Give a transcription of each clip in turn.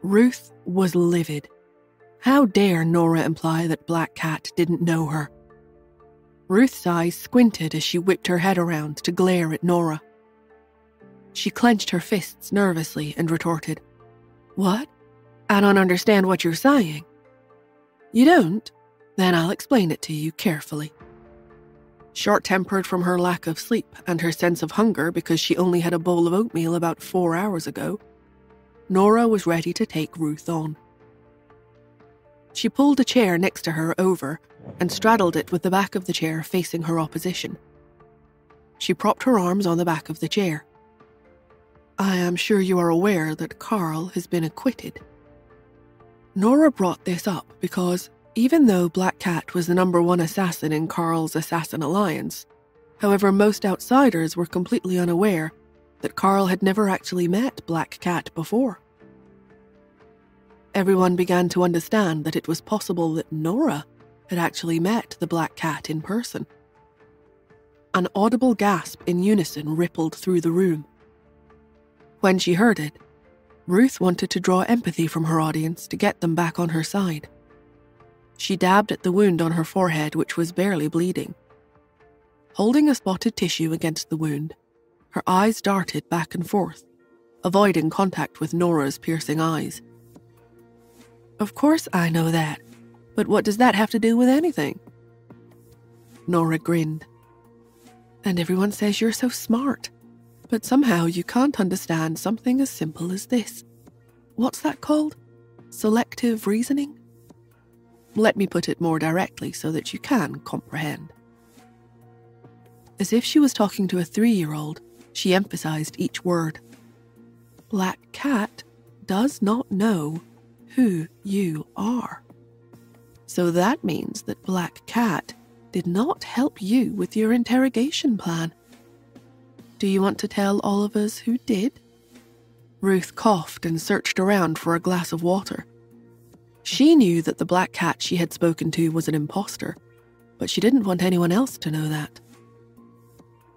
Ruth was livid. How dare Nora imply that Black Cat didn't know her? Ruth's eyes squinted as she whipped her head around to glare at Nora. She clenched her fists nervously and retorted, "What? I don't understand what you're saying." "You don't? Then I'll explain it to you carefully." Short-tempered from her lack of sleep and her sense of hunger because she only had a bowl of oatmeal about 4 hours ago, Nora was ready to take Ruth on. She pulled a chair next to her over and straddled it with the back of the chair facing her opposition. She propped her arms on the back of the chair. "I am sure you are aware that Carl has been acquitted." Nora brought this up because, even though Black Cat was the #1 assassin in Carl's assassin alliance, however, most outsiders were completely unaware that Carl had never actually met Black Cat before. Everyone began to understand that it was possible that Nora had actually met the Black Cat in person. An audible gasp in unison rippled through the room. When she heard it, Ruth wanted to draw empathy from her audience to get them back on her side. She dabbed at the wound on her forehead, which was barely bleeding. Holding a spotted tissue against the wound, her eyes darted back and forth, avoiding contact with Nora's piercing eyes. "Of course I know that, but what does that have to do with anything?" Nora grinned. "And everyone says you're so smart, but somehow you can't understand something as simple as this. What's that called? Selective reasoning? Let me put it more directly so that you can comprehend." As if she was talking to a 3-year-old, she emphasized each word. "Black Cat does not know who you are. So that means that Black Cat did not help you with your interrogation plan. Do you want to tell all of us who did?" Ruth coughed and searched around for a glass of water. She knew that the Black Cat she had spoken to was an imposter, but she didn't want anyone else to know that.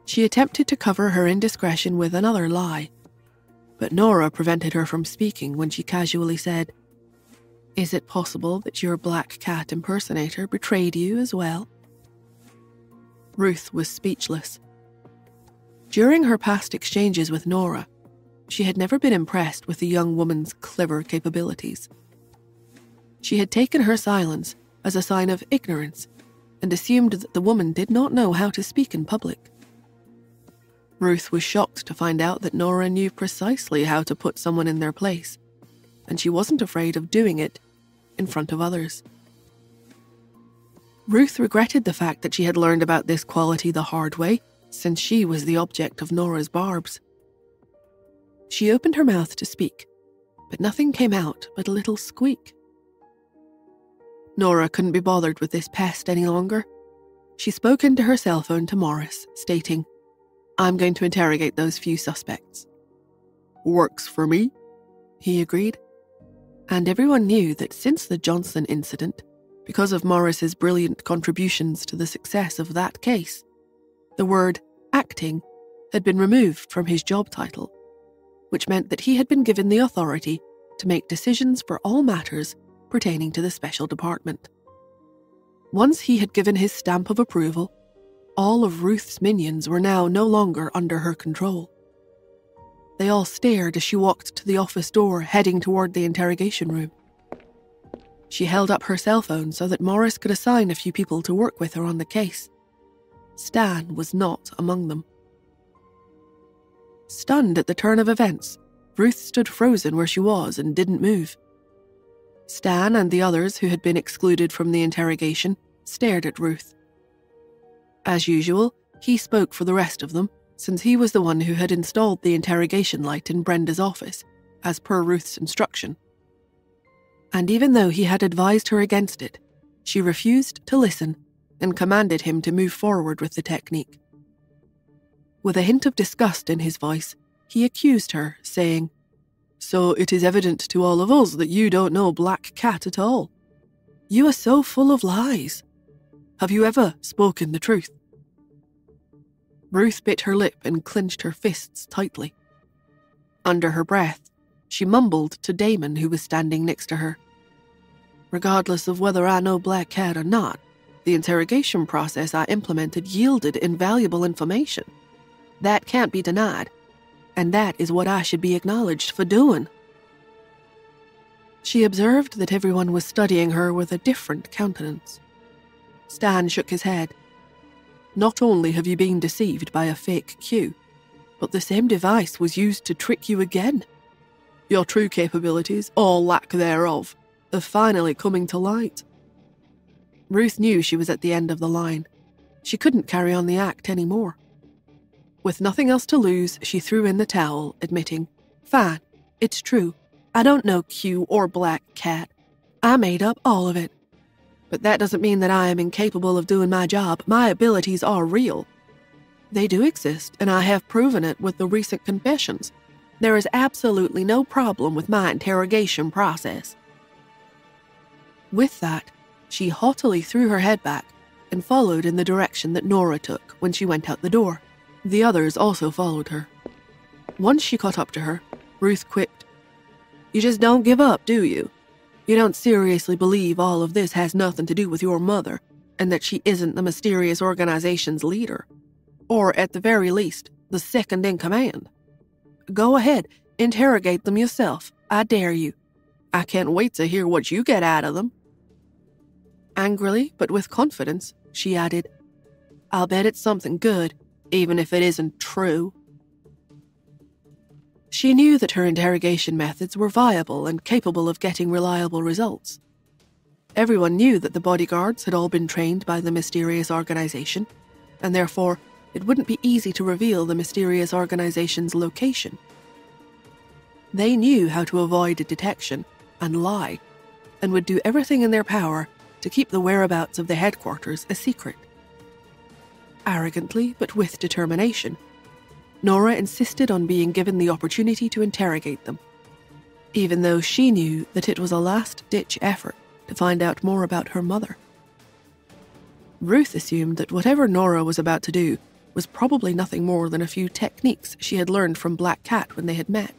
She attempted to cover her indiscretion with another lie, but Nora prevented her from speaking when she casually said, "Is it possible that your Black Cat impersonator betrayed you as well?" Ruth was speechless. During her past exchanges with Nora, she had never been impressed with the young woman's clever capabilities. She had taken her silence as a sign of ignorance and assumed that the woman did not know how to speak in public. Ruth was shocked to find out that Nora knew precisely how to put someone in their place, and she wasn't afraid of doing it in front of others. Ruth regretted the fact that she had learned about this quality the hard way, since she was the object of Nora's barbs. She opened her mouth to speak, but nothing came out but a little squeak. Nora couldn't be bothered with this pest any longer. She spoke into her cell phone to Morris, stating, "I'm going to interrogate those few suspects." "Works for me," he agreed. And everyone knew that since the Johnson incident, because of Morris's brilliant contributions to the success of that case, the word acting had been removed from his job title, which meant that he had been given the authority to make decisions for all matters pertaining to the special department. Once he had given his stamp of approval, all of Ruth's minions were now no longer under her control. They all stared as she walked to the office door heading toward the interrogation room. She held up her cell phone so that Morris could assign a few people to work with her on the case. Stan was not among them. Stunned at the turn of events, Ruth stood frozen where she was and didn't move. Stan and the others who had been excluded from the interrogation stared at Ruth. As usual, he spoke for the rest of them, since he was the one who had installed the interrogation light in Brenda's office, as per Ruth's instruction. And even though he had advised her against it, she refused to listen and commanded him to move forward with the technique. With a hint of disgust in his voice, he accused her, saying, "So it is evident to all of us that you don't know Black Cat at all. You are so full of lies. Have you ever spoken the truth?" Ruth bit her lip and clenched her fists tightly. Under her breath, she mumbled to Damon, who was standing next to her. "Regardless of whether I know Black Cat or not, the interrogation process I implemented yielded invaluable information. That can't be denied, and that is what I should be acknowledged for doing." She observed that everyone was studying her with a different countenance. Stan shook his head. "Not only have you been deceived by a fake Q, but the same device was used to trick you again. Your true capabilities, or lack thereof, are finally coming to light." Ruth knew she was at the end of the line. She couldn't carry on the act anymore. With nothing else to lose, she threw in the towel, admitting, "Fine, it's true. I don't know Q or Black Cat. I made up all of it. But that doesn't mean that I am incapable of doing my job. My abilities are real. They do exist, and I have proven it with the recent confessions. There is absolutely no problem with my interrogation process." With that, she haughtily threw her head back and followed in the direction that Nora took when she went out the door. The others also followed her. Once she caught up to her, Ruth quipped, "You just don't give up, do you? You don't seriously believe all of this has nothing to do with your mother, and that she isn't the mysterious organization's leader? Or, at the very least, the second in command? Go ahead, interrogate them yourself. I dare you. I can't wait to hear what you get out of them." Angrily, but with confidence, she added, "I'll bet it's something good, even if it isn't true." She knew that her interrogation methods were viable and capable of getting reliable results. Everyone knew that the bodyguards had all been trained by the mysterious organization, and therefore it wouldn't be easy to reveal the mysterious organization's location. They knew how to avoid detection and lie, and would do everything in their power to keep the whereabouts of the headquarters a secret. Arrogantly, but with determination, Nora insisted on being given the opportunity to interrogate them, even though she knew that it was a last-ditch effort to find out more about her mother. Ruth assumed that whatever Nora was about to do was probably nothing more than a few techniques she had learned from Black Cat when they had met.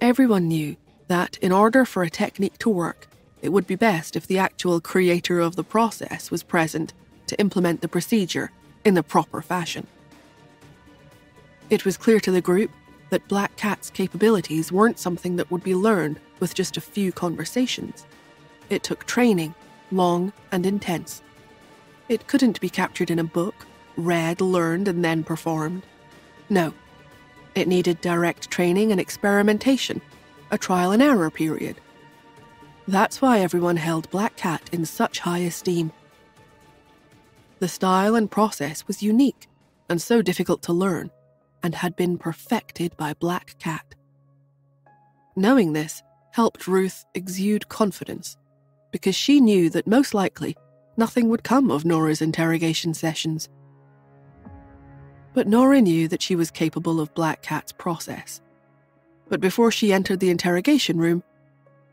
Everyone knew that in order for a technique to work, it would be best if the actual creator of the process was present to implement the procedure in the proper fashion. It was clear to the group that Black Cat's capabilities weren't something that would be learned with just a few conversations. It took training, long and intense. It couldn't be captured in a book, read, learned, and then performed. No, it needed direct training and experimentation, a trial and error period. That's why everyone held Black Cat in such high esteem. The style and process was unique and so difficult to learn, and had been perfected by Black Cat. Knowing this helped Ruth exude confidence, because she knew that most likely nothing would come of Nora's interrogation sessions. But Nora knew that she was capable of Black Cat's process. But before she entered the interrogation room,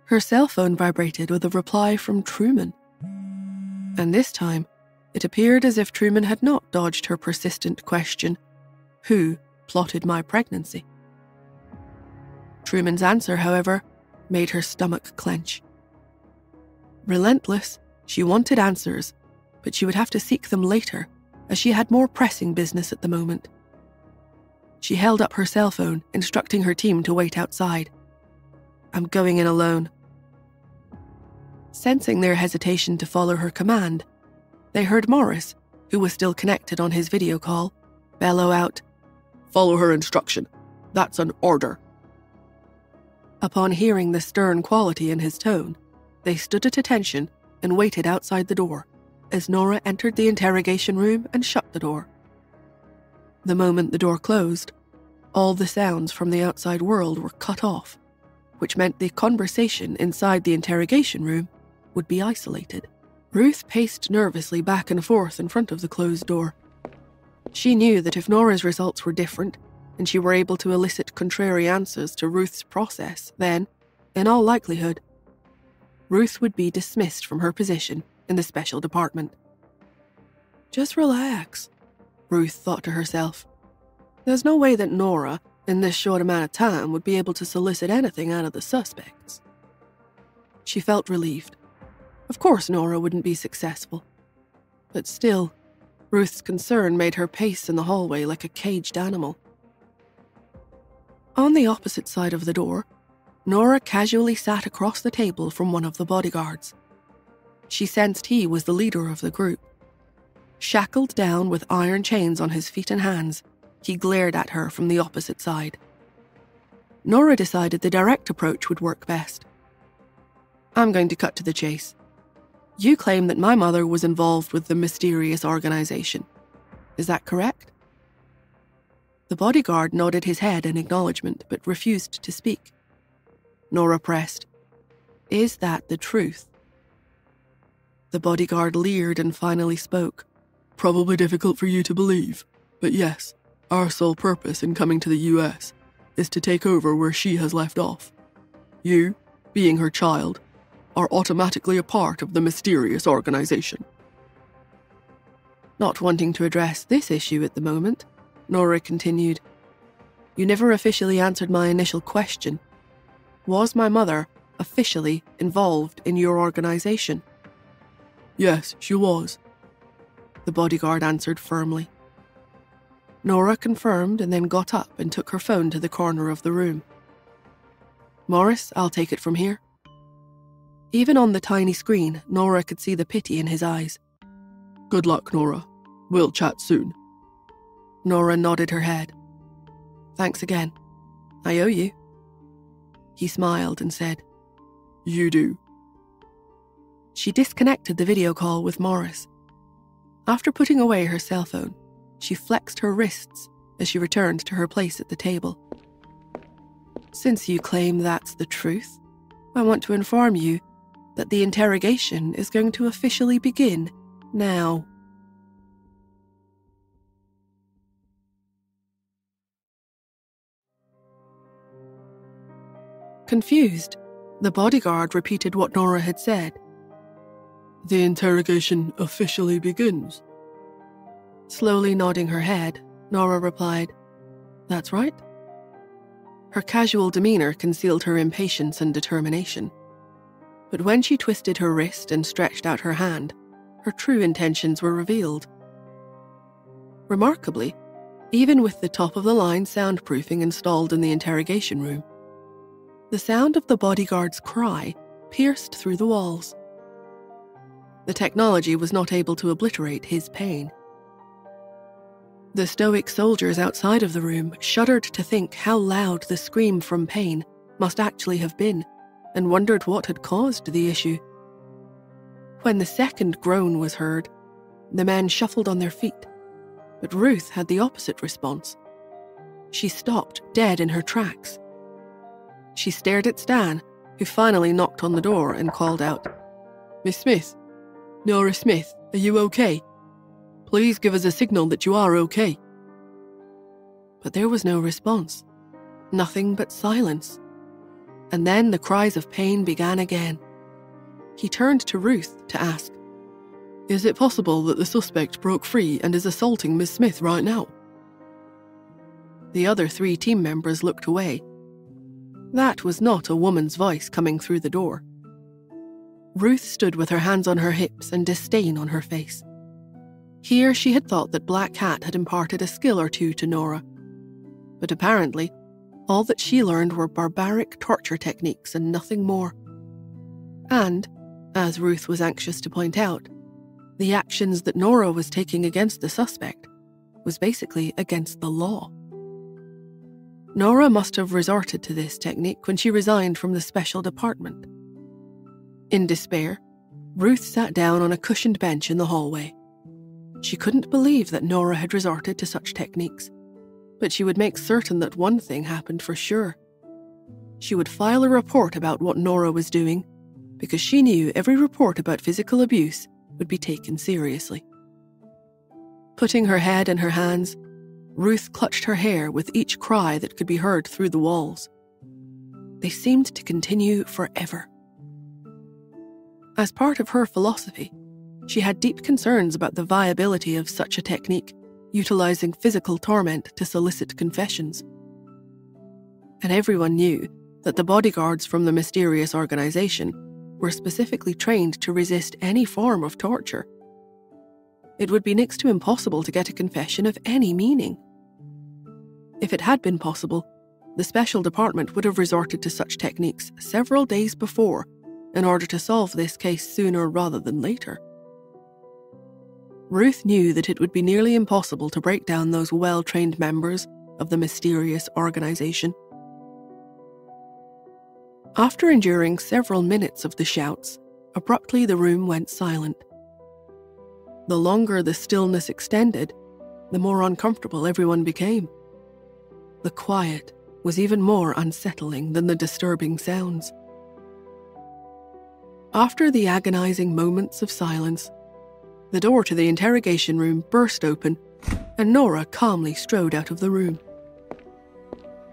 her cell phone vibrated with a reply from Truman. And this time, it appeared as if Truman had not dodged her persistent question, "Who plotted my pregnancy?" Truman's answer, however, made her stomach clench. Relentless, she wanted answers, but she would have to seek them later, as she had more pressing business at the moment. She held up her cell phone, instructing her team to wait outside. "I'm going in alone." Sensing their hesitation to follow her command, they heard Morris, who was still connected on his video call, bellow out, "Follow her instruction. That's an order." Upon hearing the stern quality in his tone, they stood at attention and waited outside the door as Nora entered the interrogation room and shut the door. The moment the door closed, all the sounds from the outside world were cut off, which meant the conversation inside the interrogation room would be isolated. Ruth paced nervously back and forth in front of the closed door. She knew that if Nora's results were different, and she were able to elicit contrary answers to Ruth's process, then, in all likelihood, Ruth would be dismissed from her position in the special department. Just relax, Ruth thought to herself. There's no way that Nora, in this short amount of time, would be able to solicit anything out of the suspects. She felt relieved. Of course Nora wouldn't be successful. But still, Ruth's concern made her pace in the hallway like a caged animal. On the opposite side of the door, Nora casually sat across the table from one of the bodyguards. She sensed he was the leader of the group. Shackled down with iron chains on his feet and hands, he glared at her from the opposite side. Nora decided the direct approach would work best. I'm going to cut to the chase. You claim that my mother was involved with the mysterious organization. Is that correct? The bodyguard nodded his head in acknowledgement, but refused to speak. Nora pressed, Is that the truth? The bodyguard leered and finally spoke. Probably difficult for you to believe, but yes, our sole purpose in coming to the US is to take over where she has left off. You, being her child, are automatically a part of the mysterious organization. Not wanting to address this issue at the moment, Nora continued, You never officially answered my initial question. Was my mother officially involved in your organization? Yes, she was, the bodyguard answered firmly. Nora confirmed and then got up and took her phone to the corner of the room. Morris, I'll take it from here. Even on the tiny screen, Nora could see the pity in his eyes. Good luck, Nora. We'll chat soon. Nora nodded her head. Thanks again. I owe you. He smiled and said, You do. She disconnected the video call with Morris. After putting away her cell phone, she flexed her wrists as she returned to her place at the table. Since you claim that's the truth, I want to inform you that the interrogation is going to officially begin now. Confused, the bodyguard repeated what Nora had said. The interrogation officially begins. Slowly nodding her head, Nora replied, That's right. Her casual demeanor concealed her impatience and determination. But when she twisted her wrist and stretched out her hand, her true intentions were revealed. Remarkably, even with the top-of-the-line soundproofing installed in the interrogation room, the sound of the bodyguard's cry pierced through the walls. The technology was not able to obliterate his pain. The stoic soldiers outside of the room shuddered to think how loud the scream from pain must actually have been, and wondered what had caused the issue. When the second groan was heard, the men shuffled on their feet, but Ruth had the opposite response. She stopped dead in her tracks. She stared at Stan, who finally knocked on the door and called out, Miss Smith? Nora Smith, are you okay? Please give us a signal that you are okay. But there was no response. Nothing but silence. And then the cries of pain began again. He turned to Ruth to ask, Is it possible that the suspect broke free and is assaulting Miss Smith right now? The other 3 team members looked away. That was not a woman's voice coming through the door. Ruth stood with her hands on her hips and disdain on her face. Here she had thought that Black Cat had imparted a skill or two to Nora. But apparently, all that she learned were barbaric torture techniques and nothing more. And, as Ruth was anxious to point out, the actions that Nora was taking against the suspect was basically against the law. Nora must have resorted to this technique when she resigned from the special department. In despair, Ruth sat down on a cushioned bench in the hallway. She couldn't believe that Nora had resorted to such techniques, but she would make certain that one thing happened for sure. She would file a report about what Nora was doing, because she knew every report about physical abuse would be taken seriously. Putting her head in her hands, Ruth clutched her hair with each cry that could be heard through the walls. They seemed to continue forever. As part of her philosophy, she had deep concerns about the viability of such a technique, utilizing physical torment to solicit confessions. and everyone knew that the bodyguards from the mysterious organization were specifically trained to resist any form of torture. It would be next to impossible to get a confession of any meaning. If it had been possible, the special department would have resorted to such techniques several days before in order to solve this case sooner rather than later. Ruth knew that it would be nearly impossible to break down those well-trained members of the mysterious organization. After enduring several minutes of the shouts, abruptly the room went silent. The longer the stillness extended, the more uncomfortable everyone became. The quiet was even more unsettling than the disturbing sounds. After the agonizing moments of silence, the door to the interrogation room burst open, and Nora calmly strode out of the room.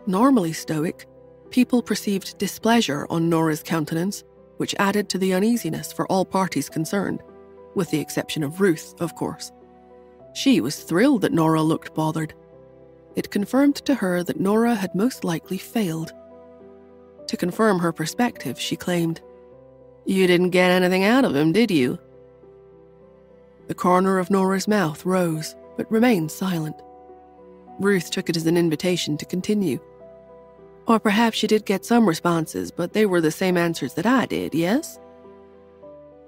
Normally stoic, people perceived displeasure on Nora's countenance, which added to the uneasiness for all parties concerned, with the exception of Ruth, of course. She was thrilled that Nora looked bothered. It confirmed to her that Nora had most likely failed. To confirm her perspective, she claimed, "You didn't get anything out of him, did you?" The corner of Nora's mouth rose, but remained silent. Ruth took it as an invitation to continue. "Or perhaps you did get some responses, but they were the same answers that I did, yes?"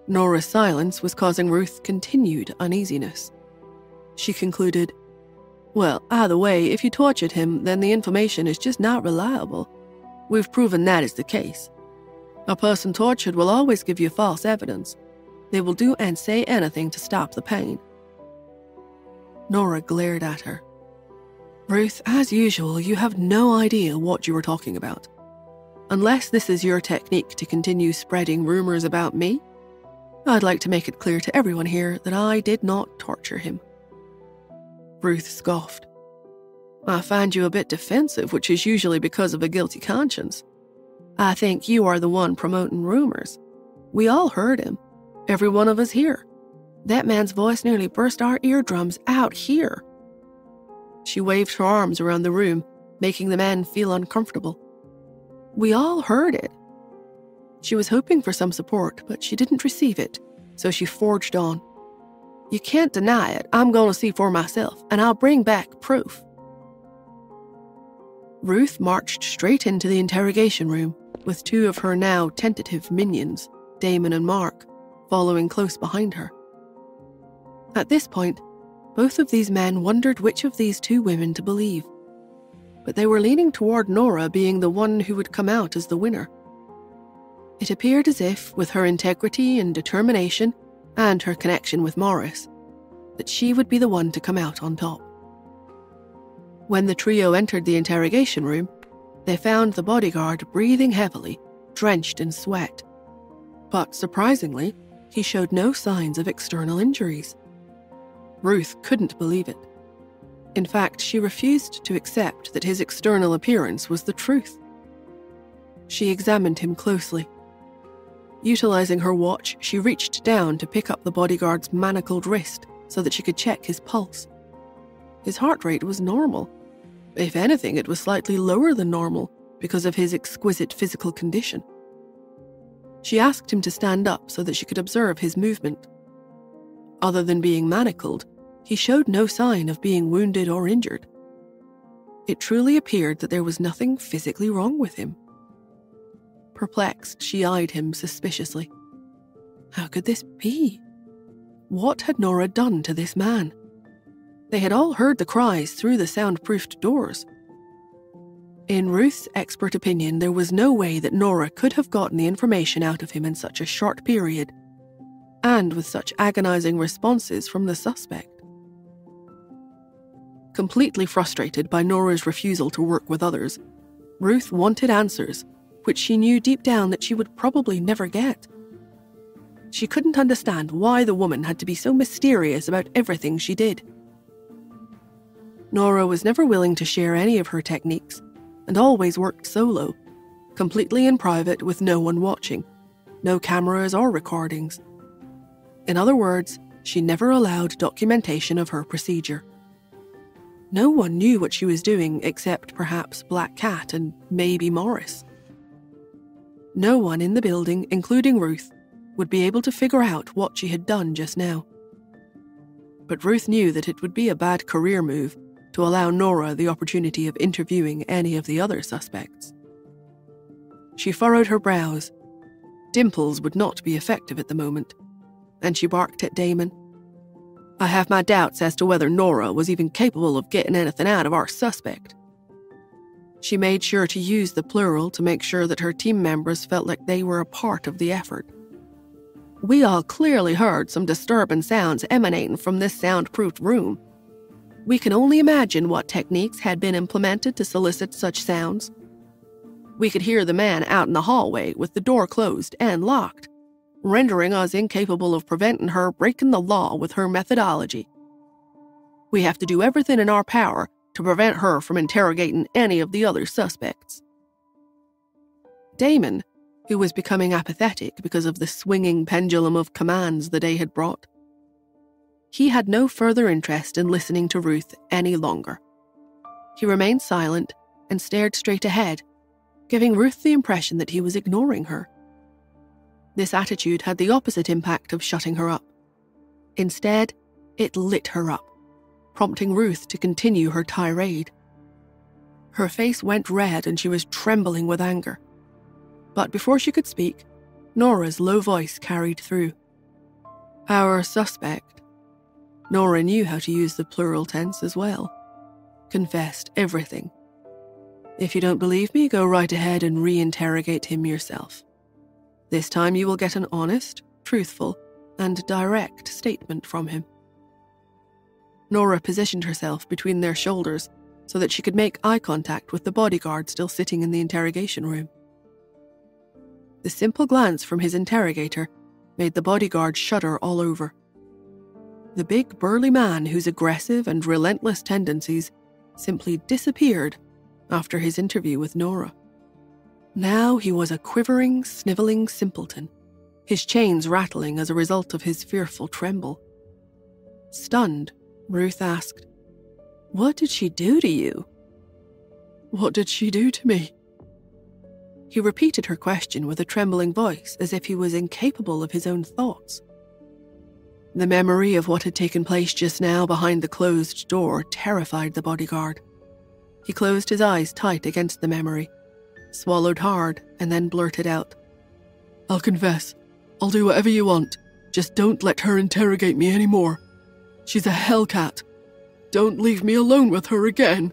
Nora's silence was causing Ruth continued uneasiness. She concluded, "Well, either way, if you tortured him, then the information is just not reliable. We've proven that is the case. A person tortured will always give you false evidence. They will do and say anything to stop the pain." Nora glared at her. "Ruth, as usual, you have no idea what you are talking about. Unless this is your technique to continue spreading rumors about me, I'd like to make it clear to everyone here that I did not torture him." Ruth scoffed. "I find you a bit defensive, which is usually because of a guilty conscience. I think you are the one promoting rumors. We all heard him. Every one of us here. That man's voice nearly burst our eardrums out here." She waved her arms around the room, making the men feel uncomfortable. "We all heard it." She was hoping for some support, but she didn't receive it, so she forged on. "You can't deny it. I'm going to see for myself, and I'll bring back proof." Ruth marched straight into the interrogation room, with two of her now tentative minions, Damon and Mark, following close behind her. At this point, both of these men wondered which of these two women to believe, but they were leaning toward Nora being the one who would come out as the winner. It appeared as if, with her integrity and determination, and her connection with Morris, that she would be the one to come out on top. When the trio entered the interrogation room, they found the bodyguard breathing heavily, drenched in sweat. But surprisingly, he showed no signs of external injuries. Ruth couldn't believe it. In fact, she refused to accept that his external appearance was the truth. She examined him closely. Utilizing her watch, she reached down to pick up the bodyguard's manacled wrist so that she could check his pulse. His heart rate was normal. If anything, it was slightly lower than normal because of his exquisite physical condition. She asked him to stand up so that she could observe his movement. Other than being manacled, he showed no sign of being wounded or injured. It truly appeared that there was nothing physically wrong with him. Perplexed, she eyed him suspiciously. How could this be? What had Nora done to this man? They had all heard the cries through the soundproofed doors. In Ruth's expert opinion, there was no way that Nora could have gotten the information out of him in such a short period, and with such agonizing responses from the suspect. Completely frustrated by Nora's refusal to work with others, Ruth wanted answers, which she knew deep down that she would probably never get. She couldn't understand why the woman had to be so mysterious about everything she did. Nora was never willing to share any of her techniques, and always worked solo, completely in private with no one watching, no cameras or recordings. In other words, she never allowed documentation of her procedure. No one knew what she was doing except perhaps Black Cat and maybe Morris. No one in the building, including Ruth, would be able to figure out what she had done just now. But Ruth knew that it would be a bad career move to allow Nora the opportunity of interviewing any of the other suspects. She furrowed her brows. Dimples would not be effective at the moment, and she barked at Damon. "I have my doubts as to whether Nora was even capable of getting anything out of our suspect." She made sure to use the plural to make sure that her team members felt like they were a part of the effort. "We all clearly heard some disturbing sounds emanating from this soundproofed room. We can only imagine what techniques had been implemented to solicit such sounds. We could hear the man out in the hallway with the door closed and locked, rendering us incapable of preventing her breaking the law with her methodology. We have to do everything in our power to prevent her from interrogating any of the other suspects." Damon, who was becoming apathetic because of the swinging pendulum of commands the day had brought, he had no further interest in listening to Ruth any longer. He remained silent and stared straight ahead, giving Ruth the impression that he was ignoring her. This attitude had the opposite impact of shutting her up. Instead, it lit her up, prompting Ruth to continue her tirade. Her face went red and she was trembling with anger. But before she could speak, Nora's low voice carried through. "Our suspect," Nora knew how to use the plural tense as well, "confessed everything. If you don't believe me, go right ahead and re-interrogate him yourself. This time you will get an honest, truthful, and direct statement from him." Nora positioned herself between their shoulders so that she could make eye contact with the bodyguard still sitting in the interrogation room. The simple glance from his interrogator made the bodyguard shudder all over. The big burly man whose aggressive and relentless tendencies simply disappeared after his interview with Nora. Now he was a quivering, sniveling simpleton, his chains rattling as a result of his fearful tremble. Stunned, Ruth asked, "What did she do to you?" "What did she do to me?" He repeated her question with a trembling voice as if he was incapable of his own thoughts. The memory of what had taken place just now behind the closed door terrified the bodyguard. He closed his eyes tight against the memory, swallowed hard, and then blurted out, "I'll confess. I'll do whatever you want. Just don't let her interrogate me anymore. She's a hellcat. Don't leave me alone with her again."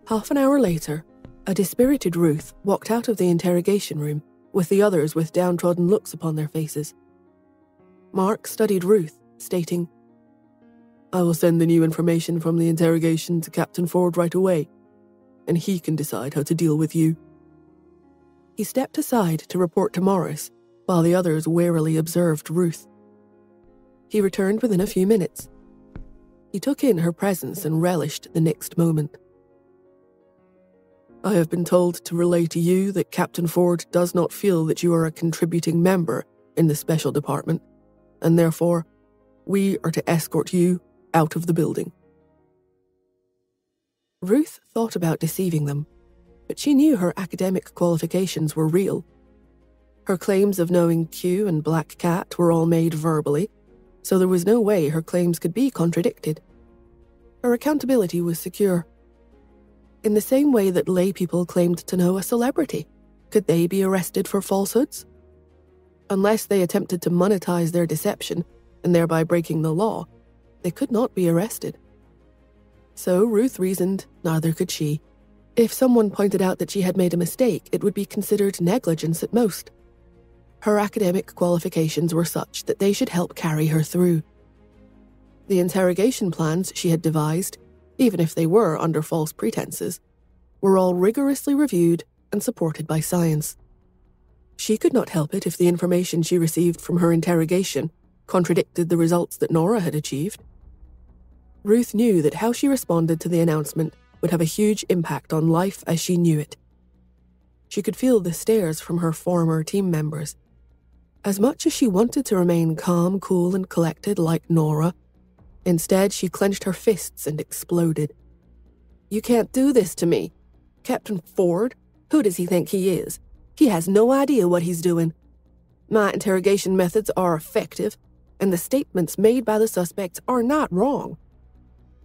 Half an hour later, a dispirited Ruth walked out of the interrogation room with the others with downtrodden looks upon their faces. Mark studied Ruth, stating, "I will send the new information from the interrogation to Captain Ford right away, and he can decide how to deal with you." He stepped aside to report to Morris, while the others warily observed Ruth. He returned within a few minutes. He took in her presence and relished the next moment. "I have been told to relay to you that Captain Ford does not feel that you are a contributing member in the special department, and therefore, we are to escort you out of the building." Ruth thought about deceiving them, but she knew her academic qualifications were real. Her claims of knowing Q and Black Cat were all made verbally, so there was no way her claims could be contradicted. Her accountability was secure. In the same way that lay people claimed to know a celebrity, could they be arrested for falsehoods? Unless they attempted to monetize their deception and thereby breaking the law, they could not be arrested. So Ruth reasoned neither could she. If someone pointed out that she had made a mistake, it would be considered negligence at most. Her academic qualifications were such that they should help carry her through. The interrogation plans she had devised, even if they were under false pretenses, were all rigorously reviewed and supported by science. She could not help it if the information she received from her interrogation contradicted the results that Nora had achieved. Ruth knew that how she responded to the announcement would have a huge impact on life as she knew it. She could feel the stares from her former team members. As much as she wanted to remain calm, cool, and collected like Nora, instead she clenched her fists and exploded. "You can't do this to me. Captain Ford? Who does he think he is? He has no idea what he's doing. My interrogation methods are effective, and the statements made by the suspects are not wrong.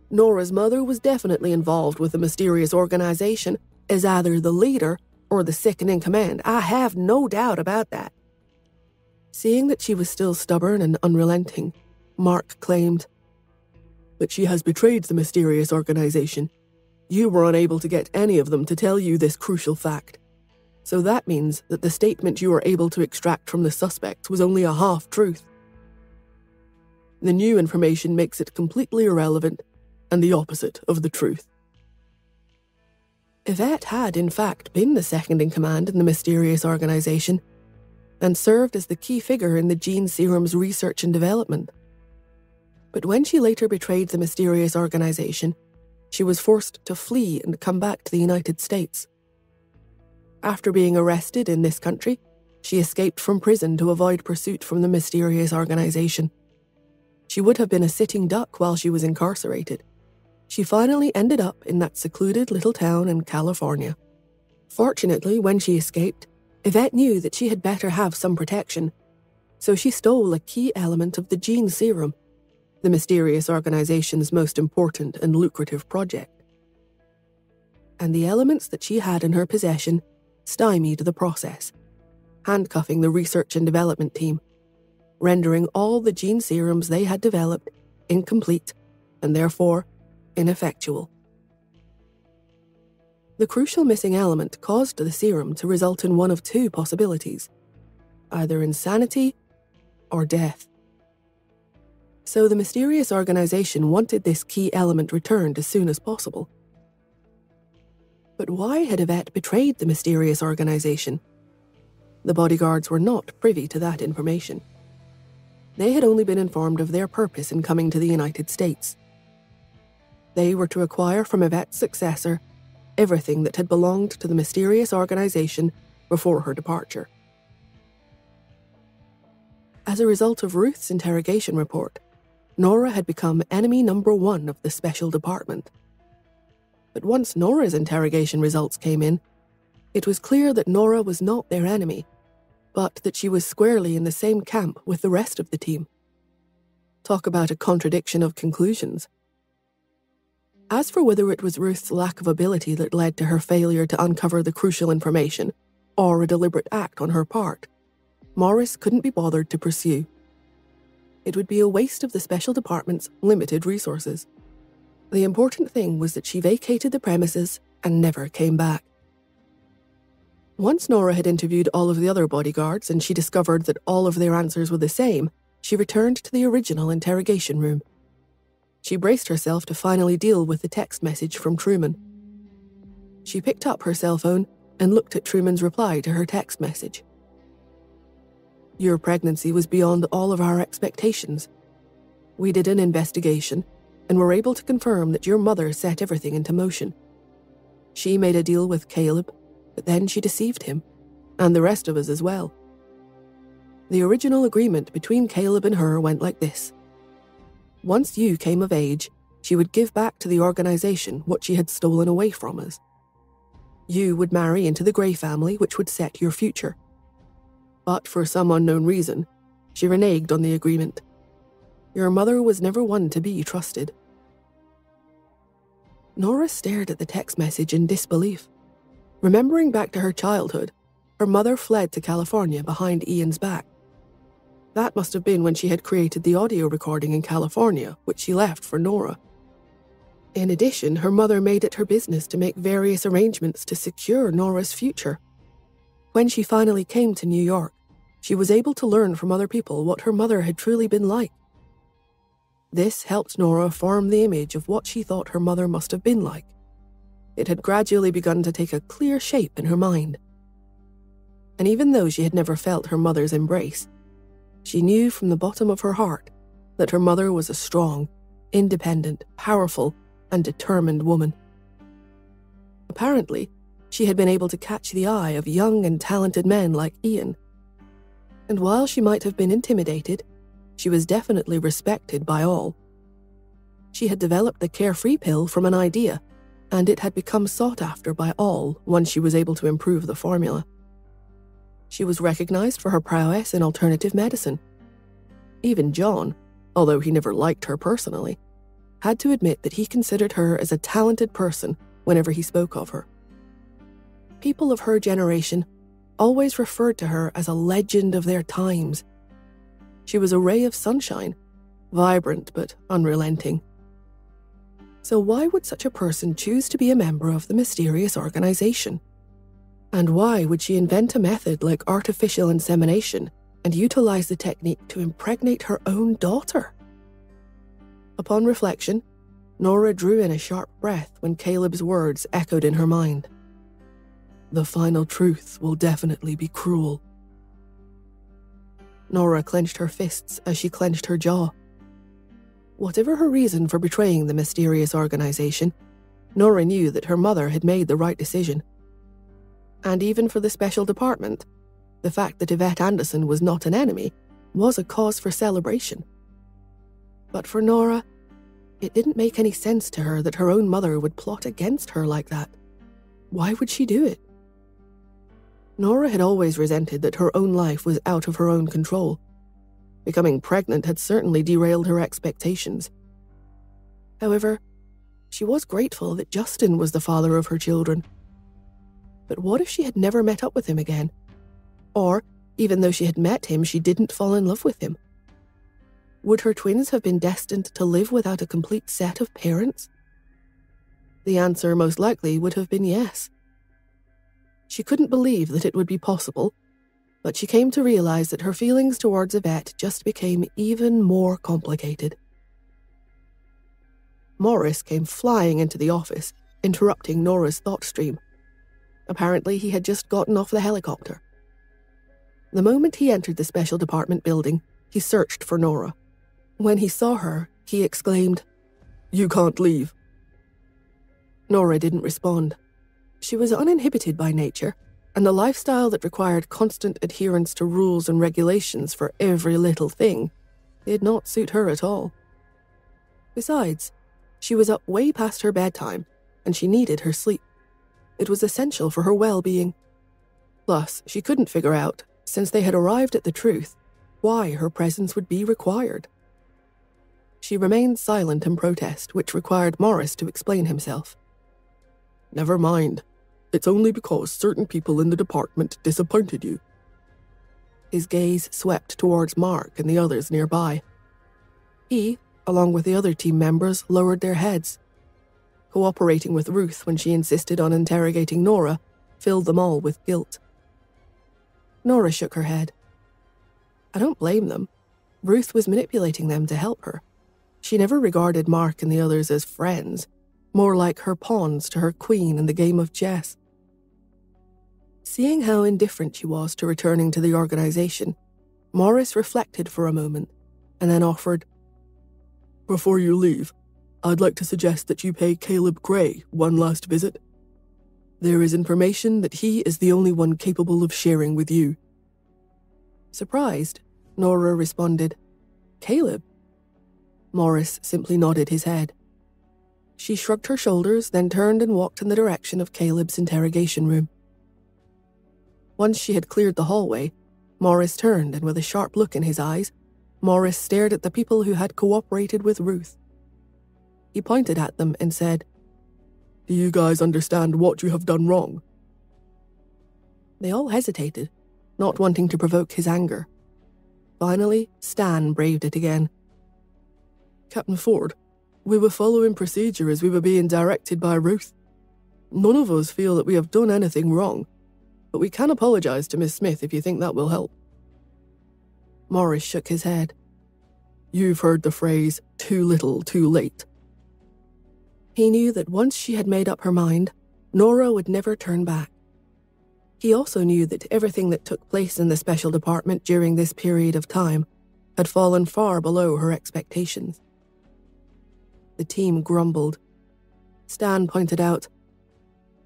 Nora's mother was definitely involved with the mysterious organization as either the leader or the second-in-command. I have no doubt about that." Seeing that she was still stubborn and unrelenting, Mark claimed, "But she has betrayed the mysterious organization. You were unable to get any of them to tell you this crucial fact. So that means that the statement you were able to extract from the suspects was only a half-truth. The new information makes it completely irrelevant and the opposite of the truth." Yvette had, in fact, been the second-in-command in the mysterious organization and served as the key figure in the gene serum's research and development. But when she later betrayed the mysterious organization, she was forced to flee and come back to the United States. After being arrested in this country, she escaped from prison to avoid pursuit from the mysterious organization. She would have been a sitting duck while she was incarcerated. She finally ended up in that secluded little town in California. Fortunately, when she escaped, Yvette knew that she had better have some protection, so she stole a key element of the gene serum, the mysterious organization's most important and lucrative project. And the elements that she had in her possession stymied the process, handcuffing the research and development team, rendering all the gene serums they had developed incomplete and therefore ineffectual. The crucial missing element caused the serum to result in one of two possibilities, either insanity or death. So the mysterious organization wanted this key element returned as soon as possible. But why had Yvette betrayed the mysterious organization? The bodyguards were not privy to that information. They had only been informed of their purpose in coming to the United States. They were to acquire from Yvette's successor everything that had belonged to the mysterious organization before her departure. As a result of Ruth's interrogation report, Nora had become enemy number one of the special department. But once Nora's interrogation results came in, it was clear that Nora was not their enemy, but that she was squarely in the same camp with the rest of the team. Talk about a contradiction of conclusions. As for whether it was Ruth's lack of ability that led to her failure to uncover the crucial information, or a deliberate act on her part, Morris couldn't be bothered to pursue. It would be a waste of the special department's limited resources. The important thing was that she vacated the premises and never came back. Once Nora had interviewed all of the other bodyguards and she discovered that all of their answers were the same, she returned to the original interrogation room. She braced herself to finally deal with the text message from Truman. She picked up her cell phone and looked at Truman's reply to her text message. "Your pregnancy was beyond all of our expectations. We did an investigation and were able to confirm that your mother set everything into motion. She made a deal with Caleb, but then she deceived him, and the rest of us as well. The original agreement between Caleb and her went like this. Once you came of age, she would give back to the organization what she had stolen away from us. You would marry into the Gray family, which would set your future. But for some unknown reason, she reneged on the agreement. Your mother was never one to be trusted." Nora stared at the text message in disbelief. Remembering back to her childhood, her mother fled to California behind Ian's back. That must have been when she had created the audio recording in California, which she left for Nora. In addition, her mother made it her business to make various arrangements to secure Nora's future. When she finally came to New York, she was able to learn from other people what her mother had truly been like. This helped Nora form the image of what she thought her mother must have been like. It had gradually begun to take a clear shape in her mind. And even though she had never felt her mother's embrace, she knew from the bottom of her heart that her mother was a strong, independent, powerful, and determined woman. Apparently, she had been able to catch the eye of young and talented men like Ian. And while she might have been intimidated, she was definitely respected by all. She had developed the carefree pill from an idea, and it had become sought after by all once she was able to improve the formula. She was recognized for her prowess in alternative medicine. Even John, although he never liked her personally, had to admit that he considered her as a talented person whenever he spoke of her. People of her generation always referred to her as a legend of their times. She was a ray of sunshine, vibrant but unrelenting. So why would such a person choose to be a member of the mysterious organization? And why would she invent a method like artificial insemination and utilize the technique to impregnate her own daughter? Upon reflection, Nora drew in a sharp breath when Caleb's words echoed in her mind. The final truth will definitely be cruel. Nora clenched her fists as she clenched her jaw. Whatever her reason for betraying the mysterious organization, Nora knew that her mother had made the right decision. And even for the special department, the fact that Yvette Anderson was not an enemy was a cause for celebration. But for Nora, it didn't make any sense to her that her own mother would plot against her like that. Why would she do it? Nora had always resented that her own life was out of her own control. Becoming pregnant had certainly derailed her expectations. However, she was grateful that Justin was the father of her children. But what if she had never met up with him again? Or, even though she had met him, she didn't fall in love with him? Would her twins have been destined to live without a complete set of parents? The answer most likely would have been yes. She couldn't believe that it would be possible, but she came to realize that her feelings towards Yvette just became even more complicated. Morris came flying into the office, interrupting Nora's thought stream. Apparently, he had just gotten off the helicopter. The moment he entered the special department building, he searched for Nora. When he saw her, he exclaimed, "You can't leave." Nora didn't respond. She was uninhibited by nature, and the lifestyle that required constant adherence to rules and regulations for every little thing did not suit her at all. Besides, she was up way past her bedtime, and she needed her sleep. It was essential for her well-being. Plus, she couldn't figure out, since they had arrived at the truth, why her presence would be required. She remained silent in protest, which required Morris to explain himself. "Never mind. It's only because certain people in the department disappointed you." His gaze swept towards Mark and the others nearby. He, along with the other team members, lowered their heads. Cooperating with Ruth when she insisted on interrogating Nora filled them all with guilt. Nora shook her head. I don't blame them. Ruth was manipulating them to help her. She never regarded Mark and the others as friends, more like her pawns to her queen in the game of chess. Seeing how indifferent she was to returning to the organization, Morris reflected for a moment and then offered, "Before you leave, I'd like to suggest that you pay Caleb Gray one last visit. There is information that he is the only one capable of sharing with you." Surprised, Nora responded, "Caleb?" Morris simply nodded his head. She shrugged her shoulders, then turned and walked in the direction of Caleb's interrogation room. Once she had cleared the hallway, Morris turned, and with a sharp look in his eyes, Morris stared at the people who had cooperated with Ruth. He pointed at them and said, "Do you guys understand what you have done wrong?" They all hesitated, not wanting to provoke his anger. Finally, Stan braved it again. "Captain Ford, we were following procedure as we were being directed by Ruth. None of us feel that we have done anything wrong, but we can apologize to Miss Smith if you think that will help." Morris shook his head. "You've heard the phrase, 'too little, too late.'" He knew that once she had made up her mind, Nora would never turn back. He also knew that everything that took place in the special department during this period of time had fallen far below her expectations. The team grumbled. Stan pointed out,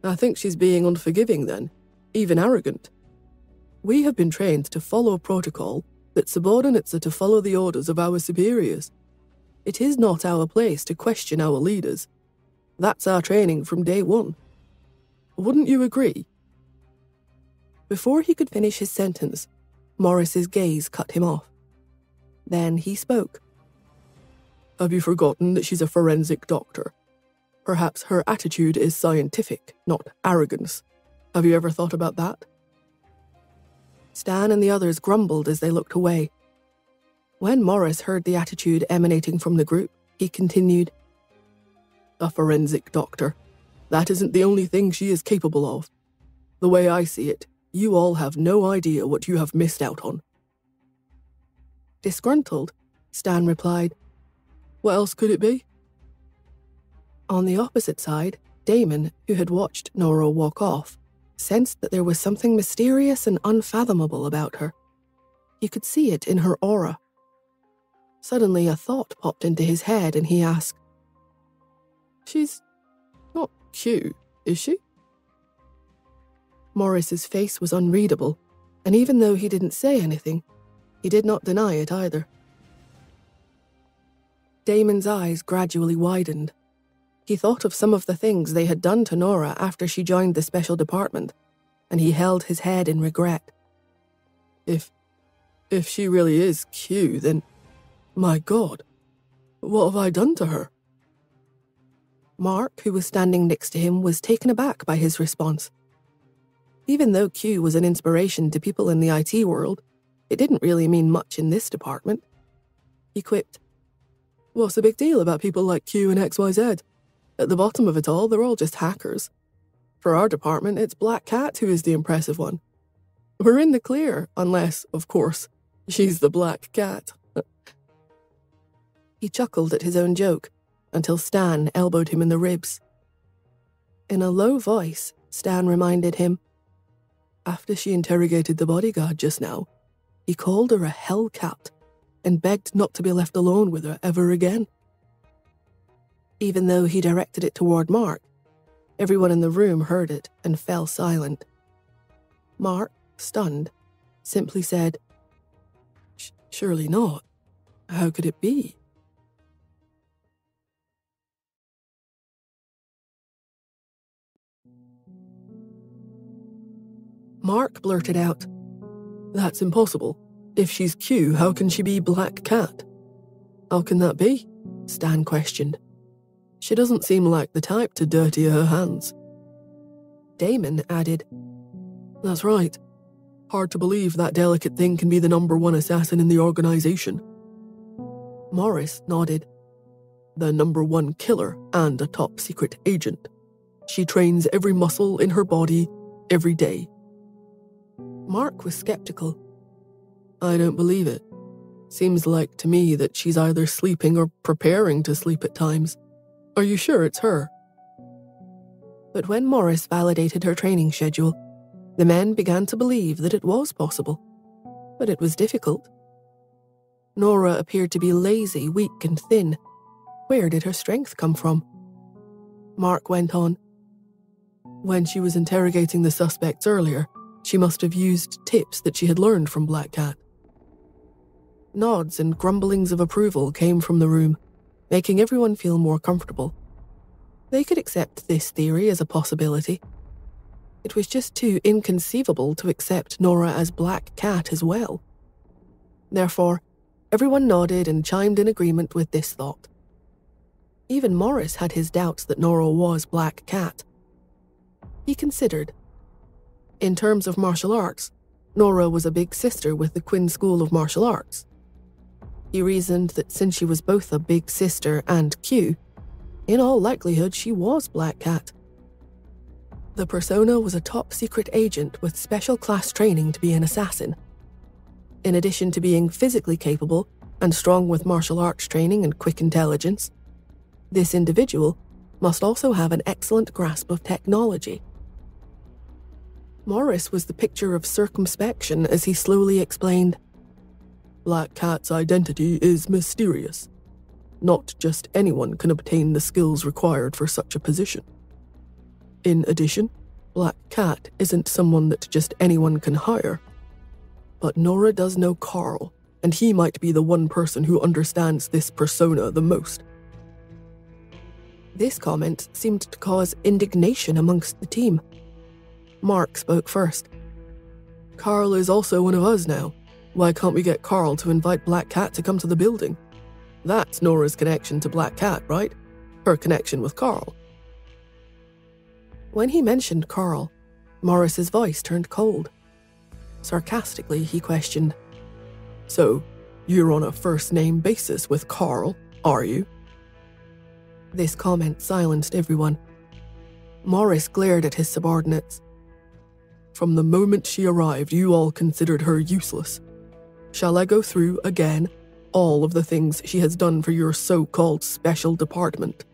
"I think she's being unforgiving then, even arrogant." We have been trained to follow protocol, that subordinates are to follow the orders of our superiors. It is not our place to question our leaders. That's our training from day one. Wouldn't you agree?" Before he could finish his sentence, Morris's gaze cut him off. Then he spoke. "Have you forgotten that she's a forensic doctor? Perhaps her attitude is scientific, not arrogance. Have you ever thought about that?" Stan and the others grumbled as they looked away. When Morris heard the attitude emanating from the group, he continued, "A forensic doctor. That isn't the only thing she is capable of. The way I see it, you all have no idea what you have missed out on." Disgruntled, Stan replied, "What else could it be?" On the opposite side, Damon, who had watched Nora walk off, sensed that there was something mysterious and unfathomable about her. He could see it in her aura. Suddenly a thought popped into his head and he asked, "She's not Q, is she?" Morris's face was unreadable, and even though he didn't say anything, he did not deny it either. Damon's eyes gradually widened. He thought of some of the things they had done to Nora after she joined the special department, and he held his head in regret. If she really is Q, then, my God, what have I done to her?" Mark, who was standing next to him, was taken aback by his response. Even though Q was an inspiration to people in the IT world, it didn't really mean much in this department. He quipped, "What's the big deal about people like Q and XYZ? At the bottom of it all, they're all just hackers. For our department, it's Black Cat who is the impressive one. We're in the clear, unless, of course, she's the Black Cat." He chuckled at his own joke, until Stan elbowed him in the ribs. In a low voice, Stan reminded him, "After she interrogated the bodyguard just now, he called her a hellcat and begged not to be left alone with her ever again." Even though he directed it toward Mark, everyone in the room heard it and fell silent. Mark, stunned, simply said, "Surely not. How could it be?" Mark blurted out, "That's impossible. If she's Q, how can she be Black Cat?" "How can that be?" Stan questioned. "She doesn't seem like the type to dirty her hands." Damon added, "That's right. Hard to believe that delicate thing can be the #1 assassin in the organization." Morris nodded. "The #1 killer and a top-secret agent. She trains every muscle in her body, every day." Mark was skeptical. "I don't believe it. Seems like to me that she's either sleeping or preparing to sleep at times. Are you sure it's her?" But when Morris validated her training schedule, the men began to believe that it was possible. But it was difficult. Nora appeared to be lazy, weak, and thin. Where did her strength come from? Mark went on. "When she was interrogating the suspects earlier, she must have used tips that she had learned from Black Cat." Nods and grumblings of approval came from the room, making everyone feel more comfortable. They could accept this theory as a possibility. It was just too inconceivable to accept Nora as Black Cat as well. Therefore, everyone nodded and chimed in agreement with this thought. Even Morris had his doubts that Nora was Black Cat. He considered. In terms of martial arts, Nora was a big sister with the Quinn School of Martial Arts. He reasoned that since she was both a big sister and Q, in all likelihood she was Black Cat. The persona was a top-secret agent with special class training to be an assassin. In addition to being physically capable and strong with martial arts training and quick intelligence, this individual must also have an excellent grasp of technology. Morris was the picture of circumspection as he slowly explained, "Black Cat's identity is mysterious. Not just anyone can obtain the skills required for such a position. In addition, Black Cat isn't someone that just anyone can hire. But Nora does know Carl, and he might be the one person who understands this persona the most. This comment seemed to cause indignation amongst the team. Mark spoke first. Carl is also one of us now. Why can't we get Carl to invite Black Cat to come to the building? That's Nora's connection to Black Cat, right? Her connection with Carl. When he mentioned Carl, Morris's voice turned cold. Sarcastically, he questioned, "So, you're on a first-name basis with Carl, are you?" This comment silenced everyone. Morris glared at his subordinates. "From the moment she arrived, you all considered her useless. Shall I go through, again, all of the things she has done for your so-called special department?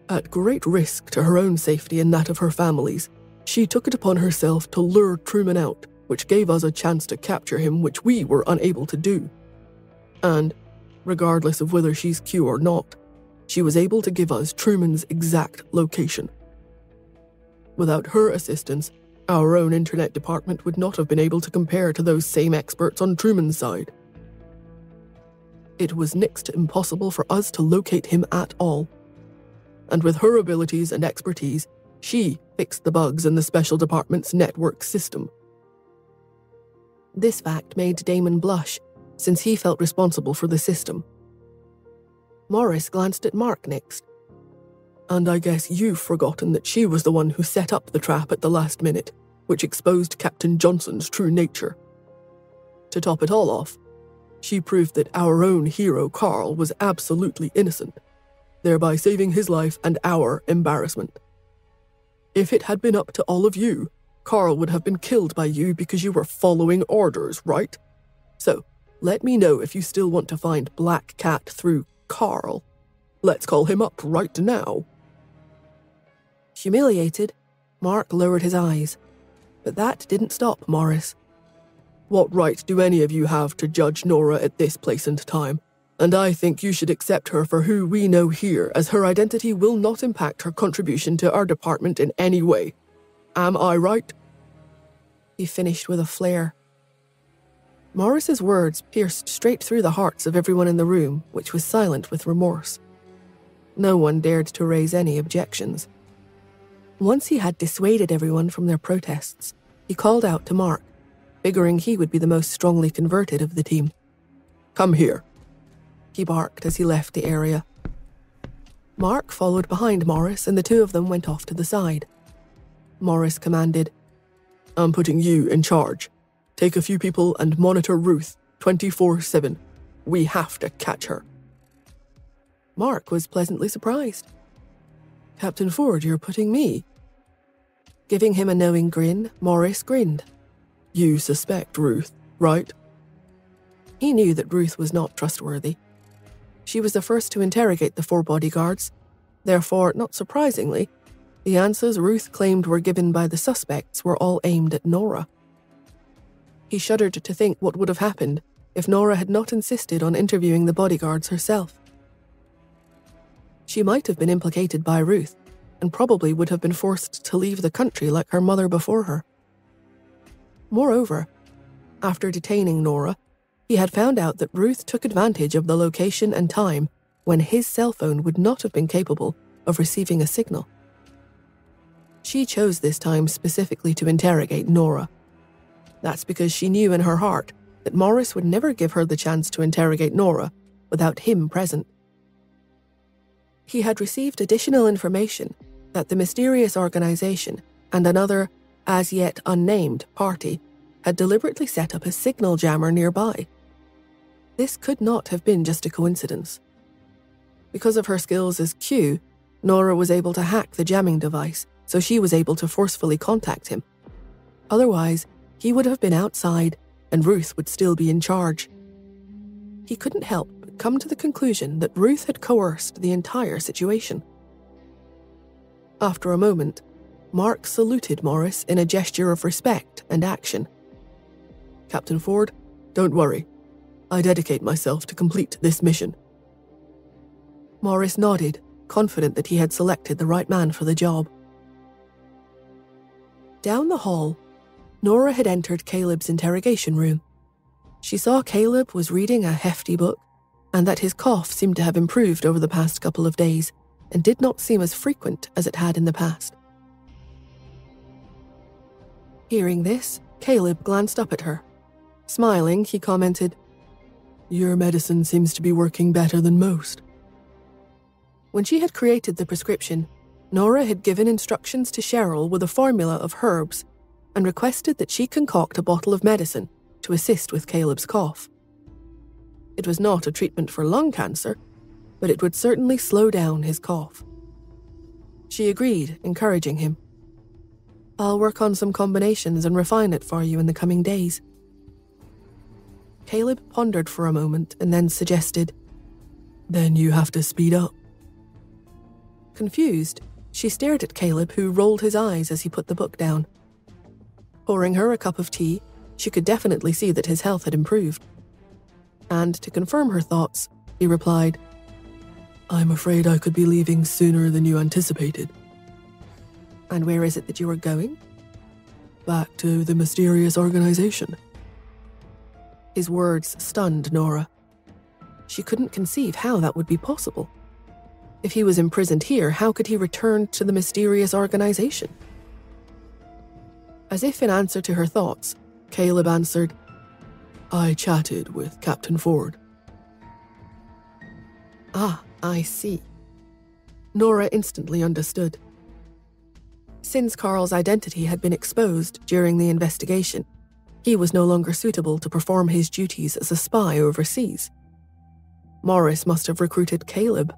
At great risk to her own safety and that of her family's, she took it upon herself to lure Truman out, which gave us a chance to capture him, which we were unable to do. And, regardless of whether she's Q or not, she was able to give us Truman's exact location. Without her assistance, our own internet department would not have been able to compare to those same experts on Truman's side. It was next to impossible for us to locate him at all. And with her abilities and expertise, she fixed the bugs in the special department's network system." This fact made Damon blush, since he felt responsible for the system. Morris glanced at Mark next. "And I guess you've forgotten that she was the one who set up the trap at the last minute, which exposed Captain Johnson's true nature. To top it all off, she proved that our own hero Carl was absolutely innocent, thereby saving his life and our embarrassment. If it had been up to all of you, Carl would have been killed by you because you were following orders, right? So, let me know if you still want to find Black Cat through Carl. Let's call him up right now." Humiliated, Mark lowered his eyes, but that didn't stop Morris. "What right do any of you have to judge Nora at this place and time? And I think you should accept her for who we know here, as her identity will not impact her contribution to our department in any way. Am I right?" He finished with a flare. Morris's words pierced straight through the hearts of everyone in the room, which was silent with remorse. No one dared to raise any objections. Once he had dissuaded everyone from their protests, he called out to Mark, figuring he would be the most strongly converted of the team. "Come here," he barked as he left the area. Mark followed behind Morris, and the two of them went off to the side. Morris commanded, "I'm putting you in charge. Take a few people and monitor Ruth 24/7. We have to catch her." Mark was pleasantly surprised. "Captain Ford, you're putting me?" Giving him a knowing grin, Morris grinned. "You suspect Ruth, right?" He knew that Ruth was not trustworthy. She was the first to interrogate the 4 bodyguards. Therefore, not surprisingly, the answers Ruth claimed were given by the suspects were all aimed at Nora. He shuddered to think what would have happened if Nora had not insisted on interviewing the bodyguards herself. She might have been implicated by Ruth, and probably would have been forced to leave the country like her mother before her. Moreover, after detaining Nora, he had found out that Ruth took advantage of the location and time when his cell phone would not have been capable of receiving a signal. She chose this time specifically to interrogate Nora. That's because she knew in her heart that Morris would never give her the chance to interrogate Nora without him present. He had received additional information that the mysterious organization and another, as yet unnamed, party had deliberately set up a signal jammer nearby. This could not have been just a coincidence. Because of her skills as Q, Nora was able to hack the jamming device, so she was able to forcefully contact him. Otherwise, he would have been outside and Ruth would still be in charge. He couldn't help but come to the conclusion that Ruth had coerced the entire situation. After a moment, Mark saluted Morris in a gesture of respect and action. "Captain Ford, don't worry. I dedicate myself to complete this mission." Morris nodded, confident that he had selected the right man for the job. Down the hall, Nora had entered Caleb's interrogation room She saw Caleb was reading a hefty book, and that his cough seemed to have improved over the past couple of days and did not seem as frequent as it had in the past. Hearing this, Caleb glanced up at her. Smiling, he commented, "Your medicine seems to be working better than most." When she had created the prescription, Nora had given instructions to Cheryl with a formula of herbs and requested that she concoct a bottle of medicine to assist with Caleb's cough. It was not a treatment for lung cancer, but it would certainly slow down his cough. She agreed, encouraging him. "I'll work on some combinations and refine it for you in the coming days." Caleb pondered for a moment and then suggested, "Then you have to speed up." Confused, she stared at Caleb, who rolled his eyes as he put the book down. Pouring her a cup of tea, she could definitely see that his health had improved. And to confirm her thoughts, he replied, "I'm afraid I could be leaving sooner than you anticipated." "And where is it that you are going?" "Back to the mysterious organization." His words stunned Nora. She couldn't conceive how that would be possible. If he was imprisoned here, how could he return to the mysterious organization? As if in answer to her thoughts, Caleb answered, "I chatted with Captain Ford." "Ah, I see." Nora instantly understood. Since Carl's identity had been exposed during the investigation, he was no longer suitable to perform his duties as a spy overseas. Morris must have recruited Caleb.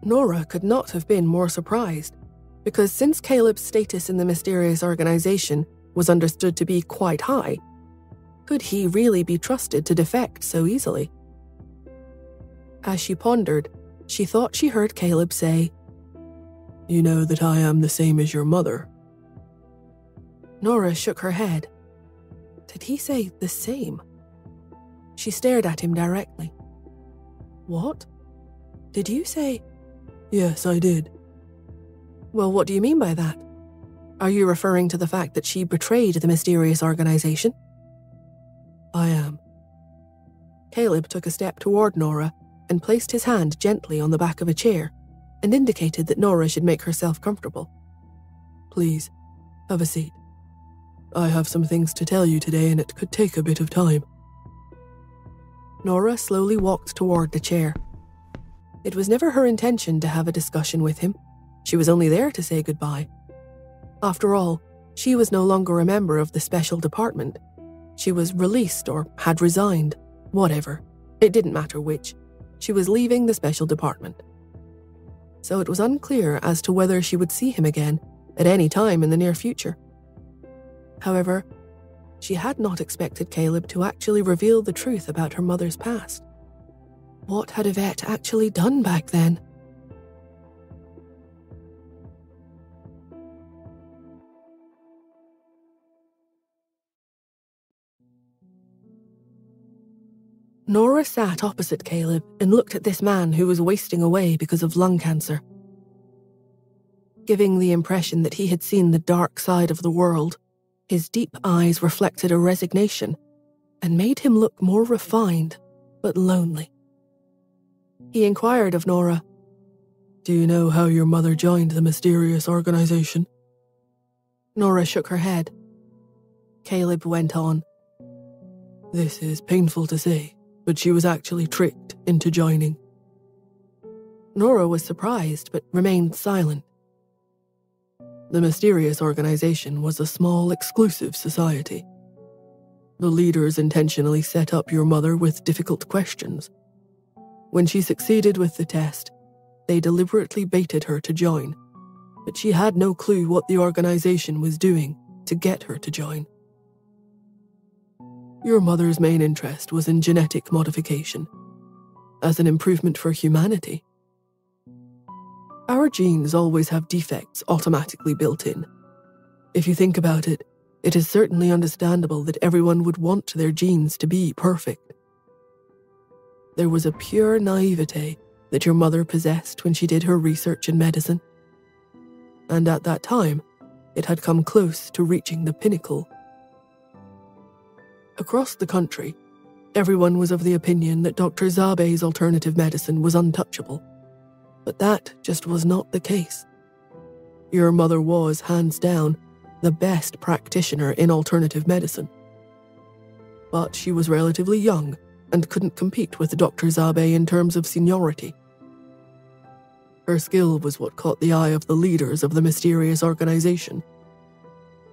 Nora could not have been more surprised, because since Caleb's status in the mysterious organization was understood to be quite high, could he really be trusted to defect so easily? As she pondered, she thought she heard Caleb say, "You know that I am the same as your mother." Nora shook her head. Did he say the same? She stared at him directly. "What? Did you say—" "Yes, I did." "Well, what do you mean by that? Are you referring to the fact that she betrayed the mysterious organization?" "I am." Caleb took a step toward Nora and placed his hand gently on the back of a chair and indicated that Nora should make herself comfortable. "Please, have a seat. I have some things to tell you today and it could take a bit of time." Nora slowly walked toward the chair. It was never her intention to have a discussion with him. She was only there to say goodbye. After all, she was no longer a member of the special department. She was released or had resigned, whatever. It didn't matter which. She was leaving the special department. So it was unclear as to whether she would see him again at any time in the near future. However, she had not expected Caleb to actually reveal the truth about her mother's past. What had Yvette actually done back then? Nora sat opposite Caleb and looked at this man who was wasting away because of lung cancer. Giving the impression that he had seen the dark side of the world, his deep eyes reflected a resignation and made him look more refined but lonely. He inquired of Nora, "Do you know how your mother joined the mysterious organization?" Nora shook her head. Caleb went on, "This is painful to say, but she was actually tricked into joining." Nora was surprised but remained silent. The mysterious organization was a small, exclusive society. The leaders intentionally set up your mother with difficult questions. When she succeeded with the test, they deliberately baited her to join, but she had no clue what the organization was doing to get her to join. Your mother's main interest was in genetic modification, as an improvement for humanity. Our genes always have defects automatically built in. If you think about it, it is certainly understandable that everyone would want their genes to be perfect. There was a pure naivete that your mother possessed when she did her research in medicine. And at that time, it had come close to reaching the pinnacle. Across the country, everyone was of the opinion that Dr. Zabe's alternative medicine was untouchable. But that just was not the case. Your mother was, hands down, the best practitioner in alternative medicine. But she was relatively young and couldn't compete with Dr. Zabe in terms of seniority. Her skill was what caught the eye of the leaders of the mysterious organization,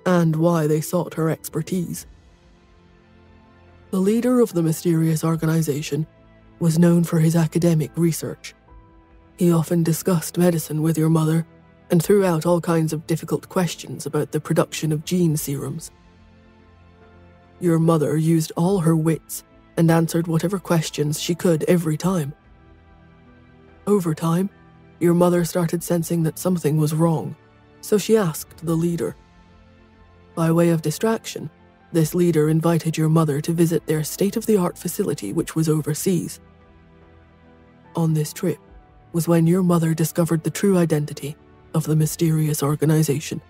and why they sought her expertise. The leader of the mysterious organization was known for his academic research. He often discussed medicine with your mother and threw out all kinds of difficult questions about the production of gene serums. Your mother used all her wits and answered whatever questions she could every time. Over time, your mother started sensing that something was wrong, so she asked the leader. By way of distraction, this leader invited your mother to visit their state-of-the-art facility, which was overseas. On this trip was when your mother discovered the true identity of the mysterious organization.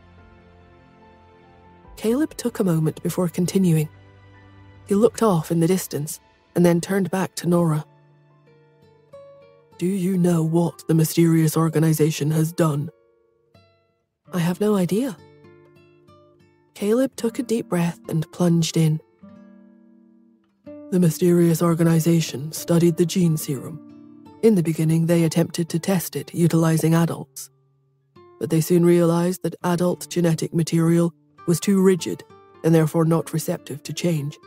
Caleb took a moment before continuing. He looked off in the distance and then turned back to Nora. Do you know what the mysterious organization has done? I have no idea. Caleb took a deep breath and plunged in. The mysterious organization studied the gene serum. In the beginning, they attempted to test it utilizing adults. But they soon realized that adult genetic material was too rigid and therefore not receptive to change.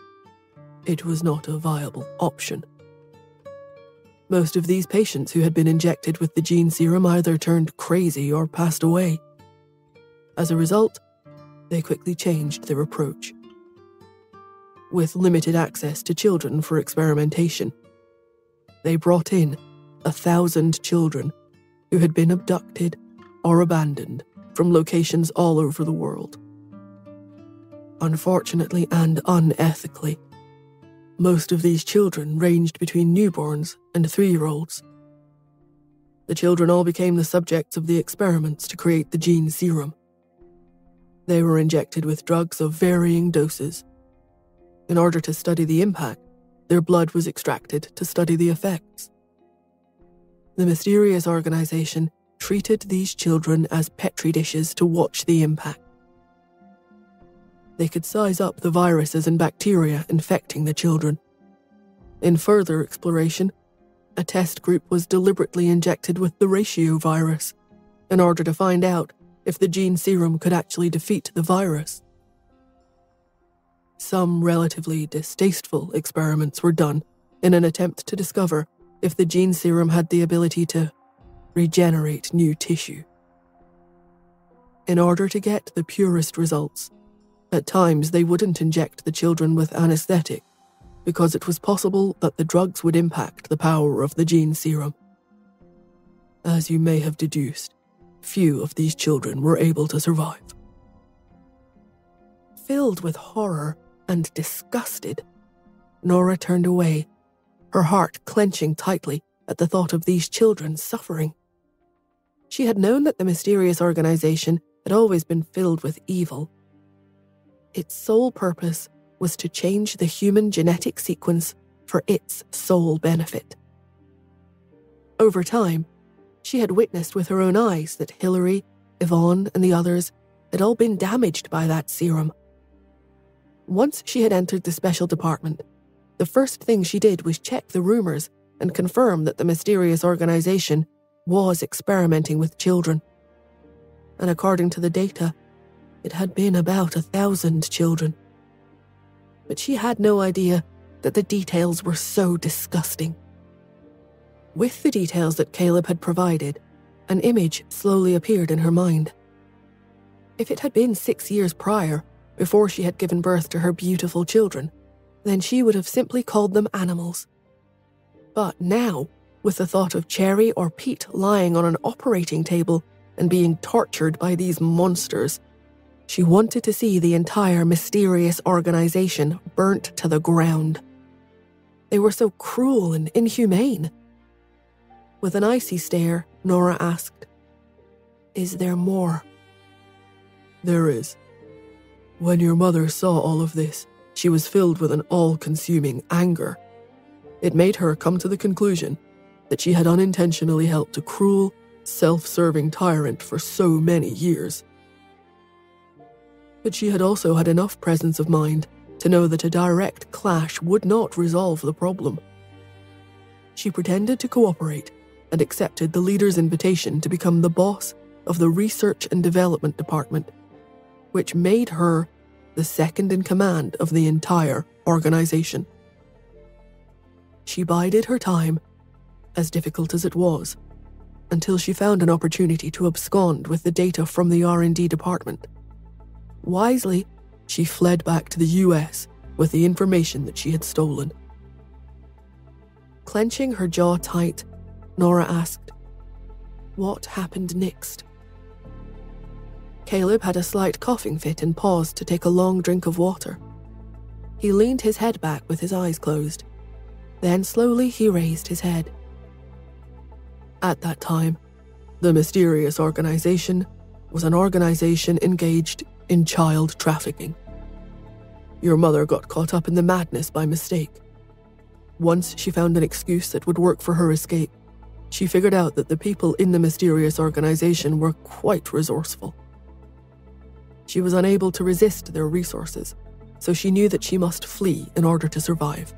It was not a viable option. Most of these patients who had been injected with the gene serum either turned crazy or passed away. As a result, they quickly changed their approach. With limited access to children for experimentation, they brought in 1,000 children who had been abducted or abandoned from locations all over the world. Unfortunately and unethically, most of these children ranged between newborns and 3-year-olds. The children all became the subjects of the experiments to create the gene serum. They were injected with drugs of varying doses. In order to study the impact, their blood was extracted to study the effects. The mysterious organization treated these children as petri dishes to watch the impact. They could size up the viruses and bacteria infecting the children. In further exploration, a test group was deliberately injected with the ratio virus in order to find out if the gene serum could actually defeat the virus. Some relatively distasteful experiments were done in an attempt to discover if the gene serum had the ability to regenerate new tissue. In order to get the purest results, at times they wouldn't inject the children with anesthetic because it was possible that the drugs would impact the power of the gene serum. As you may have deduced, few of these children were able to survive. Filled with horror and disgusted, Nora turned away, her heart clenching tightly at the thought of these children suffering. She had known that the mysterious organization had always been filled with evil. Its sole purpose was to change the human genetic sequence for its sole benefit. Over time, she had witnessed with her own eyes that Hillary, Yvonne, and the others had all been damaged by that serum. Once she had entered the special department, the first thing she did was check the rumors and confirm that the mysterious organization was experimenting with children. And according to the data, it had been about 1,000 children. But she had no idea that the details were so disgusting. With the details that Caleb had provided, an image slowly appeared in her mind. If it had been 6 years prior, before she had given birth to her beautiful children, then she would have simply called them animals. But now, with the thought of Cherry or Pete lying on an operating table and being tortured by these monsters, she wanted to see the entire mysterious organization burnt to the ground. They were so cruel and inhumane. With an icy stare, Nora asked, "Is there more?" "There is. When your mother saw all of this, She was filled with an all-consuming anger. It made her come to the conclusion that she had unintentionally helped a cruel, self-serving tyrant for so many years. But she had also had enough presence of mind to know that a direct clash would not resolve the problem. She pretended to cooperate and accepted the leader's invitation to become the boss of the Research and Development Department, which made her the second in command of the entire organization. She bided her time, as difficult as it was, until she found an opportunity to abscond with the data from the R&D department. Wisely, she fled back to the US with the information that she had stolen. Clenching her jaw tight, Nora asked, "What happened next?" Caleb had a slight coughing fit and paused to take a long drink of water. He leaned his head back with his eyes closed. Then slowly he raised his head. At that time, the mysterious organization was an organization engaged in child trafficking. Your mother got caught up in the madness by mistake. Once she found an excuse that would work for her escape, she figured out that the people in the mysterious organization were quite resourceful. She was unable to resist their resources, so she knew that she must flee in order to survive.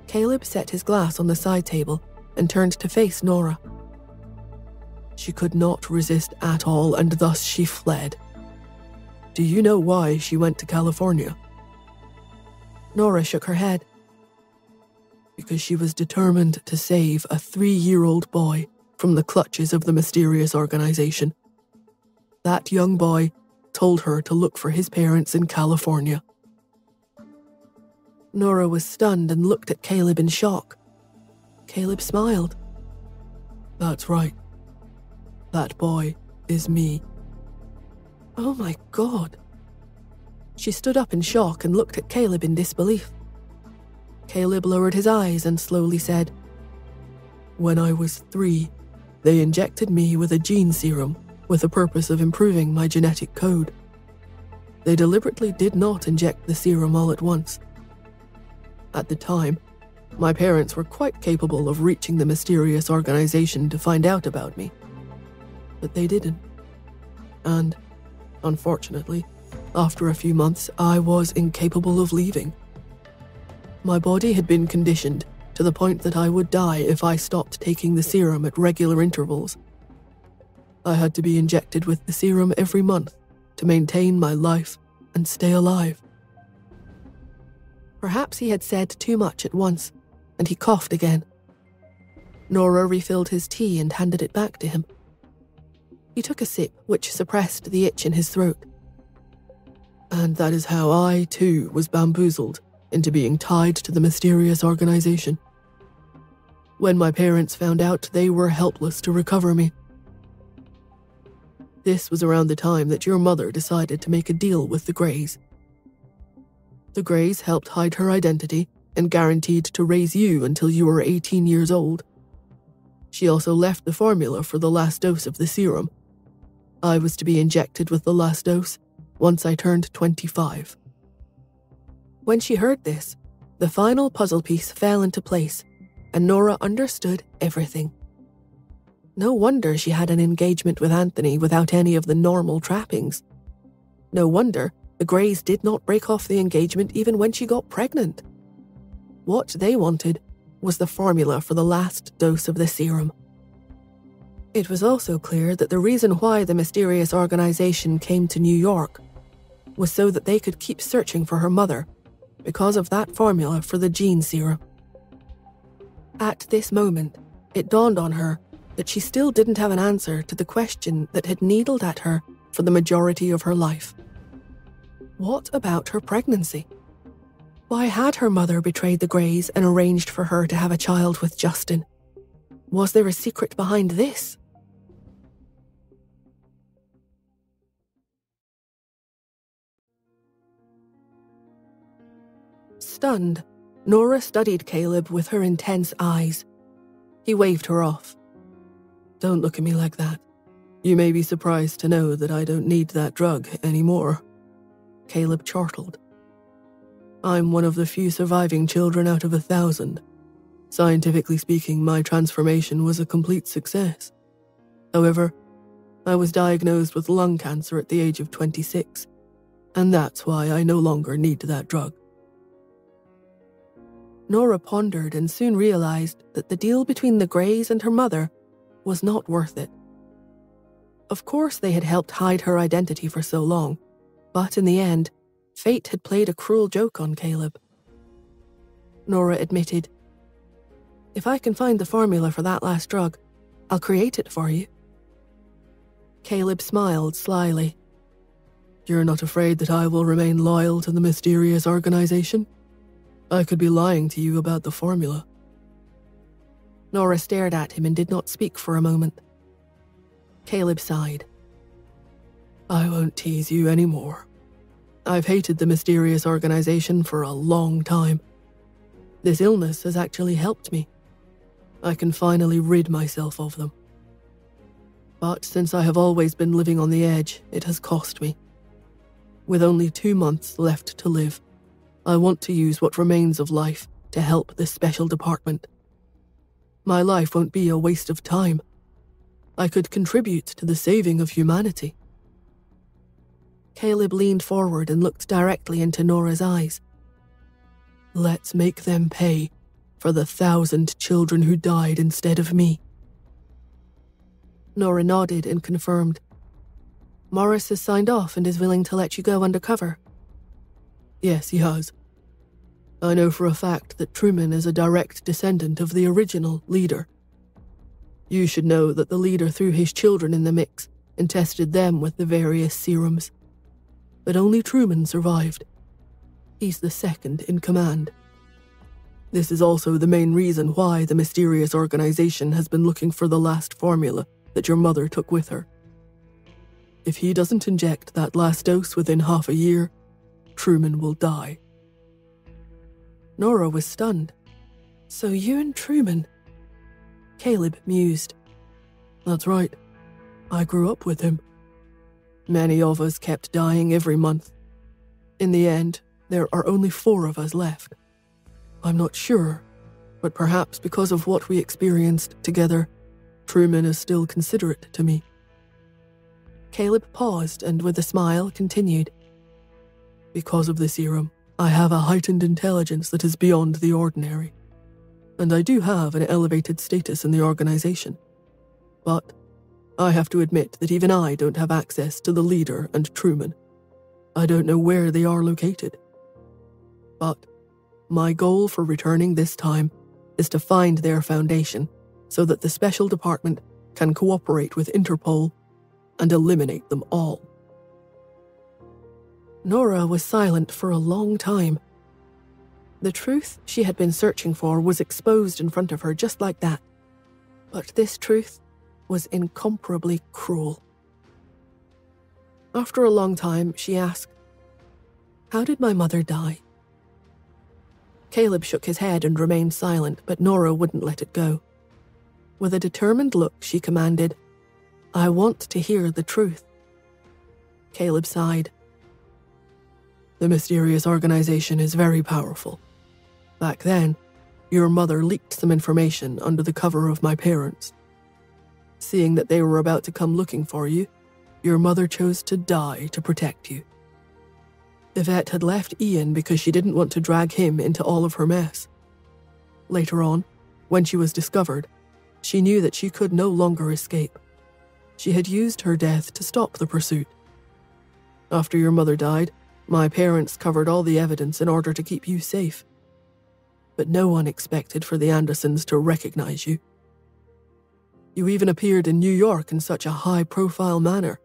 Caleb set his glass on the side table and turned to face Nora. She could not resist at all, and thus she fled. Do you know why she went to California? Nora shook her head. Because she was determined to save a 3-year-old boy from the clutches of the mysterious organization. That young boy told her to look for his parents in California. Nora was stunned and looked at Caleb in shock. Caleb smiled. That's right. That boy is me. Oh my God. She stood up in shock and looked at Caleb in disbelief. Caleb lowered his eyes and slowly said, "When I was 3, they injected me with a gene serum with the purpose of improving my genetic code. They deliberately did not inject the serum all at once. At the time, my parents were quite capable of reaching the mysterious organization to find out about me. But they didn't. And, unfortunately, after a few months, I was incapable of leaving. My body had been conditioned to the point that I would die if I stopped taking the serum at regular intervals. I had to be injected with the serum every month to maintain my life and stay alive." Perhaps he had said too much at once, and he coughed again. Nora refilled his tea and handed it back to him. He took a sip, which suppressed the itch in his throat. And that is how I, too, was bamboozled into being tied to the mysterious organization. When my parents found out, they were helpless to recover me. This was around the time that your mother decided to make a deal with the Greys. The Greys helped hide her identity and guaranteed to raise you until you were 18 years old. She also left the formula for the last dose of the serum. I was to be injected with the last dose once I turned 25. When she heard this, the final puzzle piece fell into place, and Nora understood everything. No wonder she had an engagement with Anthony without any of the normal trappings. No wonder the Greys did not break off the engagement even when she got pregnant. What they wanted was the formula for the last dose of the serum. It was also clear that the reason why the mysterious organization came to New York was so that they could keep searching for her mother because of that formula for the gene serum. At this moment, it dawned on her that she still didn't have an answer to the question that had needled at her for the majority of her life. What about her pregnancy? Why had her mother betrayed the Greys and arranged for her to have a child with Justin? Was there a secret behind this? Stunned, Nora studied Caleb with her intense eyes. He waved her off. Don't look at me like that. You may be surprised to know that I don't need that drug anymore. Caleb chortled. I'm one of the few surviving children out of 1,000. Scientifically speaking, my transformation was a complete success. However, I was diagnosed with lung cancer at the age of 26, and that's why I no longer need that drug. Nora pondered and soon realized that the deal between the Greys and her mother was not worth it. Of course, they had helped hide her identity for so long, but in the end, fate had played a cruel joke on Caleb. Nora admitted, "If I can find the formula for that last drug, I'll create it for you." Caleb smiled slyly. "You're not afraid that I will remain loyal to the mysterious organization? I could be lying to you about the formula." Nora stared at him and did not speak for a moment. Caleb sighed. "I won't tease you anymore. I've hated the mysterious organization for a long time. This illness has actually helped me. I can finally rid myself of them. But since I have always been living on the edge, it has cost me. With only 2 months left to live, I want to use what remains of life to help this special department. My life won't be a waste of time. I could contribute to the saving of humanity." Caleb leaned forward and looked directly into Nora's eyes. "Let's make them pay for the 1,000 children who died instead of me." Nora nodded and confirmed. "Morris has signed off and is willing to let you go undercover." "Yes, he has. I know for a fact that Truman is a direct descendant of the original leader. You should know that the leader threw his children in the mix and tested them with the various serums. But only Truman survived. He's the second in command. This is also the main reason why the mysterious organization has been looking for the last formula that your mother took with her. If he doesn't inject that last dose within half a year, Truman will die." Nora was stunned. "So you and Truman—" Caleb mused. "That's right. I grew up with him. Many of us kept dying every month. In the end, there are only 4 of us left. I'm not sure, but perhaps because of what we experienced together, Truman is still considerate to me." Caleb paused and with a smile continued. "Because of the serum, I have a heightened intelligence that is beyond the ordinary. And I do have an elevated status in the organization. But I have to admit that even I don't have access to the leader and Truman. I don't know where they are located. But my goal for returning this time is to find their foundation so that the special department can cooperate with Interpol and eliminate them all." Nora was silent for a long time. The truth she had been searching for was exposed in front of her just like that. But this truth was incomparably cruel. After a long time, she asked, "How did my mother die?" Caleb shook his head and remained silent, but Nora wouldn't let it go. With a determined look, she commanded, "I want to hear the truth." Caleb sighed. "The mysterious organization is very powerful. Back then, your mother leaked some information under the cover of my parents. Seeing that they were about to come looking for you, your mother chose to die to protect you. Yvette had left Ian because she didn't want to drag him into all of her mess. Later on, when she was discovered, she knew that she could no longer escape. She had used her death to stop the pursuit. After your mother died, my parents covered all the evidence in order to keep you safe. But no one expected for the Andersons to recognize you. You even appeared in New York in such a high-profile manner.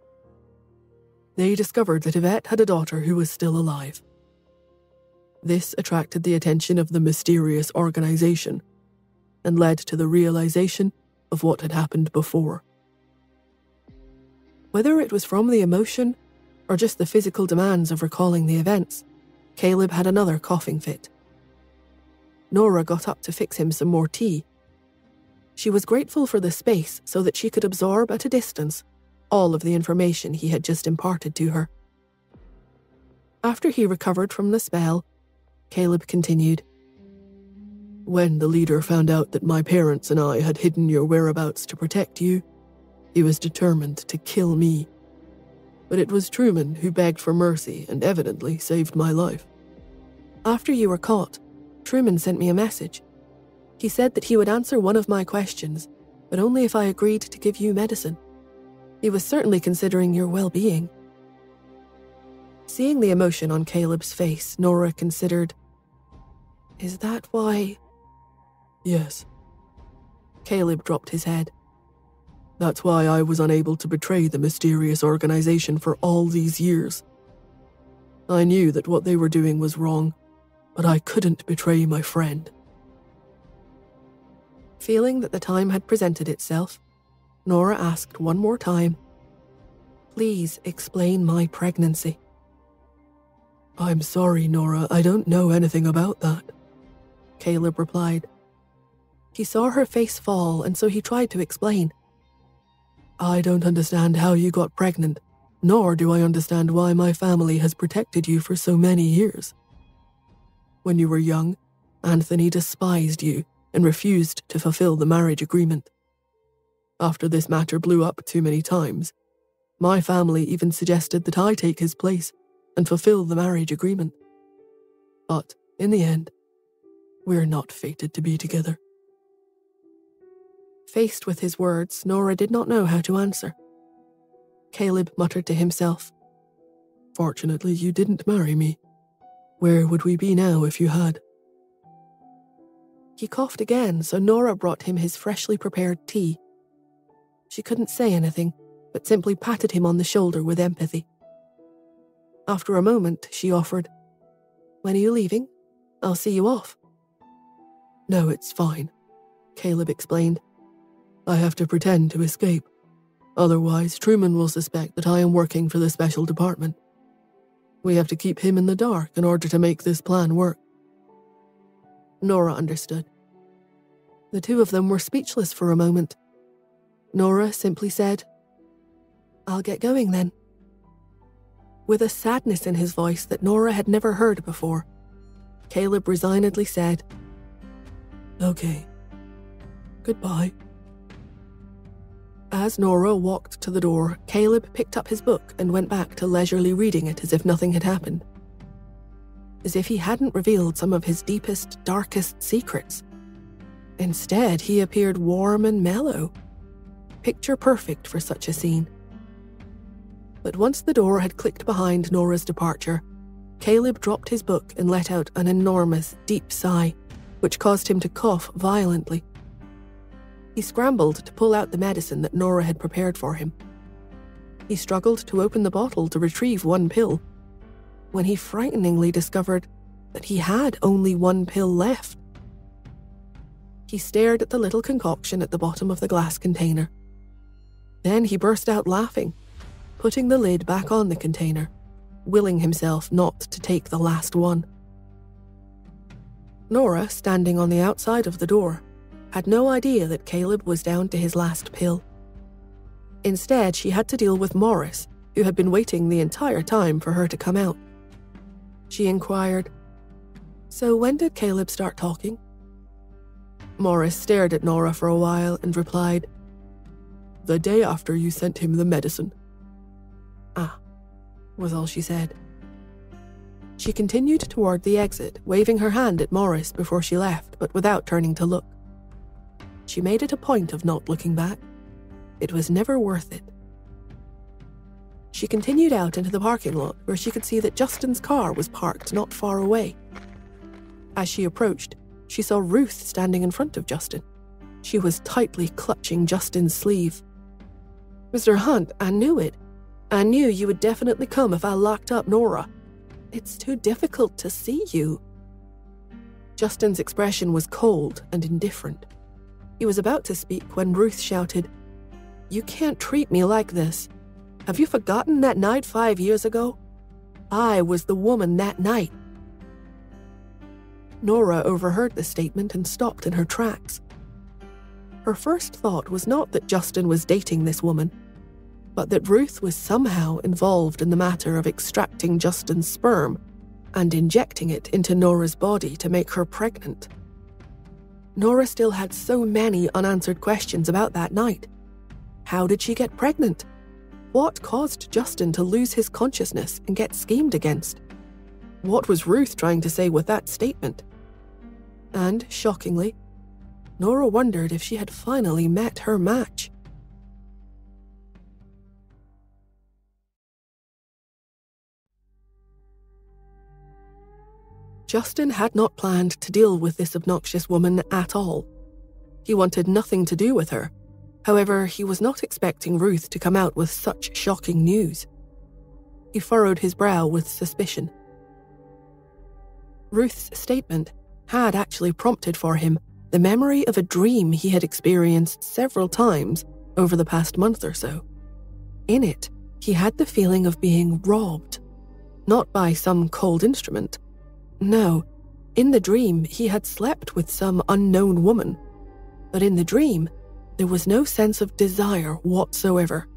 They discovered that Yvette had a daughter who was still alive. This attracted the attention of the mysterious organization and led to the realization of what had happened before. Whether it was from the emotion or just the physical demands of recalling the events, Caleb had another coughing fit. Nora got up to fix him some more tea. She was grateful for the space so that she could absorb at a distance all of the information he had just imparted to her. After he recovered from the spell, Caleb continued. When the leader found out that my parents and I had hidden your whereabouts to protect you, he was determined to kill me. But it was Truman who begged for mercy and evidently saved my life. After you were caught, Truman sent me a message. He said that he would answer one of my questions, but only if I agreed to give you medicine. He was certainly considering your well-being. Seeing the emotion on Caleb's face, Nora considered, Is that why? Yes. Caleb dropped his head. That's why I was unable to betray the mysterious organization for all these years. I knew that what they were doing was wrong, but I couldn't betray my friend. Feeling that the time had presented itself, Nora asked one more time, Please explain my pregnancy. I'm sorry, Nora, I don't know anything about that, Caleb replied. He saw her face fall, and so he tried to explain. I don't understand how you got pregnant, nor do I understand why my family has protected you for so many years. When you were young, Anthony despised you and refused to fulfill the marriage agreement. After this matter blew up too many times, my family even suggested that I take his place and fulfill the marriage agreement. But, in the end, we're not fated to be together. Faced with his words, Nora did not know how to answer. Caleb muttered to himself, Fortunately, you didn't marry me. Where would we be now if you had? He coughed again, so Nora brought him his freshly prepared tea. She couldn't say anything, but simply patted him on the shoulder with empathy. After a moment, she offered, When are you leaving? I'll see you off. No, it's fine, Caleb explained. I have to pretend to escape. Otherwise, Truman will suspect that I am working for the special department. We have to keep him in the dark in order to make this plan work. Nora understood. The two of them were speechless for a moment. Nora simply said, I'll get going then. With a sadness in his voice that Nora had never heard before, Caleb resignedly said, Okay. Goodbye. As Nora walked to the door, Caleb picked up his book and went back to leisurely reading it as if nothing had happened. As if he hadn't revealed some of his deepest, darkest secrets. Instead, he appeared warm and mellow, picture perfect for such a scene. But once the door had clicked behind Nora's departure, Caleb dropped his book and let out an enormous, deep sigh, which caused him to cough violently. He scrambled to pull out the medicine that Nora had prepared for him. He struggled to open the bottle to retrieve one pill, when he frighteningly discovered that he had only one pill left. He stared at the little concoction at the bottom of the glass container. Then he burst out laughing, putting the lid back on the container, willing himself not to take the last one. Nora, standing on the outside of the door, had no idea that Caleb was down to his last pill. Instead, she had to deal with Morris, who had been waiting the entire time for her to come out. She inquired, So when did Caleb start talking? Morris stared at Nora for a while and replied, The day after you sent him the medicine. Ah, was all she said. She continued toward the exit, waving her hand at Morris before she left, but without turning to look. She made it a point of not looking back. It was never worth it. She continued out into the parking lot, where she could see that Justin's car was parked not far away. As she approached, she saw Ruth standing in front of Justin. She was tightly clutching Justin's sleeve. Mr. Hunt, I knew it. I knew you would definitely come if I locked up Nora. It's too difficult to see you. Justin's expression was cold and indifferent. He was about to speak when Ruth shouted, You can't treat me like this. Have you forgotten that night 5 years ago? I was the woman that night. Nora overheard the statement and stopped in her tracks. Her first thought was not that Justin was dating this woman, but that Ruth was somehow involved in the matter of extracting Justin's sperm and injecting it into Nora's body to make her pregnant. Nora still had so many unanswered questions about that night. How did she get pregnant? What caused Justin to lose his consciousness and get schemed against? What was Ruth trying to say with that statement? And, shockingly, Nora wondered if she had finally met her match. Justin had not planned to deal with this obnoxious woman at all. He wanted nothing to do with her. However, he was not expecting Ruth to come out with such shocking news. He furrowed his brow with suspicion. Ruth's statement had actually prompted for him the memory of a dream he had experienced several times over the past month or so. In it, he had the feeling of being robbed, not by some cold instrument. No, in the dream he had slept with some unknown woman, but in the dream there was no sense of desire whatsoever.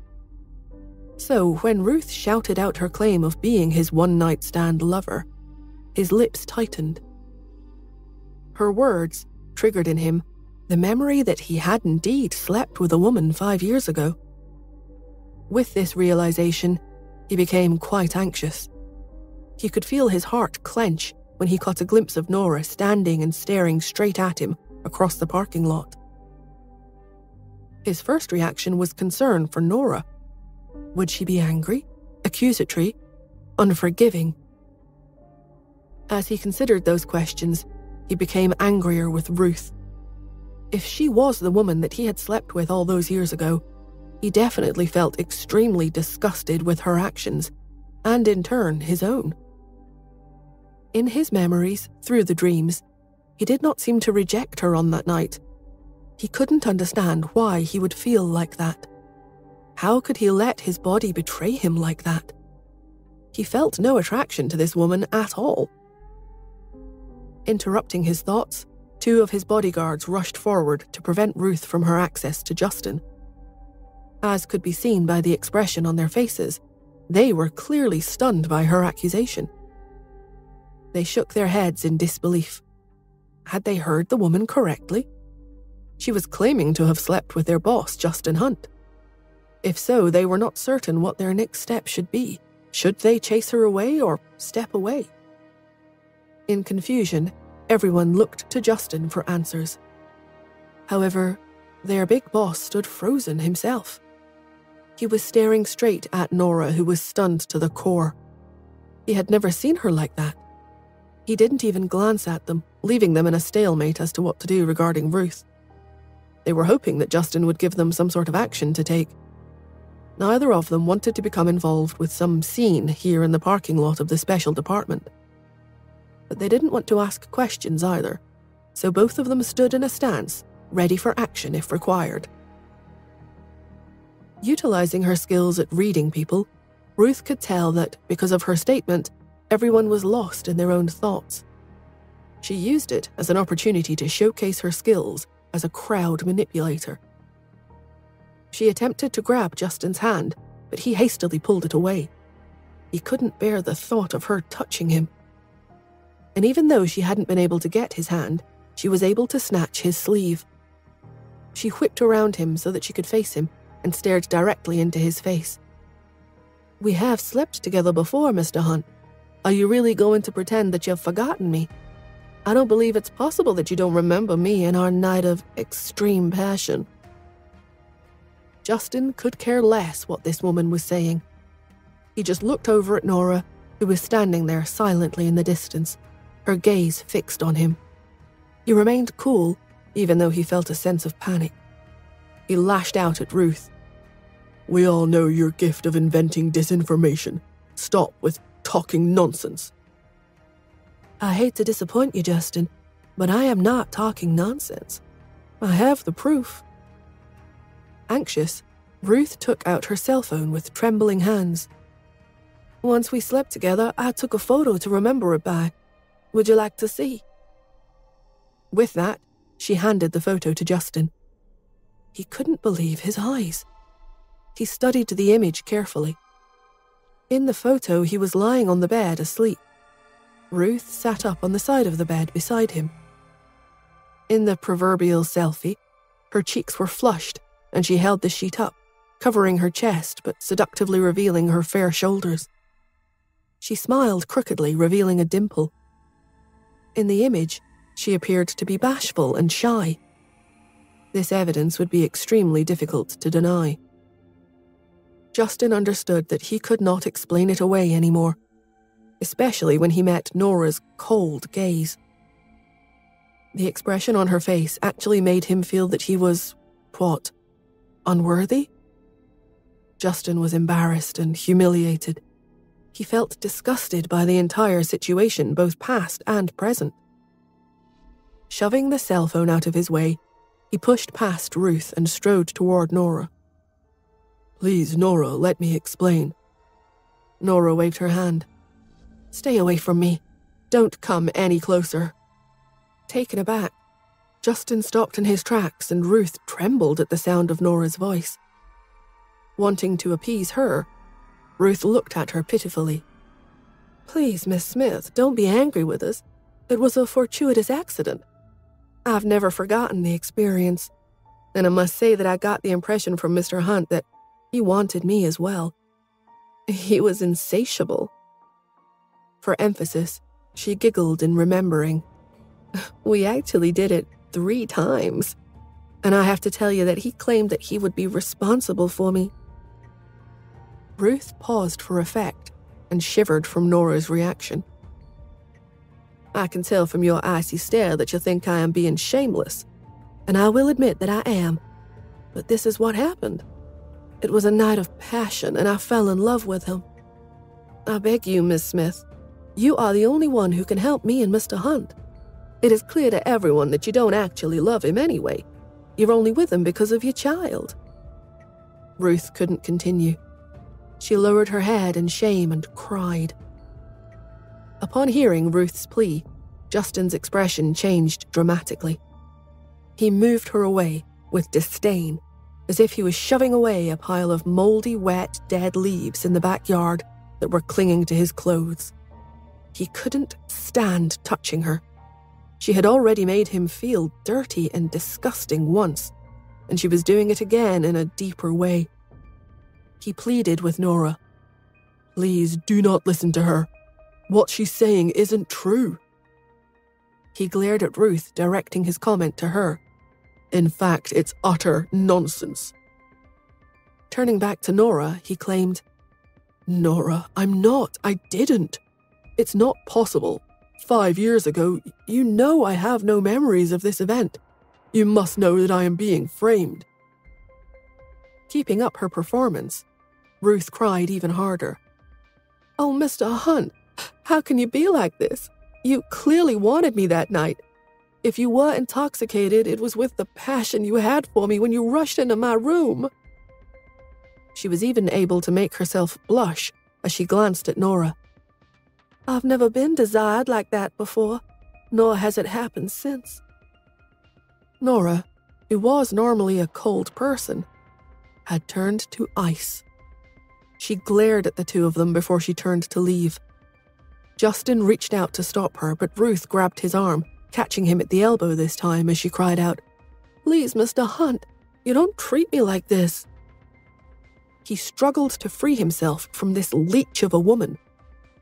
So when Ruth shouted out her claim of being his one-night-stand lover, his lips tightened. Her words triggered in him the memory that he had indeed slept with a woman 5 years ago. With this realization, he became quite anxious. He could feel his heart clench when he caught a glimpse of Nora standing and staring straight at him across the parking lot. His first reaction was concern for Nora. Would she be angry, accusatory, unforgiving? As he considered those questions, he became angrier with Ruth. If she was the woman that he had slept with all those years ago, he definitely felt extremely disgusted with her actions, and in turn his own. In his memories, through the dreams, he did not seem to reject her on that night. He couldn't understand why he would feel like that. How could he let his body betray him like that? He felt no attraction to this woman at all. Interrupting his thoughts, 2 of his bodyguards rushed forward to prevent Ruth from her access to Justin. As could be seen by the expression on their faces, they were clearly stunned by her accusation. They shook their heads in disbelief. Had they heard the woman correctly? She was claiming to have slept with their boss, Justin Hunt. If so, they were not certain what their next step should be. Should they chase her away or step away? In confusion, everyone looked to Justin for answers. However, their big boss stood frozen himself. He was staring straight at Nora, who was stunned to the core. He had never seen her like that. He didn't even glance at them, leaving them in a stalemate as to what to do regarding Ruth. They were hoping that Justin would give them some sort of action to take. Neither of them wanted to become involved with some scene here in the parking lot of the special department. But they didn't want to ask questions either, so both of them stood in a stance, ready for action if required. Utilizing her skills at reading people, Ruth could tell that, because of her statement, everyone was lost in their own thoughts. She used it as an opportunity to showcase her skills as a crowd manipulator. She attempted to grab Justin's hand, but he hastily pulled it away. He couldn't bear the thought of her touching him. And even though she hadn't been able to get his hand, she was able to snatch his sleeve. She whipped around him so that she could face him and stared directly into his face. "We have slept together before, Mr. Hunt. Are you really going to pretend that you've forgotten me? I don't believe it's possible that you don't remember me and our night of extreme passion." Justin could care less what this woman was saying. He just looked over at Nora, who was standing there silently in the distance, her gaze fixed on him. He remained cool, even though he felt a sense of panic. He lashed out at Ruth. "We all know your gift of inventing disinformation. Stop with talking nonsense." "I hate to disappoint you, Justin, but I am not talking nonsense. I have the proof." Anxious, Ruth took out her cell phone with trembling hands. "Once we slept together, I took a photo to remember it by. Would you like to see?" With that, she handed the photo to Justin. He couldn't believe his eyes. He studied the image carefully. In the photo, he was lying on the bed asleep. Ruth sat up on the side of the bed beside him. In the proverbial selfie, her cheeks were flushed and she held the sheet up, covering her chest but seductively revealing her fair shoulders. She smiled crookedly, revealing a dimple. In the image, she appeared to be bashful and shy. This evidence would be extremely difficult to deny. Justin understood that he could not explain it away anymore, especially when he met Nora's cold gaze. The expression on her face actually made him feel that he was, unworthy? Justin was embarrassed and humiliated. He felt disgusted by the entire situation, both past and present. Shoving the cell phone out of his way, he pushed past Ruth and strode toward Nora. "Please, Nora, let me explain." Nora waved her hand. "Stay away from me. Don't come any closer." Taken aback, Justin stopped in his tracks and Ruth trembled at the sound of Nora's voice. Wanting to appease her, Ruth looked at her pitifully. "Please, Miss Smith, don't be angry with us. It was a fortuitous accident. I've never forgotten the experience, and I must say that I got the impression from Mr. Hunt that he wanted me as well. He was insatiable." For emphasis, she giggled in remembering. "We actually did it 3 times, and I have to tell you that he claimed that he would be responsible for me." Ruth paused for effect and shivered from Nora's reaction. "I can tell from your icy stare that you think I am being shameless, and I will admit that I am, but this is what happened. It was a night of passion, and I fell in love with him. I beg you, Miss Smith, you are the only one who can help me and Mr. Hunt. It is clear to everyone that you don't actually love him anyway. You're only with him because of your child." Ruth couldn't continue. She lowered her head in shame and cried. Upon hearing Ruth's plea, Justin's expression changed dramatically. He moved her away with disdain, as if he was shoving away a pile of moldy, wet, dead leaves in the backyard that were clinging to his clothes. He couldn't stand touching her. She had already made him feel dirty and disgusting once, and she was doing it again in a deeper way. He pleaded with Nora. "Please do not listen to her. What she's saying isn't true." He glared at Ruth, directing his comment to her. "In fact, it's utter nonsense." Turning back to Nora, he claimed, "Nora, I'm not. I didn't. It's not possible. 5 years ago, you know I have no memories of this event. You must know that I am being framed." Keeping up her performance, Ruth cried even harder. "Oh, Mr. Hunt, how can you be like this? You clearly wanted me that night. If you were intoxicated, it was with the passion you had for me when you rushed into my room." She was even able to make herself blush as she glanced at Nora. "I've never been desired like that before, nor has it happened since." Nora, who was normally a cold person, had turned to ice. She glared at the two of them before she turned to leave. Justin reached out to stop her, but Ruth grabbed his arm, catching him at the elbow this time as she cried out, "Please, Mr. Hunt, you don't treat me like this." He struggled to free himself from this leech of a woman,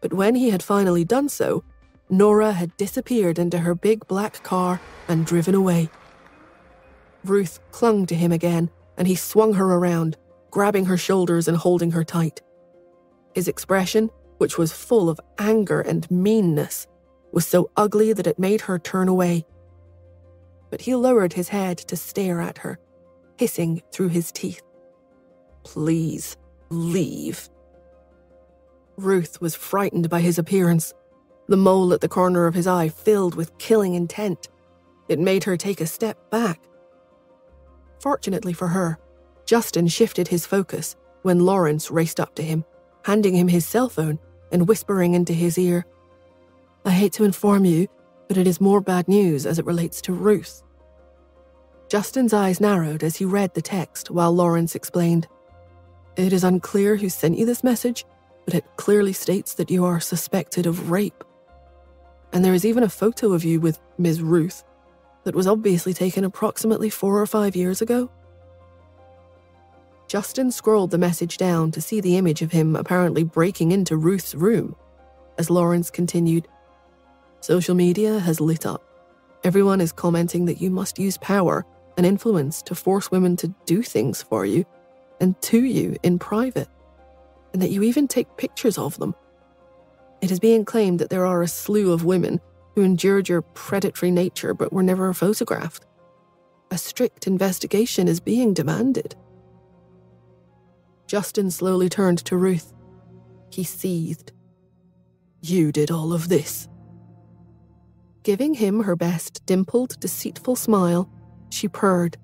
but when he had finally done so, Nora had disappeared into her big black car and driven away. Ruth clung to him again, and he swung her around, grabbing her shoulders and holding her tight. His expression, which was full of anger and meanness, was so ugly that it made her turn away. But he lowered his head to stare at her, hissing through his teeth, "Please, leave." Ruth was frightened by his appearance. The mole at the corner of his eye filled with killing intent. It made her take a step back. Fortunately for her, Justin shifted his focus when Lawrence raced up to him, handing him his cell phone and whispering into his ear, "I hate to inform you, but it is more bad news as it relates to Ruth." Justin's eyes narrowed as he read the text while Lawrence explained, "It is unclear who sent you this message, but it clearly states that you are suspected of rape." and there is even a photo of you with Ms. Ruth that was obviously taken approximately 4 or 5 years ago." Justin scrolled the message down to see the image of him apparently breaking into Ruth's room, as Lawrence continued, "Social media has lit up. Everyone is commenting that you must use power and influence to force women to do things for you and to you in private, and that you even take pictures of them. It is being claimed that there are a slew of women who endured your predatory nature but were never photographed. A strict investigation is being demanded." Justin slowly turned to Ruth. He seethed. "You did all of this?" Giving him her best dimpled, deceitful smile, she purred.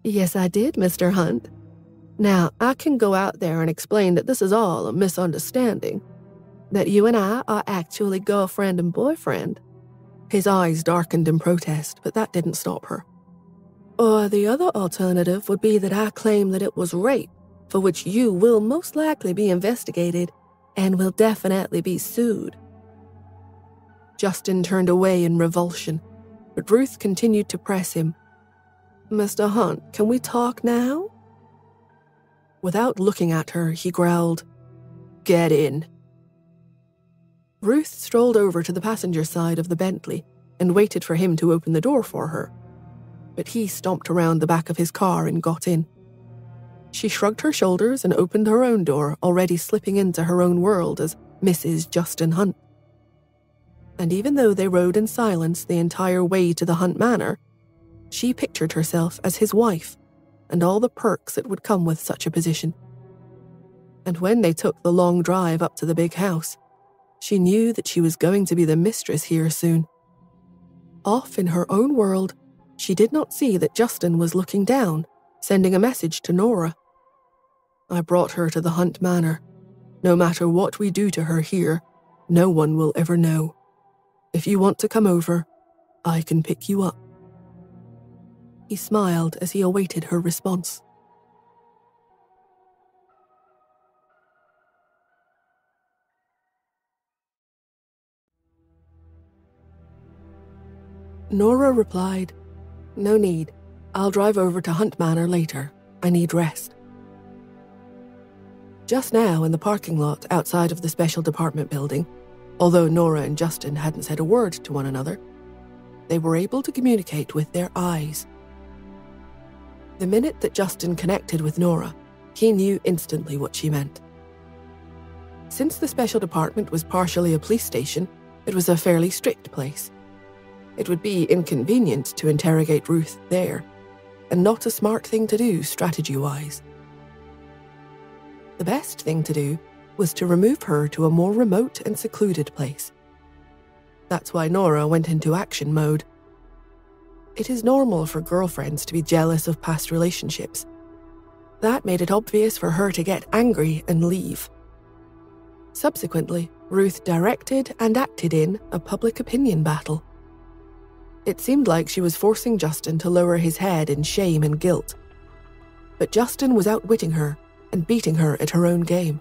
"Yes, I did, Mr. Hunt. Now, I can go out there and explain that this is all a misunderstanding, that you and I are actually girlfriend and boyfriend." His eyes darkened in protest, but that didn't stop her. "Or the other alternative would be that I claim that it was rape, for which you will most likely be investigated and will definitely be sued." Justin turned away in revulsion, but Ruth continued to press him. "Mr. Hunt, can we talk now?" Without looking at her, he growled, "Get in." Ruth strolled over to the passenger side of the Bentley and waited for him to open the door for her, but he stomped around the back of his car and got in. She shrugged her shoulders and opened her own door, already slipping into her own world as Mrs. Justin Hunt. And even though they rode in silence the entire way to the Hunt Manor, she pictured herself as his wife and all the perks that would come with such a position. And when they took the long drive up to the big house, she knew that she was going to be the mistress here soon. Off in her own world, she did not see that Justin was looking down, sending a message to Nora. "I brought her to the Hunt Manor. No matter what we do to her here, no one will ever know. If you want to come over, I can pick you up." He smiled as he awaited her response. Nora replied, "No need. I'll drive over to Hunt Manor later. I need rest." Just now, in the parking lot outside of the Special Department building, although Nora and Justin hadn't said a word to one another, they were able to communicate with their eyes. The minute that Justin connected with Nora, he knew instantly what she meant. Since the Special Department was partially a police station, it was a fairly strict place. It would be inconvenient to interrogate Ruth there, and not a smart thing to do strategy-wise. The best thing to do was to remove her to a more remote and secluded place. That's why Nora went into action mode. It is normal for girlfriends to be jealous of past relationships. That made it obvious for her to get angry and leave. Subsequently, Ruth directed and acted in a public opinion battle. It seemed like she was forcing Justin to lower his head in shame and guilt. But Justin was outwitting her and beating her at her own game.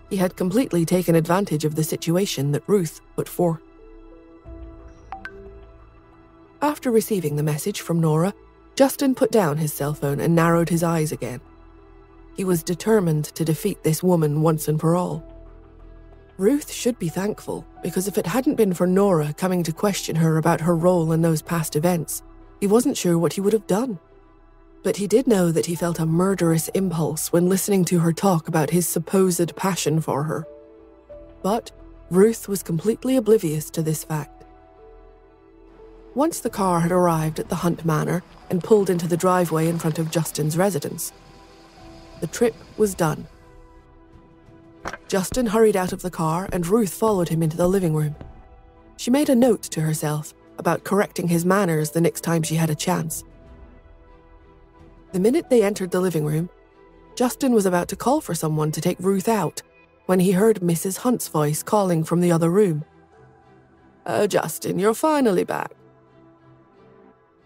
He had completely taken advantage of the situation that Ruth put forth. After receiving the message from Nora, Justin put down his cell phone and narrowed his eyes again. He was determined to defeat this woman once and for all. Ruth should be thankful, because if it hadn't been for Nora coming to question her about her role in those past events, he wasn't sure what he would have done. But he did know that he felt a murderous impulse when listening to her talk about his supposed passion for her. But Ruth was completely oblivious to this fact. Once the car had arrived at the Hunt Manor and pulled into the driveway in front of Justin's residence, the trip was done. Justin hurried out of the car and Ruth followed him into the living room. She made a note to herself about correcting his manners the next time she had a chance. The minute they entered the living room, Justin was about to call for someone to take Ruth out when he heard Mrs. Hunt's voice calling from the other room. "Oh, Justin, you're finally back."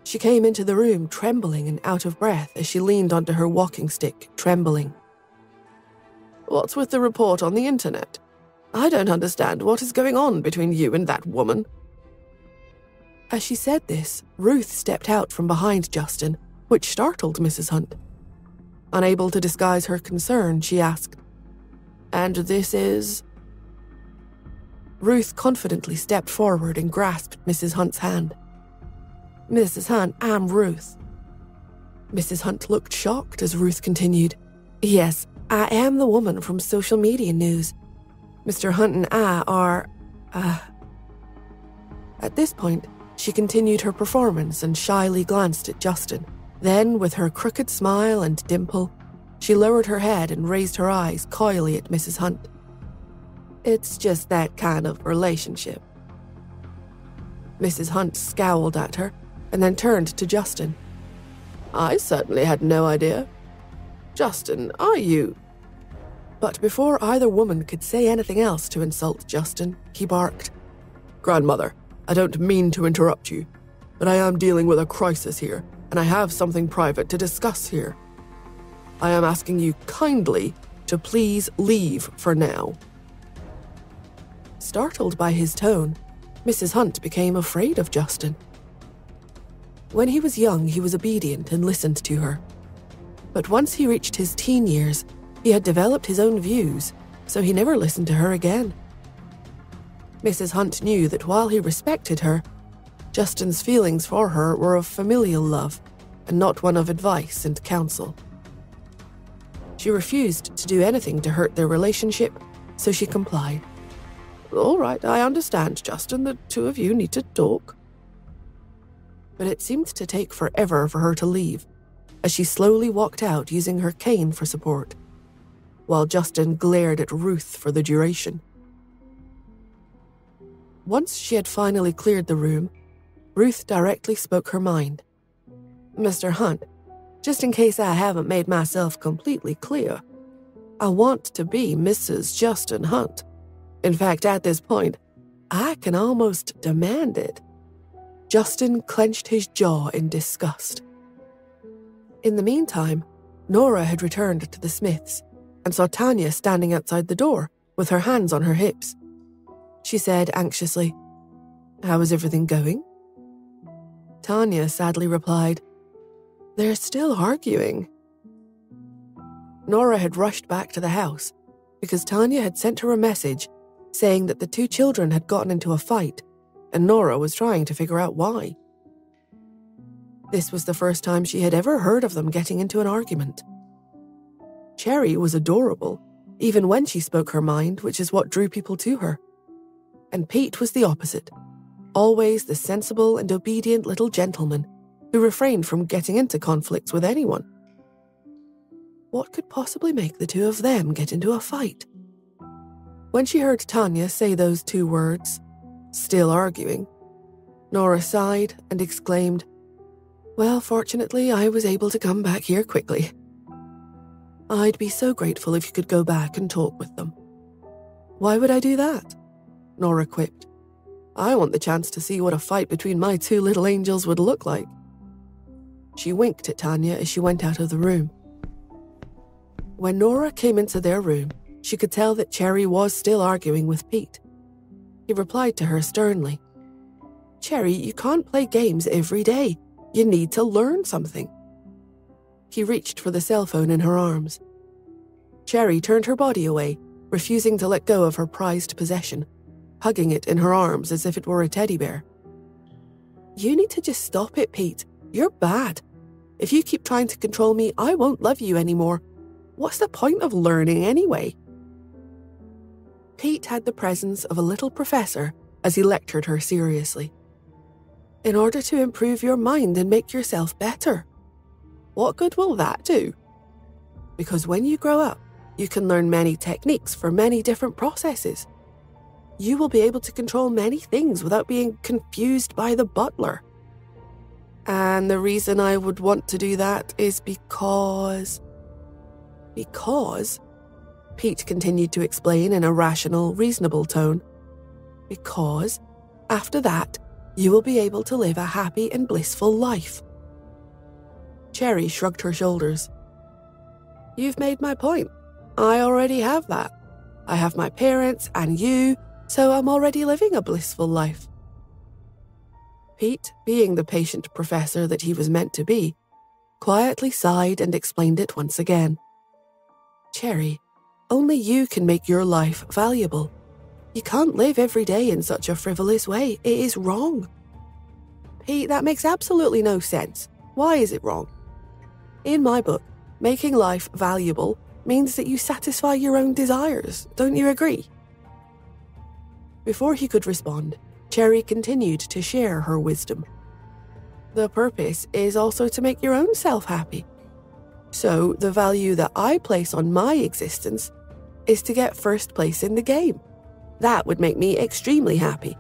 She came into the room trembling and out of breath as she leaned onto her walking stick, trembling. "What's with the report on the internet? I don't understand what is going on between you and that woman." As she said this, Ruth stepped out from behind Justin, which startled Mrs. Hunt. Unable to disguise her concern, she asked, "And this is?" Ruth confidently stepped forward and grasped Mrs. Hunt's hand. "Mrs. Hunt, I'm Ruth." Mrs. Hunt looked shocked as Ruth continued, "Yes, I am the woman from social media news. Mr. Hunt and I are, At this point, she continued her performance and shyly glanced at Justin. Then, with her crooked smile and dimple, she lowered her head and raised her eyes coyly at Mrs. Hunt. "It's just that kind of relationship." Mrs. Hunt scowled at her and then turned to Justin. "I certainly had no idea. Justin, are you?" But before either woman could say anything else to insult Justin, he barked, "Grandmother, I don't mean to interrupt you, but I am dealing with a crisis here, and I have something private to discuss here. I am asking you kindly to please leave for now." Startled by his tone, Mrs. Hunt became afraid of Justin. When he was young, he was obedient and listened to her. But once he reached his teen years, he had developed his own views, so he never listened to her again. Mrs. Hunt knew that while he respected her, Justin's feelings for her were of familial love and not one of advice and counsel. She refused to do anything to hurt their relationship, so she complied. "All right, I understand, Justin. The two of you need to talk." But it seemed to take forever for her to leave, as she slowly walked out using her cane for support, while Justin glared at Ruth for the duration. Once she had finally cleared the room, Ruth directly spoke her mind. "Mr. Hunt, just in case I haven't made myself completely clear, I want to be Mrs. Justin Hunt. In fact, at this point, I can almost demand it." Justin clenched his jaw in disgust. In the meantime, Nora had returned to the Smiths and saw Tanya standing outside the door with her hands on her hips. She said anxiously, "How is everything going?" Tanya sadly replied, "They're still arguing." Nora had rushed back to the house because Tanya had sent her a message saying that the two children had gotten into a fight and Nora was trying to figure out why. This was the first time she had ever heard of them getting into an argument. Cherry was adorable, even when she spoke her mind, which is what drew people to her. And Pete was the opposite, always the sensible and obedient little gentleman who refrained from getting into conflicts with anyone. What could possibly make the two of them get into a fight? When she heard Tanya say those two words, "still arguing," Nora sighed and exclaimed, "Well, fortunately, I was able to come back here quickly. I'd be so grateful if you could go back and talk with them." "Why would I do that?" Nora quipped. "I want the chance to see what a fight between my two little angels would look like." She winked at Tanya as she went out of the room. When Nora came into their room, she could tell that Cherry was still arguing with Pete. He replied to her sternly, "Cherry, you can't play games every day. You need to learn something." He reached for the cell phone in her arms. Cherry turned her body away, refusing to let go of her prized possession, hugging it in her arms as if it were a teddy bear. "You need to just stop it, Pete. You're bad. If you keep trying to control me, I won't love you anymore. What's the point of learning anyway?" Pete had the presence of a little professor as he lectured her seriously. "In order to improve your mind and make yourself better. What good will that do? Because when you grow up, you can learn many techniques for many different processes. You will be able to control many things without being confused by the butler. And the reason I would want to do that is because, Pete continued to explain in a rational, reasonable tone, because after that, you will be able to live a happy and blissful life." Cherry shrugged her shoulders. "You've made my point. I already have that. I have my parents and you, so I'm already living a blissful life. Pete, being the patient professor that he was meant to be, quietly sighed and explained it once again. Cherry, only you can make your life valuable. You can't live every day in such a frivolous way. It is wrong. Pete, that makes absolutely no sense. Why is it wrong? In my book, making life valuable means that you satisfy your own desires. Don't you agree? Before he could respond, Cherry continued to share her wisdom. The purpose is also to make your own self happy. So the value that I place on my existence is to get first place in the game. That would make me extremely happy.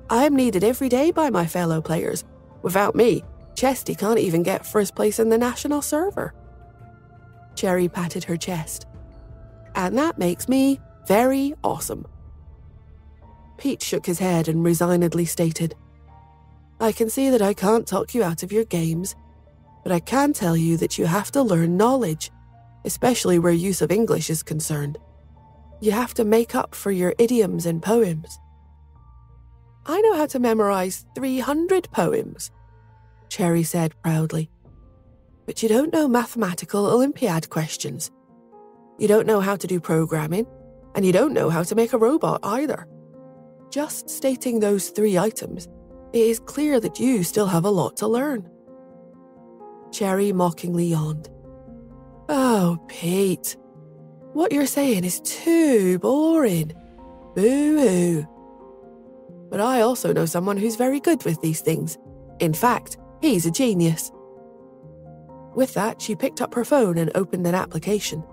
I am needed every day by my fellow players. Without me, Chesty can't even get first place in the national server. Cherry patted her chest. And that makes me very awesome. Pete shook his head and resignedly stated, I can see that I can't talk you out of your games, but I can tell you that you have to learn knowledge, especially where use of English is concerned. You have to make up for your idioms and poems. I know how to memorize 300 poems, Cherry said proudly. But you don't know mathematical Olympiad questions. You don't know how to do programming, and you don't know how to make a robot either. Just stating those 3 items, it is clear that you still have a lot to learn. Cherry mockingly yawned. Oh, Pete, what you're saying is too boring. Boo-hoo. But I also know someone who's very good with these things. In fact, he's a genius. With that, she picked up her phone and opened an application.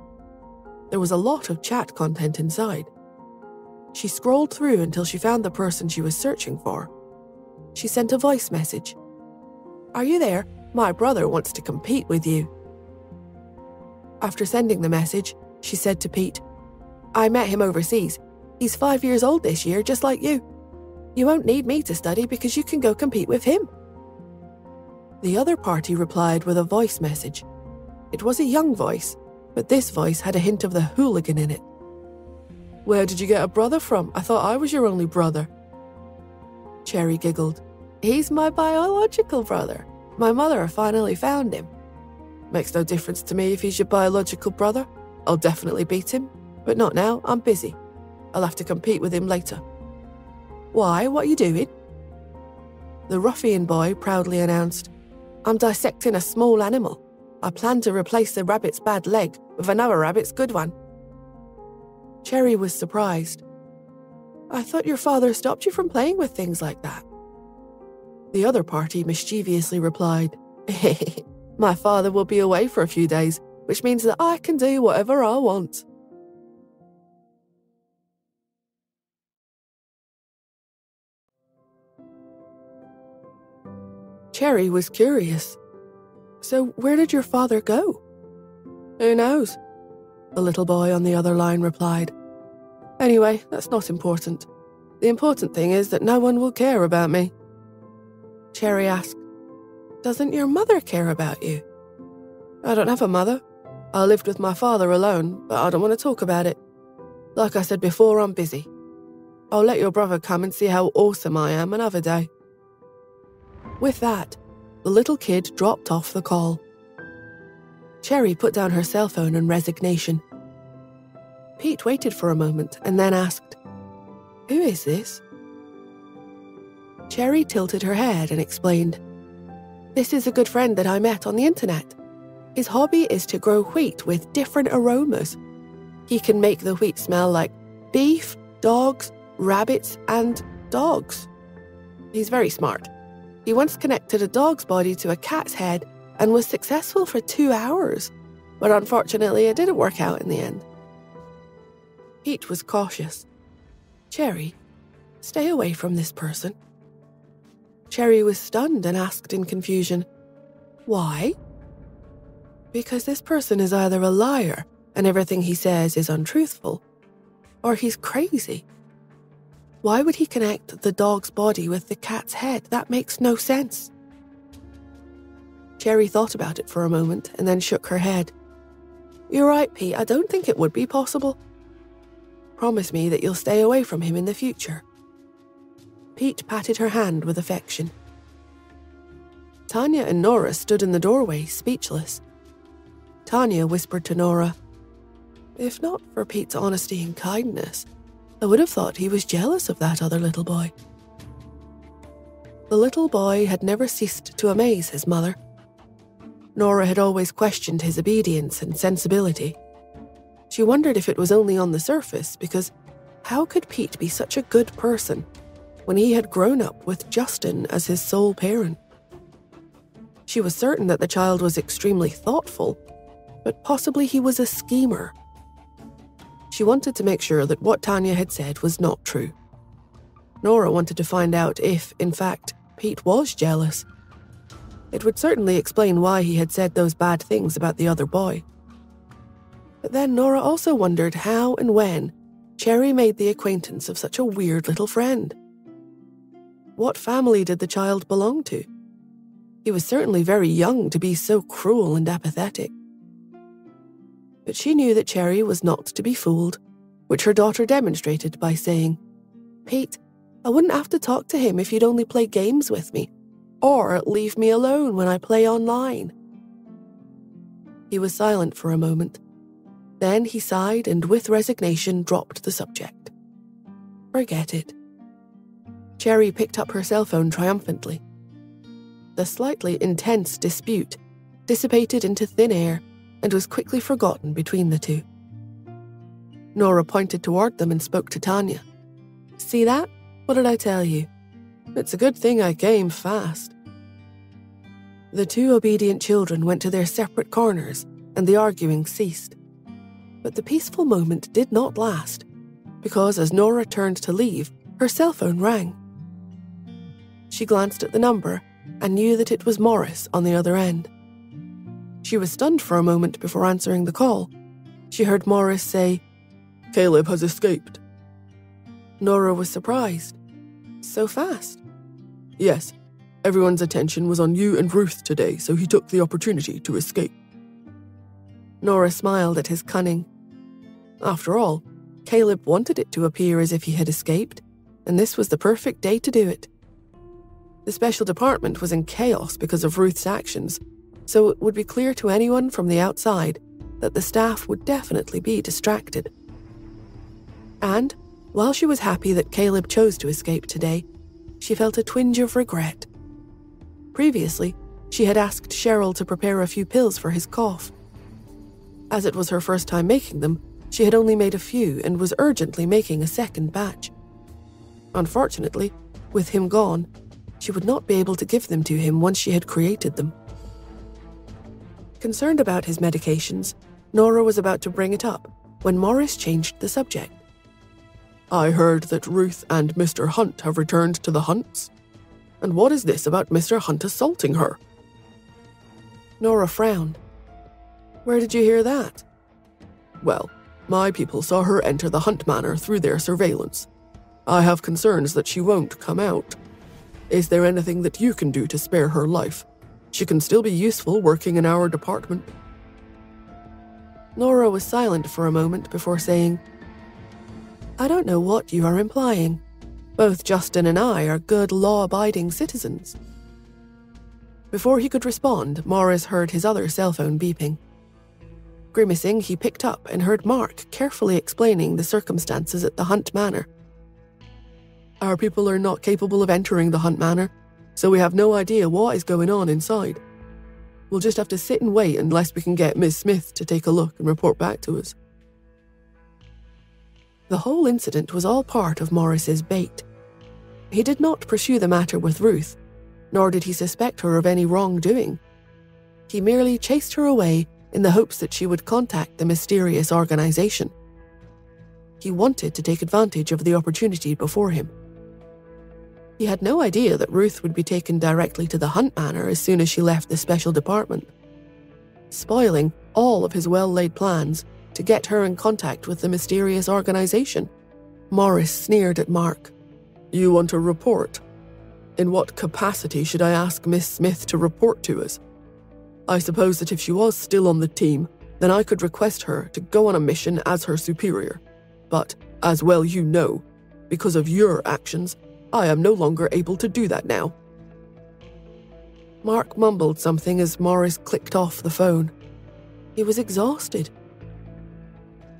There was a lot of chat content inside. She scrolled through until she found the person she was searching for. She sent a voice message. Are you there? My brother wants to compete with you. After sending the message, she said to Pete, I met him overseas. He's 5 years old this year, just like you. You won't need me to study because you can go compete with him. The other party replied with a voice message. It was a young voice, but this voice had a hint of the hooligan in it. Where did you get a brother from? I thought I was your only brother. Cherry giggled. He's my biological brother. My mother finally found him. Makes no difference to me if he's your biological brother. I'll definitely beat him, but not now, I'm busy. I'll have to compete with him later. Why, what are you doing? The ruffian boy proudly announced, I'm dissecting a small animal. I plan to replace the rabbit's bad leg with another rabbit's good one. Cherry was surprised. I thought your father stopped you from playing with things like that. The other party mischievously replied, My father will be away for a few days, which means that I can do whatever I want. Cherry was curious. So where did your father go? Who knows? The little boy on the other line replied. Anyway, that's not important. The important thing is that no one will care about me. Cherry asked, Doesn't your mother care about you? I don't have a mother. I lived with my father alone, but I don't want to talk about it. Like I said before, I'm busy. I'll let your brother come and see how awesome I am another day. With that, the little kid dropped off the call. Cherry put down her cell phone in resignation. Pete waited for a moment and then asked, Who is this? Cherry tilted her head and explained, This is a good friend that I met on the internet. His hobby is to grow wheat with different aromas. He can make the wheat smell like beef, dogs, rabbits, and dogs. He's very smart. He once connected a dog's body to a cat's head and was successful for 2 hours, but unfortunately it didn't work out in the end. Pete was cautious. Cherry, stay away from this person. Cherry was stunned and asked in confusion, Why? Because this person is either a liar and everything he says is untruthful, or he's crazy. Why would he connect the dog's body with the cat's head? That makes no sense. Cherry thought about it for a moment and then shook her head. You're right, Pete, I don't think it would be possible. Promise me that you'll stay away from him in the future." Pete patted her hand with affection. Tanya and Nora stood in the doorway, speechless. Tanya whispered to Nora, "If not for Pete's honesty and kindness, I would have thought he was jealous of that other little boy." The little boy had never ceased to amaze his mother. Nora had always questioned his obedience and sensibility. She wondered if it was only on the surface, because how could Pete be such a good person when he had grown up with Justin as his sole parent? She was certain that the child was extremely thoughtful, but possibly he was a schemer. She wanted to make sure that what Tanya had said was not true. Nora wanted to find out if, in fact, Pete was jealous. It would certainly explain why he had said those bad things about the other boy. But then Nora also wondered how and when Cherry made the acquaintance of such a weird little friend. What family did the child belong to? He was certainly very young to be so cruel and apathetic. But she knew that Cherry was not to be fooled, which her daughter demonstrated by saying, "Pete, I wouldn't have to talk to him if you'd only play games with me, or leave me alone when I play online." He was silent for a moment. Then he sighed and with resignation dropped the subject. Forget it. Cherry picked up her cell phone triumphantly. The slightly intense dispute dissipated into thin air and was quickly forgotten between the two. Nora pointed toward them and spoke to Tanya. "See that? What did I tell you? It's a good thing I came fast." The two obedient children went to their separate corners and the arguing ceased. But the peaceful moment did not last, because as Nora turned to leave, her cell phone rang. She glanced at the number and knew that it was Morris on the other end. She was stunned for a moment before answering the call. She heard Morris say, "Caleb has escaped." Nora was surprised. "So fast?" "Yes. Everyone's attention was on you and Ruth today, so he took the opportunity to escape." Nora smiled at his cunning. After all, Caleb wanted it to appear as if he had escaped, and this was the perfect day to do it. The special department was in chaos because of Ruth's actions, so it would be clear to anyone from the outside that the staff would definitely be distracted. And, while she was happy that Caleb chose to escape today, she felt a twinge of regret. Previously, she had asked Cheryl to prepare a few pills for his cough. As it was her first time making them, she had only made a few and was urgently making a second batch. Unfortunately, with him gone, she would not be able to give them to him once she had created them. Concerned about his medications, Nora was about to bring it up when Morris changed the subject. "I heard that Ruth and Mr. Hunt have returned to the Hunts. And what is this about Mr. Hunt assaulting her?" Nora frowned. "Where did you hear that?" "Well, my people saw her enter the Hunt Manor through their surveillance. I have concerns that she won't come out. Is there anything that you can do to spare her life? She can still be useful working in our department." Nora was silent for a moment before saying, "I don't know what you are implying. Both Justin and I are good, law-abiding citizens." Before he could respond, Morris heard his other cell phone beeping. Grimacing, he picked up and heard Mark carefully explaining the circumstances at the Hunt Manor. "Our people are not capable of entering the Hunt Manor, so we have no idea what is going on inside. We'll just have to sit and wait unless we can get Miss Smith to take a look and report back to us." The whole incident was all part of Morris's bait. He did not pursue the matter with Ruth, nor did he suspect her of any wrongdoing. He merely chased her away in the hopes that she would contact the mysterious organization. He wanted to take advantage of the opportunity before him. He had no idea that Ruth would be taken directly to the Hunt Manor as soon as she left the special department, spoiling all of his well-laid plans to get her in contact with the mysterious organization. Morris sneered at Mark. "You want a report? In what capacity should I ask Miss Smith to report to us? I suppose that if she was still on the team, then I could request her to go on a mission as her superior. But As well you know. Because of your actions, I am no longer able to do that now." Mark mumbled something as Morris clicked off the phone. He was exhausted.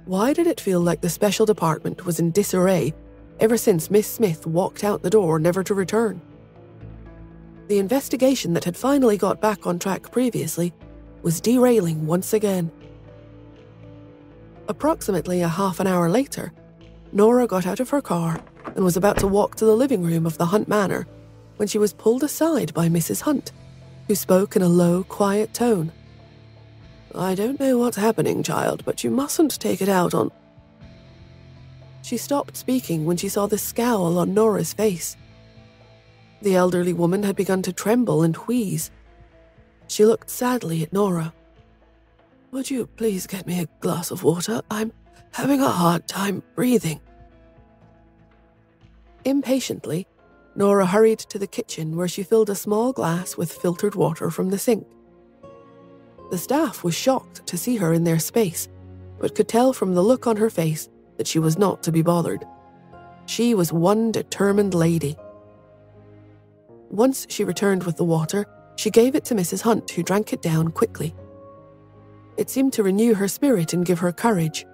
Why did it feel like the special department was in disarray ever since Miss Smith walked out the door never to return? The investigation that had finally got back on track previously was derailing once again. Approximately a half an hour later, Nora got out of her car and was about to walk to the living room of the Hunt Manor when she was pulled aside by Mrs. Hunt, who spoke in a low, quiet tone. "I don't know what's happening, child, but you mustn't take it out on—" She stopped speaking when she saw the scowl on Nora's face. The elderly woman had begun to tremble and wheeze. She looked sadly at Nora. "Would you please get me a glass of water? I'm having a hard time breathing." Impatiently, Nora hurried to the kitchen where she filled a small glass with filtered water from the sink. The staff was shocked to see her in their space, but could tell from the look on her face that she was not to be bothered. She was one determined lady. Once she returned with the water, she gave it to Mrs. Hunt, who drank it down quickly. It seemed to renew her spirit and give her courage.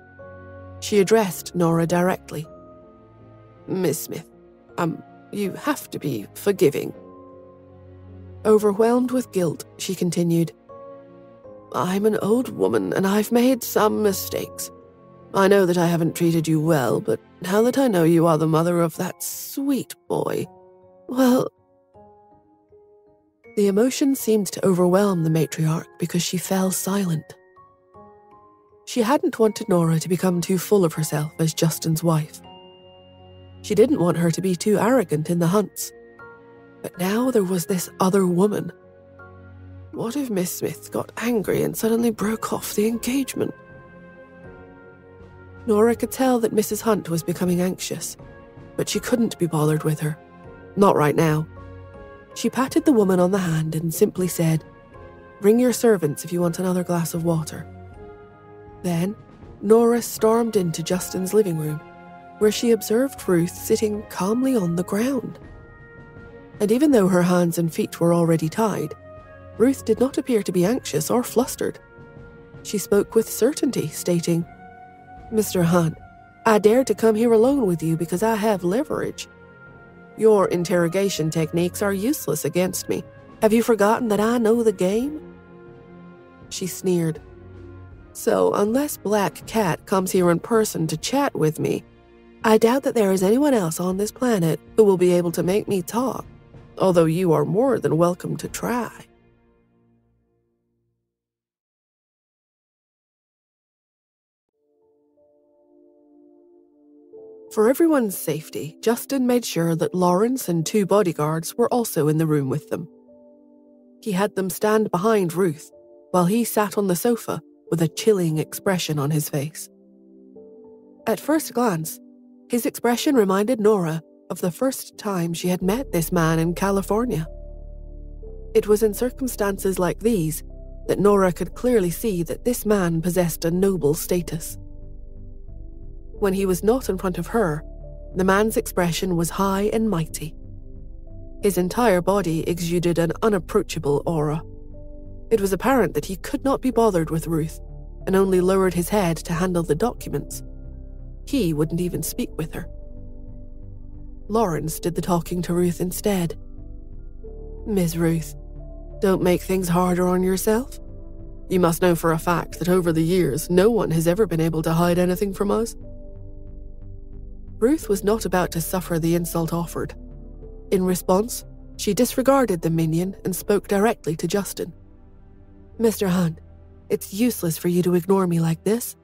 She addressed Nora directly. "Miss Smith, you have to be forgiving." Overwhelmed with guilt, she continued, "I'm an old woman and I've made some mistakes. I know that I haven't treated you well, but now that I know you are the mother of that sweet boy, well—" The emotion seemed to overwhelm the matriarch because she fell silent. She hadn't wanted Nora to become too full of herself as Justin's wife. She didn't want her to be too arrogant in the Hunts. But now there was this other woman. What if Miss Smith got angry and suddenly broke off the engagement? Nora could tell that Mrs. Hunt was becoming anxious, but she couldn't be bothered with her. Not right now. She patted the woman on the hand and simply said, "Bring your servants if you want another glass of water." Then, Nora stormed into Justin's living room, where she observed Ruth sitting calmly on the ground. And even though her hands and feet were already tied, Ruth did not appear to be anxious or flustered. She spoke with certainty, stating, "Mr. Hunt, I dared to come here alone with you because I have leverage. Your interrogation techniques are useless against me. Have you forgotten that I know the game?" She sneered. "So, unless Black Cat comes here in person to chat with me, I doubt that there is anyone else on this planet who will be able to make me talk, although you are more than welcome to try." For everyone's safety, Justin made sure that Lawrence and 2 bodyguards were also in the room with them. He had them stand behind Ruth, while he sat on the sofa with a chilling expression on his face. At first glance, his expression reminded Nora of the first time she had met this man in California. It was in circumstances like these that Nora could clearly see that this man possessed a noble status. When he was not in front of her, the man's expression was high and mighty. His entire body exuded an unapproachable aura. It was apparent that he could not be bothered with Ruth, and only lowered his head to handle the documents. He wouldn't even speak with her. Lawrence did the talking to Ruth instead. "Miss Ruth, don't make things harder on yourself. You must know for a fact that over the years, no one has ever been able to hide anything from us." Ruth was not about to suffer the insult offered. In response, she disregarded the minion and spoke directly to Justin. "Mr. Hunt, it's useless for you to ignore me like this.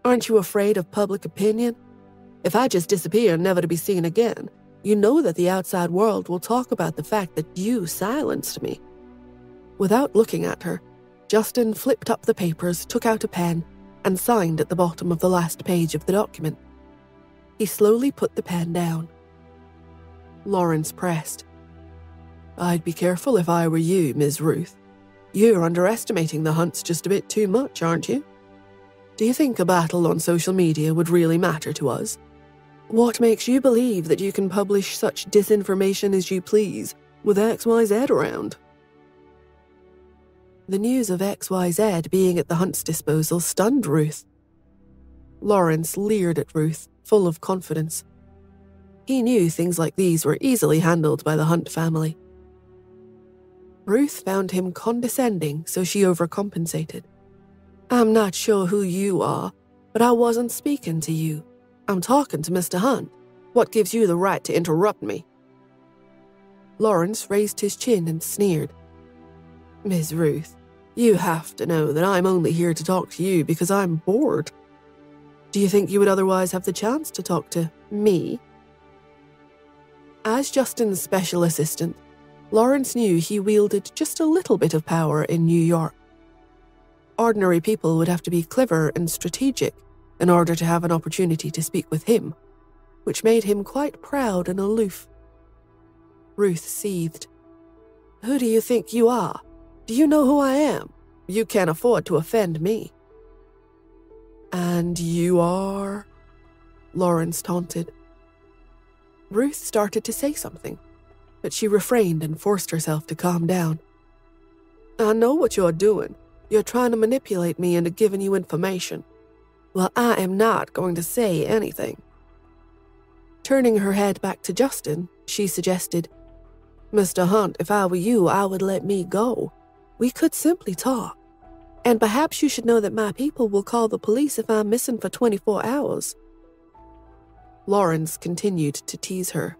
Aren't you afraid of public opinion? If I just disappear never to be seen again, you know that the outside world will talk about the fact that you silenced me." Without looking at her, Justin flipped up the papers, took out a pen, and signed at the bottom of the last page of the document. He slowly put the pen down. Lawrence pressed. "I'd be careful if I were you, Ms. Ruth. You're underestimating the Hunts just a bit too much, aren't you? Do you think a battle on social media would really matter to us? What makes you believe that you can publish such disinformation as you please with XYZ around? The news of XYZ being at the Hunt's disposal stunned Ruth. Lawrence leered at Ruth, full of confidence. He knew things like these were easily handled by the Hunt family. Ruth found him condescending, so she overcompensated. I'm not sure who you are, but I wasn't speaking to you. I'm talking to Mr. Hunt. What gives you the right to interrupt me? Lawrence raised his chin and sneered. Miss Ruth, you have to know that I'm only here to talk to you because I'm bored. Do you think you would otherwise have the chance to talk to me? As Justin's special assistant, Lawrence knew he wielded just a little bit of power in New York. Ordinary people would have to be clever and strategic in order to have an opportunity to speak with him, which made him quite proud and aloof. Ruth seethed. Who do you think you are? Do you know who I am? You can't afford to offend me. And you are? Lawrence taunted. Ruth started to say something, but she refrained and forced herself to calm down. I know what you're doing. You're trying to manipulate me into giving you information. Well, I am not going to say anything. Turning her head back to Justin, she suggested, Mr. Hunt, if I were you, I would let me go. We could simply talk. And perhaps you should know that my people will call the police if I'm missing for 24 hours. Lawrence continued to tease her.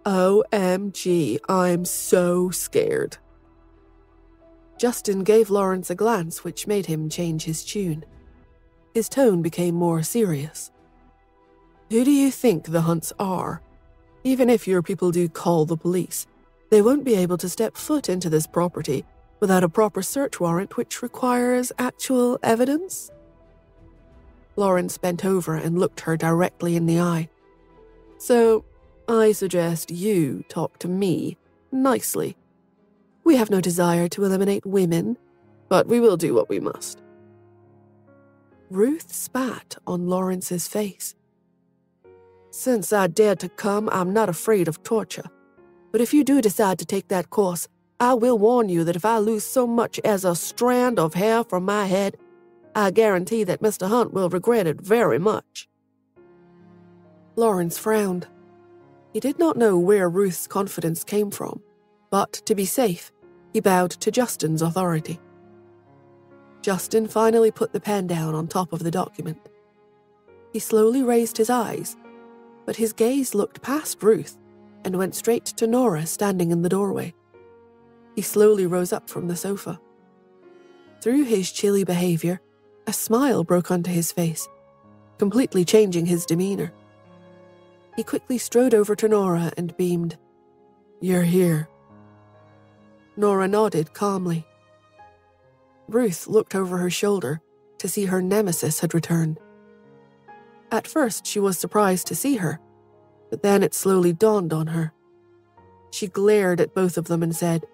OMG, I'm so scared. Justin gave Lawrence a glance which made him change his tune. His tone became more serious. Who do you think the Hunts are? Even if your people do call the police, they won't be able to step foot into this property without a proper search warrant which requires actual evidence? Lawrence bent over and looked her directly in the eye. So, I suggest you talk to me nicely. We have no desire to eliminate women, but we will do what we must. Ruth spat on Lawrence's face. Since I dared to come, I'm not afraid of torture. But if you do decide to take that course, I will warn you that if I lose so much as a strand of hair from my head, I guarantee that Mr. Hunt will regret it very much. Lawrence frowned. He did not know where Ruth's confidence came from, but to be safe, he bowed to Justin's authority. Justin finally put the pen down on top of the document. He slowly raised his eyes, but his gaze looked past Ruth and went straight to Nora standing in the doorway. He slowly rose up from the sofa. Through his chilly behavior, a smile broke onto his face, completely changing his demeanor. He quickly strode over to Nora and beamed, You're here. Nora nodded calmly. Ruth looked over her shoulder to see her nemesis had returned. At first, she was surprised to see her, but then it slowly dawned on her. She glared at both of them and said,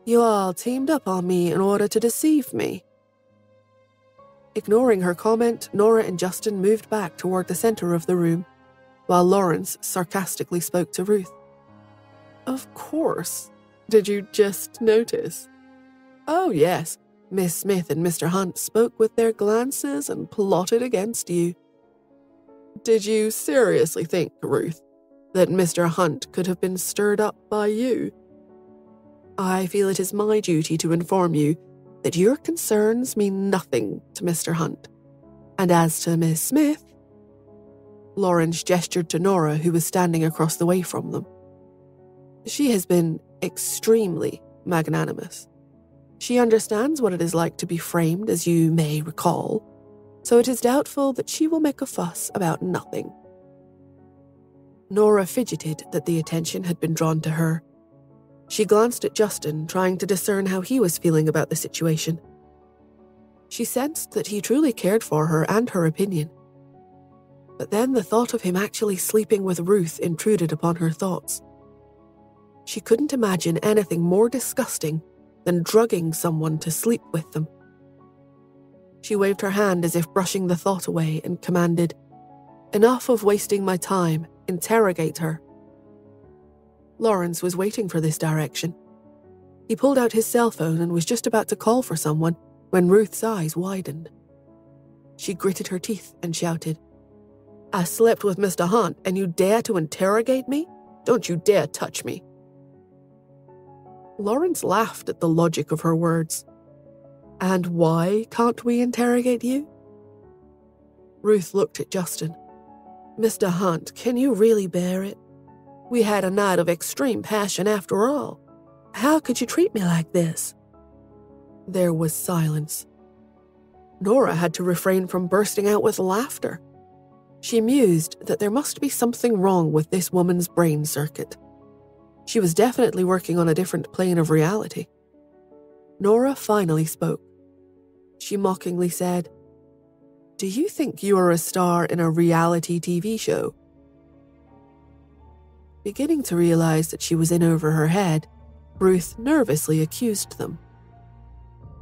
You all teamed up on me in order to deceive me. Ignoring her comment, Nora and Justin moved back toward the center of the room, while Lawrence sarcastically spoke to Ruth. Of course. Did you just notice? Oh, yes. Miss Smith and Mr. Hunt spoke with their glances and plotted against you. Did you seriously think, Ruth, that Mr. Hunt could have been stirred up by you? I feel it is my duty to inform you that your concerns mean nothing to Mr. Hunt. And as to Miss Smith, Lawrence gestured to Nora, who was standing across the way from them. She has been extremely magnanimous. She understands what it is like to be framed, as you may recall, so it is doubtful that she will make a fuss about nothing. Nora fidgeted that the attention had been drawn to her. She glanced at Justin, trying to discern how he was feeling about the situation. She sensed that he truly cared for her and her opinion. But then the thought of him actually sleeping with Ruth intruded upon her thoughts. She couldn't imagine anything more disgusting than drugging someone to sleep with them. She waved her hand as if brushing the thought away and commanded, Enough of wasting my time. Interrogate her. Lawrence was waiting for this direction. He pulled out his cell phone and was just about to call for someone when Ruth's eyes widened. She gritted her teeth and shouted, "I slept with Mr. Hunt and you dare to interrogate me? Don't you dare touch me." Lawrence laughed at the logic of her words. "And why can't we interrogate you?" Ruth looked at Justin. "Mr. Hunt, can you really bear it? We had a night of extreme passion after all. How could you treat me like this?" There was silence. Nora had to refrain from bursting out with laughter. She mused that there must be something wrong with this woman's brain circuit. She was definitely working on a different plane of reality. Nora finally spoke. She mockingly said, "Do you think you are a star in a reality TV show?" Beginning to realize that she was in over her head, Ruth nervously accused them.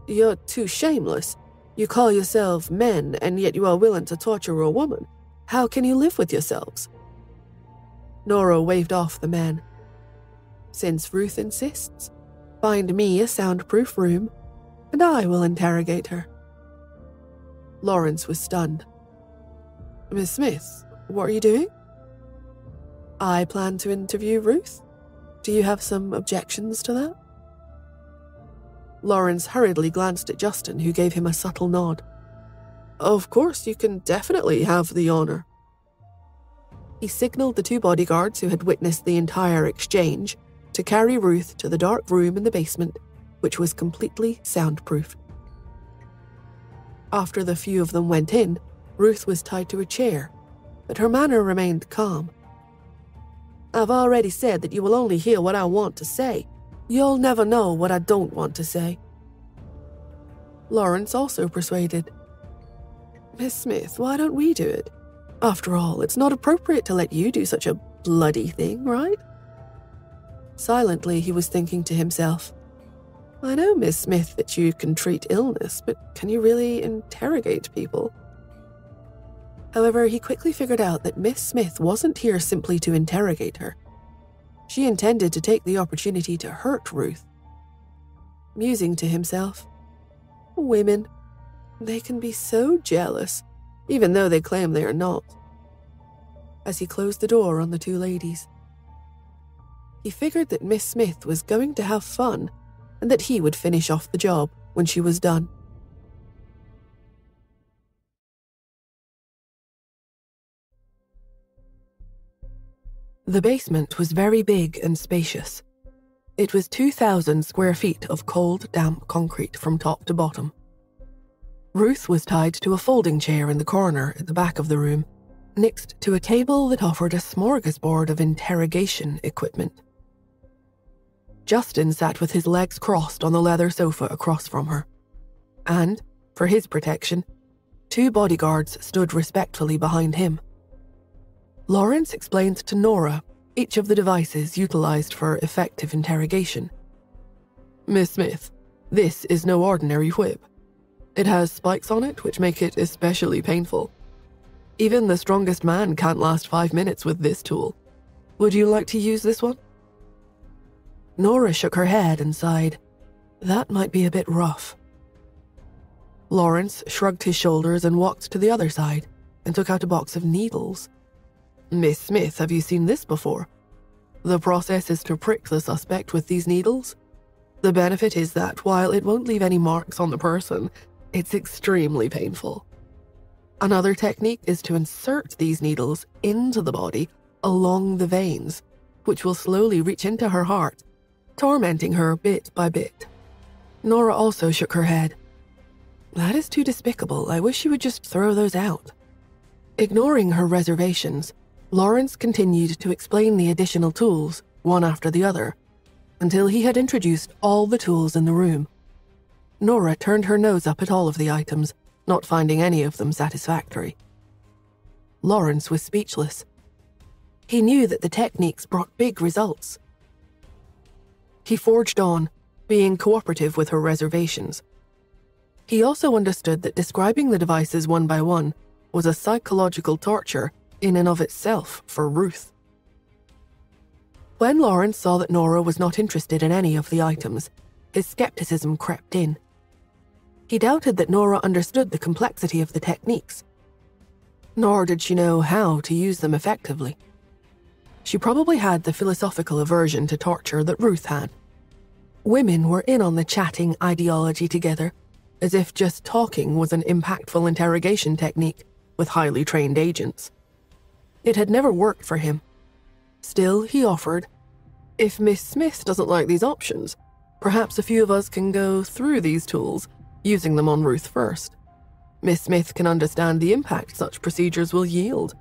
"You're too shameless. You call yourselves men, and yet you are willing to torture a woman. How can you live with yourselves?" Nora waved off the men. "Since Ruth insists, find me a soundproof room, and I will interrogate her." Lawrence was stunned. "Miss Smith, what are you doing?" "I plan to interview Ruth. Do you have some objections to that?" Lawrence hurriedly glanced at Justin, who gave him a subtle nod. "Of course, you can definitely have the honor." He signaled the two bodyguards who had witnessed the entire exchange to carry Ruth to the dark room in the basement, which was completely soundproofed. After the few of them went in, Ruth was tied to a chair, but her manner remained calm. "I've already said that you will only hear what I want to say. You'll never know what I don't want to say." Lawrence also persuaded. "Miss Smith, why don't we do it? After all, it's not appropriate to let you do such a bloody thing, right?" Silently, he was thinking to himself, "I know, Miss Smith, that you can treat illness, but can you really interrogate people?" However, he quickly figured out that Miss Smith wasn't here simply to interrogate her. She intended to take the opportunity to hurt Ruth. Musing to himself, "Women, they can be so jealous, even though they claim they are not," as he closed the door on the two ladies. He figured that Miss Smith was going to have fun and that he would finish off the job when she was done. The basement was very big and spacious. It was 2,000 square feet of cold, damp concrete from top to bottom. Ruth was tied to a folding chair in the corner at the back of the room, next to a table that offered a smorgasbord of interrogation equipment. Justin sat with his legs crossed on the leather sofa across from her, and, for his protection, two bodyguards stood respectfully behind him. Lawrence explained to Nora each of the devices utilized for effective interrogation. "Miss Smith, this is no ordinary whip. It has spikes on it which make it especially painful. Even the strongest man can't last 5 minutes with this tool. Would you like to use this one?" Nora shook her head and sighed. That might be a bit rough. Lawrence shrugged his shoulders and walked to the other side and took out a box of needles. "Miss Smith, have you seen this before? The process is to prick the suspect with these needles. The benefit is that while it won't leave any marks on the person, it's extremely painful. Another technique is to insert these needles into the body along the veins, which will slowly reach into her heart, tormenting her bit by bit." Nora also shook her head. "That is too despicable. I wish you would just throw those out." Ignoring her reservations, Lawrence continued to explain the additional tools, one after the other, until he had introduced all the tools in the room. Nora turned her nose up at all of the items, not finding any of them satisfactory. Lawrence was speechless. He knew that the techniques brought big results. He forged on, being cooperative with her reservations. He also understood that describing the devices one by one was a psychological torture in and of itself for Ruth. When Lawrence saw that Nora was not interested in any of the items, his skepticism crept in. He doubted that Nora understood the complexity of the techniques, nor did she know how to use them effectively. She probably had the philosophical aversion to torture that Ruth had. Women were in on the chatting ideology together, as if just talking was an impactful interrogation technique with highly trained agents. It had never worked for him. Still, he offered, "If Miss Smith doesn't like these options, perhaps a few of us can go through these tools, using them on Ruth first. Miss Smith can understand the impact such procedures will yield.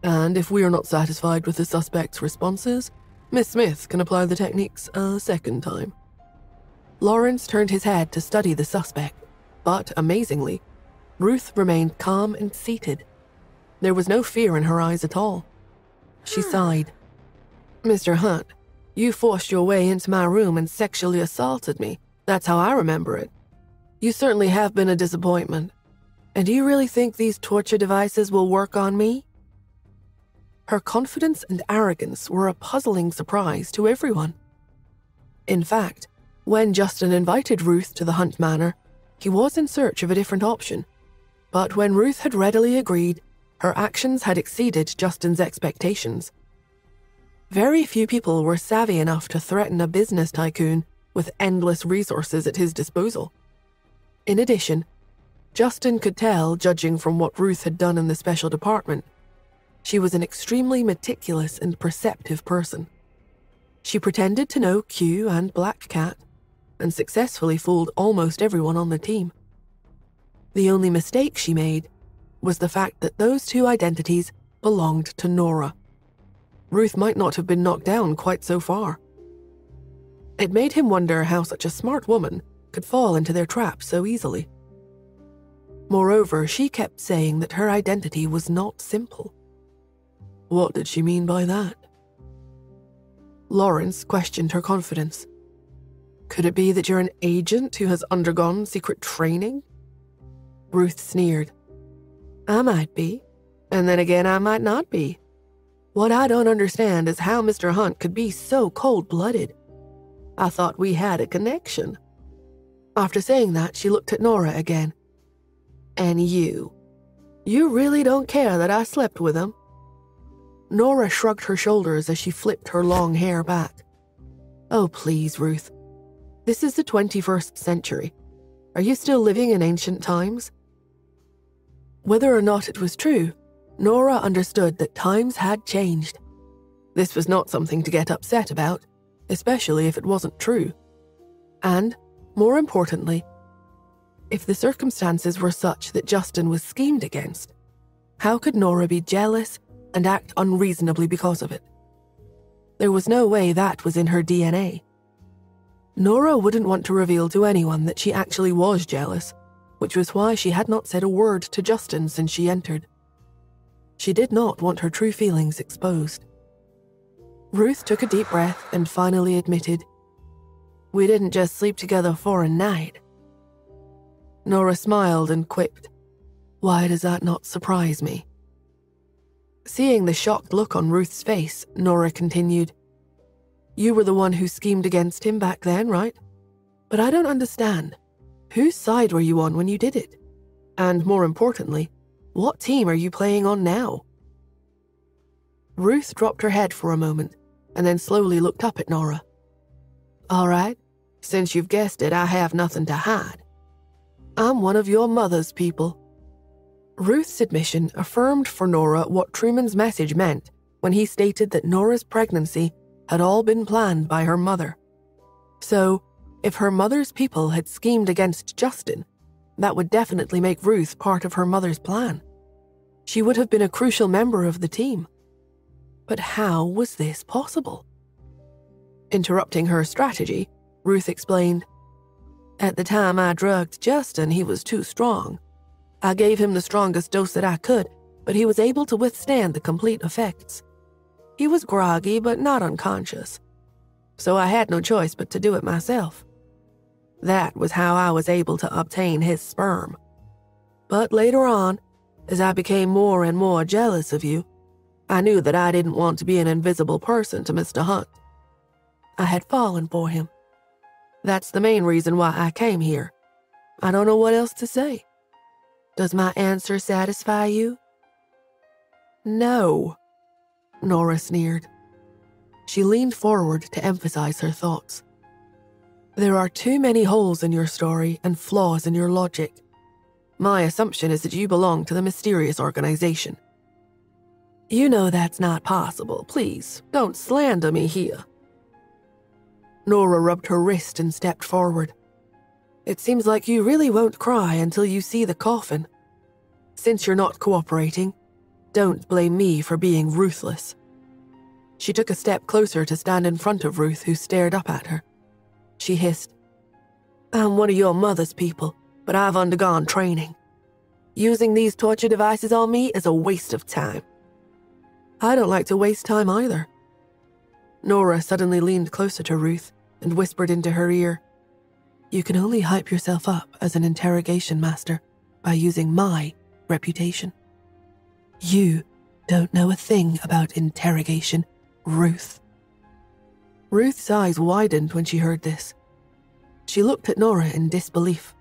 And if we are not satisfied with the suspect's responses, Miss Smith can apply the techniques a second time." Lawrence turned his head to study the suspect, but, amazingly, Ruth remained calm and seated. There was no fear in her eyes at all. She sighed. "Mr. Hunt, you forced your way into my room and sexually assaulted me. That's how I remember it. You certainly have been a disappointment. And do you really think these torture devices will work on me?" Her confidence and arrogance were a puzzling surprise to everyone. In fact, when Justin invited Ruth to the Hunt Manor, he was in search of a different option. But when Ruth had readily agreed, her actions had exceeded Justin's expectations. Very few people were savvy enough to threaten a business tycoon with endless resources at his disposal. In addition, Justin could tell, judging from what Ruth had done in the special department, she was an extremely meticulous and perceptive person. She pretended to know Q and Black Cat, and successfully fooled almost everyone on the team. The only mistake she made was the fact that those two identities belonged to Nora. Ruth might not have been knocked down quite so far. It made him wonder how such a smart woman could fall into their trap so easily. Moreover, she kept saying that her identity was not simple. What did she mean by that? Lawrence questioned her confidence. Could it be that you're an agent who has undergone secret training? Ruth sneered. I might be, and then again I might not be. What I don't understand is how Mr. Hunt could be so cold-blooded. I thought we had a connection. After saying that, she looked at Nora again. And you really don't care that I slept with him? Nora shrugged her shoulders as she flipped her long hair back. Oh, please, Ruth. This is the 21st century. Are you still living in ancient times? Whether or not it was true, Nora understood that times had changed. This was not something to get upset about, especially if it wasn't true. And, more importantly, if the circumstances were such that Justin was schemed against, how could Nora be jealous and act unreasonably because of it? There was no way that was in her DNA. Nora wouldn't want to reveal to anyone that she actually was jealous, which was why she had not said a word to Justin since she entered. She did not want her true feelings exposed. Ruth took a deep breath and finally admitted, We didn't just sleep together for a night. Nora smiled and quipped, Why does that not surprise me? Seeing the shocked look on Ruth's face, Nora continued, You were the one who schemed against him back then, right? But I don't understand. Whose side were you on when you did it? And more importantly, what team are you playing on now? Ruth dropped her head for a moment and then slowly looked up at Nora. All right, since you've guessed it, I have nothing to hide. I'm one of your mother's people. Ruth's admission affirmed for Nora what Truman's message meant when he stated that Nora's pregnancy had all been planned by her mother. So, if her mother's people had schemed against Justin, that would definitely make Ruth part of her mother's plan. She would have been a crucial member of the team. But how was this possible? Interrupting her strategy, Ruth explained, At the time I drugged Justin, he was too strong. I gave him the strongest dose that I could, but he was able to withstand the complete effects. He was groggy, but not unconscious. So I had no choice but to do it myself. That was how I was able to obtain his sperm. But later on, as I became more and more jealous of you, I knew that I didn't want to be an invisible person to Mr. Hunt. I had fallen for him. That's the main reason why I came here. I don't know what else to say. Does my answer satisfy you?" "No," Nora sneered. She leaned forward to emphasize her thoughts. "There are too many holes in your story and flaws in your logic. My assumption is that you belong to the mysterious organization. You know that's not possible. Please, don't slander me here." Nora rubbed her wrist and stepped forward. "It seems like you really won't cry until you see the coffin. Since you're not cooperating, don't blame me for being ruthless." She took a step closer to stand in front of Ruth, who stared up at her. She hissed, "I'm one of your mother's people, but I've undergone training. Using these torture devices on me is a waste of time." "I don't like to waste time either." Nora suddenly leaned closer to Ruth and whispered into her ear, "You can only hype yourself up as an interrogation master by using my reputation. You don't know a thing about interrogation, Ruth." Ruth's eyes widened when she heard this. She looked at Nora in disbelief.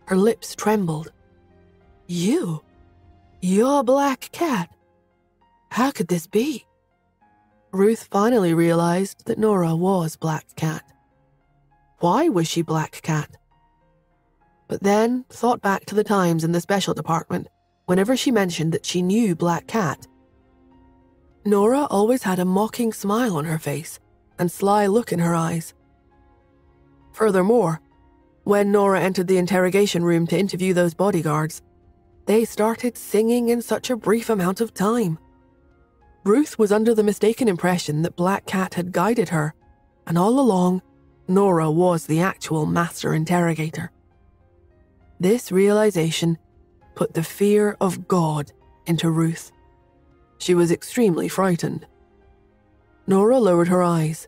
Her lips trembled. You're Black Cat. How could this be?" Ruth finally realized that Nora was Black Cat. Why was she Black Cat? But then thought back to the times in the special department whenever she mentioned that she knew Black Cat. Nora always had a mocking smile on her face and sly look in her eyes. Furthermore, when Nora entered the interrogation room to interview those bodyguards, they started singing in such a brief amount of time. Ruth was under the mistaken impression that Black Cat had guided her, and all along, Nora was the actual master interrogator. This realization put the fear of God into Ruth. She was extremely frightened. Nora lowered her eyes.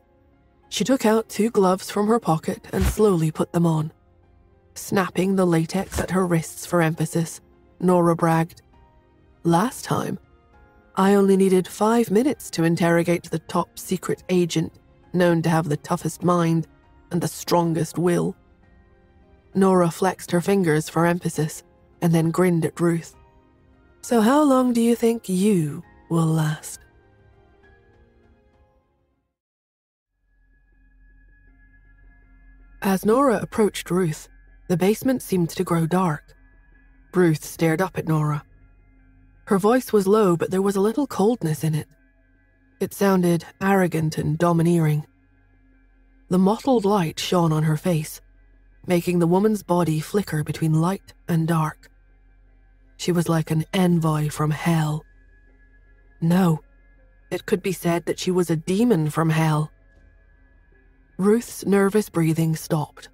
She took out 2 gloves from her pocket and slowly put them on. Snapping the latex at her wrists for emphasis, Nora bragged, "Last time, I only needed 5 minutes to interrogate the top secret agent known to have the toughest mind and the strongest will." Nora flexed her fingers for emphasis and then grinned at Ruth. "So how long do you think you will last?" As Nora approached Ruth, the basement seemed to grow dark. Ruth stared up at Nora. Her voice was low, but there was a little coldness in it. It sounded arrogant and domineering. The mottled light shone on her face, making the woman's body flicker between light and dark. She was like an envoy from hell. No, it could be said that she was a demon from hell. Ruth's nervous breathing stopped.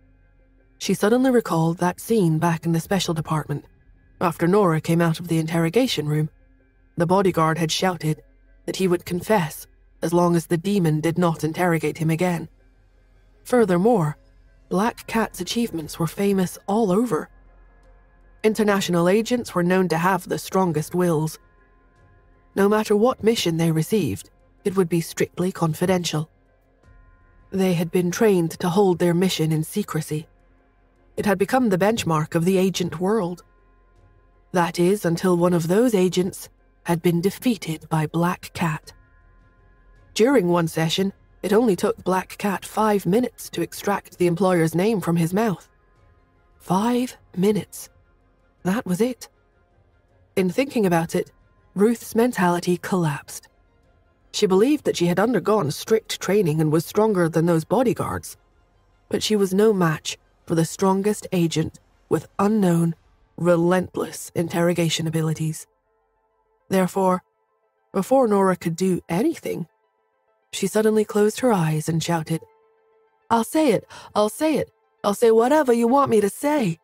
She suddenly recalled that scene back in the special department. After Nora came out of the interrogation room, the bodyguard had shouted that he would confess as long as the demon did not interrogate him again. Furthermore, Black Cat's achievements were famous all over. International agents were known to have the strongest wills. No matter what mission they received, it would be strictly confidential. They had been trained to hold their mission in secrecy. It had become the benchmark of the agent world. That is, until one of those agents had been defeated by Black Cat. During one session, it only took Black Cat 5 minutes to extract the employer's name from his mouth. 5 minutes. That was it. In thinking about it, Ruth's mentality collapsed. She believed that she had undergone strict training and was stronger than those bodyguards, but she was no match for the strongest agent with unknown, relentless interrogation abilities. Therefore, before Nora could do anything, she suddenly closed her eyes and shouted, "I'll say it! I'll say it! I'll say whatever you want me to say!"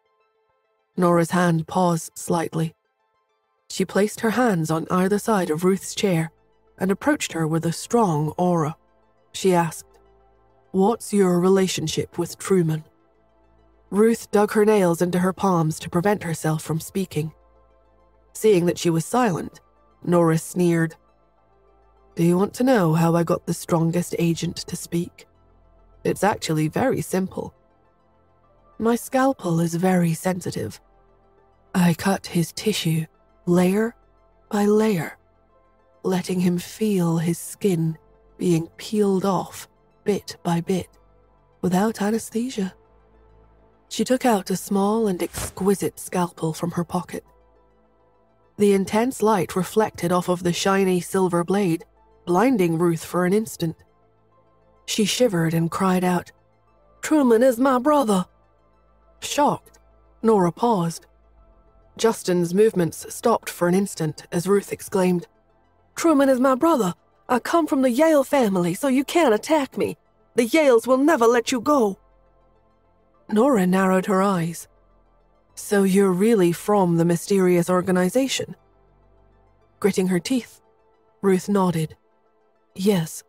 Nora's hand paused slightly. She placed her hands on either side of Ruth's chair and approached her with a strong aura. She asked, "What's your relationship with Truman?" Ruth dug her nails into her palms to prevent herself from speaking. Seeing that she was silent, Nora sneered, Do you want to know how I got the strongest agent to speak? It's actually very simple. My scalpel is very sensitive. I cut his tissue layer by layer, letting him feel his skin being peeled off bit by bit, without anesthesia. She took out a small and exquisite scalpel from her pocket. The intense light reflected off of the shiny silver blade, blinding Ruth for an instant. She shivered and cried out, "Truman is my brother!" Shocked, Nora paused. Justin's movements stopped for an instant as Ruth exclaimed, "Truman is my brother! I come from the Yale family, so you can't attack me! The Yales will never let you go!" Nora narrowed her eyes. "So you're really from the mysterious organization?" Gritting her teeth, Ruth nodded. "Yes."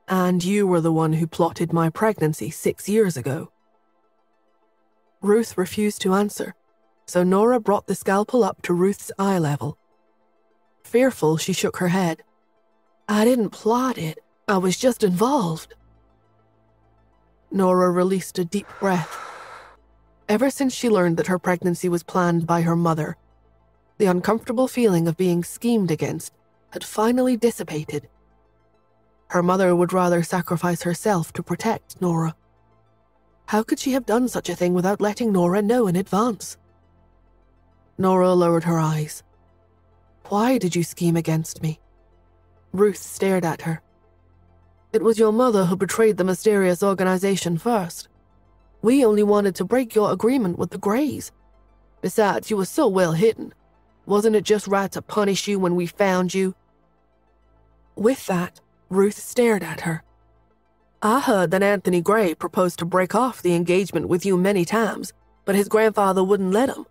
"And you were the one who plotted my pregnancy 6 years ago?" Ruth refused to answer, so Nora brought the scalpel up to Ruth's eye level. Fearful, she shook her head. "I didn't plot it. I was just involved." Nora released a deep breath. Ever since she learned that her pregnancy was planned by her mother, the uncomfortable feeling of being schemed against had finally dissipated. Her mother would rather sacrifice herself to protect Nora. How could she have done such a thing without letting Nora know in advance? Nora lowered her eyes. "Why did you scheme against me?" Ruth stared at her. "It was your mother who betrayed the mysterious organization first. We only wanted to break your agreement with the Greys. Besides, you were so well hidden. Wasn't it just right to punish you when we found you?" With that, Ruth stared at her. "I heard that Anthony Gray proposed to break off the engagement with you many times, but his grandfather wouldn't let him.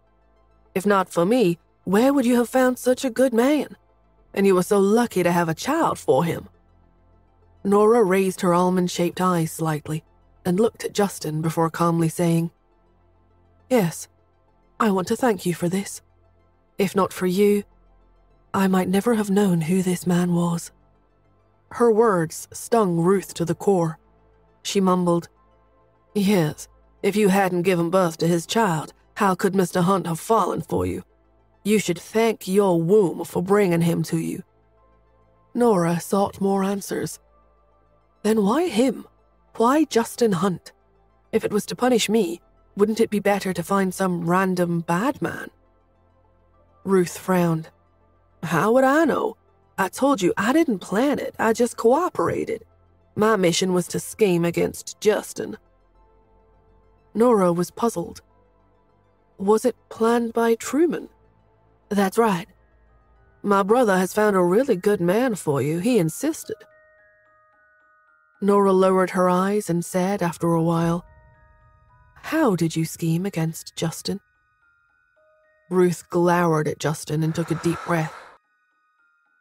If not for me, where would you have found such a good man? And you were so lucky to have a child for him." Nora raised her almond-shaped eyes slightly and looked at Justin before calmly saying, "Yes, I want to thank you for this. If not for you, I might never have known who this man was." Her words stung Ruth to the core. She mumbled, "Yes, if you hadn't given birth to his child, how could Mr. Hunt have fallen for you? You should thank your womb for bringing him to you." Nora sought more answers. Then why him? Why Justin Hunt? If it was to punish me, wouldn't it be better to find some random bad man? Ruth frowned. "How would I know? I told you I didn't plan it, I just cooperated. My mission was to scheme against Justin." Nora was puzzled. "Was it planned by Truman?" "That's right. My brother has found a really good man for you, he insisted." Nora lowered her eyes and said after a while, "How did you scheme against Justin?" Ruth glowered at Justin and took a deep breath.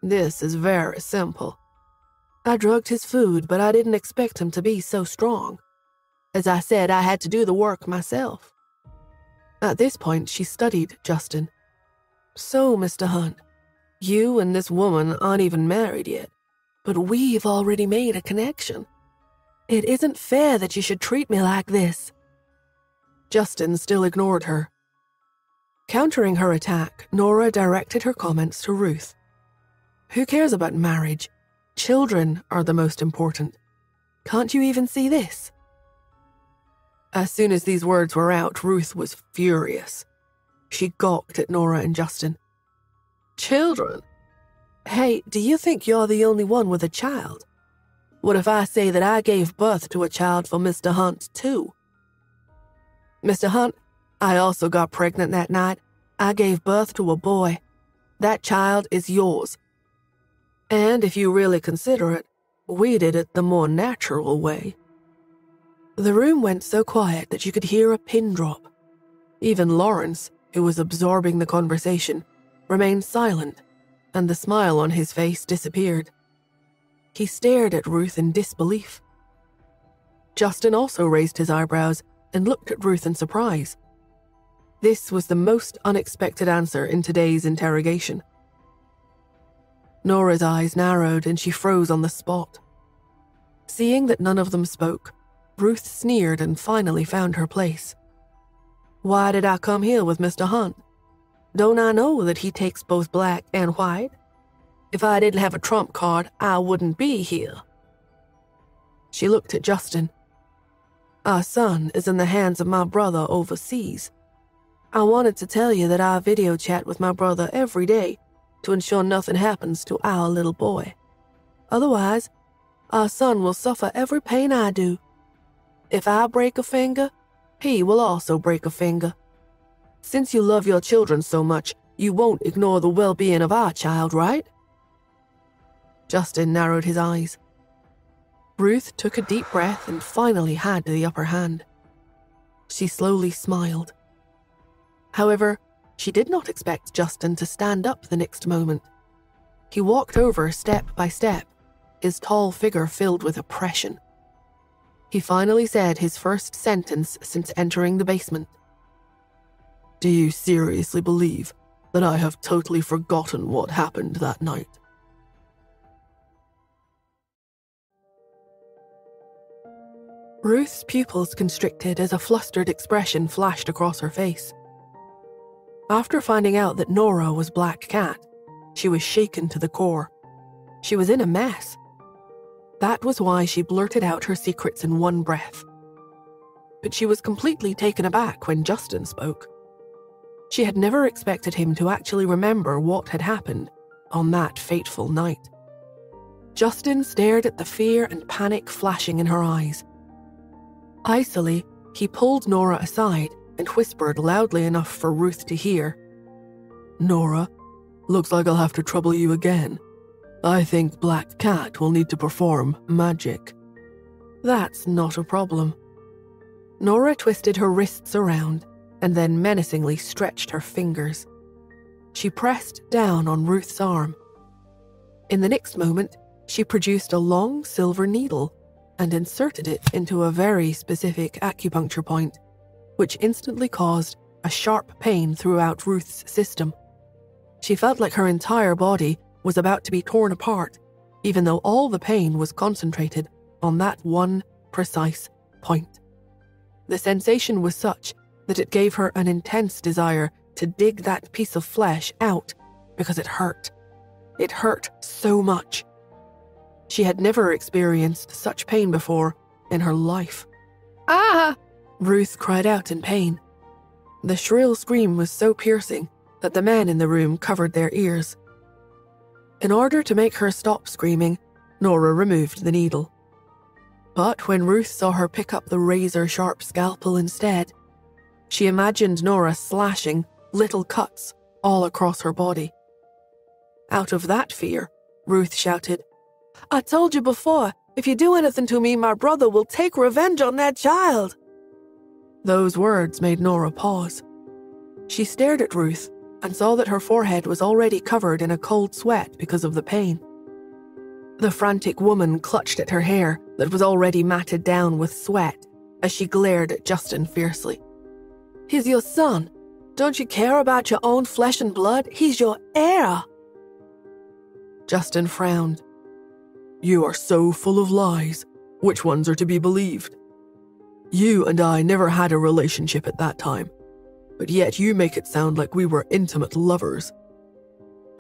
"This is very simple. I drugged his food, but I didn't expect him to be so strong. As I said, I had to do the work myself." At this point, she studied Justin. "So, Mr. Hunt, you and this woman aren't even married yet, but we've already made a connection. It isn't fair that you should treat me like this." Justin still ignored her. Countering her attack, Nora directed her comments to Ruth. "Who cares about marriage? Children are the most important. Can't you even see this?" As soon as these words were out, Ruth was furious. She gawked at Nora and Justin. "Children? Hey, do you think you're the only one with a child? What if I say that I gave birth to a child for Mr. Hunt, too?" "Mr. Hunt, I also got pregnant that night. I gave birth to a boy. That child is yours. And if you really consider it, we did it the more natural way." The room went so quiet that you could hear a pin drop. Even Lawrence, who was absorbing the conversation, remained silent, and the smile on his face disappeared. He stared at Ruth in disbelief. Justin also raised his eyebrows and looked at Ruth in surprise. This was the most unexpected answer in today's interrogation. Nora's eyes narrowed and she froze on the spot. Seeing that none of them spoke, Ruth sneered and finally found her place. "Why did I come here with Mr. Hunt? Don't I know that he takes both black and white? If I didn't have a trump card, I wouldn't be here." She looked at Justin. "Our son is in the hands of my brother overseas. I wanted to tell you that I video chat with my brother every day to ensure nothing happens to our little boy. Otherwise, our son will suffer every pain I do. If I break a finger, he will also break a finger. Since you love your children so much, you won't ignore the well-being of our child, right?" Justin narrowed his eyes. Ruth took a deep breath and finally had the upper hand. She slowly smiled. However, she did not expect Justin to stand up the next moment. He walked over step by step, his tall figure filled with oppression. He finally said his first sentence since entering the basement. "Do you seriously believe that I have totally forgotten what happened that night?" Ruth's pupils constricted as a flustered expression flashed across her face. After finding out that Nora was Black Cat, she was shaken to the core. She was in a mess. That was why she blurted out her secrets in one breath. But she was completely taken aback when Justin spoke. She had never expected him to actually remember what had happened on that fateful night. Justin stared at the fear and panic flashing in her eyes. Icily, he pulled Nora aside and whispered loudly enough for Ruth to hear. "Nora, looks like I'll have to trouble you again. I think Black Cat will need to perform magic." "That's not a problem." Nora twisted her wrists around and then menacingly stretched her fingers. She pressed down on Ruth's arm. In the next moment, she produced a long silver needle and inserted it into a very specific acupuncture point, which instantly caused a sharp pain throughout Ruth's system. She felt like her entire body was about to be torn apart, even though all the pain was concentrated on that one precise point. The sensation was such that it gave her an intense desire to dig that piece of flesh out because it hurt. It hurt so much. She had never experienced such pain before in her life. "Ah!" Ruth cried out in pain. The shrill scream was so piercing that the men in the room covered their ears. In order to make her stop screaming, Nora removed the needle. But when Ruth saw her pick up the razor-sharp scalpel instead, she imagined Nora slashing little cuts all across her body. Out of that fear, Ruth shouted, "I told you before, if you do anything to me, my brother will take revenge on that child." Those words made Nora pause. She stared at Ruth and saw that her forehead was already covered in a cold sweat because of the pain. The frantic woman clutched at her hair that was already matted down with sweat as she glared at Justin fiercely. "He's your son. Don't you care about your own flesh and blood? He's your heir." Justin frowned. "You are so full of lies. Which ones are to be believed? You and I never had a relationship at that time, but yet you make it sound like we were intimate lovers.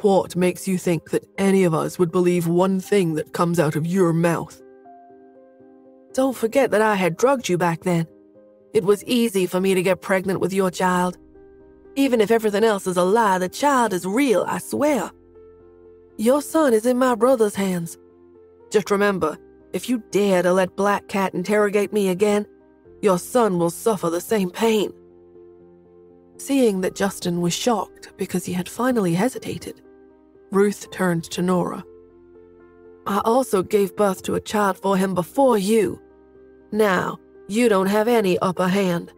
What makes you think that any of us would believe one thing that comes out of your mouth?" "Don't forget that I had drugged you back then. It was easy for me to get pregnant with your child. Even if everything else is a lie, the child is real, I swear. Your son is in my brother's hands. Just remember, if you dare to let Black Cat interrogate me again, your son will suffer the same pain." Seeing that Justin was shocked because he had finally hesitated, Ruth turned to Nora. "I also gave birth to a child for him before you. Now, you don't have any upper hand."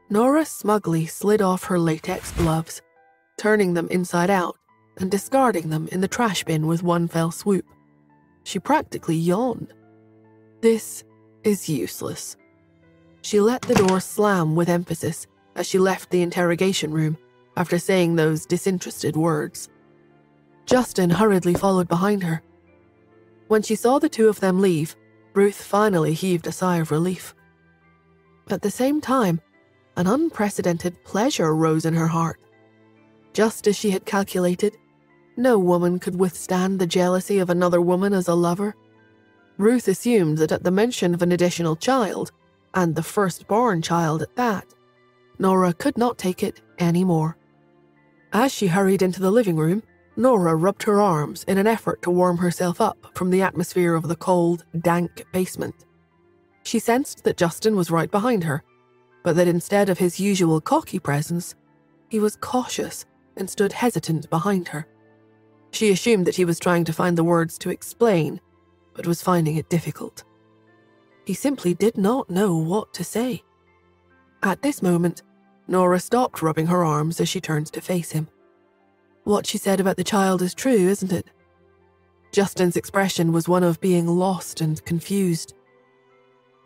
Nora smugly slid off her latex gloves, turning them inside out and discarding them in the trash bin with one fell swoop. She practically yawned. "This is useless." She let the door slam with emphasis as she left the interrogation room after saying those disinterested words. Justin hurriedly followed behind her. When she saw the two of them leave, Ruth finally heaved a sigh of relief. At the same time, an unprecedented pleasure rose in her heart. Just as she had calculated, no woman could withstand the jealousy of another woman as a lover. Ruth assumed that at the mention of an additional child, and the firstborn child at that, Nora could not take it anymore. As she hurried into the living room, Nora rubbed her arms in an effort to warm herself up from the atmosphere of the cold, dank basement. She sensed that Justin was right behind her, but that instead of his usual cocky presence, he was cautious and stood hesitant behind her. She assumed that he was trying to find the words to explain, but was finding it difficult. He simply did not know what to say. At this moment, Nora stopped rubbing her arms as she turned to face him. What she said about the child is true, isn't it? Justin's expression was one of being lost and confused.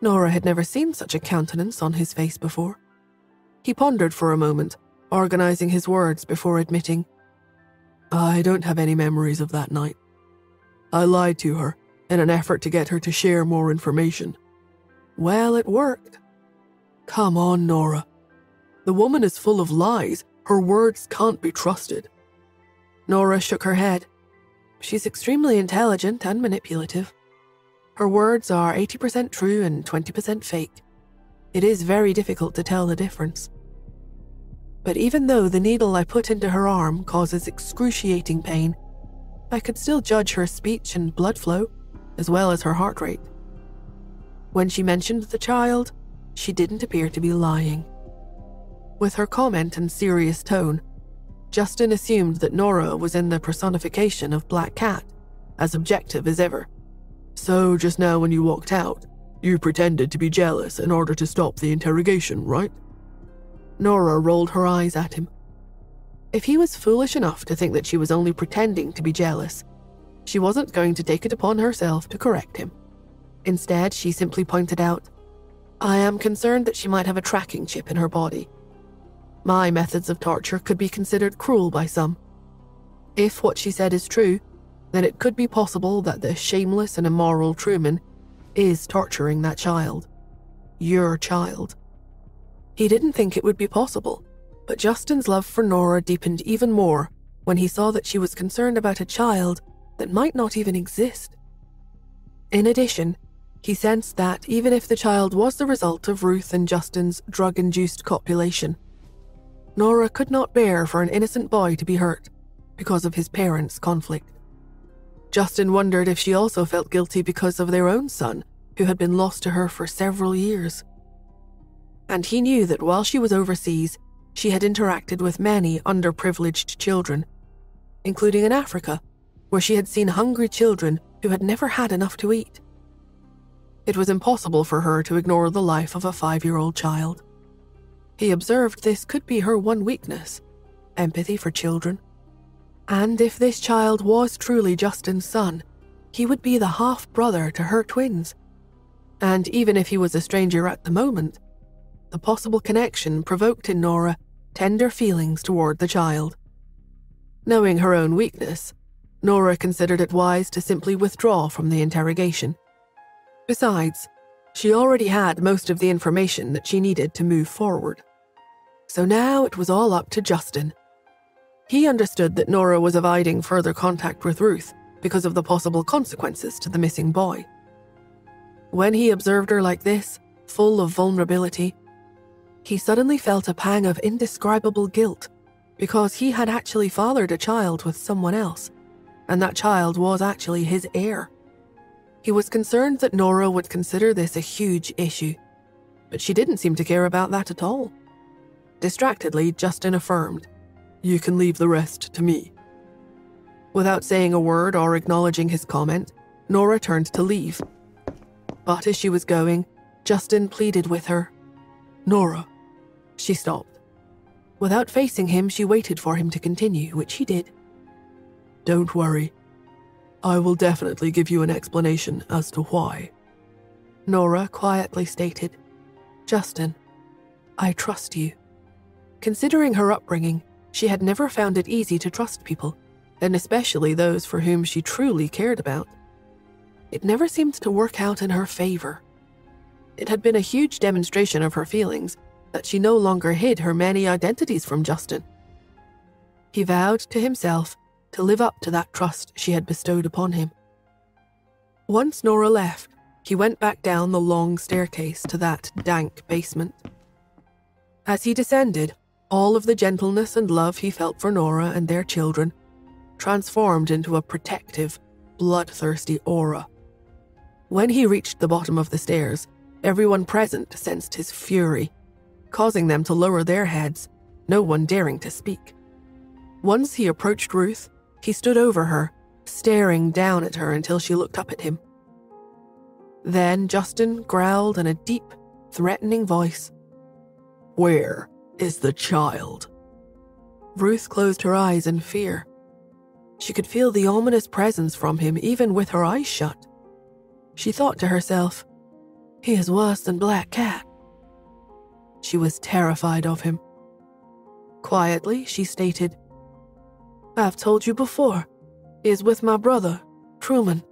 Nora had never seen such a countenance on his face before. He pondered for a moment, organizing his words before admitting, "I don't have any memories of that night. I lied to her in an effort to get her to share more information. Well, it worked. Come on, Nora. The woman is full of lies. Her words can't be trusted." Nora shook her head. She's extremely intelligent and manipulative. Her words are 80% true and 20% fake. It is very difficult to tell the difference. But even though the needle I put into her arm causes excruciating pain, I could still judge her speech and blood flow, as well as her heart rate. When she mentioned the child, she didn't appear to be lying. With her comment and serious tone, Justin assumed that Nora was in the personification of Black Cat, as objective as ever. "So just now when you walked out, you pretended to be jealous in order to stop the interrogation, right?" Nora rolled her eyes at him. If he was foolish enough to think that she was only pretending to be jealous, she wasn't going to take it upon herself to correct him. Instead, she simply pointed out, "I am concerned that she might have a tracking chip in her body. My methods of torture could be considered cruel by some. If what she said is true, then it could be possible that the shameless and immoral Truman is torturing that child. Your child." He didn't think it would be possible, but Justin's love for Nora deepened even more when he saw that she was concerned about a child that might not even exist. In addition, he sensed that even if the child was the result of Ruth and Justin's drug-induced copulation, Nora could not bear for an innocent boy to be hurt because of his parents' conflict. Justin wondered if she also felt guilty because of their own son, who had been lost to her for several years. And he knew that while she was overseas, she had interacted with many underprivileged children, including in Africa, where she had seen hungry children who had never had enough to eat. It was impossible for her to ignore the life of a 5-year-old child. He observed this could be her one weakness, empathy for children. And if this child was truly Justin's son, he would be the half-brother to her twins. And even if he was a stranger at the moment, the possible connection provoked in Nora tender feelings toward the child. Knowing her own weakness, Nora considered it wise to simply withdraw from the interrogation. Besides, she already had most of the information that she needed to move forward. So now it was all up to Justin. He understood that Nora was avoiding further contact with Ruth because of the possible consequences to the missing boy. When he observed her like this, full of vulnerability, he suddenly felt a pang of indescribable guilt because he had actually fathered a child with someone else, and that child was actually his heir. He was concerned that Nora would consider this a huge issue, but she didn't seem to care about that at all. Distractedly, Justin affirmed, "You can leave the rest to me." Without saying a word or acknowledging his comment, Nora turned to leave. But as she was going, Justin pleaded with her. "Nora." She stopped. Without facing him, she waited for him to continue, which he did. "Don't worry. I will definitely give you an explanation as to why." Nora quietly stated, "Justin, I trust you." Considering her upbringing, she had never found it easy to trust people, and especially those for whom she truly cared about. It never seemed to work out in her favor. It had been a huge demonstration of her feelings that she no longer hid her many identities from Justin. He vowed to himself to live up to that trust she had bestowed upon him. Once Nora left, he went back down the long staircase to that dank basement. As he descended, all of the gentleness and love he felt for Nora and their children transformed into a protective, bloodthirsty aura. When he reached the bottom of the stairs, everyone present sensed his fury, causing them to lower their heads, no one daring to speak. Once he approached Ruth, he stood over her, staring down at her until she looked up at him. Then Justin growled in a deep, threatening voice, "Where is the child?" Ruth closed her eyes in fear. She could feel the ominous presence from him even with her eyes shut. She thought to herself, "He is worse than Black Cat." She was terrified of him. Quietly, she stated, "I've told you before, he is with my brother, Truman."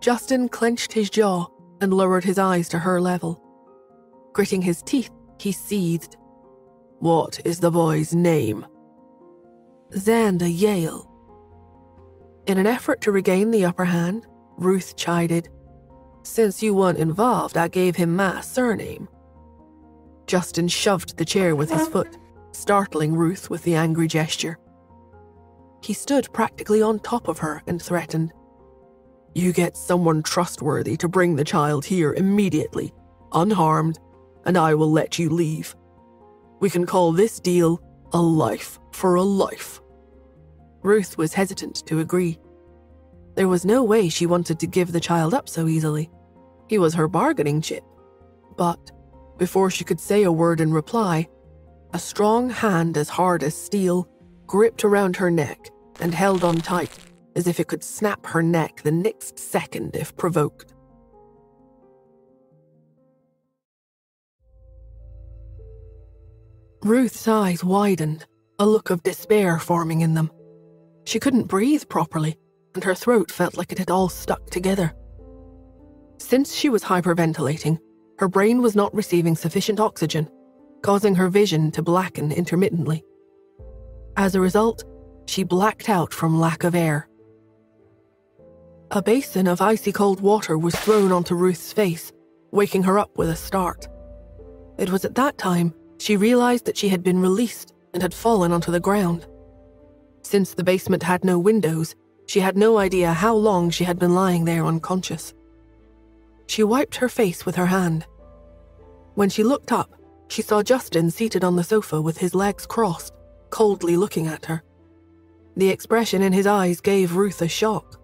Justin clenched his jaw and lowered his eyes to her level. Gritting his teeth, he seethed. "What is the boy's name?" "Xander Yale." In an effort to regain the upper hand, Ruth chided, "Since you weren't involved, I gave him my surname." Justin shoved the chair with his foot, startling Ruth with the angry gesture. He stood practically on top of her and threatened, "You get someone trustworthy to bring the child here immediately, unharmed, and I will let you leave. We can call this deal a life for a life." Ruth was hesitant to agree. There was no way she wanted to give the child up so easily. He was her bargaining chip. But before she could say a word in reply, a strong hand as hard as steel gripped around her neck and held on tight, as if it could snap her neck the next second if provoked. Ruth's eyes widened, a look of despair forming in them. She couldn't breathe properly, and her throat felt like it had all stuck together. Since she was hyperventilating, her brain was not receiving sufficient oxygen, causing her vision to blacken intermittently. As a result, she blacked out from lack of air. A basin of icy cold water was thrown onto Ruth's face, waking her up with a start. It was at that time she realized that she had been released and had fallen onto the ground. Since the basement had no windows, she had no idea how long she had been lying there unconscious. She wiped her face with her hand. When she looked up, she saw Justin seated on the sofa with his legs crossed, coldly looking at her. The expression in his eyes gave Ruth a shock.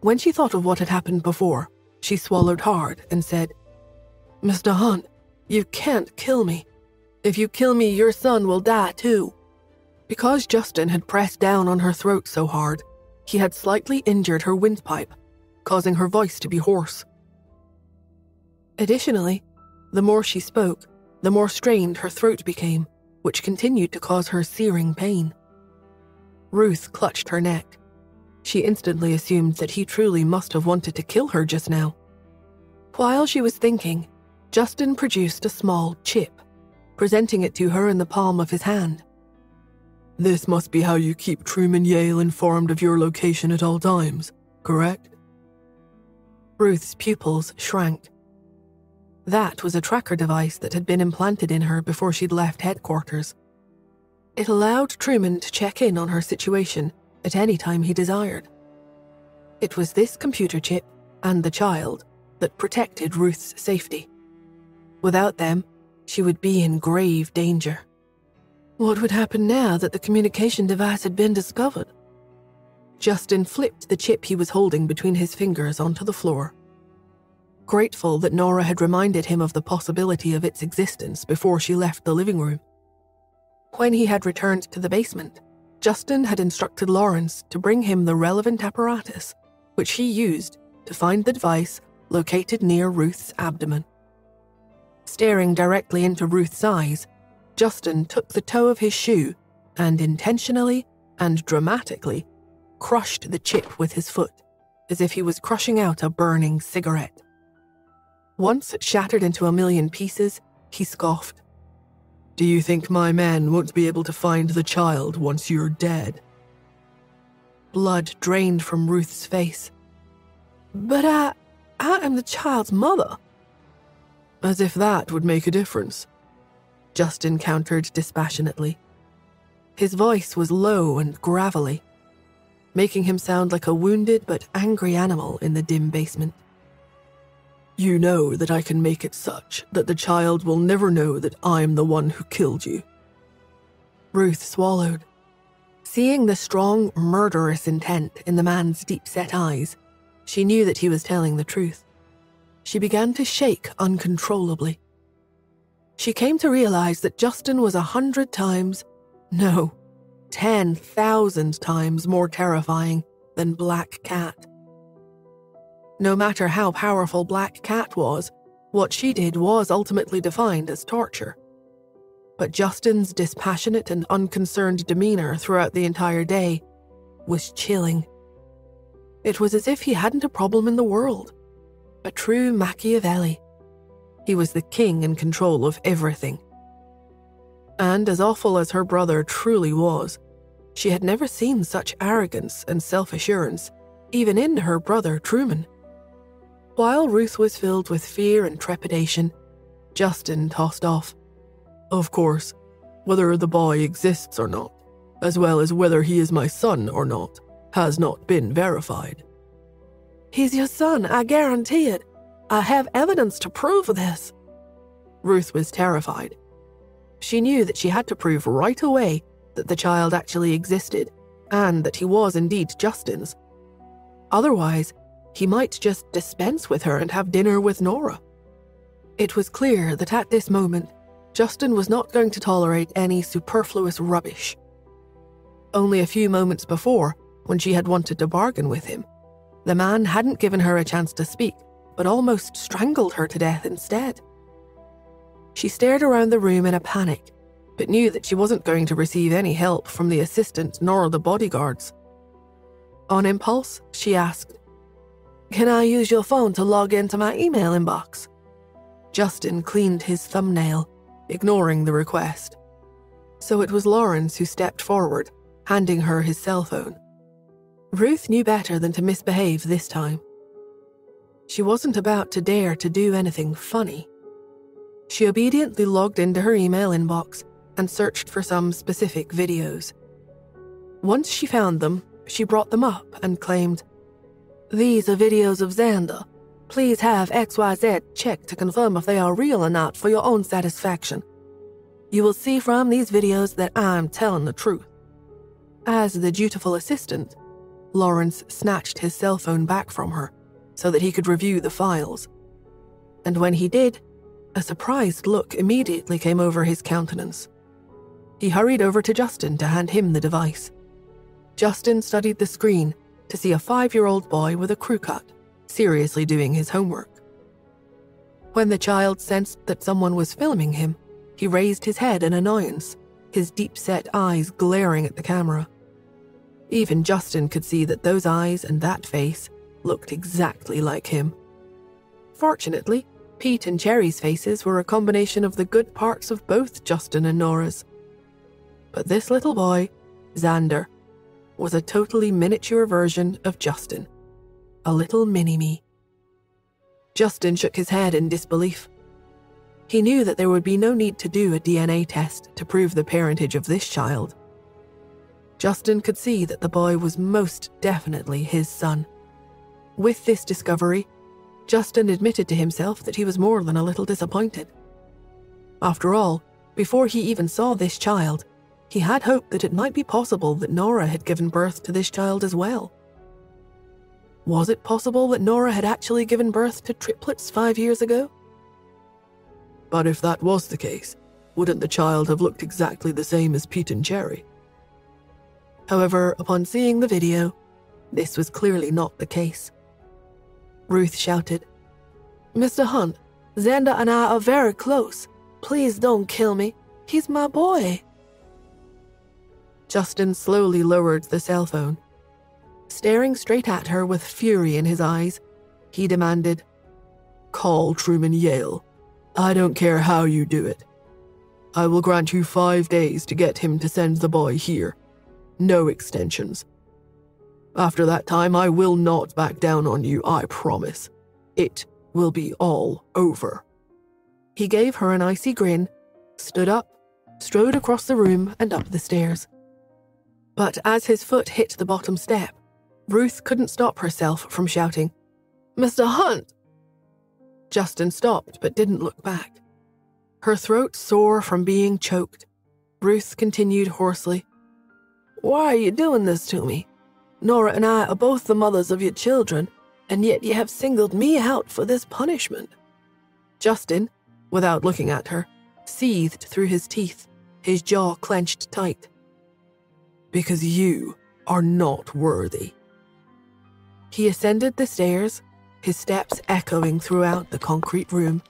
When she thought of what had happened before, she swallowed hard and said, "Mr. Hunt, you can't kill me. If you kill me, your son will die too." Because Justin had pressed down on her throat so hard, he had slightly injured her windpipe, causing her voice to be hoarse. Additionally, the more she spoke, the more strained her throat became, which continued to cause her searing pain. Ruth clutched her neck. She instantly assumed that he truly must have wanted to kill her just now. While she was thinking, Justin produced a small chip, presenting it to her in the palm of his hand. "This must be how you keep Truman Yale informed of your location at all times, correct?" Ruth's pupils shrank. That was a tracker device that had been implanted in her before she'd left headquarters. It allowed Truman to check in on her situation at any time he desired. It was this computer chip and the child that protected Ruth's safety. Without them, she would be in grave danger. What would happen now that the communication device had been discovered? Justin flipped the chip he was holding between his fingers onto the floor. Grateful that Nora had reminded him of the possibility of its existence before she left the living room. When he had returned to the basement, Justin had instructed Lawrence to bring him the relevant apparatus, which he used to find the device located near Ruth's abdomen. Staring directly into Ruth's eyes, Justin took the toe of his shoe and intentionally and dramatically crushed the chip with his foot, as if he was crushing out a burning cigarette. Once it shattered into a million pieces, he scoffed. "Do you think my men won't be able to find the child once you're dead?" Blood drained from Ruth's face. "But I am the child's mother." "As if that would make a difference," Justin countered dispassionately. His voice was low and gravelly, making him sound like a wounded but angry animal in the dim basement. "You know that I can make it such that the child will never know that I'm the one who killed you." Ruth swallowed. Seeing the strong, murderous intent in the man's deep-set eyes, she knew that he was telling the truth. She began to shake uncontrollably. She came to realize that Justin was 100 times, no, 10,000 times more terrifying than Black Cat. No matter how powerful Black Cat was, what she did was ultimately defined as torture. But Justin's dispassionate and unconcerned demeanor throughout the entire day was chilling. It was as if he hadn't a problem in the world. A true Machiavelli. He was the king in control of everything. And as awful as her brother truly was, she had never seen such arrogance and self-assurance, even in her brother Truman. While Ruth was filled with fear and trepidation, Justin tossed off, "Of course, whether the boy exists or not, as well as whether he is my son or not, has not been verified." "He's your son, I guarantee it. I have evidence to prove this." Ruth was terrified. She knew that she had to prove right away that the child actually existed, and that he was indeed Justin's. Otherwise, he might just dispense with her and have dinner with Nora. It was clear that at this moment, Justin was not going to tolerate any superfluous rubbish. Only a few moments before, when she had wanted to bargain with him, the man hadn't given her a chance to speak, but almost strangled her to death instead. She stared around the room in a panic, but knew that she wasn't going to receive any help from the assistant nor the bodyguards. On impulse, she asked, "Can I use your phone to log into my email inbox?" Justin cleaned his thumbnail, ignoring the request. So it was Lawrence who stepped forward, handing her his cell phone. Ruth knew better than to misbehave this time. She wasn't about to dare to do anything funny. She obediently logged into her email inbox and searched for some specific videos. Once she found them, she brought them up and claimed, "These are videos of Xander. Please have XYZ check to confirm if they are real or not for your own satisfaction. You will see from these videos that I'm telling the truth." As the dutiful assistant, Lawrence snatched his cell phone back from her so that he could review the files. And when he did, a surprised look immediately came over his countenance. He hurried over to Justin to hand him the device. Justin studied the screen to see a 5-year-old boy with a crew cut, seriously doing his homework. When the child sensed that someone was filming him, he raised his head in annoyance, his deep-set eyes glaring at the camera. Even Justin could see that those eyes and that face looked exactly like him. Fortunately, Pete and Cherry's faces were a combination of the good parts of both Justin and Nora's. But this little boy, Xander, was a totally miniature version of Justin. A little mini-me. Justin shook his head in disbelief. He knew that there would be no need to do a DNA test to prove the parentage of this child. Justin could see that the boy was most definitely his son. With this discovery, Justin admitted to himself that he was more than a little disappointed. After all, before he even saw this child, he had hoped that it might be possible that Nora had given birth to this child as well. Was it possible that Nora had actually given birth to triplets 5 years ago? But if that was the case, wouldn't the child have looked exactly the same as Pete and Cherry? However, upon seeing the video, this was clearly not the case. Ruth shouted, "Mr. Hunt, Xander and I are very close. Please don't kill me. He's my boy." Justin slowly lowered the cell phone. Staring straight at her with fury in his eyes, he demanded, "Call Truman Yale. I don't care how you do it. I will grant you 5 days to get him to send the boy here. No extensions. After that time, I will not back down on you, I promise. It will be all over." He gave her an icy grin, stood up, strode across the room and up the stairs. But as his foot hit the bottom step, Ruth couldn't stop herself from shouting, "Mr. Hunt!" Justin stopped but didn't look back. Her throat sore from being choked, Ruth continued hoarsely, "Why are you doing this to me? Nora and I are both the mothers of your children, and yet you have singled me out for this punishment." Justin, without looking at her, seethed through his teeth, his jaw clenched tight. "Because you are not worthy." He ascended the stairs, his steps echoing throughout the concrete room.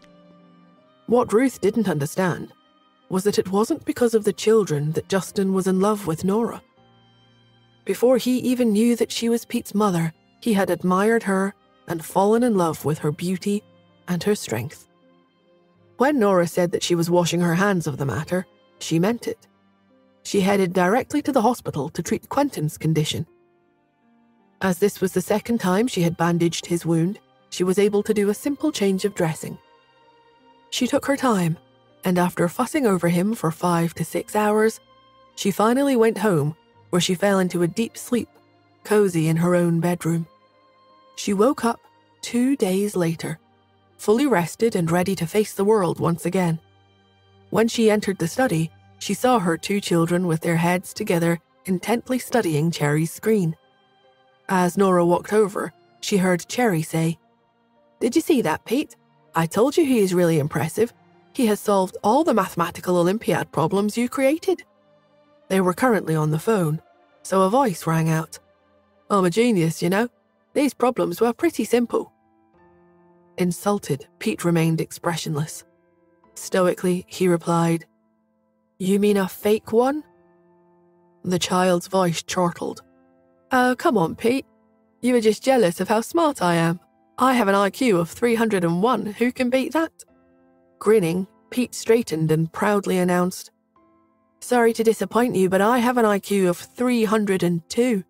What Ruth didn't understand was that it wasn't because of the children that Justin was in love with Nora. Before he even knew that she was Pete's mother, he had admired her and fallen in love with her beauty and her strength. When Nora said that she was washing her hands of the matter, she meant it. She headed directly to the hospital to treat Quentin's condition. As this was the second time she had bandaged his wound, she was able to do a simple change of dressing. She took her time, and after fussing over him for 5 to 6 hours, she finally went home, where she fell into a deep sleep, cozy in her own bedroom. She woke up 2 days later, fully rested and ready to face the world once again. When she entered the study, she saw her 2 children with their heads together, intently studying Cherry's screen. As Nora walked over, she heard Cherry say, "Did you see that, Pete? I told you he is really impressive. He has solved all the mathematical Olympiad problems you created." They were currently on the phone, so a voice rang out. "I'm a genius, you know. These problems were pretty simple." Insulted, Pete remained expressionless. Stoically, he replied, "You mean a fake one?" The child's voice chortled. "Oh, come on, Pete. You were just jealous of how smart I am. I have an IQ of 301. Who can beat that?" Grinning, Pete straightened and proudly announced, "Sorry to disappoint you, but I have an IQ of 302.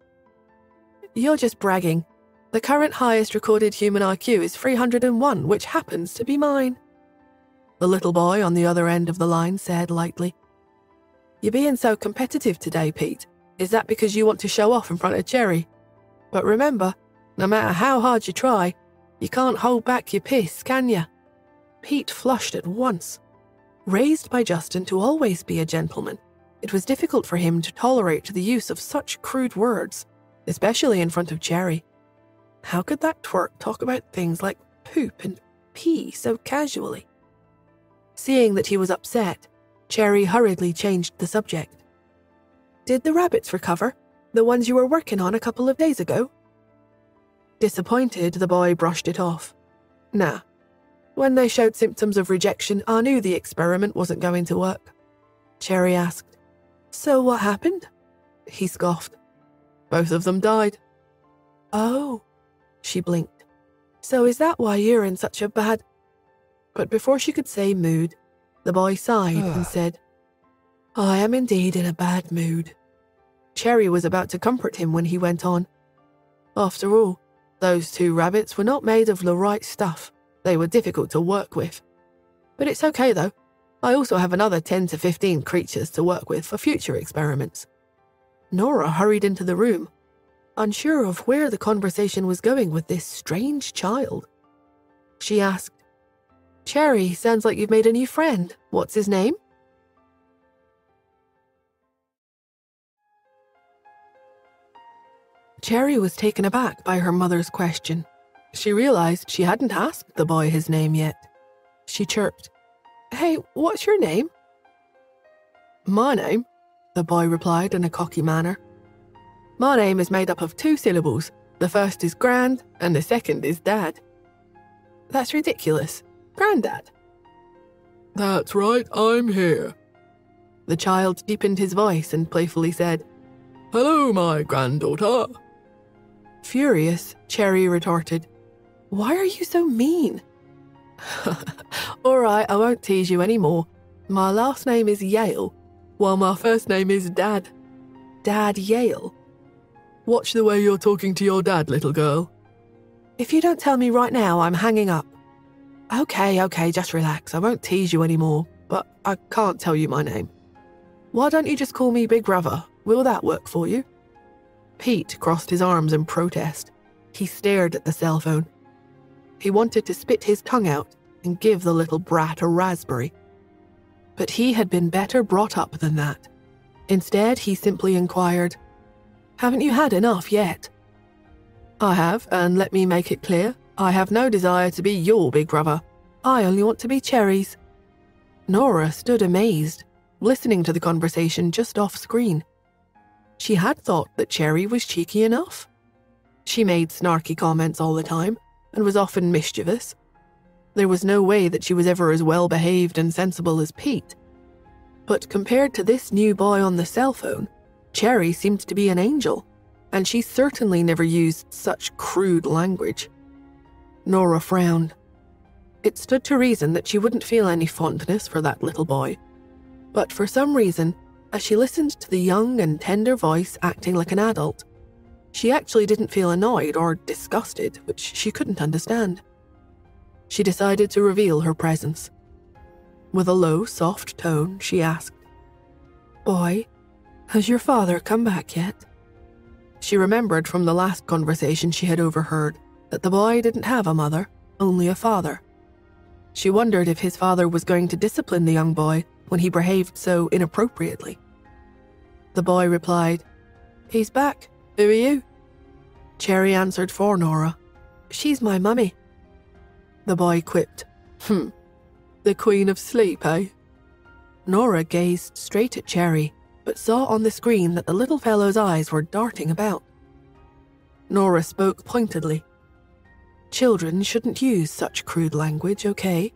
"You're just bragging. The current highest recorded human IQ is 301, which happens to be mine." The little boy on the other end of the line said lightly, "You're being so competitive today, Pete. Is that because you want to show off in front of Cherry? But remember, no matter how hard you try, you can't hold back your piss, can you?" Pete flushed at once. Raised by Justin to always be a gentleman, it was difficult for him to tolerate the use of such crude words, especially in front of Cherry. How could that twerp talk about things like poop and pee so casually? Seeing that he was upset, Cherry hurriedly changed the subject. "Did the rabbits recover? The ones you were working on a couple of days ago?" Disappointed, the boy brushed it off. "Nah. When they showed symptoms of rejection, I knew the experiment wasn't going to work." Cherry asked, "So what happened?" He scoffed. "Both of them died." "Oh," she blinked. "So is that why you're in such a bad—" But before she could say mood, the boy sighed and said, "I am indeed in a bad mood." Cherry was about to comfort him when he went on. "After all, those 2 rabbits were not made of the right stuff. They were difficult to work with. But it's okay though. I also have another 10 to 15 creatures to work with for future experiments." Nora hurried into the room, unsure of where the conversation was going with this strange child. She asked, "Cherry, sounds like you've made a new friend. What's his name?" Cherry was taken aback by her mother's question. She realized she hadn't asked the boy his name yet. She chirped, "Hey, what's your name?" "My name?" the boy replied in a cocky manner. "My name is made up of 2 syllables. The first is Grand, and the second is Dad." "That's ridiculous. Granddad?" "That's right, I'm here." The child deepened his voice and playfully said, "Hello, my granddaughter." Furious, Cherry retorted, "Why are you so mean?" "All right, I won't tease you anymore. My last name is Yale, while my first name is Dad. Dad Yale." "Watch the way you're talking to your dad, little girl." "If you don't tell me right now, I'm hanging up." Okay, just relax. I won't tease you anymore, but I can't tell you my name." "Why don't you just call me Big Brother? Will that work for you?" Pete crossed his arms in protest. He stared at the cell phone. He wanted to spit his tongue out and give the little brat a raspberry. But he had been better brought up than that. Instead, he simply inquired, "Haven't you had enough yet?" "I have, and let me make it clear, I have no desire to be your big brother. I only want to be Cherry's." Nora stood amazed, listening to the conversation just off screen. She had thought that Cherry was cheeky enough. She made snarky comments all the time and was often mischievous. There was no way that she was ever as well-behaved and sensible as Pete. But compared to this new boy on the cell phone, Cherry seemed to be an angel, and she certainly never used such crude language. Nora frowned. It stood to reason that she wouldn't feel any fondness for that little boy. But for some reason, as she listened to the young and tender voice acting like an adult, she actually didn't feel annoyed or disgusted, which she couldn't understand. She decided to reveal her presence. With a low, soft tone, she asked, "Boy, has your father come back yet?" She remembered from the last conversation she had overheard that the boy didn't have a mother, only a father. She wondered if his father was going to discipline the young boy when he behaved so inappropriately. The boy replied, "He's back. Who are you?" Cherry answered for Nora, "She's my mummy." The boy quipped, "The Queen of Sleep, eh?" Nora gazed straight at Cherry, but saw on the screen that the little fellow's eyes were darting about. Nora spoke pointedly. "Children shouldn't use such crude language, okay?"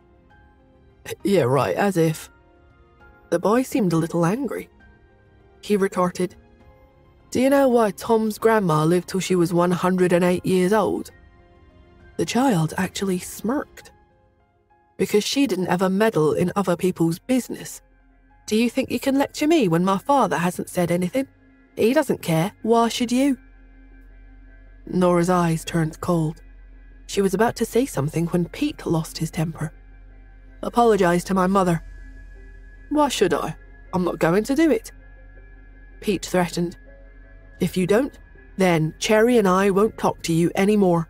"Yeah, right, as if." The boy seemed a little angry. He retorted, "Do you know why Tom's grandma lived till she was 108 years old?" The child actually smirked. "Because she didn't ever meddle in other people's business. Do you think you can lecture me when my father hasn't said anything? He doesn't care. Why should you?" Nora's eyes turned cold. She was about to say something when Pete lost his temper. "Apologize to my mother." "Why should I? I'm not going to do it." Pete threatened. "If you don't, then Cherry and I won't talk to you anymore."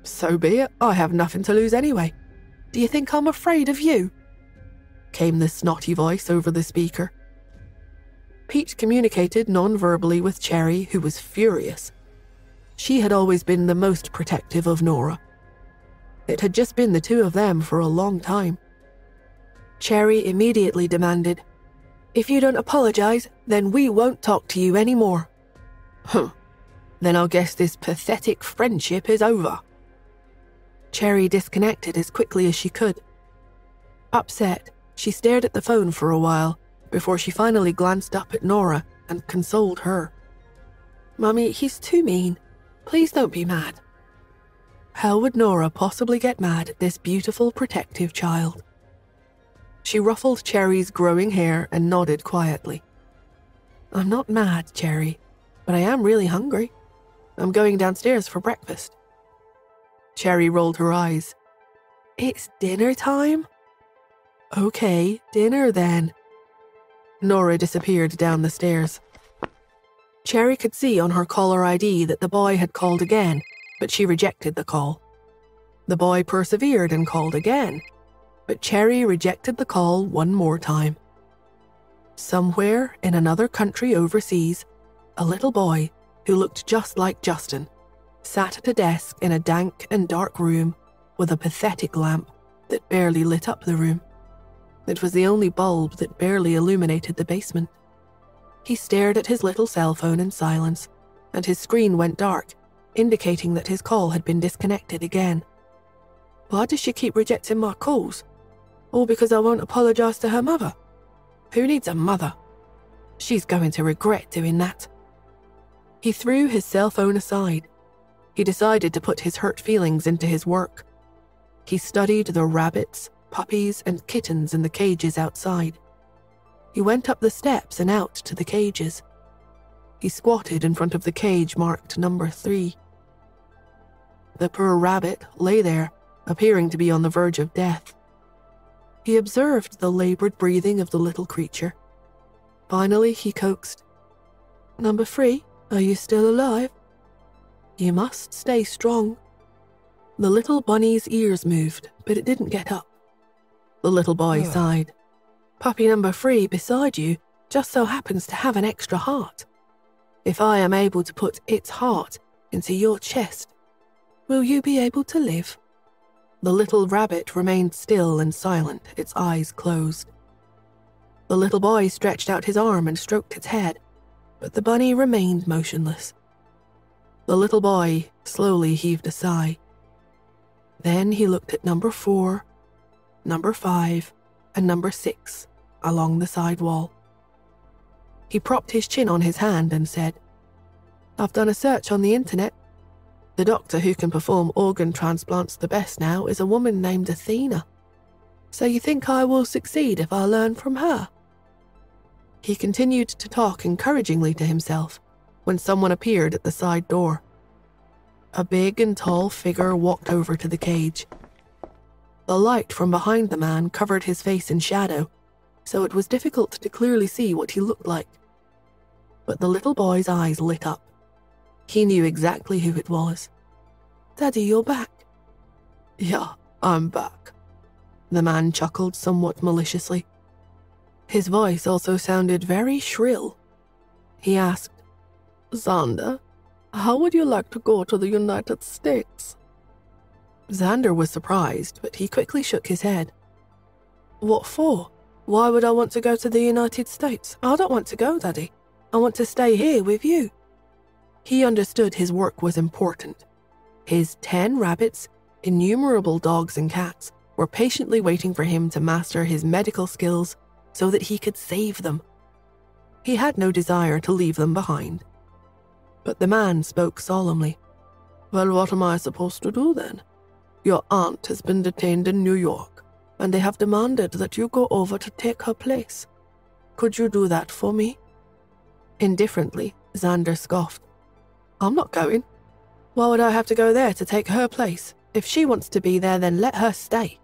"So be it. I have nothing to lose anyway. Do you think I'm afraid of you?" came the snotty voice over the speaker. Pete communicated non-verbally with Cherry, who was furious. She had always been the most protective of Nora. It had just been the two of them for a long time. Cherry immediately demanded, "If you don't apologize, then we won't talk to you anymore." Then I'll guess this pathetic friendship is over." Cherry disconnected as quickly as she could. Upset, she stared at the phone for a while before she finally glanced up at Nora and consoled her. "Mummy, he's too mean. Please don't be mad." How would Nora possibly get mad at this beautiful, protective child? She ruffled Cherry's growing hair and nodded quietly. "I'm not mad, Cherry, but I am really hungry. I'm going downstairs for breakfast." Cherry rolled her eyes. "It's dinner time?" "Okay, dinner then." Nora disappeared down the stairs. Cherry could see on her caller ID that the boy had called again, but she rejected the call. The boy persevered and called again, but Cherry rejected the call one more time. Somewhere in another country overseas, a little boy who looked just like Justin sat at a desk in a dank and dark room with a pathetic lamp that barely lit up the room. It was the only bulb that barely illuminated the basement. He stared at his little cell phone in silence, and his screen went dark, indicating that his call had been disconnected again. Why does she keep rejecting my calls? All because I won't apologize to her mother? Who needs a mother? She's going to regret doing that. He threw his cell phone aside. He decided to put his hurt feelings into his work. He studied the rabbits, puppies, and kittens in the cages outside. He went up the steps and out to the cages. He squatted in front of the cage marked number 3. The poor rabbit lay there, appearing to be on the verge of death. He observed the labored breathing of the little creature. Finally, he coaxed, "Number 3, are you still alive? You must stay strong." The little bunny's ears moved, but it didn't get up. The little boy sighed. "Puppy number 3 beside you just so happens to have an extra heart. If I am able to put its heart into your chest, will you be able to live?" The little rabbit remained still and silent, its eyes closed. The little boy stretched out his arm and stroked its head, but the bunny remained motionless. The little boy slowly heaved a sigh. Then he looked at number 4, number 5, and number 6 along the side wall. He propped his chin on his hand and said, "I've done a search on the internet. The doctor who can perform organ transplants the best now is a woman named Athena. So you think I will succeed if I learn from her?" He continued to talk encouragingly to himself when someone appeared at the side door. A big and tall figure walked over to the cage. The light from behind the man covered his face in shadow, so it was difficult to clearly see what he looked like. But the little boy's eyes lit up. He knew exactly who it was. "Daddy, you're back." "Yeah, I'm back." The man chuckled somewhat maliciously. His voice also sounded very shrill. He asked, "Xander, how would you like to go to the United States?" Xander was surprised, but he quickly shook his head. "What for? Why would I want to go to the United States? I don't want to go, Daddy. I want to stay here with you." He understood his work was important. His 10 rabbits, innumerable dogs and cats, were patiently waiting for him to master his medical skills so that he could save them. He had no desire to leave them behind. But the man spoke solemnly. "Well, what am I supposed to do then? Your aunt has been detained in New York, and they have demanded that you go over to take her place. Could you do that for me?" Indifferently, Xander scoffed. "I'm not going. Why would I have to go there to take her place? If she wants to be there, then let her stay."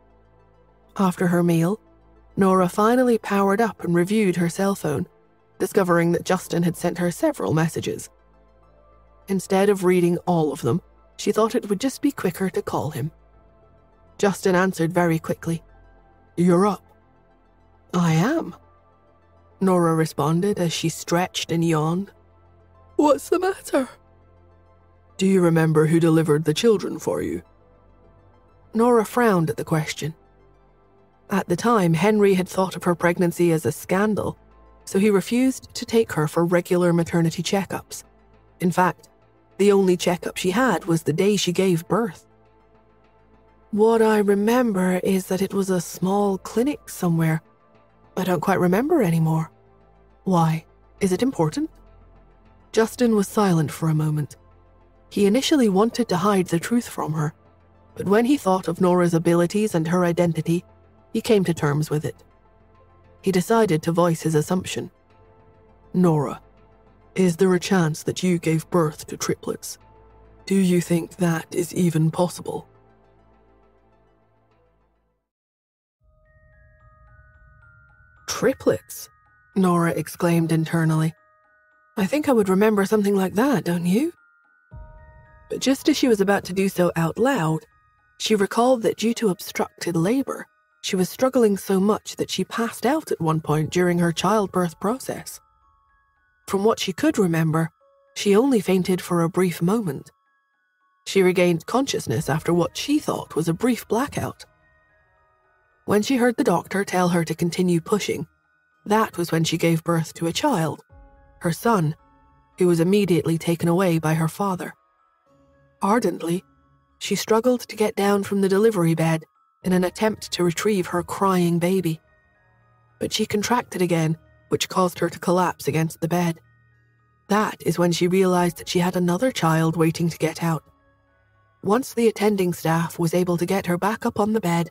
After her meal, Nora finally powered up and reviewed her cell phone, discovering that Justin had sent her several messages. Instead of reading all of them, she thought it would just be quicker to call him. Justin answered very quickly. "You're up." "I am," Nora responded as she stretched and yawned. "What's the matter?" "Do you remember who delivered the children for you?" Nora frowned at the question. At the time, Henry had thought of her pregnancy as a scandal, so he refused to take her for regular maternity checkups. In fact, the only checkup she had was the day she gave birth. "What I remember is that it was a small clinic somewhere. I don't quite remember anymore." "Why? Is it important?" Justin was silent for a moment. He initially wanted to hide the truth from her, but when he thought of Nora's abilities and her identity, he came to terms with it. He decided to voice his assumption. "Nora, is there a chance that you gave birth to triplets? Do you think that is even possible?" "Triplets?" Nora exclaimed internally. "I think I would remember something like that, don't you?" But just as she was about to do so out loud, she recalled that due to obstructed labor, she was struggling so much that she passed out at one point during her childbirth process. From what she could remember, she only fainted for a brief moment. She regained consciousness after what she thought was a brief blackout. When she heard the doctor tell her to continue pushing, that was when she gave birth to a child, her son, who was immediately taken away by her father. Ardently, she struggled to get down from the delivery bed in an attempt to retrieve her crying baby. But she contracted again, which caused her to collapse against the bed. That is when she realized that she had another child waiting to get out. Once the attending staff was able to get her back up on the bed,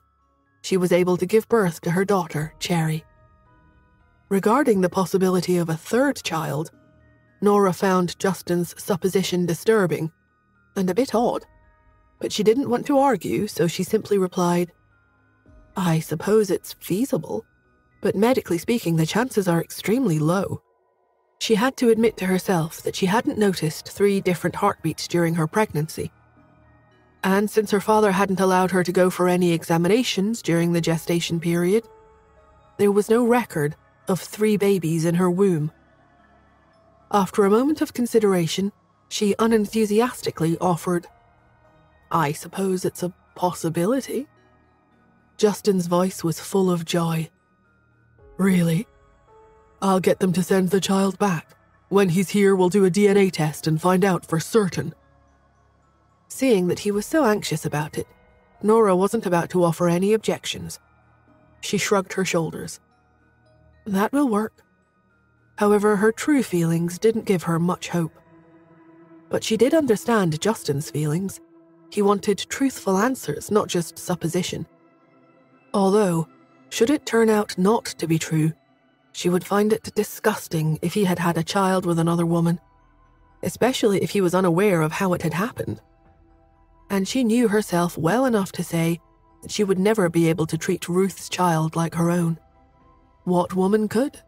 she was able to give birth to her daughter, Cherry. Regarding the possibility of a third child, Nora found Justin's supposition disturbing and a bit odd, but she didn't want to argue, so she simply replied, "I suppose it's feasible, but medically speaking, the chances are extremely low." She had to admit to herself that she hadn't noticed 3 different heartbeats during her pregnancy. And since her father hadn't allowed her to go for any examinations during the gestation period, there was no record of 3 babies in her womb. After a moment of consideration, she unenthusiastically offered, "I suppose it's a possibility." Justin's voice was full of joy. "Really? I'll get them to send the child back. When he's here, we'll do a DNA test and find out for certain." Seeing that he was so anxious about it, Nora wasn't about to offer any objections. She shrugged her shoulders. That will work. However, her true feelings didn't give her much hope. But she did understand Justin's feelings. He wanted truthful answers, not just supposition. Although, should it turn out not to be true, she would find it disgusting if he had had a child with another woman, especially if he was unaware of how it had happened. And she knew herself well enough to say that she would never be able to treat Ruth's child like her own. What woman could?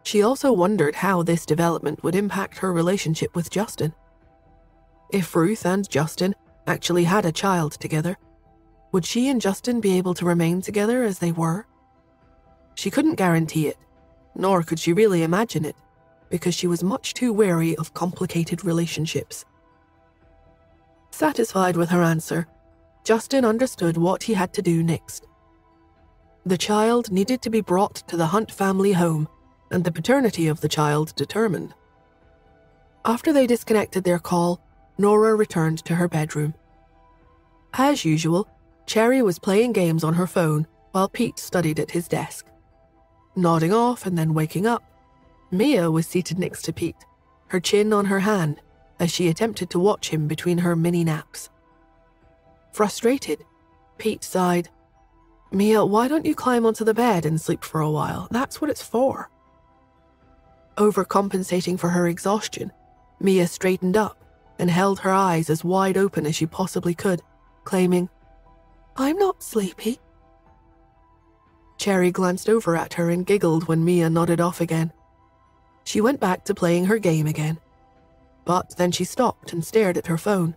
She also wondered how this development would impact her relationship with Justin. If Ruth and Justin actually had a child together, would she and Justin be able to remain together as they were? She couldn't guarantee it, nor could she really imagine it, because she was much too wary of complicated relationships. Satisfied with her answer, Justin understood what he had to do next. The child needed to be brought to the Hunt family home and the paternity of the child determined. After they disconnected their call, Nora returned to her bedroom. As usual, Cherry was playing games on her phone while Pete studied at his desk. Nodding off and then waking up, Mia was seated next to Pete, her chin on her hand, as she attempted to watch him between her mini naps. Frustrated, Pete sighed, "Mia, why don't you climb onto the bed and sleep for a while? That's what it's for." Overcompensating for her exhaustion, Mia straightened up and held her eyes as wide open as she possibly could, claiming, "I'm not sleepy." Cherry glanced over at her and giggled when Mia nodded off again. She went back to playing her game again. But then she stopped and stared at her phone.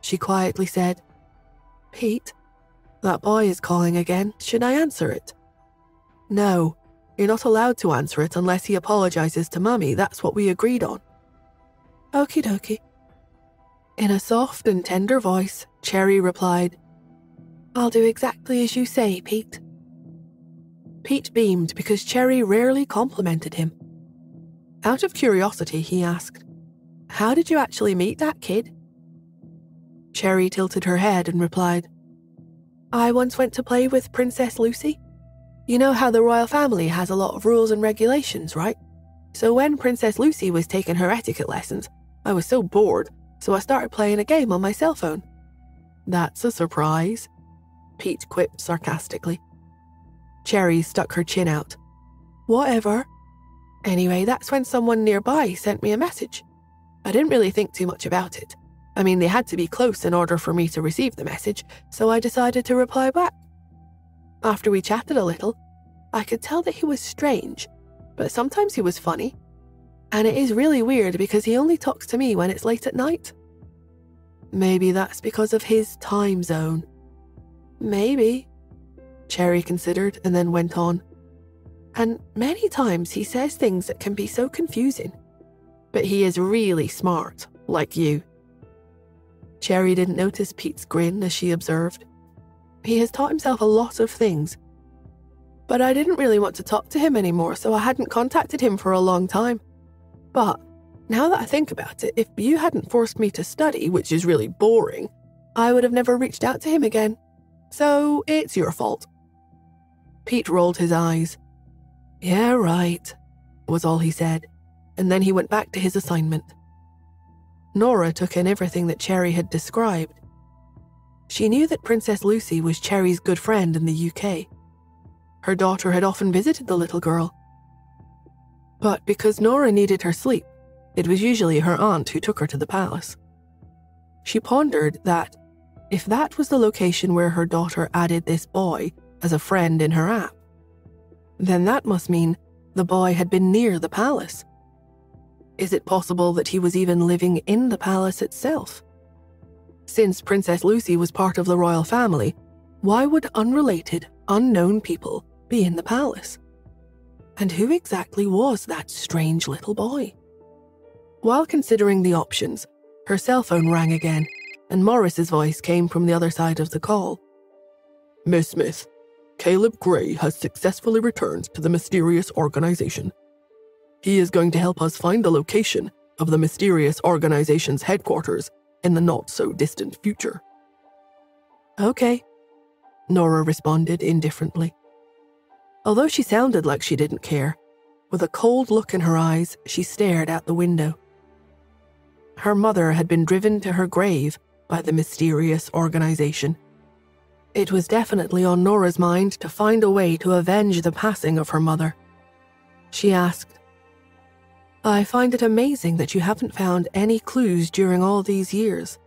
She quietly said, "Pete, that boy is calling again. Should I answer it?" "No, you're not allowed to answer it unless he apologizes to Mummy. That's what we agreed on." "Okie dokie." In a soft and tender voice, Cherry replied, "I'll do exactly as you say, Pete." Pete beamed because Cherry rarely complimented him. Out of curiosity, he asked, "How did you actually meet that kid?" Cherry tilted her head and replied, "I once went to play with Princess Lucy. You know how the royal family has a lot of rules and regulations, right? So when Princess Lucy was taking her etiquette lessons, I was so bored, so I started playing a game on my cell phone." "That's a surprise," Pete quipped sarcastically. Cherry stuck her chin out. "Whatever. Anyway, that's when someone nearby sent me a message. I didn't really think too much about it. I mean, they had to be close in order for me to receive the message, so I decided to reply back. After we chatted a little, I could tell that he was strange, but sometimes he was funny. And it is really weird because he only talks to me when it's late at night." "Maybe that's because of his time zone." "Maybe," Cherry considered and then went on. "And many times he says things that can be so confusing. But he is really smart, like you." Cherry didn't notice Pete's grin as she observed. "He has taught himself a lot of things. But I didn't really want to talk to him anymore, so I hadn't contacted him for a long time. But now that I think about it, if you hadn't forced me to study, which is really boring, I would have never reached out to him again. So it's your fault." Pete rolled his eyes. "Yeah, right," was all he said. and then he went back to his assignment. Nora took in everything that Cherry had described. She knew that Princess Lucy was Cherry's good friend in the UK. Her daughter had often visited the little girl. But because Nora needed her sleep, it was usually her aunt who took her to the palace. She pondered that, if that was the location where her daughter added this boy as a friend in her app, then that must mean the boy had been near the palace. Is it possible that he was even living in the palace itself? Since Princess Lucy was part of the royal family, why would unrelated, unknown people be in the palace? And who exactly was that strange little boy? While considering the options, her cell phone rang again, and Morris's voice came from the other side of the call. Miss Smith, Caleb Gray has successfully returned to the mysterious organization. He is going to help us find the location of the mysterious organization's headquarters in the not-so-distant future. Okay, Nora responded indifferently. Although she sounded like she didn't care, with a cold look in her eyes, she stared out the window. Her mother had been driven to her grave by the mysterious organization. It was definitely on Nora's mind to find a way to avenge the passing of her mother. She asked, I find it amazing that you haven't found any clues during all these years.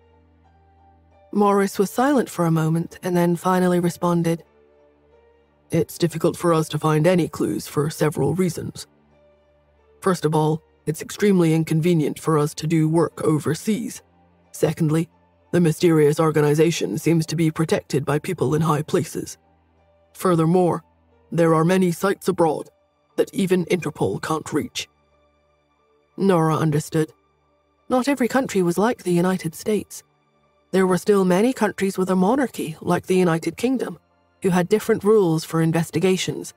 Morris was silent for a moment and then finally responded, It's difficult for us to find any clues for several reasons. First of all, it's extremely inconvenient for us to do work overseas. Secondly, the mysterious organization seems to be protected by people in high places. Furthermore, there are many sites abroad that even Interpol can't reach. Nora understood. Not every country was like the United States. There were still many countries with a monarchy, like the United Kingdom, who had different rules for investigations,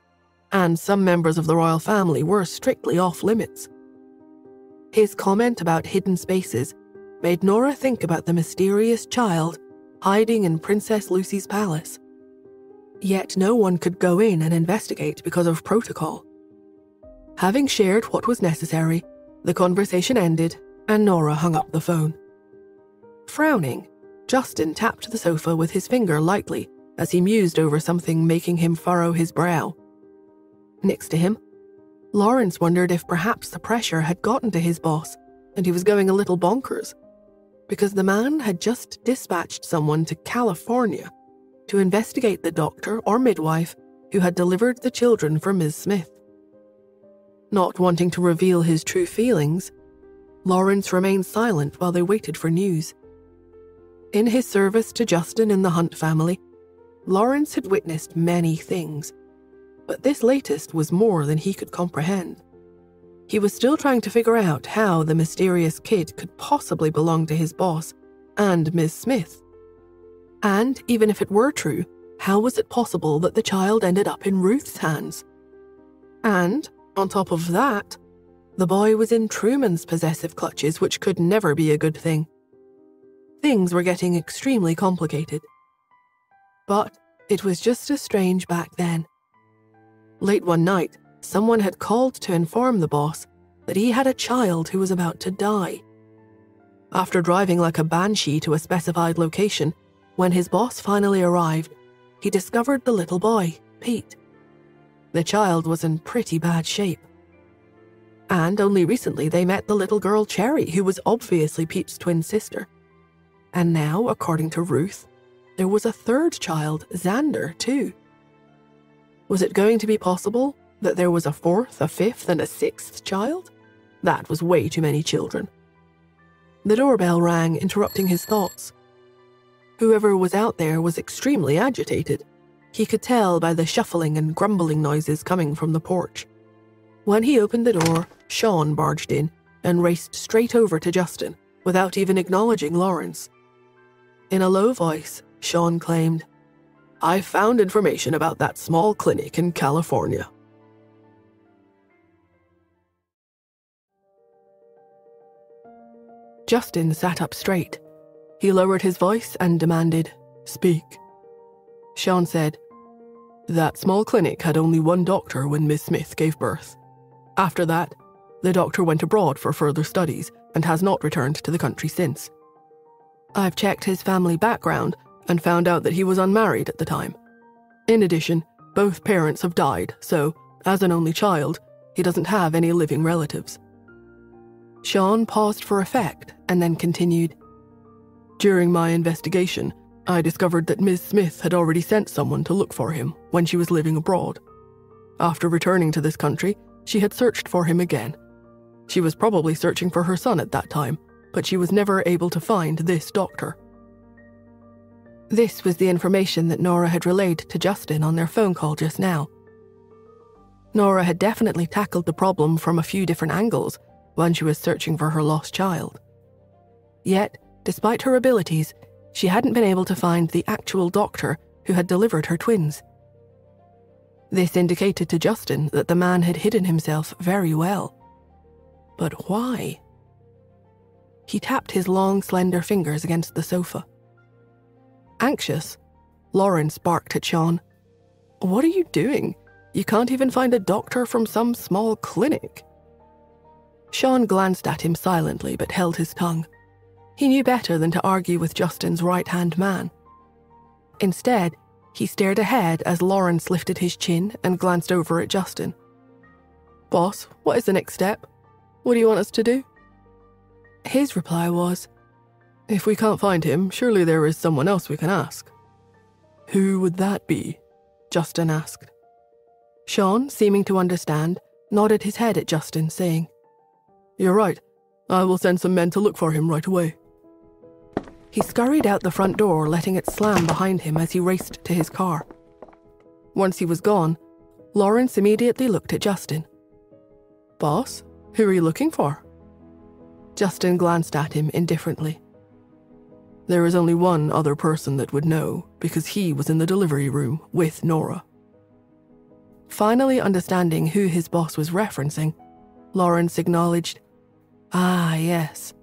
and some members of the royal family were strictly off-limits. His comment about hidden spaces made Nora think about the mysterious child hiding in Princess Lucy's palace. Yet no one could go in and investigate because of protocol. Having shared what was necessary, the conversation ended and Nora hung up the phone. Frowning, Justin tapped the sofa with his finger lightly as he mused over something making him furrow his brow. Next to him, Lawrence wondered if perhaps the pressure had gotten to his boss and he was going a little bonkers, because the man had just dispatched someone to California to investigate the doctor or midwife who had delivered the children for Ms. Smith. Not wanting to reveal his true feelings, Lawrence remained silent while they waited for news. In his service to Justin and the Hunt family, Lawrence had witnessed many things, but this latest was more than he could comprehend. He was still trying to figure out how the mysterious kid could possibly belong to his boss and Ms. Smith. And even if it were true, how was it possible that the child ended up in Ruth's hands? And, on top of that, the boy was in Truman's possessive clutches, which could never be a good thing. Things were getting extremely complicated. But it was just as strange back then. Late one night, someone had called to inform the boss that he had a child who was about to die. After driving like a banshee to a specified location, when his boss finally arrived, he discovered the little boy, Pete. The child was in pretty bad shape. And only recently they met the little girl Cherry, who was obviously Pete's twin sister. And now, according to Ruth, there was a third child, Xander, too. Was it going to be possible that there was a fourth, a fifth, and a sixth child? That was way too many children. The doorbell rang, interrupting his thoughts. Whoever was out there was extremely agitated. He could tell by the shuffling and grumbling noises coming from the porch. When he opened the door, Sean barged in and raced straight over to Justin, without even acknowledging Lawrence. In a low voice, Sean claimed, "I found information about that small clinic in California." Justin sat up straight. He lowered his voice and demanded, "Speak." Sean said, "That small clinic had only one doctor when Miss Smith gave birth. After that, The doctor went abroad for further studies and has not returned to the country since. I've checked his family background and found out that he was unmarried at the time. In addition, both parents have died, so, as an only child, he doesn't have any living relatives." Sean paused for effect and then continued. "During my investigation, I discovered that Ms. Smith had already sent someone to look for him when she was living abroad. After returning to this country, she had searched for him again. She was probably searching for her son at that time, but she was never able to find this doctor." This was the information that Nora had relayed to Justin on their phone call just now. Nora had definitely tackled the problem from a few different angles when she was searching for her lost child. Yet, despite her abilities, she hadn't been able to find the actual doctor who had delivered her twins. This indicated to Justin that the man had hidden himself very well. But why? He tapped his long, slender fingers against the sofa. Anxious, Lawrence barked at Sean. "What are you doing? You can't even find a doctor from some small clinic." Sean glanced at him silently but held his tongue. He knew better than to argue with Justin's right-hand man. Instead, he stared ahead as Lawrence lifted his chin and glanced over at Justin. "Boss, what is the next step? What do you want us to do?" His reply was, "If we can't find him, surely there is someone else we can ask." "Who would that be?" Justin asked. Sean, seeming to understand, nodded his head at Justin, saying, "You're right. I will send some men to look for him right away." He scurried out the front door, letting it slam behind him as he raced to his car. Once he was gone, Lawrence immediately looked at Justin. "Boss, who are you looking for?" Justin glanced at him indifferently. "There is only one other person that would know, because he was in the delivery room with Nora." Finally understanding who his boss was referencing, Lawrence acknowledged, "Ah, yes.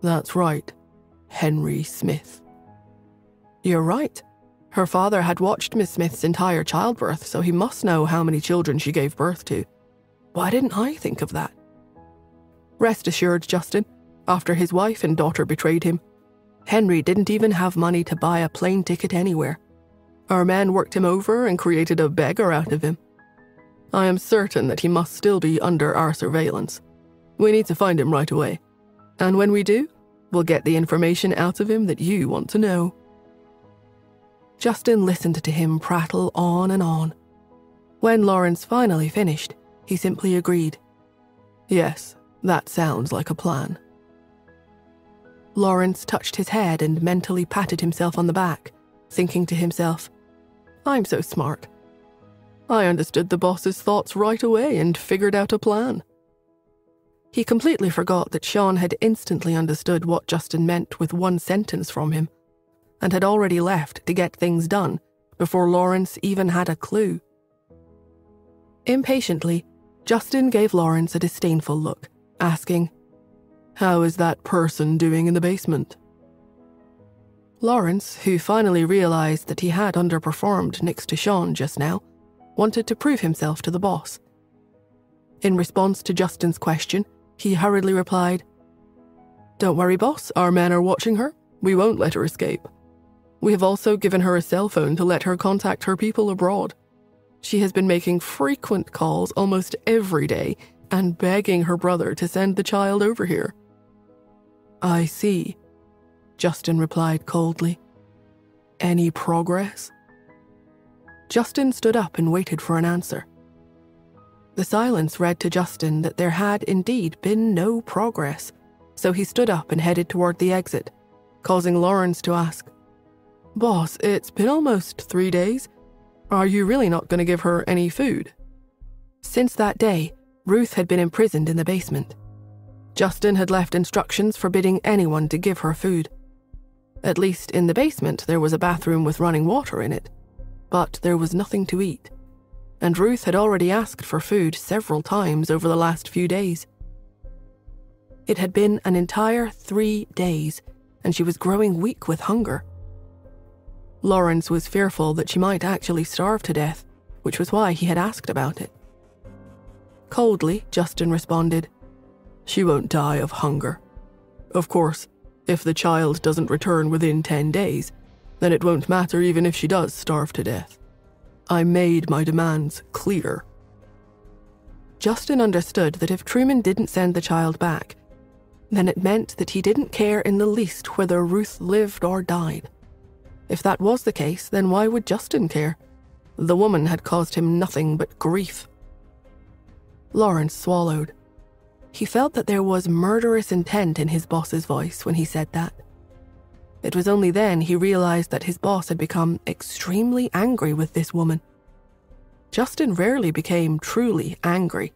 That's right. Henry Smith." "You're right. Her father had watched Miss Smith's entire childbirth, so he must know how many children she gave birth to. Why didn't I think of that?" Rest assured, Justin, after his wife and daughter betrayed him, Henry didn't even have money to buy a plane ticket anywhere. Our men worked him over and created a beggar out of him. I am certain that he must still be under our surveillance. We need to find him right away. And when we do, we'll get the information out of him that you want to know." Justin listened to him prattle on and on. When Lawrence finally finished, he simply agreed. "Yes, that sounds like a plan." Lawrence touched his head and mentally patted himself on the back, thinking to himself, "I'm so smart. I understood the boss's thoughts right away and figured out a plan." He completely forgot that Sean had instantly understood what Justin meant with one sentence from him, and had already left to get things done before Lawrence even had a clue. Impatiently, Justin gave Lawrence a disdainful look, asking, "How is that person doing in the basement?" Lawrence, who finally realized that he had underperformed next to Sean just now, wanted to prove himself to the boss. In response to Justin's question, he hurriedly replied, "Don't worry, boss, our men are watching her. We won't let her escape. We have also given her a cell phone to let her contact her people abroad. She has been making frequent calls almost every day and begging her brother to send the child over here." "I see," Justin replied coldly. "Any progress?" Justin stood up and waited for an answer. The silence read to Justin that there had indeed been no progress, so he stood up and headed toward the exit, causing Lawrence to ask, "Boss, it's been almost 3 days. Are you really not going to give her any food?" Since that day, Ruth had been imprisoned in the basement. Justin had left instructions forbidding anyone to give her food. At least in the basement, there was a bathroom with running water in it, but there was nothing to eat, and Ruth had already asked for food several times over the last few days. It had been an entire 3 days, and she was growing weak with hunger. Lawrence was fearful that she might actually starve to death, which was why he had asked about it. Coldly, Justin responded, "She won't die of hunger. Of course, if the child doesn't return within 10 days, then it won't matter even if she does starve to death. I made my demands clear." Justin understood that if Truman didn't send the child back, then it meant that he didn't care in the least whether Ruth lived or died. If that was the case, then why would Justin care? The woman had caused him nothing but grief. Lawrence swallowed. He felt that there was murderous intent in his boss's voice when he said that. It was only then he realized that his boss had become extremely angry with this woman. Justin rarely became truly angry.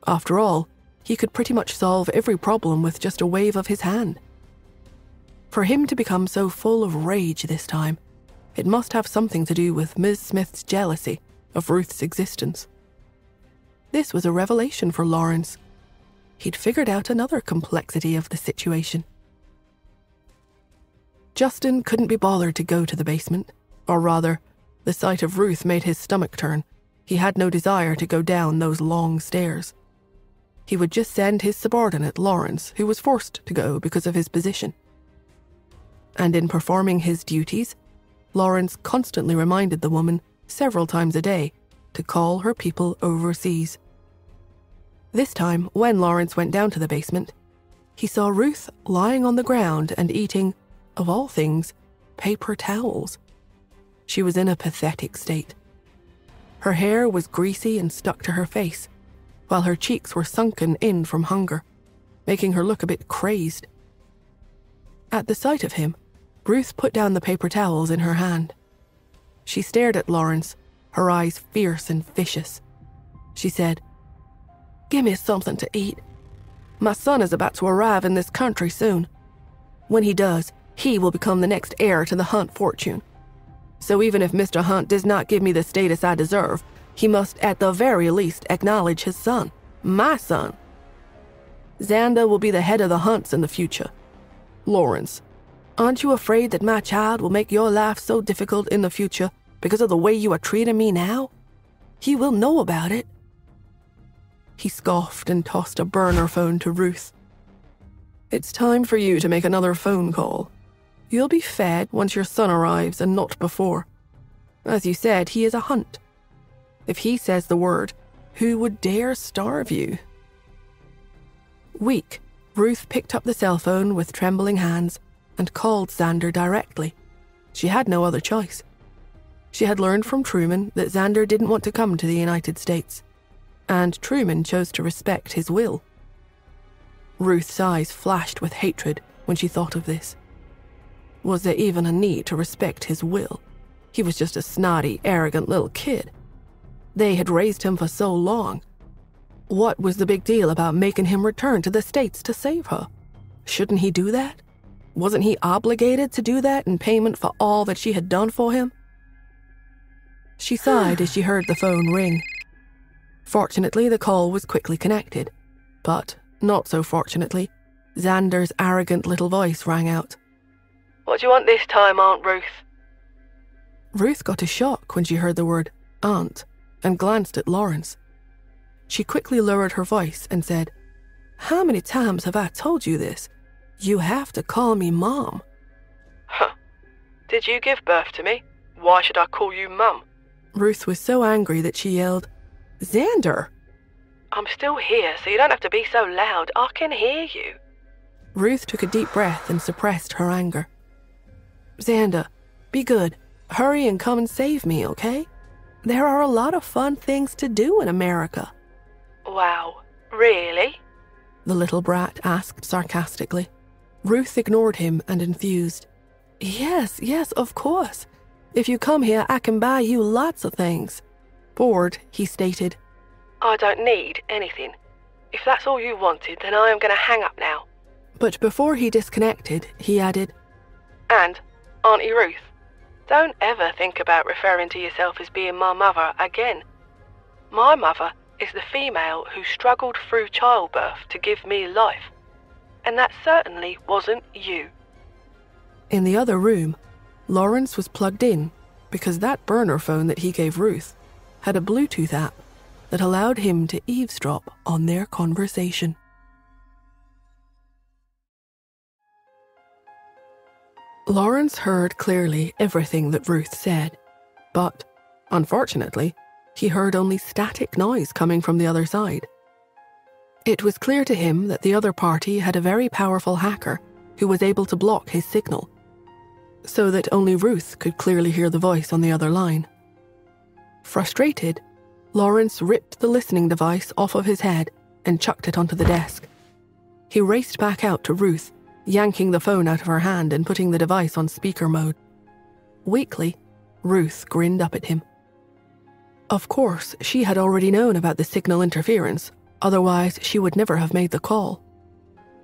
After all, he could pretty much solve every problem with just a wave of his hand. For him to become so full of rage this time, it must have something to do with Ms. Smith's jealousy of Ruth's existence. This was a revelation for Lawrence. He'd figured out another complexity of the situation. Justin couldn't be bothered to go to the basement, or rather, the sight of Ruth made his stomach turn. He had no desire to go down those long stairs. He would just send his subordinate, Lawrence, who was forced to go because of his position. And in performing his duties, Lawrence constantly reminded the woman several times a day to call her people overseas. This time, when Lawrence went down to the basement, he saw Ruth lying on the ground and eating, of all things, paper towels. She was in a pathetic state. Her hair was greasy and stuck to her face, while her cheeks were sunken in from hunger, making her look a bit crazed. At the sight of him, Ruth put down the paper towels in her hand. She stared at Lawrence, her eyes fierce and vicious. She said, "Give me something to eat. My son is about to arrive in this country soon. When he does, he will become the next heir to the Hunt fortune. So even if Mr. Hunt does not give me the status I deserve, he must at the very least acknowledge his son, my son. Xander will be the head of the Hunts in the future. Lawrence, aren't you afraid that my child will make your life so difficult in the future because of the way you are treating me now? He will know about it." He scoffed and tossed a burner phone to Ruth. "It's time for you to make another phone call. You'll be fed once your son arrives and not before. As you said, he is a Hunt. If he says the word, who would dare starve you?" Weak, Ruth picked up the cell phone with trembling hands and called Xander directly. She had no other choice. She had learned from Truman that Xander didn't want to come to the United States, and Truman chose to respect his will. Ruth's eyes flashed with hatred when she thought of this. Was there even a need to respect his will? He was just a snotty, arrogant little kid. They had raised him for so long. What was the big deal about making him return to the States to save her? Shouldn't he do that? Wasn't he obligated to do that in payment for all that she had done for him? She sighed as she heard the phone ring. Fortunately, the call was quickly connected. But, not so fortunately, Xander's arrogant little voice rang out. "What do you want this time, Aunt Ruth?" Ruth got a shock when she heard the word aunt and glanced at Lawrence. She quickly lowered her voice and said, "How many times have I told you this? You have to call me Mom." "Huh. Did you give birth to me? Why should I call you Mum?" Ruth was so angry that she yelled, "Xander!" "I'm still here, so you don't have to be so loud. I can hear you." Ruth took a deep breath and suppressed her anger. "Xander, be good. Hurry and come and save me, okay? There are a lot of fun things to do in America." "Wow, really?" the little brat asked sarcastically. Ruth ignored him and enthused. Yes, of course. If you come here, I can buy you lots of things." Bored, he stated, "I don't need anything. If that's all you wanted, then I am going to hang up now." But before he disconnected, he added, "And, Auntie Ruth, don't ever think about referring to yourself as being my mother again. My mother is the female who struggled through childbirth to give me life, and that certainly wasn't you." In the other room, Lawrence was plugged in because that burner phone that he gave Ruth had a Bluetooth app, that allowed him to eavesdrop on their conversation. Lawrence heard clearly everything that Ruth said, but, unfortunately, he heard only static noise coming from the other side. It was clear to him that the other party had a very powerful hacker who was able to block his signal, so that only Ruth could clearly hear the voice on the other line. Frustrated, Lawrence ripped the listening device off of his head and chucked it onto the desk. He raced back out to Ruth, yanking the phone out of her hand and putting the device on speaker mode. Weakly, Ruth grinned up at him. Of course, she had already known about the signal interference, otherwise she would never have made the call.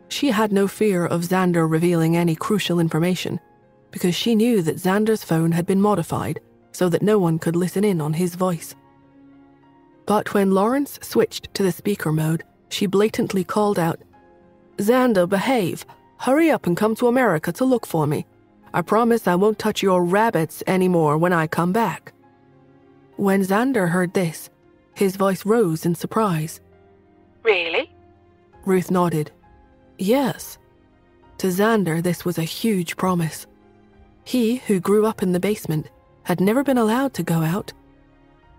She had no fear of Xander revealing any crucial information, because she knew that Xander's phone had been modified so that no one could listen in on his voice. But when Lawrence switched to the speaker mode, she blatantly called out, "Xander, behave! Hurry up and come to America to look for me. I promise I won't touch your rabbits anymore when I come back." When Xander heard this, his voice rose in surprise. Really? Ruth nodded. Yes. To Xander, this was a huge promise. He, who grew up in the basement, had never been allowed to go out.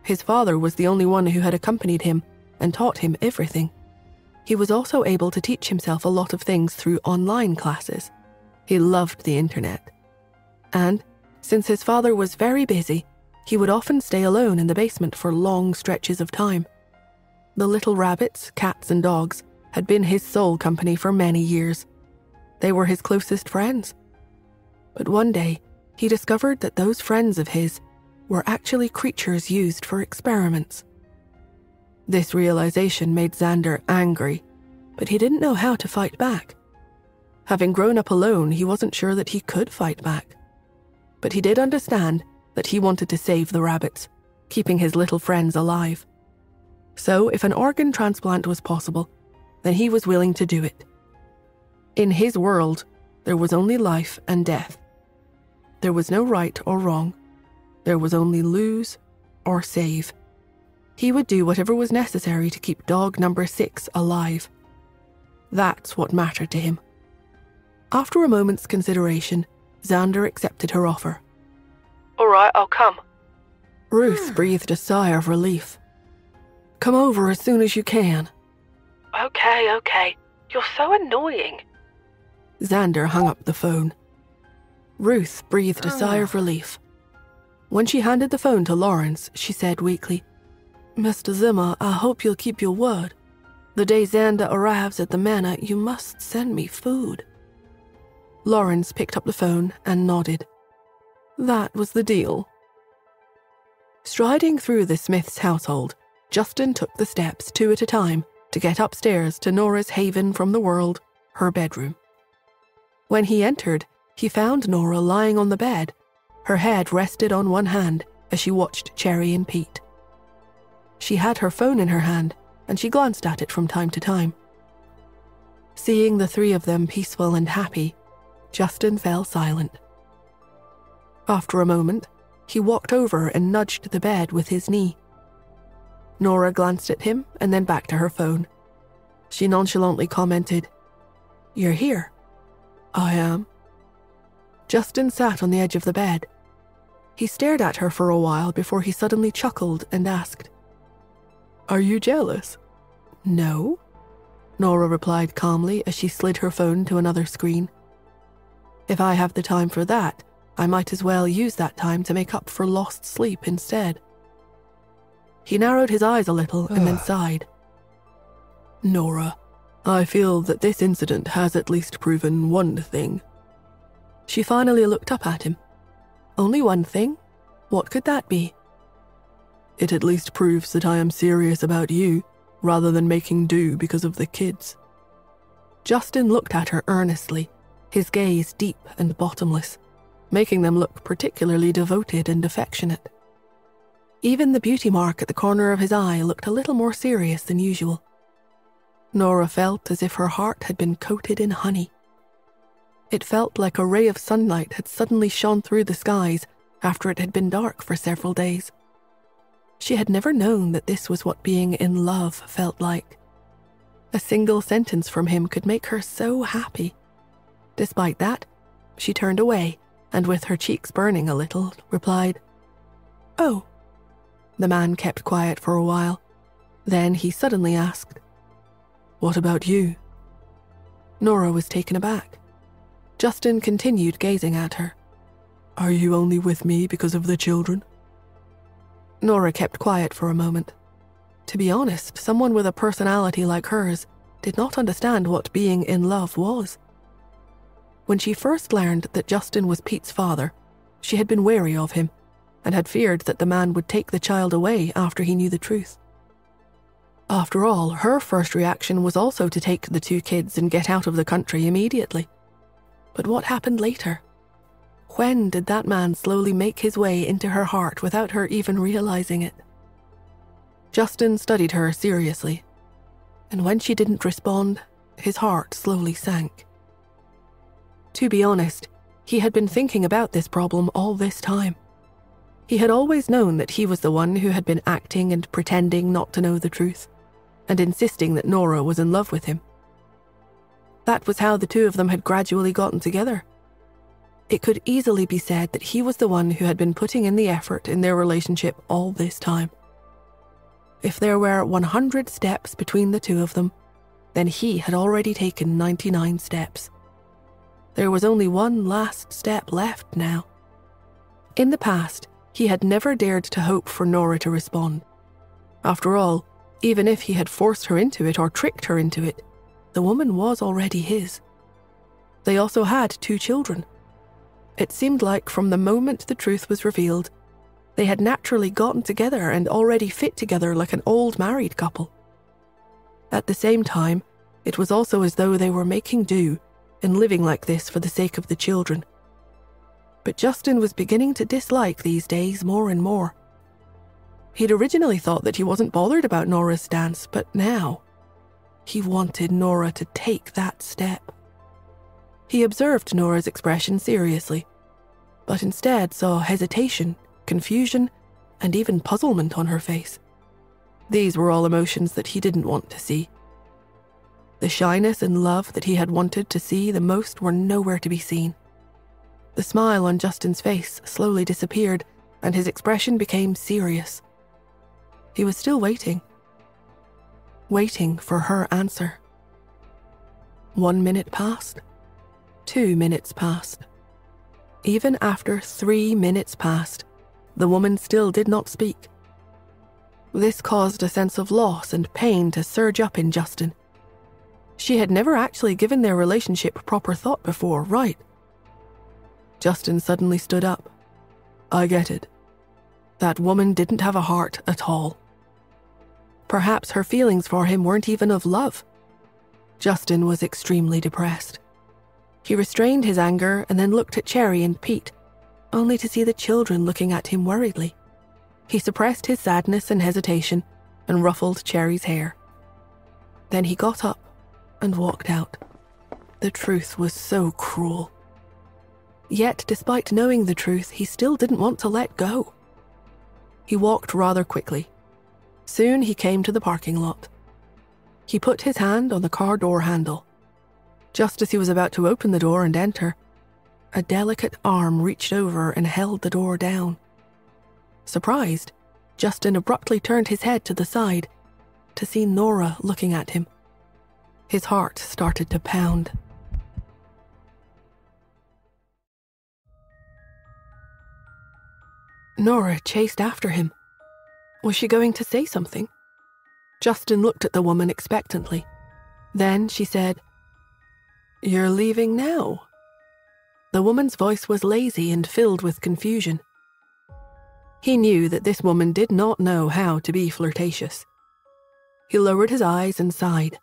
His father was the only one who had accompanied him and taught him everything. He was also able to teach himself a lot of things through online classes. He loved the internet. And, since his father was very busy, he would often stay alone in the basement for long stretches of time. The little rabbits, cats, and dogs had been his sole company for many years. They were his closest friends. But one day, he discovered that those friends of his were actually creatures used for experiments. This realization made Xander angry, but he didn't know how to fight back. Having grown up alone, he wasn't sure that he could fight back. But he did understand that he wanted to save the rabbits, keeping his little friends alive. So if an organ transplant was possible, then he was willing to do it. In his world, there was only life and death. There was no right or wrong. There was only lose or save. He would do whatever was necessary to keep dog number 6 alive. That's what mattered to him. After a moment's consideration, Xander accepted her offer. All right, I'll come. Ruth breathed a sigh of relief. Come over as soon as you can. Okay. You're so annoying. Xander hung up the phone. Ruth breathed a sigh of relief. When she handed the phone to Lawrence, she said weakly, Mr. Zimmer, I hope you'll keep your word. The day Xander arrives at the manor, you must send me food. Lawrence picked up the phone and nodded. That was the deal. Striding through the Smith's household, Justin took the steps 2 at a time to get upstairs to Nora's haven from the world, her bedroom. When he entered, he found Nora lying on the bed. Her head rested on one hand as she watched Cherry and Pete. She had her phone in her hand, and she glanced at it from time to time. Seeing the 3 of them peaceful and happy, Justin fell silent. After a moment, he walked over and nudged the bed with his knee. Nora glanced at him and then back to her phone. She nonchalantly commented, You're here. I am. Justin sat on the edge of the bed. He stared at her for a while before he suddenly chuckled and asked, Are you jealous? No, Nora replied calmly as she slid her phone to another screen. If I have the time for that, I might as well use that time to make up for lost sleep instead. He narrowed his eyes a little and then sighed. Nora, I feel that this incident has at least proven one thing. She finally looked up at him. Only one thing? What could that be? It at least proves that I am serious about you, rather than making do because of the kids. Justin looked at her earnestly, his gaze deep and bottomless, making them look particularly devoted and affectionate. Even the beauty mark at the corner of his eye looked a little more serious than usual. Nora felt as if her heart had been coated in honey. It felt like a ray of sunlight had suddenly shone through the skies after it had been dark for several days. She had never known that this was what being in love felt like. A single sentence from him could make her so happy. Despite that, she turned away and, with her cheeks burning a little, replied, "Oh." The man kept quiet for a while. Then he suddenly asked, "What about you?" Nora was taken aback. Justin continued gazing at her. "Are you only with me because of the children?" Nora kept quiet for a moment. To be honest, someone with a personality like hers did not understand what being in love was. When she first learned that Justin was Pete's father, she had been wary of him and had feared that the man would take the child away after he knew the truth. After all, her first reaction was also to take the two kids and get out of the country immediately. But what happened later? When did that man slowly make his way into her heart without her even realizing it? Justin studied her seriously, and when she didn't respond, his heart slowly sank. To be honest, he had been thinking about this problem all this time. He had always known that he was the one who had been acting and pretending not to know the truth, and insisting that Nora was in love with him. That was how the two of them had gradually gotten together. It could easily be said that he was the one who had been putting in the effort in their relationship all this time. If there were 100 steps between the two of them, then he had already taken 99 steps. There was only one last step left now. In the past, he had never dared to hope for Nora to respond. After all, even if he had forced her into it or tricked her into it, the woman was already his. They also had 2 children. It seemed like from the moment the truth was revealed, they had naturally gotten together and already fit together like an old married couple. At the same time, it was also as though they were making do and living like this for the sake of the children. But Justin was beginning to dislike these days more and more. He'd originally thought that he wasn't bothered about Nora's stance, but now he wanted Nora to take that step. He observed Nora's expression seriously, but instead saw hesitation, confusion, and even puzzlement on her face. These were all emotions that he didn't want to see. The shyness and love that he had wanted to see the most were nowhere to be seen. The smile on Justin's face slowly disappeared, and his expression became serious. He was still waiting for her answer. 1 minute passed. 2 minutes passed. Even after 3 minutes passed, the woman still did not speak. This caused a sense of loss and pain to surge up in Justin. She had never actually given their relationship proper thought before, right? Justin suddenly stood up. I get it. That woman didn't have a heart at all. Perhaps her feelings for him weren't even of love. Justin was extremely depressed. He restrained his anger and then looked at Cherry and Pete, only to see the children looking at him worriedly. He suppressed his sadness and hesitation and ruffled Cherry's hair. Then he got up and walked out. The truth was so cruel. Yet, despite knowing the truth, he still didn't want to let go. He walked rather quickly. Soon he came to the parking lot. He put his hand on the car door handle. Just as he was about to open the door and enter, a delicate arm reached over and held the door down. Surprised, Justin abruptly turned his head to the side to see Nora looking at him. His heart started to pound. Nora chased after him. Was she going to say something? Justin looked at the woman expectantly. Then she said, "You're leaving now?" The woman's voice was lazy and filled with confusion. He knew that this woman did not know how to be flirtatious. He lowered his eyes and sighed.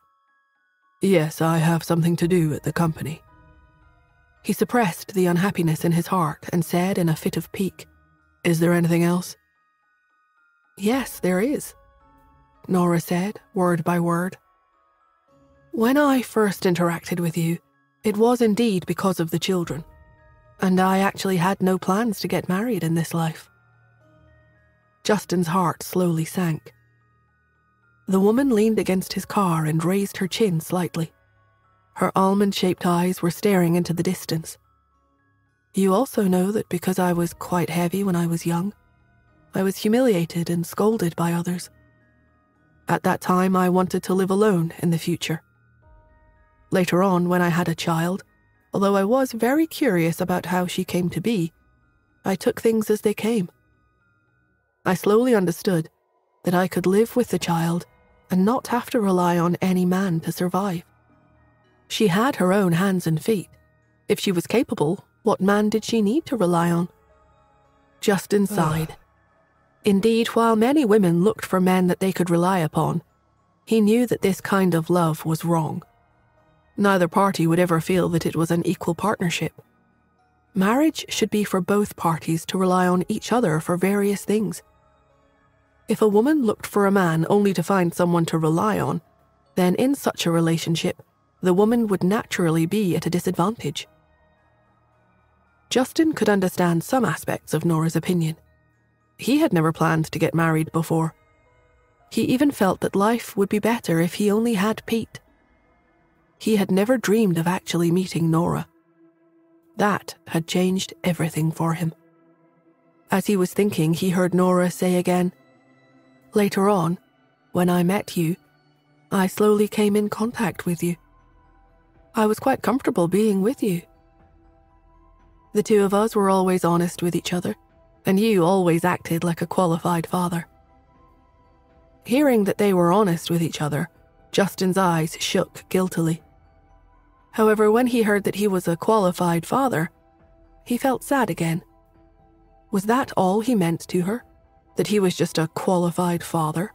"Yes, I have something to do at the company." He suppressed the unhappiness in his heart and said in a fit of pique, "Is there anything else?" "Yes, there is," Nora said, word by word. "When I first interacted with you, it was indeed because of the children, and I actually had no plans to get married in this life." Justin's heart slowly sank. The woman leaned against his car and raised her chin slightly. Her almond-shaped eyes were staring into the distance. You also know that because I was quite heavy when I was young, I was humiliated and scolded by others. At that time, I wanted to live alone in the future. Later on, when I had a child, although I was very curious about how she came to be, I took things as they came. I slowly understood that I could live with the child and not have to rely on any man to survive. She had her own hands and feet. If she was capable, what man did she need to rely on? Justin sighed. Indeed, while many women looked for men that they could rely upon, he knew that this kind of love was wrong. Neither party would ever feel that it was an equal partnership. Marriage should be for both parties to rely on each other for various things. If a woman looked for a man only to find someone to rely on, then in such a relationship, the woman would naturally be at a disadvantage. Justin could understand some aspects of Nora's opinion. He had never planned to get married before. He even felt that life would be better if he only had Pete. He had never dreamed of actually meeting Nora. That had changed everything for him. As he was thinking, he heard Nora say again, "Later on, when I met you, I slowly came in contact with you. I was quite comfortable being with you. The two of us were always honest with each other, and you always acted like a qualified father." Hearing that they were honest with each other, Justin's eyes shook guiltily. However, when he heard that he was a qualified father, he felt sad again. Was that all he meant to her? That he was just a qualified father?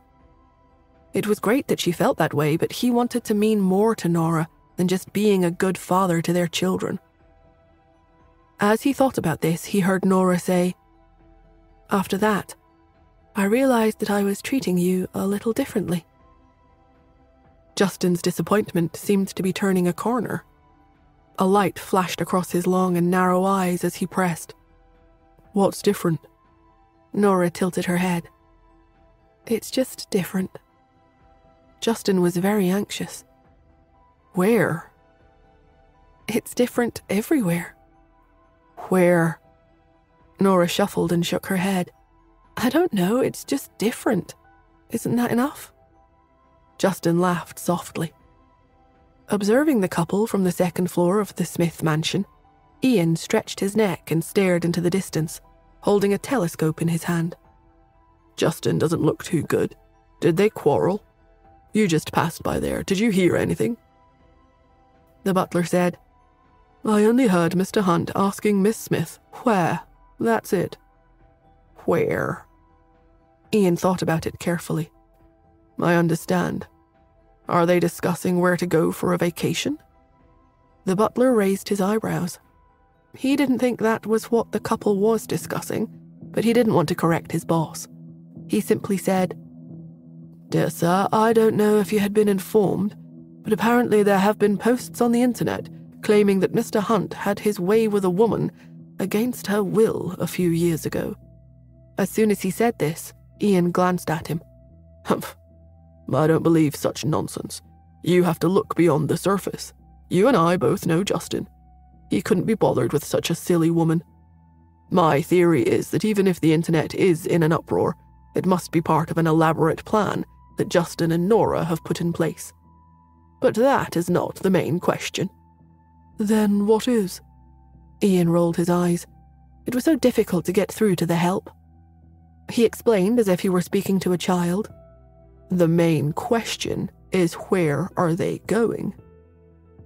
It was great that she felt that way, but he wanted to mean more to Nora than just being a good father to their children. As he thought about this, he heard Nora say, "After that, I realized that I was treating you a little differently." Justin's disappointment seemed to be turning a corner. A light flashed across his long and narrow eyes as he pressed. "What's different?" Nora tilted her head. "It's just different." Justin was very anxious. "Where?" "It's different everywhere." "Where?" Nora shuffled and shook her head. "I don't know, it's just different. Isn't that enough?" Justin laughed softly. Observing the couple from the second floor of the Smith mansion, Ian stretched his neck and stared into the distance, holding a telescope in his hand. "Justin doesn't look too good. Did they quarrel? You just passed by there. Did you hear anything?" The butler said, "I only heard Mr. Hunt asking Miss Smith, 'Where?' That's it." "Where?" Ian thought about it carefully. "I understand. Are they discussing where to go for a vacation?" The butler raised his eyebrows. He didn't think that was what the couple was discussing, but he didn't want to correct his boss. He simply said, "Dear sir, I don't know if you had been informed, but apparently there have been posts on the internet claiming that Mr. Hunt had his way with a woman against her will a few years ago." As soon as he said this, Ian glanced at him. "Humph. I don't believe such nonsense. You have to look beyond the surface. You and I both know Justin. He couldn't be bothered with such a silly woman. My theory is that even if the internet is in an uproar, it must be part of an elaborate plan that Justin and Nora have put in place. But that is not the main question." "Then what is?" Ian rolled his eyes. It was so difficult to get through to the help. He explained as if he were speaking to a child. "The main question is, where are they going?"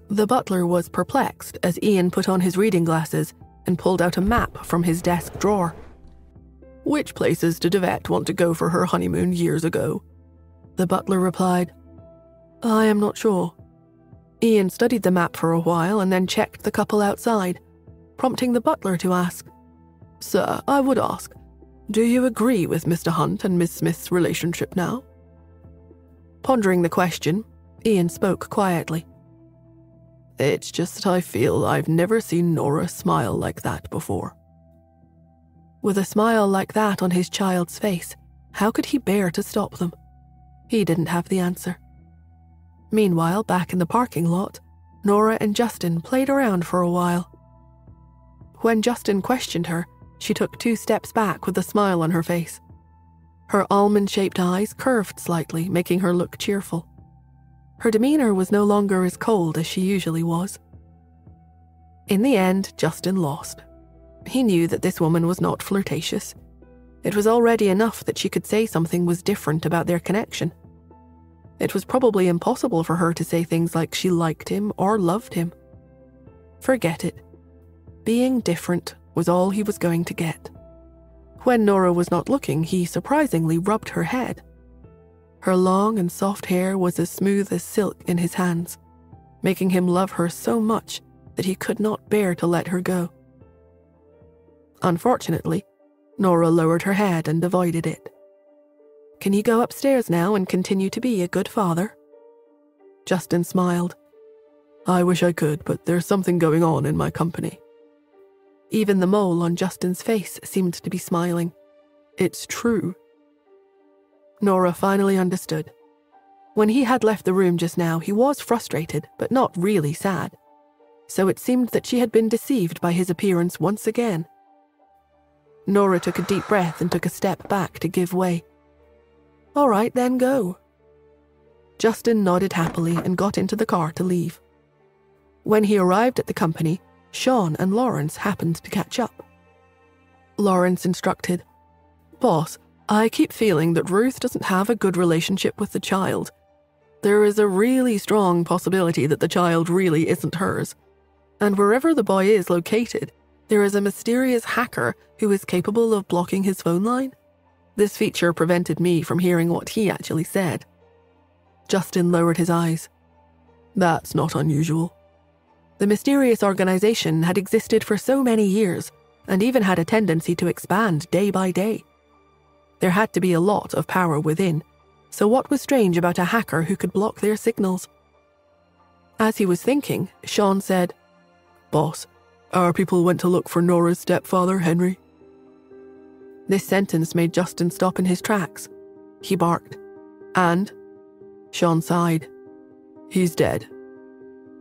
The butler was perplexed as Ian put on his reading glasses and pulled out a map from his desk drawer. "Which places did Yvette want to go for her honeymoon years ago?" The butler replied, "I am not sure." Ian studied the map for a while and then checked the couple outside, prompting the butler to ask, "Sir, I would ask, do you agree with Mr. Hunt and Miss Smith's relationship now?" Pondering the question, Ian spoke quietly. "It's just that I feel I've never seen Nora smile like that before." With a smile like that on his child's face, How could he bear to stop them? He didn't have the answer. Meanwhile, back in the parking lot, Nora and Justin played around for a while. When Justin questioned her, she took 2 steps back with a smile on her face. Her almond-shaped eyes curved slightly, making her look cheerful. Her demeanor was no longer as cold as she usually was. In the end, Justin lost. He knew that this woman was not flirtatious. It was already enough that she could say something was different about their connection. It was probably impossible for her to say things like she liked him or loved him. Forget it. Being different was all he was going to get. When Nora was not looking, he surprisingly rubbed her head. Her long and soft hair was as smooth as silk in his hands, making him love her so much that he could not bear to let her go. Unfortunately, Nora lowered her head and avoided it. Can you go upstairs now and continue to be a good father? Justin smiled. I wish I could, but there's something going on in my company. Even the mole on Justin's face seemed to be smiling. It's true. Nora finally understood. When he had left the room just now, he was frustrated, but not really sad. So it seemed that she had been deceived by his appearance once again. Nora took a deep breath and took a step back to give way. All right, then go. Justin nodded happily and got into the car to leave. When he arrived at the company, Sean and Lawrence happened to catch up. Lawrence instructed, Boss, I keep feeling that Ruth doesn't have a good relationship with the child. There is a really strong possibility that the child really isn't hers. And wherever the boy is located, there is a mysterious hacker who is capable of blocking his phone line. This feature prevented me from hearing what he actually said. Justin lowered his eyes. That's not unusual. The mysterious organization had existed for so many years and even had a tendency to expand day by day. There had to be a lot of power within, so what was strange about a hacker who could block their signals? As he was thinking, Sean said, Boss, our people went to look for Nora's stepfather, Henry. This sentence made Justin stop in his tracks. He barked. And? Sean sighed. He's dead.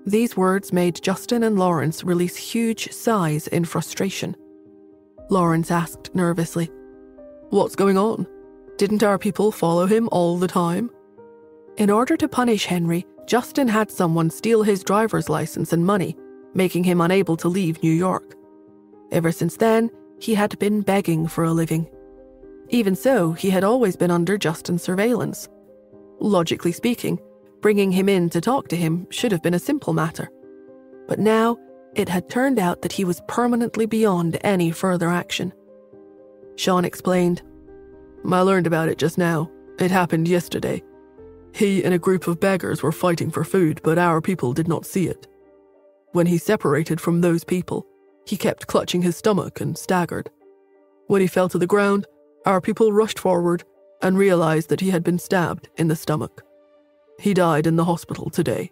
These words made Justin and Lawrence release huge sighs in frustration. Lawrence asked nervously, What's going on? Didn't our people follow him all the time? In order to punish Henry, Justin had someone steal his driver's license and money, making him unable to leave New York. Ever since then, he had been begging for a living. Even so, he had always been under Justin's surveillance. Logically speaking, bringing him in to talk to him should have been a simple matter. But now, it had turned out that he was permanently beyond any further action. Sean explained, I learned about it just now. It happened yesterday. He and a group of beggars were fighting for food, but our people did not see it. When he separated from those people, he kept clutching his stomach and staggered. When he fell to the ground, our people rushed forward and realized that he had been stabbed in the stomach. He died in the hospital today.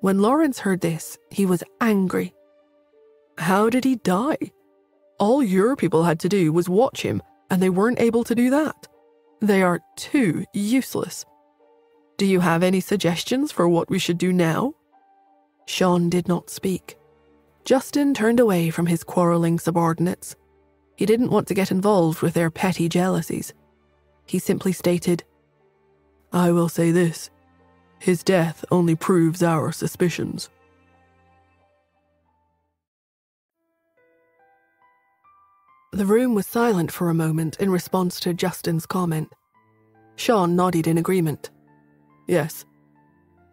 When Lawrence heard this, he was angry. How did he die? All your people had to do was watch him, and they weren't able to do that. They are too useless. Do you have any suggestions for what we should do now? Sean did not speak. Justin turned away from his quarreling subordinates. He didn't want to get involved with their petty jealousies. He simply stated, I will say this. His death only proves our suspicions. The room was silent for a moment in response to Justin's comment. Sean nodded in agreement. Yes.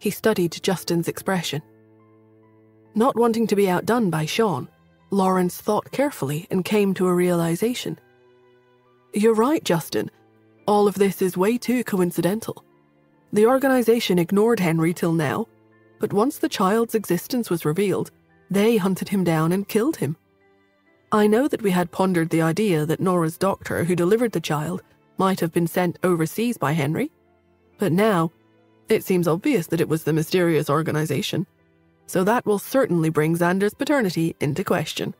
He studied Justin's expression. Not wanting to be outdone by Sean, Lawrence thought carefully and came to a realization. You're right, Justin. All of this is way too coincidental. The organization ignored Henry till now, but once the child's existence was revealed, they hunted him down and killed him. I know that we had pondered the idea that Nora's doctor who delivered the child might have been sent overseas by Henry, but now it seems obvious that it was the mysterious organization, so that will certainly bring Xander's paternity into question.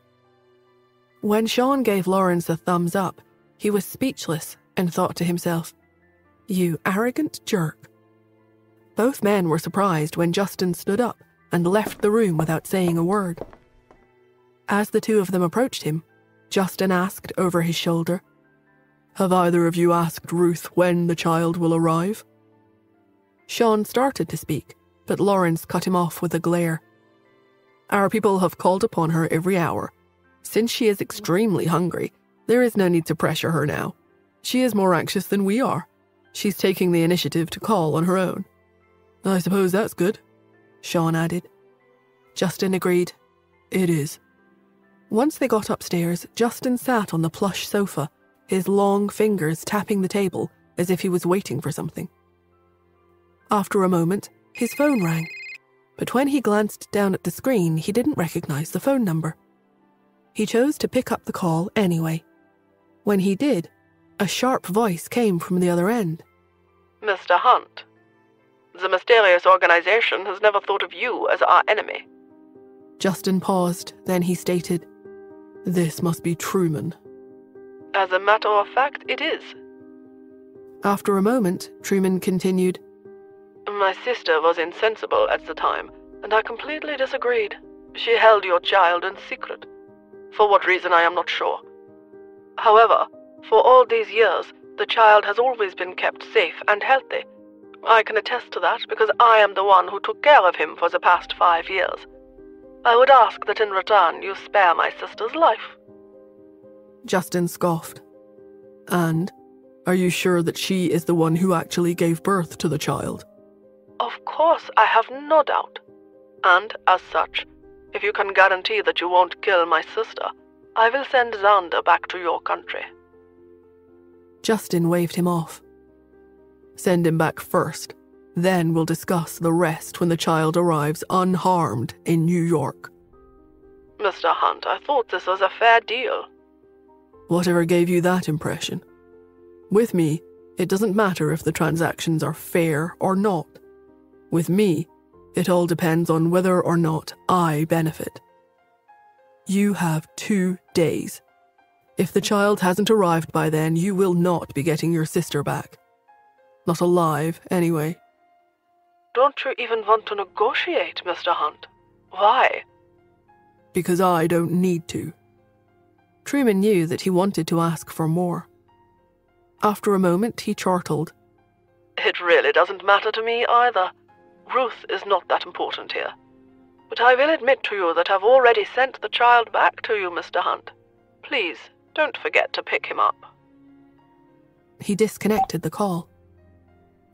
When Sean gave Lawrence a thumbs up, he was speechless and thought to himself, "You arrogant jerk." Both men were surprised when Justin stood up and left the room without saying a word. As the two of them approached him, Justin asked over his shoulder, "Have either of you asked Ruth when the child will arrive?" Sean started to speak, but Lawrence cut him off with a glare. "Our people have called upon her every hour. Since she is extremely hungry, there is no need to pressure her now. She is more anxious than we are. She's taking the initiative to call on her own." "I suppose that's good," Sean added. Justin agreed. "It is." Once they got upstairs, Justin sat on the plush sofa, his long fingers tapping the table as if he was waiting for something. After a moment, his phone rang, but when he glanced down at the screen, he didn't recognize the phone number. He chose to pick up the call anyway. When he did, a sharp voice came from the other end. Mr. Hunt, the mysterious organization has never thought of you as our enemy. Justin paused, then he stated, "This must be Truman." As a matter of fact, it is. After a moment, Truman continued, My sister was insensible at the time, and I completely disagreed. She held your child in secret. For what reason, I am not sure. However, for all these years, the child has always been kept safe and healthy. I can attest to that because I am the one who took care of him for the past 5 years. I would ask that in return you spare my sister's life. Justin scoffed. "And are you sure that she is the one who actually gave birth to the child?" Of course, I have no doubt. And, as such, if you can guarantee that you won't kill my sister, I will send Xander back to your country. Justin waved him off. "Send him back first. Then we'll discuss the rest when the child arrives unharmed in New York." Mr. Hunt, I thought this was a fair deal. Whatever gave you that impression? With me, it doesn't matter if the transactions are fair or not. With me, it all depends on whether or not I benefit. You have 2 days. If the child hasn't arrived by then, you will not be getting your sister back. Not alive, anyway. Don't you even want to negotiate, Mr. Hunt? Why? Because I don't need to. Truman knew that he wanted to ask for more. After a moment, he chortled. It really doesn't matter to me either. Ruth is not that important here. But I will admit to you that I've already sent the child back to you, Mr. Hunt. Please, don't forget to pick him up. He disconnected the call.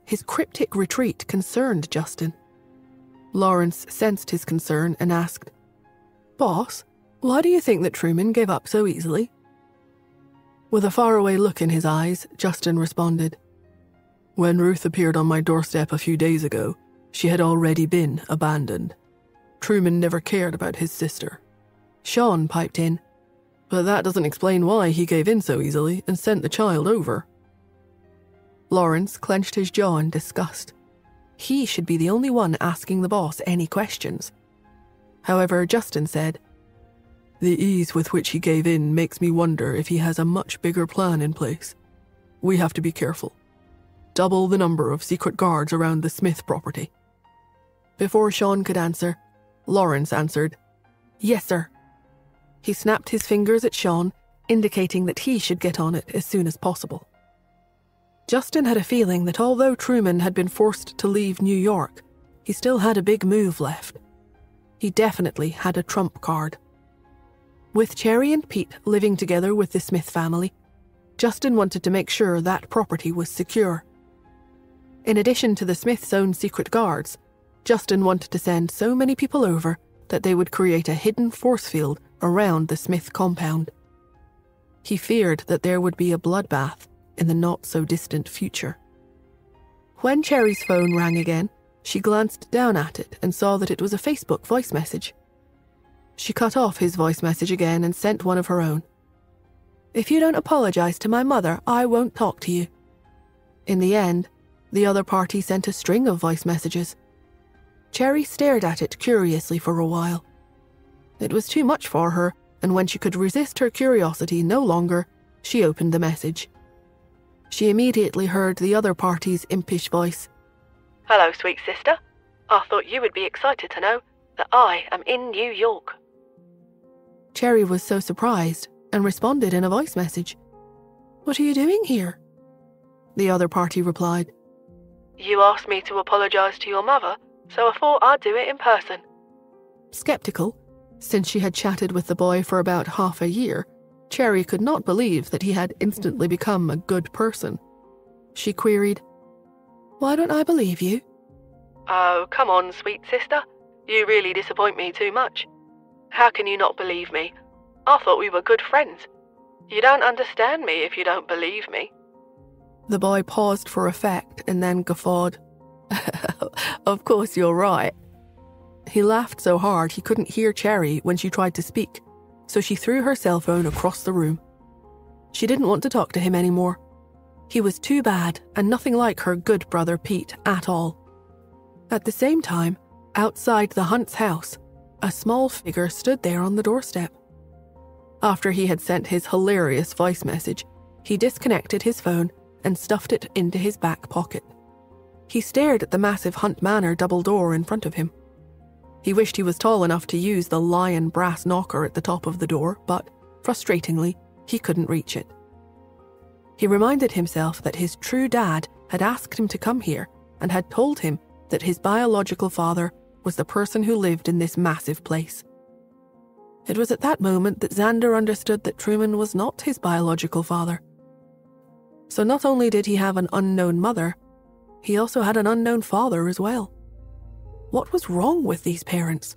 His cryptic retreat concerned Justin. Lawrence sensed his concern and asked, "Boss, why do you think that Truman gave up so easily?" With a faraway look in his eyes, Justin responded, "When Ruth appeared on my doorstep a few days ago, she had already been abandoned. Truman never cared about his sister." Sean piped in, "But that doesn't explain why he gave in so easily and sent the child over." Lawrence clenched his jaw in disgust. He should be the only one asking the boss any questions. However, Justin said, "The ease with which he gave in makes me wonder if he has a much bigger plan in place. We have to be careful. Double the number of secret guards around the Smith property." Before Sean could answer, Lawrence answered, "Yes, sir." He snapped his fingers at Sean, indicating that he should get on it as soon as possible. Justin had a feeling that although Truman had been forced to leave New York, he still had a big move left. He definitely had a trump card. With Cherry and Pete living together with the Smith family, Justin wanted to make sure that property was secure. In addition to the Smiths' own secret guards, Justin wanted to send so many people over that they would create a hidden force field around the Smith compound. He feared that there would be a bloodbath in the not-so-distant future. When Cherry's phone rang again, she glanced down at it and saw that it was a Facebook voice message. She cut off his voice message again and sent one of her own. "If you don't apologize to my mother, I won't talk to you." In the end, the other party sent a string of voice messages. Cherry stared at it curiously for a while. It was too much for her, and when she could resist her curiosity no longer, she opened the message. She immediately heard the other party's impish voice. Hello, sweet sister. I thought you would be excited to know that I am in New York. Cherry was so surprised and responded in a voice message. What are you doing here? The other party replied. You asked me to apologize to your mother, so I thought I'd do it in person. Skeptical, since she had chatted with the boy for about half a year, Cherry could not believe that he had instantly become a good person. She queried, Why don't I believe you? Oh, come on, sweet sister. You really disappoint me too much. How can you not believe me? I thought we were good friends. You don't understand me if you don't believe me. The boy paused for effect and then guffawed. Of course you're right. He laughed so hard he couldn't hear Cherry when she tried to speak, so she threw her cell phone across the room. She didn't want to talk to him anymore. He was too bad and nothing like her good brother Pete at all. At the same time, outside the Hunt's house, a small figure stood there on the doorstep. After he had sent his hilarious voice message, he disconnected his phone and stuffed it into his back pocket. He stared at the massive Hunt Manor double door in front of him. He wished he was tall enough to use the lion brass knocker at the top of the door, but, frustratingly, he couldn't reach it. He reminded himself that his true dad had asked him to come here and had told him that his biological father was the person who lived in this massive place. It was at that moment that Xander understood that Truman was not his biological father. So not only did he have an unknown mother, he also had an unknown father as well. What was wrong with these parents?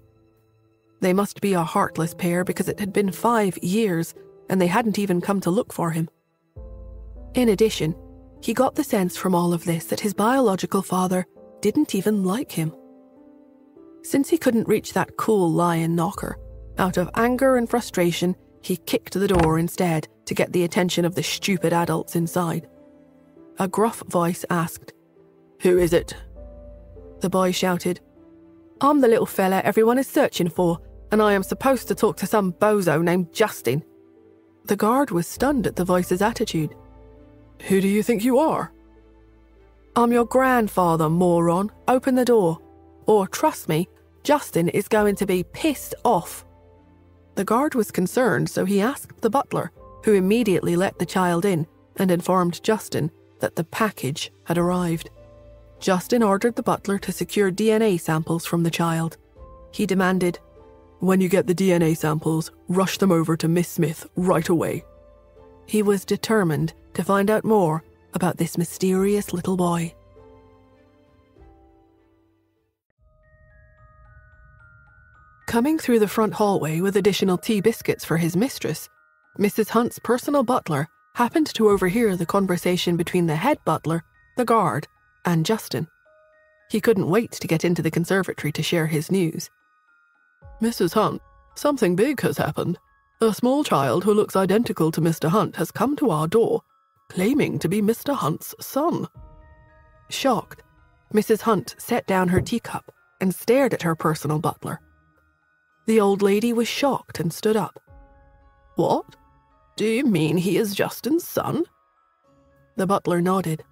They must be a heartless pair because it had been 5 years and they hadn't even come to look for him. In addition, he got the sense from all of this that his biological father didn't even like him. Since he couldn't reach that cool lion knocker, out of anger and frustration, he kicked the door instead to get the attention of the stupid adults inside. A gruff voice asked, "Who is it?" The boy shouted, "I'm the little fella everyone is searching for, and I am supposed to talk to some bozo named Justin." The guard was stunned at the voice's attitude. "Who do you think you are?" "I'm your grandfather, moron. Open the door. Or, trust me, Justin is going to be pissed off." The guard was concerned, so he asked the butler, who immediately let the child in and informed Justin that the package had arrived. Justin ordered the butler to secure DNA samples from the child. He demanded, "When you get the DNA samples, rush them over to Miss Smith right away." He was determined to find out more about this mysterious little boy. Coming through the front hallway with additional tea biscuits for his mistress, Mrs. Hunt's personal butler happened to overhear the conversation between the head butler, the guard, and Justin. He couldn't wait to get into the conservatory to share his news. "Mrs. Hunt, something big has happened. A small child who looks identical to Mr. Hunt has come to our door, claiming to be Mr. Hunt's son." Shocked, Mrs. Hunt set down her teacup and stared at her personal butler. The old lady was shocked and stood up. "What? Do you mean he is Justin's son?" The butler nodded.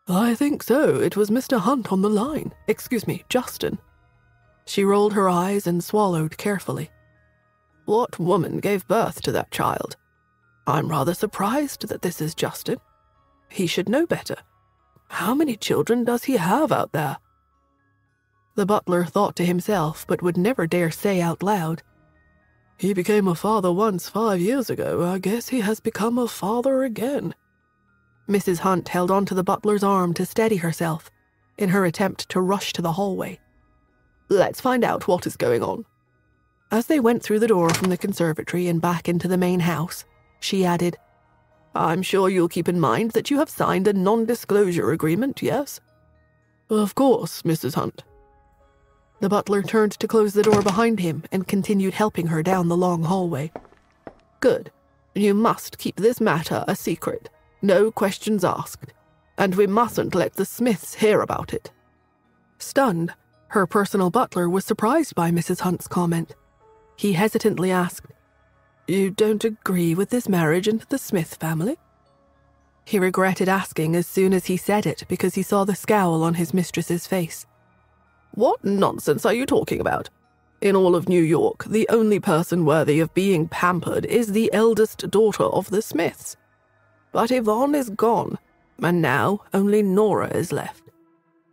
"I think so. It was Mr. Hunt on the line. Excuse me, Justin." She rolled her eyes and swallowed carefully. "What woman gave birth to that child? I'm rather surprised that this is Justin. He should know better. How many children does he have out there?" The butler thought to himself, but would never dare say out loud, "He became a father once 5 years ago. I guess he has become a father again." Mrs. Hunt held onto the butler's arm to steady herself in her attempt to rush to the hallway. "Let's find out what is going on." As they went through the door from the conservatory and back into the main house, she added, "I'm sure you'll keep in mind that you have signed a non-disclosure agreement, yes?" "Of course, Mrs. Hunt." The butler turned to close the door behind him and continued helping her down the long hallway. "Good. You must keep this matter a secret. No questions asked. And we mustn't let the Smiths hear about it." Stunned, her personal butler was surprised by Mrs. Hunt's comment. He hesitantly asked, "You don't agree with this marriage into the Smith family?" He regretted asking as soon as he said it because he saw the scowl on his mistress's face. What nonsense are you talking about? In all of New York, the only person worthy of being pampered is the eldest daughter of the Smiths. But Yvonne is gone, and now only Nora is left.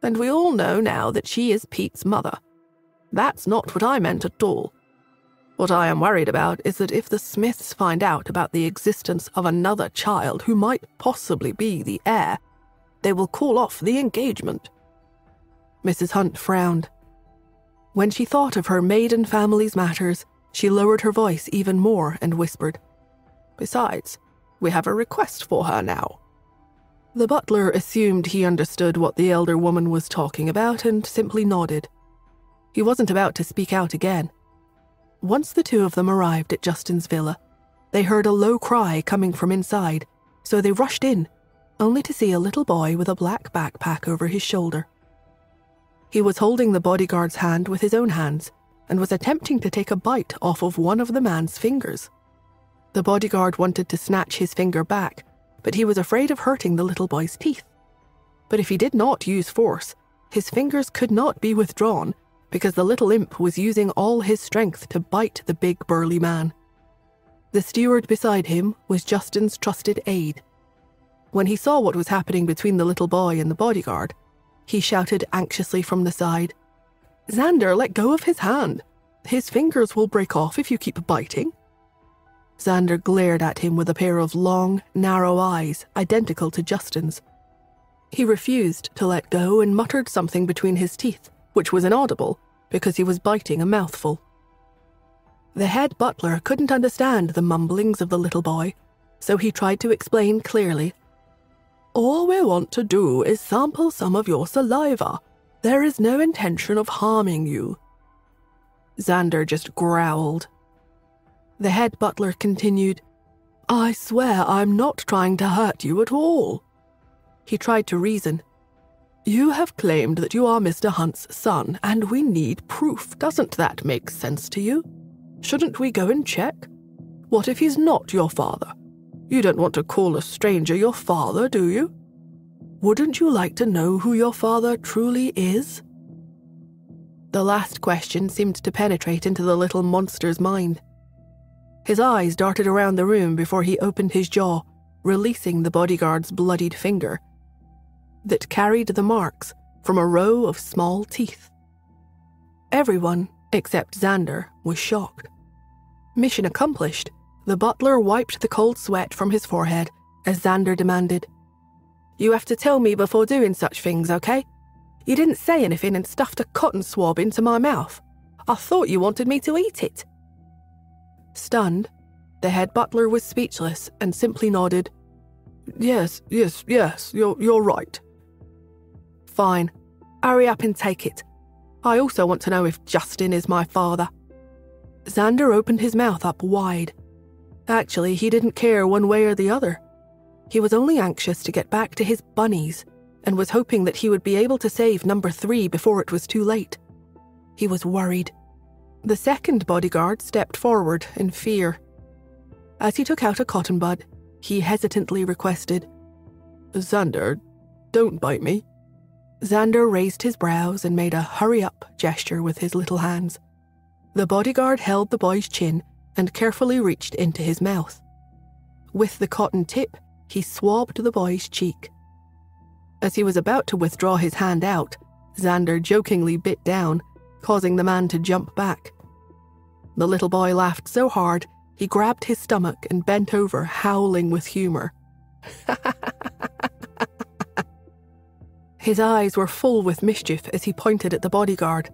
And we all know now that she is Pete's mother. That's not what I meant at all. What I am worried about is that if the Smiths find out about the existence of another child who might possibly be the heir, they will call off the engagement. Mrs. Hunt frowned. When she thought of her maiden family's matters, she lowered her voice even more and whispered, Besides, we have a request for her now. The butler assumed he understood what the elder woman was talking about and simply nodded. He wasn't about to speak out again. Once the two of them arrived at Justin's villa, they heard a low cry coming from inside, so they rushed in, only to see a little boy with a black backpack over his shoulder. He was holding the bodyguard's hand with his own hands and was attempting to take a bite off of one of the man's fingers. The bodyguard wanted to snatch his finger back, but he was afraid of hurting the little boy's teeth. But if he did not use force, his fingers could not be withdrawn because the little imp was using all his strength to bite the big burly man. The steward beside him was Justin's trusted aide. When he saw what was happening between the little boy and the bodyguard, he shouted anxiously from the side, Xander, let go of his hand. His fingers will break off if you keep biting. Xander glared at him with a pair of long, narrow eyes identical to Justin's. He refused to let go and muttered something between his teeth, which was inaudible because he was biting a mouthful. The head butler couldn't understand the mumblings of the little boy, so he tried to explain clearly. All we want to do is sample some of your saliva. There is no intention of harming you. Xander just growled. The head butler continued, I swear I'm not trying to hurt you at all. He tried to reason. You have claimed that you are Mr. Hunt's son, and we need proof. Doesn't that make sense to you? Shouldn't we go and check? What if he's not your father? You don't want to call a stranger your father, do you? Wouldn't you like to know who your father truly is? The last question seemed to penetrate into the little monster's mind. His eyes darted around the room before he opened his jaw, releasing the bodyguard's bloodied finger that carried the marks from a row of small teeth. Everyone, except Xander, was shocked. Mission accomplished, the butler wiped the cold sweat from his forehead as Xander demanded, You have to tell me before doing such things, okay? You didn't say anything and stuffed a cotton swab into my mouth. I thought you wanted me to eat it. Stunned, the head butler was speechless and simply nodded. Yes, you're right. Fine. Hurry up and take it. I also want to know if Justin is my father. Xander opened his mouth up wide. Actually, he didn't care one way or the other. He was only anxious to get back to his bunnies and was hoping that he would be able to save number 3 before it was too late. He was worried. The second bodyguard stepped forward in fear. As he took out a cotton bud, he hesitantly requested, Xander, don't bite me. Xander raised his brows and made a hurry-up gesture with his little hands. The bodyguard held the boy's chin and carefully reached into his mouth. With the cotton tip, he swabbed the boy's cheek. As he was about to withdraw his hand out, Xander jokingly bit down, causing the man to jump back. The little boy laughed so hard, he grabbed his stomach and bent over, howling with humor. His eyes were full with mischief as he pointed at the bodyguard.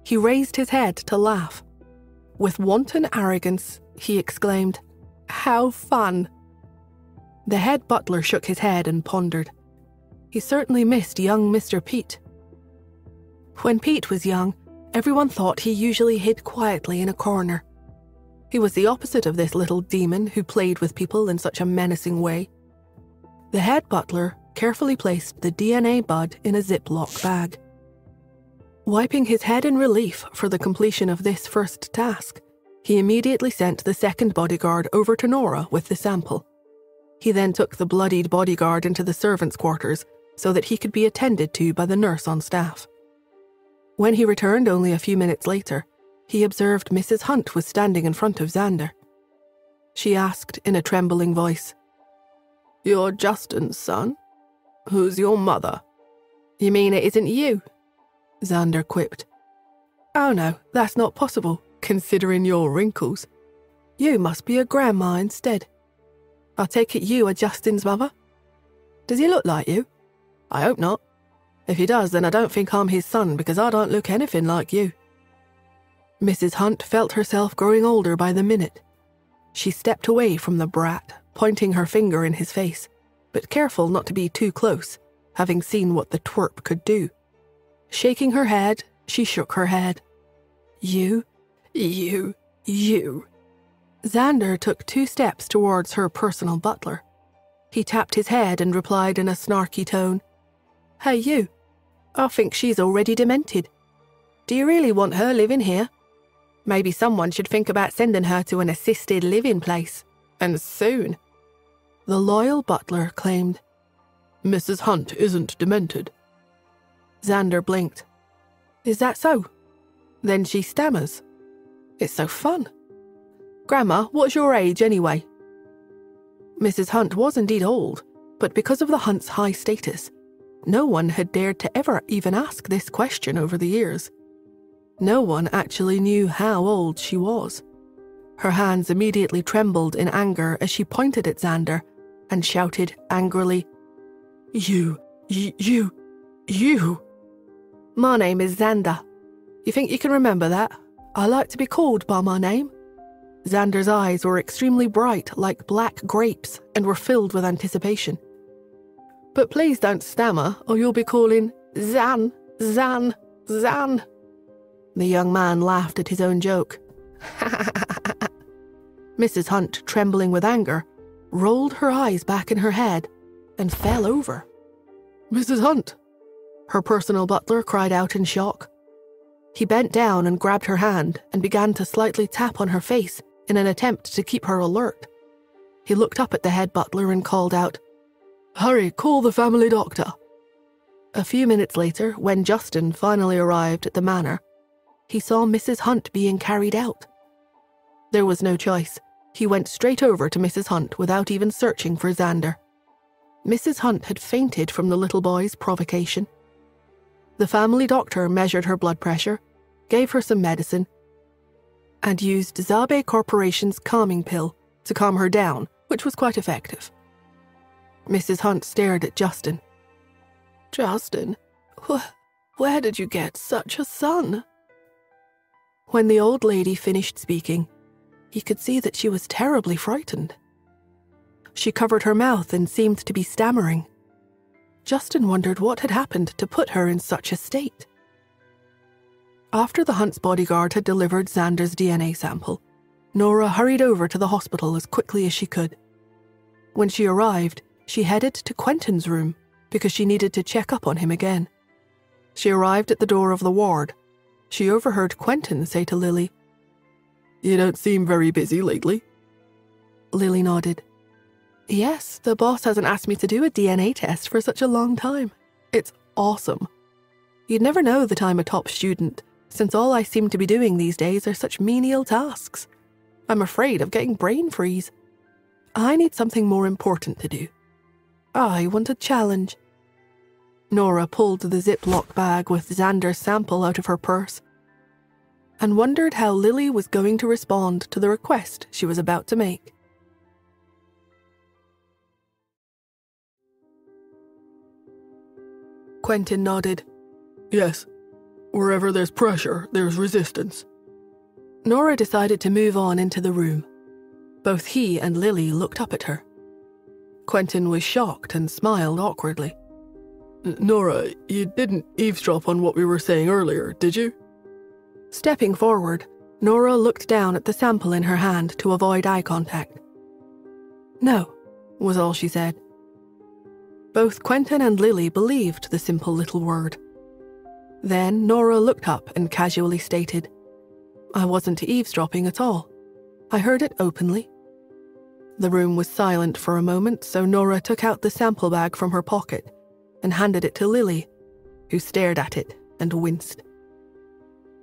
He raised his head to laugh. With wanton arrogance, he exclaimed, "How fun!" The head butler shook his head and pondered. He certainly missed young Mr. Pete. When Pete was young, everyone thought he usually hid quietly in a corner. He was the opposite of this little demon who played with people in such a menacing way. The head butler carefully placed the DNA bud in a Ziploc bag. Wiping his head in relief for the completion of this first task, he immediately sent the second bodyguard over to Nora with the sample. He then took the bloodied bodyguard into the servants' quarters so that he could be attended to by the nurse on staff. When he returned only a few minutes later, he observed Mrs. Hunt was standing in front of Xander. She asked in a trembling voice, "You're Justin's son? Who's your mother?" "You mean it isn't you?" Xander quipped. "Oh no, that's not possible, considering your wrinkles. You must be a grandma instead. I take it you are Justin's mother? Does he look like you? I hope not. If he does, then I don't think I'm his son because I don't look anything like you." Mrs. Hunt felt herself growing older by the minute. She stepped away from the brat, pointing her finger in his face, but careful not to be too close, having seen what the twerp could do. Shaking her head, she shook her head. You. Xander took 2 steps towards her personal butler. He tapped his head and replied in a snarky tone, "Hey you, I think she's already demented. Do you really want her living here? Maybe someone should think about sending her to an assisted living place, and soon." The loyal butler claimed, "Mrs. Hunt isn't demented." Xander blinked. "Is that so? Then she stammers. It's so fun. Grandma, what's your age anyway?" Mrs. Hunt was indeed old, but because of the Hunt's high status, no one had dared to ever even ask this question over the years. No one actually knew how old she was. Her hands immediately trembled in anger as she pointed at Xander and shouted angrily, You. My name is Xander. You think you can remember that? I like to be called by my name." Xander's eyes were extremely bright like black grapes and were filled with anticipation. "But please don't stammer or you'll be calling Zan. The young man laughed at his own joke. Mrs. Hunt, trembling with anger, rolled her eyes back in her head and fell over. "Mrs. Hunt!" her personal butler cried out in shock. He bent down and grabbed her hand and began to slightly tap on her face in an attempt to keep her alert. He looked up at the head butler and called out, "Hurry, call the family doctor." A few minutes later, when Justin finally arrived at the manor, he saw Mrs. Hunt being carried out. There was no choice. He went straight over to Mrs. Hunt without even searching for Xander. Mrs. Hunt had fainted from the little boy's provocation. The family doctor measured her blood pressure, gave her some medicine, and used Zabe Corporation's calming pill to calm her down, which was quite effective. Mrs. Hunt stared at Justin. "Justin, where did you get such a son?" When the old lady finished speaking, he could see that she was terribly frightened. She covered her mouth and seemed to be stammering. Justin wondered what had happened to put her in such a state. After the Hunt's bodyguard had delivered Xander's DNA sample, Nora hurried over to the hospital as quickly as she could. When she arrived, she headed to Quentin's room because she needed to check up on him again. She arrived at the door of the ward. She overheard Quentin say to Lily, "You don't seem very busy lately." Lily nodded. "Yes, the boss hasn't asked me to do a DNA test for such a long time. It's awesome. You'd never know that I'm a top student, since all I seem to be doing these days are such menial tasks. I'm afraid of getting brain freeze. I need something more important to do. I want a challenge." Nora pulled the Ziploc bag with Xander's sample out of her purse and wondered how Lily was going to respond to the request she was about to make. Quentin nodded. "Yes. Wherever there's pressure, there's resistance." Nora decided to move on into the room. Both he and Lily looked up at her. Quentin was shocked and smiled awkwardly. "Nora, you didn't eavesdrop on what we were saying earlier, did you?" Stepping forward, Nora looked down at the sample in her hand to avoid eye contact. "No," was all she said. Both Quentin and Lily believed the simple little word. Then Nora looked up and casually stated, "I wasn't eavesdropping at all. I heard it openly." The room was silent for a moment, so Nora took out the sample bag from her pocket and handed it to Lily, who stared at it and winced.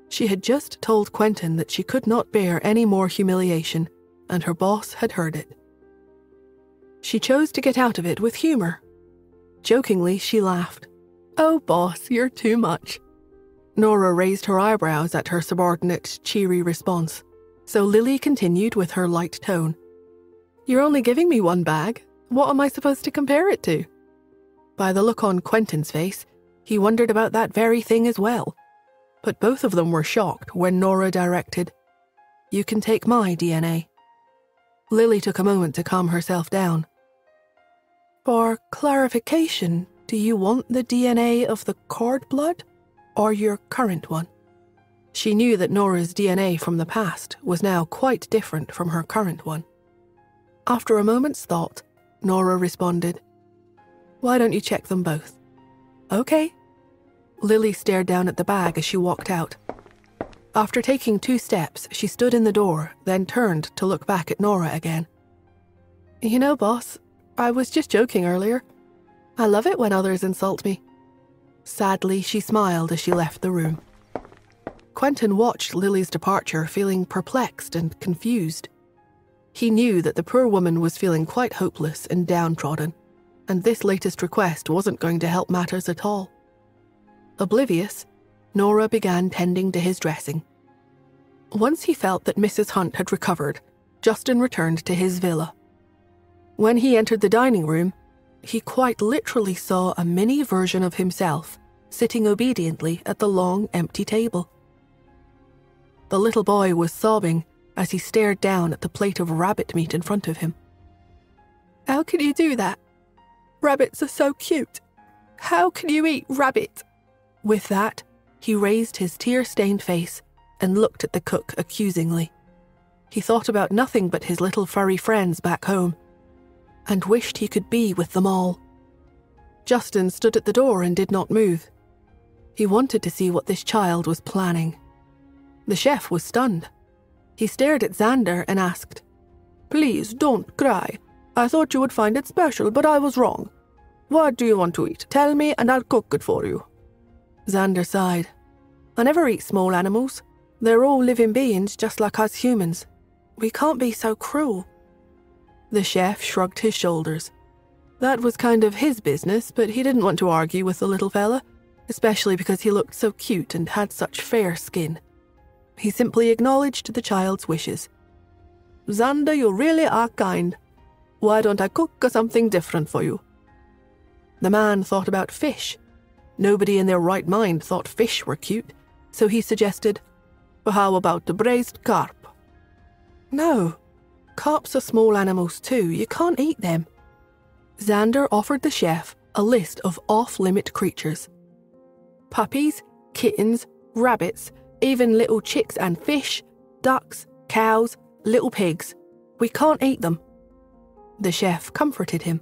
She had just told Quentin that she could not bear any more humiliation, and her boss had heard it. She chose to get out of it with humor. Jokingly, she laughed. "Oh, boss, you're too much." Nora raised her eyebrows at her subordinate's cheery response, so Lily continued with her light tone. "You're only giving me one bag. What am I supposed to compare it to?" By the look on Quentin's face, he wondered about that very thing as well. But both of them were shocked when Nora directed, "You can take my DNA." Lily took a moment to calm herself down. "For clarification, do you want the DNA of the cord blood or your current one?" She knew that Nora's DNA from the past was now quite different from her current one. After a moment's thought, Nora responded, "Why don't you check them both?" "Okay." Lily stared down at the bag as she walked out. After taking 2 steps, she stood in the door, then turned to look back at Nora again. "You know, boss, I was just joking earlier. I love it when others insult me." Sadly, she smiled as she left the room. Quentin watched Lily's departure, feeling perplexed and confused. He knew that the poor woman was feeling quite hopeless and downtrodden, and this latest request wasn't going to help matters at all. Oblivious, Nora began tending to his dressing. Once he felt that Mrs. Hunt had recovered, Justin returned to his villa. When he entered the dining room, he quite literally saw a mini version of himself sitting obediently at the long, empty table. The little boy was sobbing as he stared down at the plate of rabbit meat in front of him. "How can you do that? Rabbits are so cute. How can you eat rabbit?" With that, he raised his tear-stained face and looked at the cook accusingly. He thought about nothing but his little furry friends back home, and wished he could be with them all. Justin stood at the door and did not move. He wanted to see what this child was planning. The chef was stunned. He stared at Xander and asked, "Please don't cry. I thought you would find it special, but I was wrong. What do you want to eat? Tell me and I'll cook it for you." Xander sighed. "I never eat small animals. They're all living beings just like us humans. We can't be so cruel." The chef shrugged his shoulders. That was kind of his business, but he didn't want to argue with the little fella, especially because he looked so cute and had such fair skin. He simply acknowledged the child's wishes. "Xander, you really are kind. Why don't I cook something different for you?" The man thought about fish. Nobody in their right mind thought fish were cute, so he suggested, "How about the braised carp?" "No. Carps are small animals too. You can't eat them." Xander offered the chef a list of off-limit creatures. Puppies, kittens, rabbits, even little chicks and fish, ducks, cows, little pigs. We can't eat them. The chef comforted him.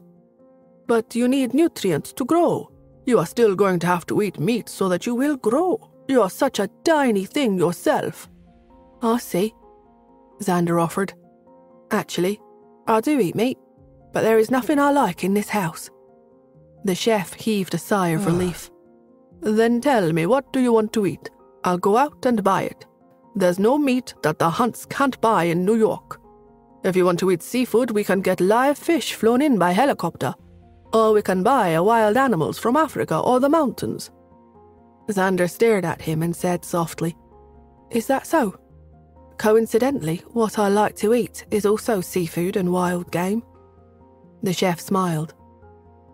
"But you need nutrients to grow. You are still going to have to eat meat so that you will grow. You are such a tiny thing yourself." "I see," Xander offered. "Actually, I do eat meat, but there is nothing I like in this house." The chef heaved a sigh of relief. "Then tell me, what do you want to eat? I'll go out and buy it. There's no meat that the Hunts can't buy in New York. If you want to eat seafood, we can get live fish flown in by helicopter. Or we can buy wild animals from Africa or the mountains." Xander stared at him and said softly, "Is that so? Coincidentally, what I like to eat is also seafood and wild game." The chef smiled.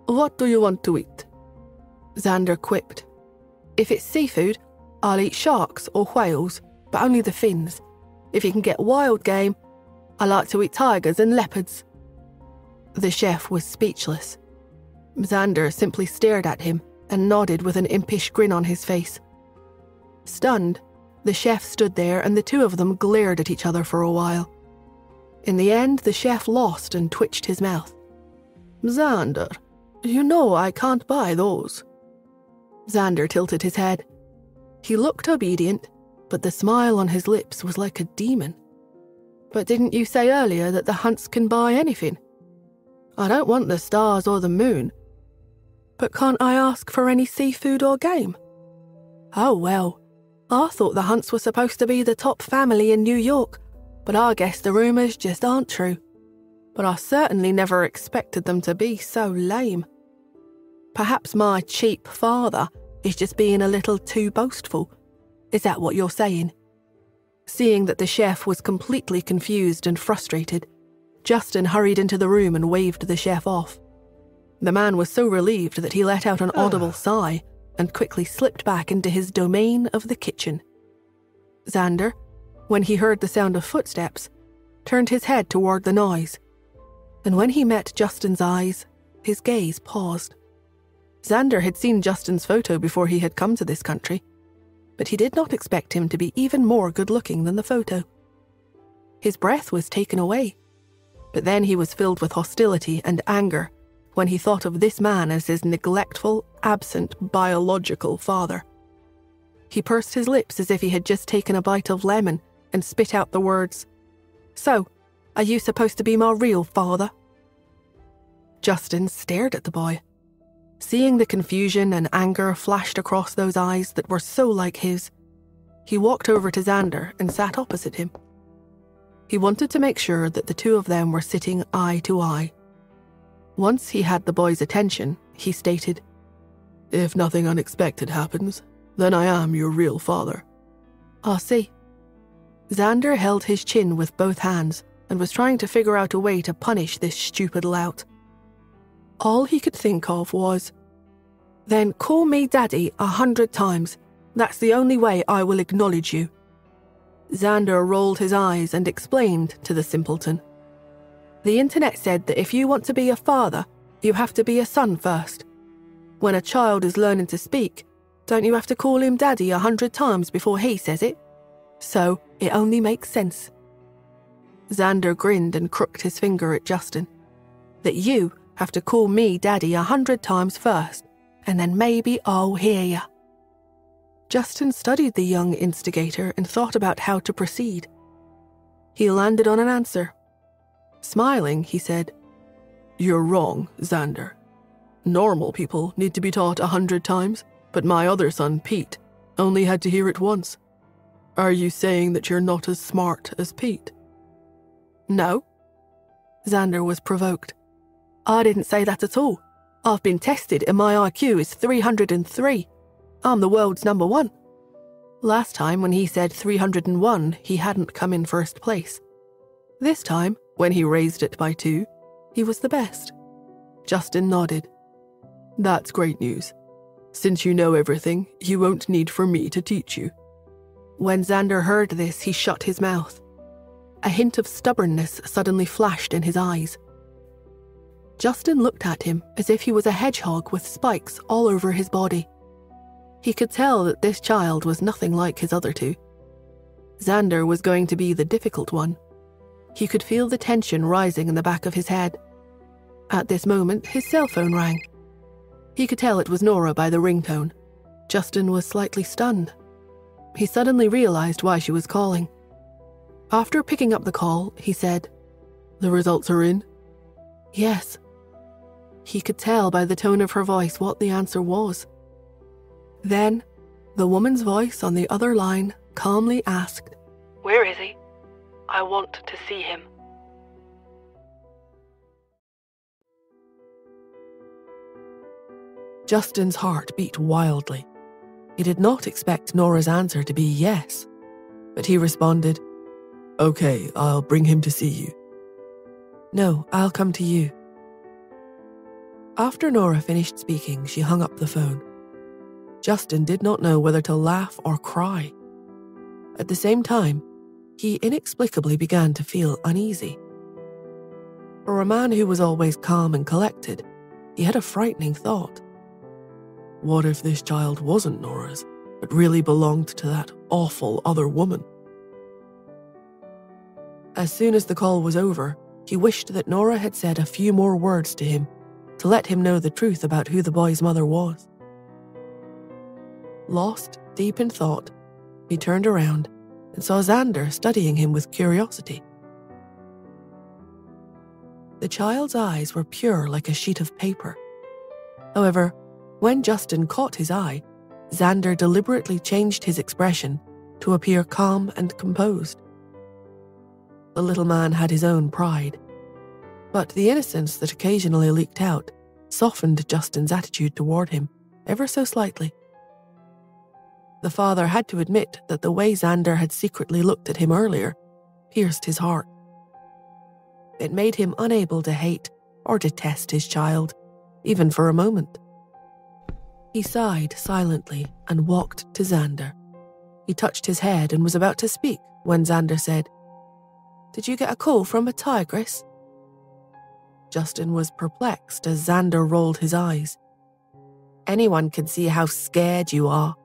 "What do you want to eat?" Xander quipped, "If it's seafood, I'll eat sharks or whales, but only the fins. If you can get wild game, I like to eat tigers and leopards." The chef was speechless. Xander simply stared at him and nodded with an impish grin on his face. Stunned, the chef stood there and the two of them glared at each other for a while. In the end, the chef lost and twitched his mouth. "Xander, you know I can't buy those." Xander tilted his head. He looked obedient, but the smile on his lips was like a demon. But didn't you say earlier that the Hunts can buy anything? I don't want the stars or the moon. But can't I ask for any seafood or game? Oh well, I thought the Hunts were supposed to be the top family in New York, but I guess the rumours just aren't true. But I certainly never expected them to be so lame. Perhaps my cheap father is just being a little too boastful. Is that what you're saying? Seeing that the chef was completely confused and frustrated, Justin hurried into the room and waved the chef off. The man was so relieved that he let out an audible sigh and quickly slipped back into his domain of the kitchen. Xander, when he heard the sound of footsteps, turned his head toward the noise, and when he met Justin's eyes, his gaze paused. Xander had seen Justin's photo before he had come to this country, but he did not expect him to be even more good-looking than the photo. His breath was taken away, but then he was filled with hostility and anger when he thought of this man as his neglectful, absent, biological father. He pursed his lips as if he had just taken a bite of lemon and spit out the words, "So, are you supposed to be my real father?" Justin stared at the boy. Seeing the confusion and anger flashed across those eyes that were so like his, he walked over to Xander and sat opposite him. He wanted to make sure that the two of them were sitting eye to eye. Once he had the boy's attention, he stated, "If nothing unexpected happens, then I am your real father." "I see." Xander held his chin with both hands and was trying to figure out a way to punish this stupid lout. All he could think of was, "Then call me Daddy 100 times. That's the only way I will acknowledge you." Xander rolled his eyes and explained to the simpleton, "The internet said that if you want to be a father, you have to be a son first. When a child is learning to speak, don't you have to call him Daddy 100 times before he says it? So it only makes sense." Xander grinned and crooked his finger at Justin. "That you have to call me Daddy 100 times first, and then maybe I'll hear ya." Justin studied the young instigator and thought about how to proceed. He landed on an answer. Smiling, he said, "You're wrong, Xander. Normal people need to be taught 100 times, but my other son, Pete, only had to hear it once. Are you saying that you're not as smart as Pete?" "No." Xander was provoked. "I didn't say that at all. I've been tested and my IQ is 303. I'm the world's number one." Last time when he said 301, he hadn't come in first place. This time, when he raised it by 2, he was the best. Justin nodded. "That's great news. Since you know everything, you won't need for me to teach you." When Xander heard this, he shut his mouth. A hint of stubbornness suddenly flashed in his eyes. Justin looked at him as if he was a hedgehog with spikes all over his body. He could tell that this child was nothing like his other two. Xander was going to be the difficult one. He could feel the tension rising in the back of his head. At this moment, his cell phone rang. He could tell it was Nora by the ringtone. Justin was slightly stunned. He suddenly realized why she was calling. After picking up the call, he said, "The results are in?" "Yes." He could tell by the tone of her voice what the answer was. Then, the woman's voice on the other line calmly asked, "Where is he? I want to see him." Justin's heart beat wildly. He did not expect Nora's answer to be yes, but he responded, "Okay, I'll bring him to see you." "No, I'll come to you." After Nora finished speaking, she hung up the phone. Justin did not know whether to laugh or cry. At the same time, he inexplicably began to feel uneasy. For a man who was always calm and collected, he had a frightening thought. What if this child wasn't Nora's, but really belonged to that awful other woman? As soon as the call was over, he wished that Nora had said a few more words to him to let him know the truth about who the boy's mother was. Lost deep in thought, he turned around and saw Xander studying him with curiosity. The child's eyes were pure like a sheet of paper. However, when Justin caught his eye, Xander deliberately changed his expression to appear calm and composed. The little man had his own pride, but the innocence that occasionally leaked out softened Justin's attitude toward him ever so slightly. The father had to admit that the way Xander had secretly looked at him earlier pierced his heart. It made him unable to hate or detest his child, even for a moment. He sighed silently and walked to Xander. He touched his head and was about to speak when Xander said, "Did you get a call from a tigress?" Justin was perplexed as Xander rolled his eyes. "Anyone can see how scared you are."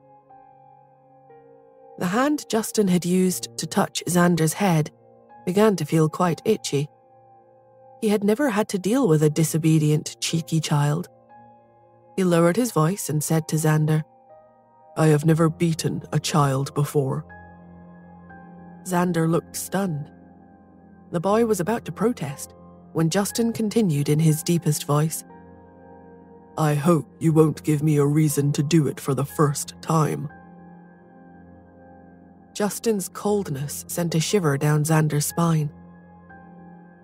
The hand Justin had used to touch Xander's head began to feel quite itchy. He had never had to deal with a disobedient, cheeky child. He lowered his voice and said to Xander, "I have never beaten a child before." Xander looked stunned. The boy was about to protest when Justin continued in his deepest voice, "I hope you won't give me a reason to do it for the first time." Justin's coldness sent a shiver down Xander's spine.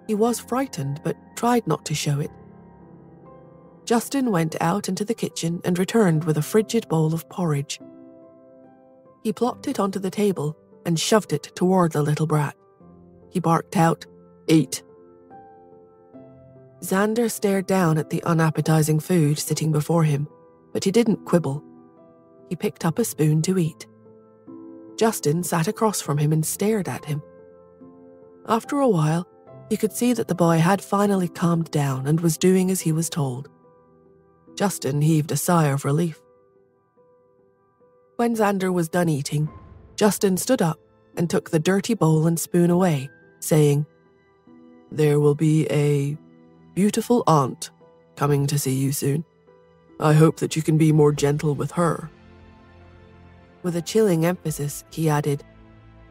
He was frightened, but tried not to show it. Justin went out into the kitchen and returned with a frigid bowl of porridge. He plopped it onto the table and shoved it toward the little brat. He barked out, "Eat." Xander stared down at the unappetizing food sitting before him, but he didn't quibble. He picked up a spoon to eat. Justin sat across from him and stared at him. After a while, you could see that the boy had finally calmed down and was doing as he was told. Justin heaved a sigh of relief. When Xander was done eating, Justin stood up and took the dirty bowl and spoon away, saying, "There will be a beautiful aunt coming to see you soon. I hope that you can be more gentle with her." With a chilling emphasis, he added,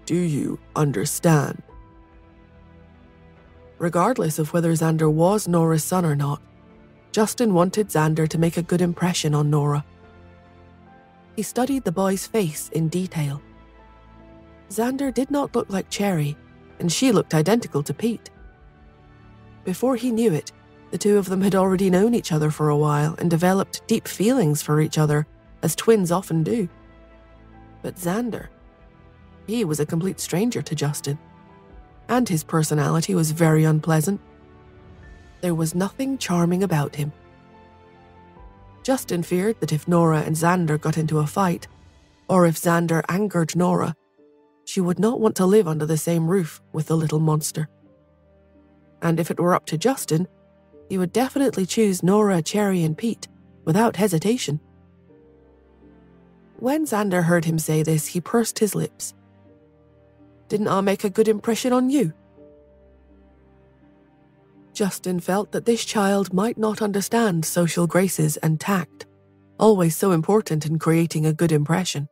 "Do you understand?" Regardless of whether Xander was Nora's son or not, Justin wanted Xander to make a good impression on Nora. He studied the boy's face in detail. Xander did not look like Cherry, and she looked identical to Pete. Before he knew it, the two of them had already known each other for a while and developed deep feelings for each other, as twins often do. But Xander, he was a complete stranger to Justin, and his personality was very unpleasant. There was nothing charming about him. Justin feared that if Nora and Xander got into a fight, or if Xander angered Nora, she would not want to live under the same roof with the little monster. And if it were up to Justin, he would definitely choose Nora, Cherry, and Pete without hesitation. When Xander heard him say this, he pursed his lips. "Didn't I make a good impression on you?" Justin felt that this child might not understand social graces and tact, always so important in creating a good impression.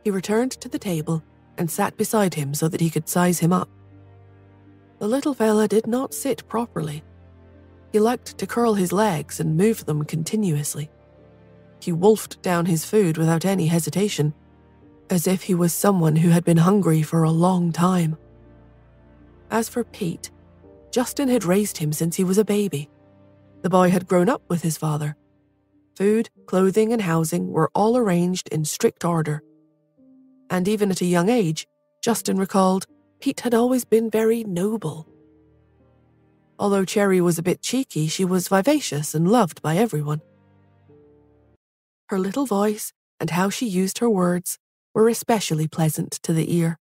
He returned to the table and sat beside him so that he could size him up. The little fella did not sit properly. He liked to curl his legs and move them continuously. He wolfed down his food without any hesitation, as if he was someone who had been hungry for a long time. As for Pete, Justin had raised him since he was a baby. The boy had grown up with his father. Food, clothing, and housing were all arranged in strict order. And even at a young age, Justin recalled, Pete had always been very noble. Although Cherry was a bit cheeky, she was vivacious and loved by everyone. Her little voice and how she used her words were especially pleasant to the ear.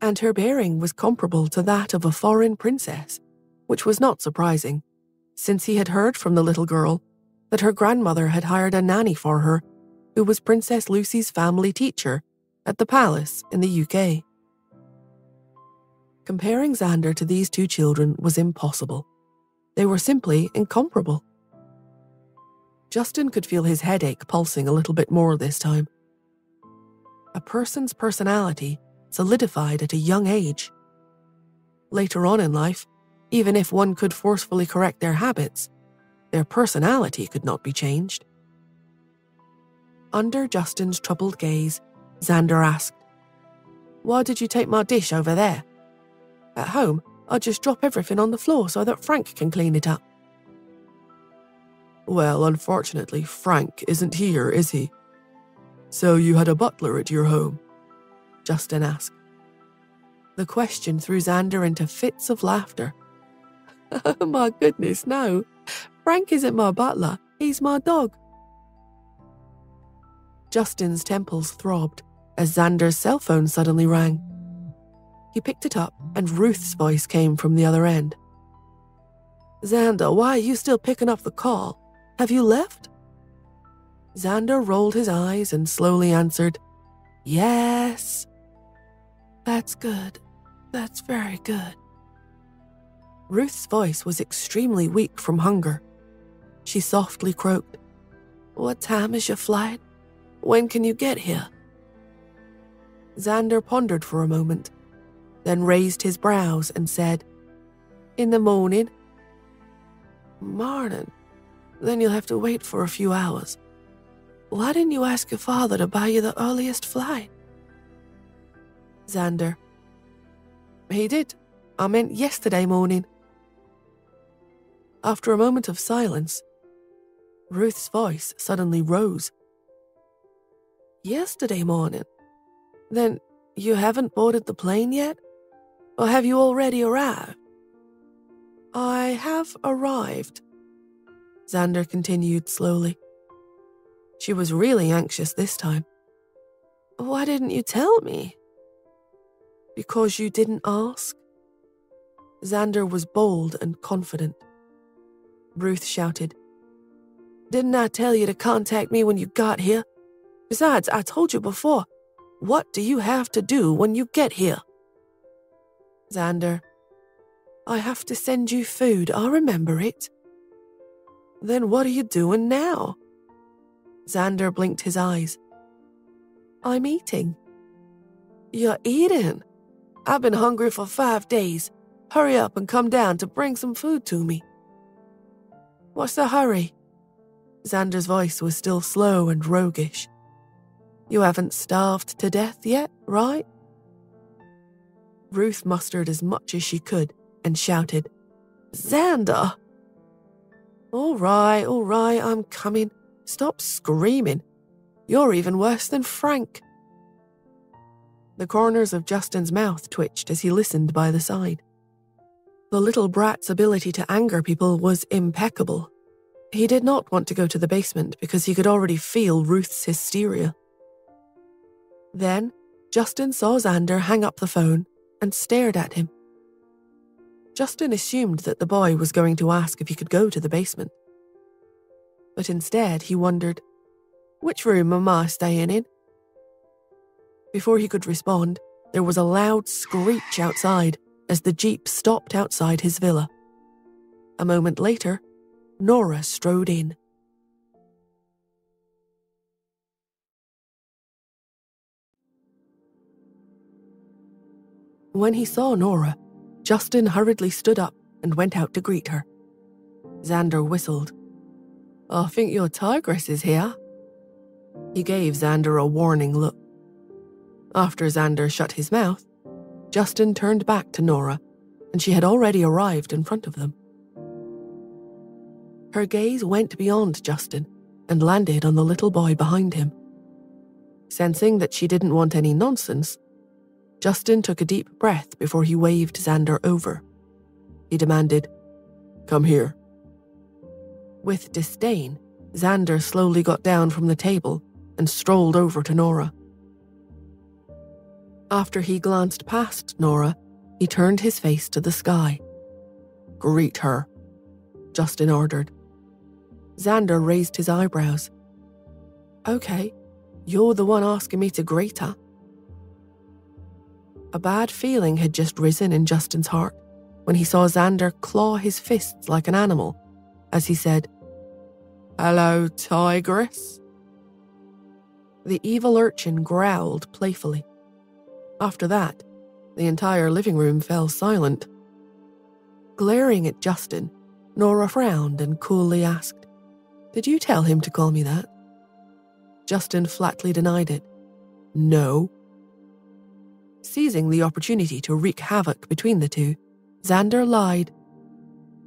And her bearing was comparable to that of a foreign princess, which was not surprising, since he had heard from the little girl that her grandmother had hired a nanny for her, who was Princess Lucy's family teacher at the palace in the UK. Comparing Xander to these two children was impossible. They were simply incomparable. Justin could feel his headache pulsing a little bit more this time. A person's personality solidified at a young age. Later on in life, even if one could forcefully correct their habits, their personality could not be changed. Under Justin's troubled gaze, Xander asked, "Why did you take my dish over there? At home, I just drop everything on the floor so that Frank can clean it up." "Well, unfortunately, Frank isn't here, is he? So you had a butler at your home?" Justin asked. The question threw Xander into fits of laughter. "Oh my goodness, no. Frank isn't my butler, he's my dog." Justin's temples throbbed as Xander's cell phone suddenly rang. He picked it up and Ruth's voice came from the other end. "Xander, why are you still picking up the call? Have you left?" Xander rolled his eyes and slowly answered, "Yes." "That's good. That's very good." Ruth's voice was extremely weak from hunger. She softly croaked, "What time is your flight? When can you get here?" Xander pondered for a moment, then raised his brows and said, "In the morning." "Morning? Then you'll have to wait for a few hours. Why didn't you ask your father to buy you the earliest flight?" Xander, "He did. I meant yesterday morning." After a moment of silence, Ruth's voice suddenly rose. "Yesterday morning? Then you haven't boarded the plane yet? Or have you already arrived?" "I have arrived," Xander continued slowly. She was really anxious this time. "Why didn't you tell me?" "Because you didn't ask." Xander was bold and confident. Ruth shouted, "Didn't I tell you to contact me when you got here? Besides, I told you before, what do you have to do when you get here?" Xander, "I have to send you food, I remember it." "Then what are you doing now?" Xander blinked his eyes. "I'm eating." "You're eating? I've been hungry for 5 days. Hurry up and come down to bring some food to me." "What's the hurry?" Xander's voice was still slow and roguish. "You haven't starved to death yet, right?" Ruth mustered as much as she could and shouted, "Xander!" All right, I'm coming. Stop screaming. You're even worse than Frank." The corners of Justin's mouth twitched as he listened by the side. The little brat's ability to anger people was impeccable. He did not want to go to the basement because he could already feel Ruth's hysteria. Then, Justin saw Xander hang up the phone and stared at him. Justin assumed that the boy was going to ask if he could go to the basement. But instead, he wondered, "Which room am I staying in?" Before he could respond, there was a loud screech outside as the jeep stopped outside his villa. A moment later, Nora strode in. When he saw Nora, Justin hurriedly stood up and went out to greet her. Xander whistled. "I think your tigress is here." He gave Xander a warning look. After Xander shut his mouth, Justin turned back to Nora, and she had already arrived in front of them. Her gaze went beyond Justin and landed on the little boy behind him. Sensing that she didn't want any nonsense, Justin took a deep breath before he waved Xander over. He demanded, "Come here." With disdain, Xander slowly got down from the table and strolled over to Nora. After he glanced past Nora, he turned his face to the sky. "Greet her," Justin ordered. Xander raised his eyebrows. "Okay, you're the one asking me to greet her." A bad feeling had just risen in Justin's heart when he saw Xander claw his fists like an animal as he said, "Hello, tigress." The evil urchin growled playfully. After that, the entire living room fell silent Glaring at Justin, Nora frowned and coolly asked, "Did you tell him to call me that?" Justin flatly denied it. "No." Seizing the opportunity to wreak havoc between the two, Xander lied.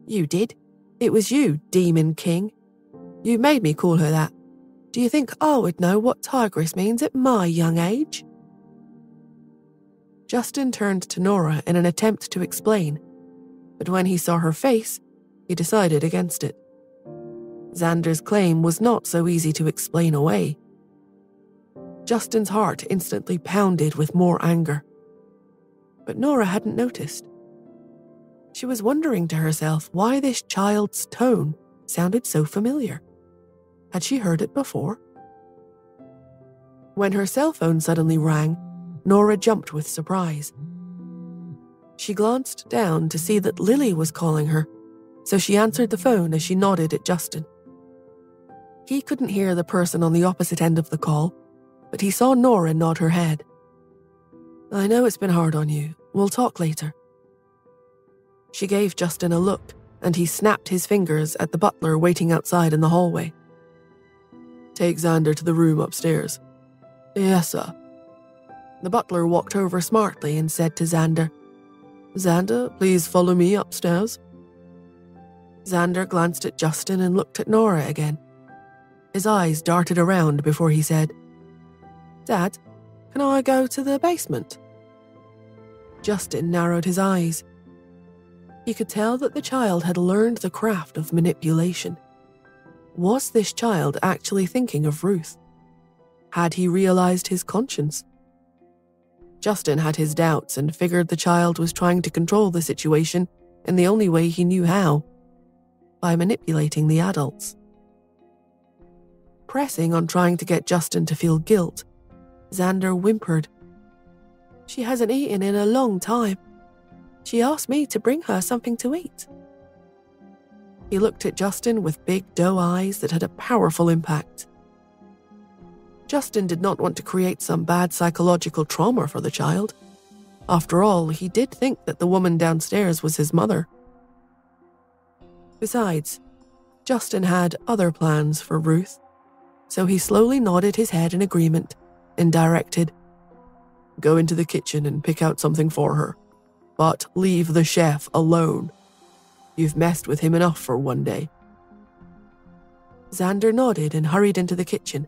"You did. It was you, Demon King. You made me call her that. Do you think I would know what tigress means at my young age?" Justin turned to Nora in an attempt to explain, but when he saw her face, he decided against it. Xander's claim was not so easy to explain away. Justin's heart instantly pounded with more anger. But Nora hadn't noticed. She was wondering to herself why this child's tone sounded so familiar. Had she heard it before? When her cell phone suddenly rang, Nora jumped with surprise. She glanced down to see that Lily was calling her, so she answered the phone as she nodded at Justin. He couldn't hear the person on the opposite end of the call, but he saw Nora nod her head. "I know it's been hard on you. We'll talk later." She gave Justin a look, and he snapped his fingers at the butler waiting outside in the hallway. "Take Xander to the room upstairs." "Yes, sir." The butler walked over smartly and said to Xander, "Xander, please follow me upstairs." Xander glanced at Justin and looked at Nora again. His eyes darted around before he said, "Dad, can I go to the basement?" Justin narrowed his eyes. He could tell that the child had learned the craft of manipulation. Was this child actually thinking of Ruth? Had he realized his conscience? Justin had his doubts and figured the child was trying to control the situation in the only way he knew how, by manipulating the adults. Pressing on trying to get Justin to feel guilt, Xander whimpered, "She hasn't eaten in a long time. She asked me to bring her something to eat." He looked at Justin with big doe eyes that had a powerful impact. Justin did not want to create some bad psychological trauma for the child. After all, he did think that the woman downstairs was his mother. Besides, Justin had other plans for Ruth, so he slowly nodded his head in agreement and directed, "Go into the kitchen and pick out something for her, but leave the chef alone. You've messed with him enough for one day." Xander nodded and hurried into the kitchen,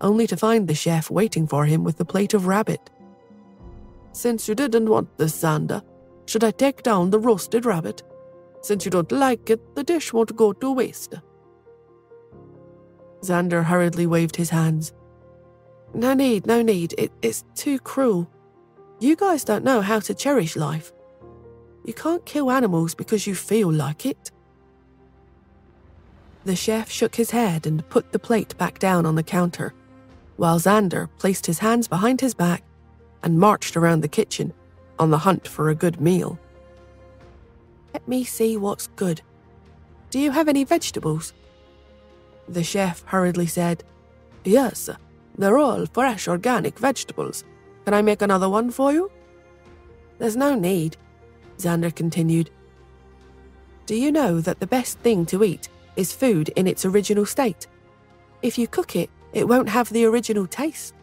only to find the chef waiting for him with the plate of rabbit. "Since you didn't want this, Xander, should I take down the roasted rabbit? Since you don't like it, the dish won't go to waste." Xander hurriedly waved his hands. No need. It's too cruel. You guys don't know how to cherish life. You can't kill animals because you feel like it." The chef shook his head and put the plate back down on the counter, while Xander placed his hands behind his back and marched around the kitchen on the hunt for a good meal. "Let me see what's good. Do you have any vegetables?" The chef hurriedly said, "Yes, they're all fresh organic vegetables. Can I make another one for you?" "There's no need," Xander continued. "Do you know that the best thing to eat is food in its original state? If you cook it, it won't have the original taste.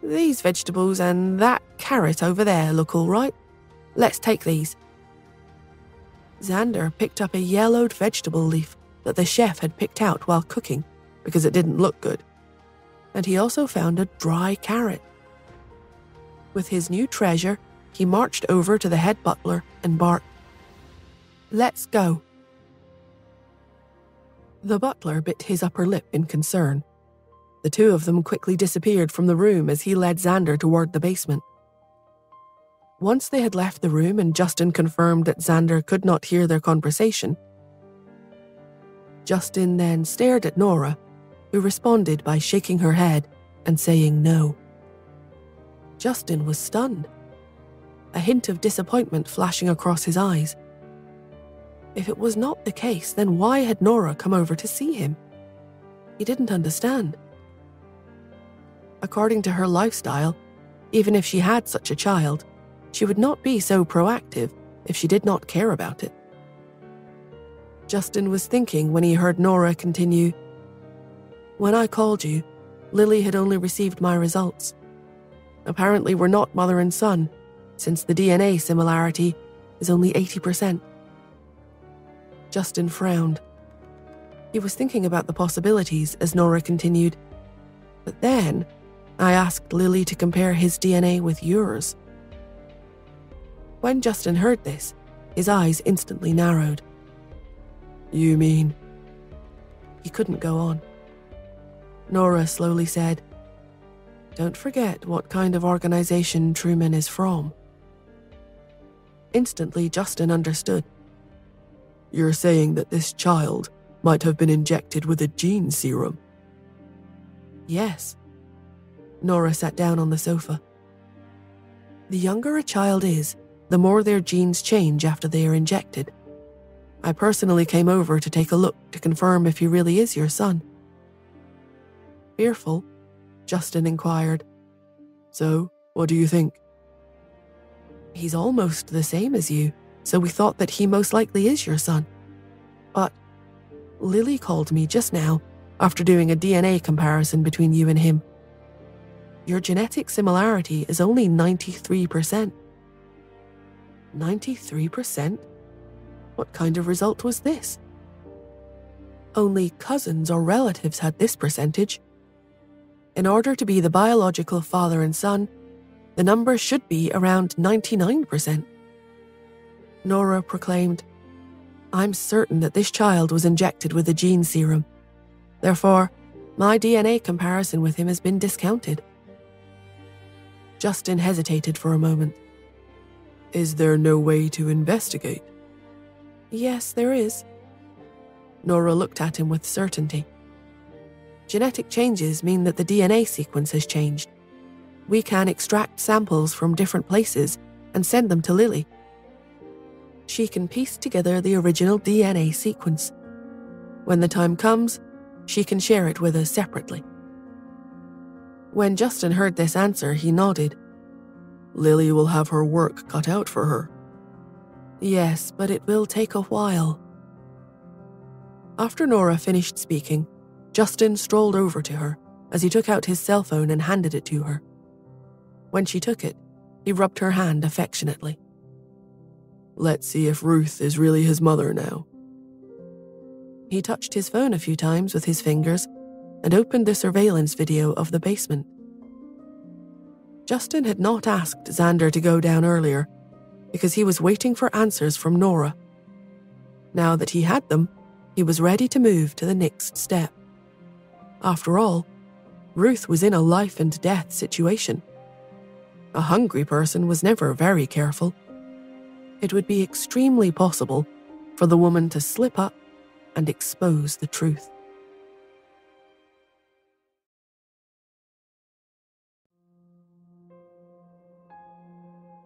These vegetables and that carrot over there look all right. Let's take these." Xander picked up a yellowed vegetable leaf that the chef had picked out while cooking because it didn't look good. And he also found a dry carrot. With his new treasure, he marched over to the head butler and barked, "Let's go." The butler bit his upper lip in concern. The two of them quickly disappeared from the room as he led Xander toward the basement. Once they had left the room and Justin confirmed that Xander could not hear their conversation, Justin then stared at Nora, who responded by shaking her head and saying no. Justin was stunned, a hint of disappointment flashing across his eyes. If it was not the case, then why had Nora come over to see him? He didn't understand. According to her lifestyle, even if she had such a child, she would not be so proactive if she did not care about it. Justin was thinking when he heard Nora continue, "When I called you, Lily had only received my results. Apparently we're not mother and son, since the DNA similarity is only 80%. Justin frowned. He was thinking about the possibilities as Nora continued, "But then, I asked Lily to compare his DNA with yours." When Justin heard this, his eyes instantly narrowed. You mean? He couldn't go on. Nora slowly said, "Don't forget what kind of organization Truman is from." Instantly, Justin understood. You're saying that this child might have been injected with a gene serum? Yes. Nora sat down on the sofa. The younger a child is, the more their genes change after they are injected. I personally came over to take a look to confirm if he really is your son. Fearful, Justin inquired, So, what do you think? "He's almost the same as you, so we thought that he most likely is your son. But Lily called me just now after doing a DNA comparison between you and him. Your genetic similarity is only 93%. 93%? What kind of result was this? Only cousins or relatives had this percentage. In order to be the biological father and son, the number should be around 99%. Nora proclaimed, "I'm certain that this child was injected with a gene serum. Therefore, my DNA comparison with him has been discounted." Justin hesitated for a moment. Is there no way to investigate? "Yes, there is." Nora looked at him with certainty. "Genetic changes mean that the DNA sequence has changed. We can extract samples from different places and send them to Lily. She can piece together the original DNA sequence. When the time comes, she can share it with us separately." When Justin heard this answer, he nodded. Lily will have her work cut out for her. "Yes, but it will take a while." After Nora finished speaking, Justin strolled over to her as he took out his cell phone and handed it to her. When she took it, he rubbed her hand affectionately. Let's see if Ruth is really his mother now. He touched his phone a few times with his fingers and opened the surveillance video of the basement. Justin had not asked Xander to go down earlier because he was waiting for answers from Nora. Now that he had them, he was ready to move to the next step. After all, Ruth was in a life and death situation. A hungry person was never very careful. It would be extremely possible for the woman to slip up and expose the truth.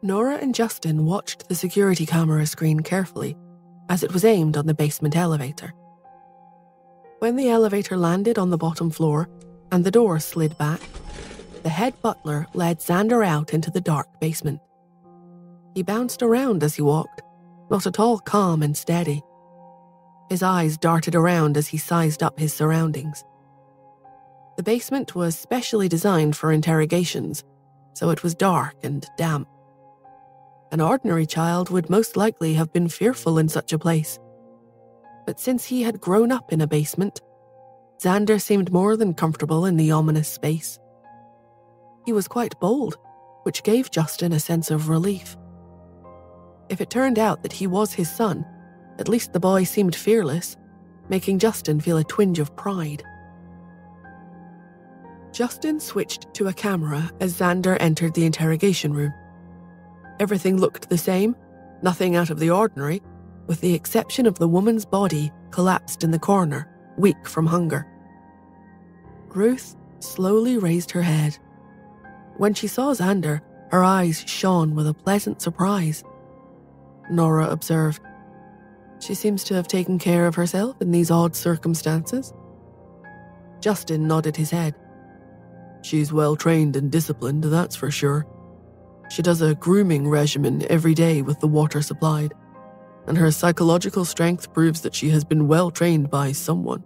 Nora and Justin watched the security camera screen carefully as it was aimed on the basement elevator. When the elevator landed on the bottom floor and the door slid back, the head butler led Xander out into the dark basement. He bounced around as he walked, not at all calm and steady. His eyes darted around as he sized up his surroundings. The basement was specially designed for interrogations, so it was dark and damp. An ordinary child would most likely have been fearful in such a place. But since he had grown up in a basement, Xander seemed more than comfortable in the ominous space. He was quite bold, which gave Justin a sense of relief. If it turned out that he was his son, at least the boy seemed fearless, making Justin feel a twinge of pride. Justin switched to a camera as Xander entered the interrogation room. Everything looked the same, nothing out of the ordinary, with the exception of the woman's body collapsed in the corner, weak from hunger. Ruth slowly raised her head. When she saw Xander, her eyes shone with a pleasant surprise. Nora observed, "She seems to have taken care of herself in these odd circumstances." Justin nodded his head. She's well trained and disciplined, that's for sure. She does a grooming regimen every day with the water supplied, and her psychological strength proves that she has been well trained by someone.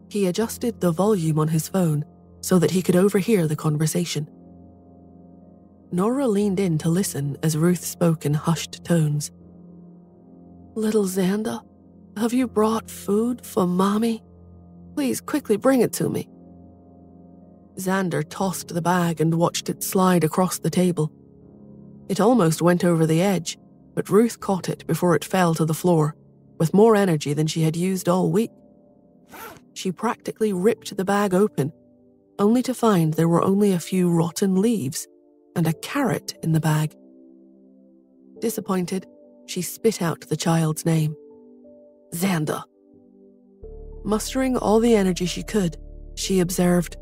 He adjusted the volume on his phone so that he could overhear the conversation. Nora leaned in to listen as Ruth spoke in hushed tones. "Little Xander, have you brought food for Mommy? Please quickly bring it to me." Xander tossed the bag and watched it slide across the table. It almost went over the edge, but Ruth caught it before it fell to the floor, with more energy than she had used all week. She practically ripped the bag open, only to find there were only a few rotten leaves and a carrot in the bag. Disappointed, she spit out the child's name. "Xander." Mustering all the energy she could, she observed,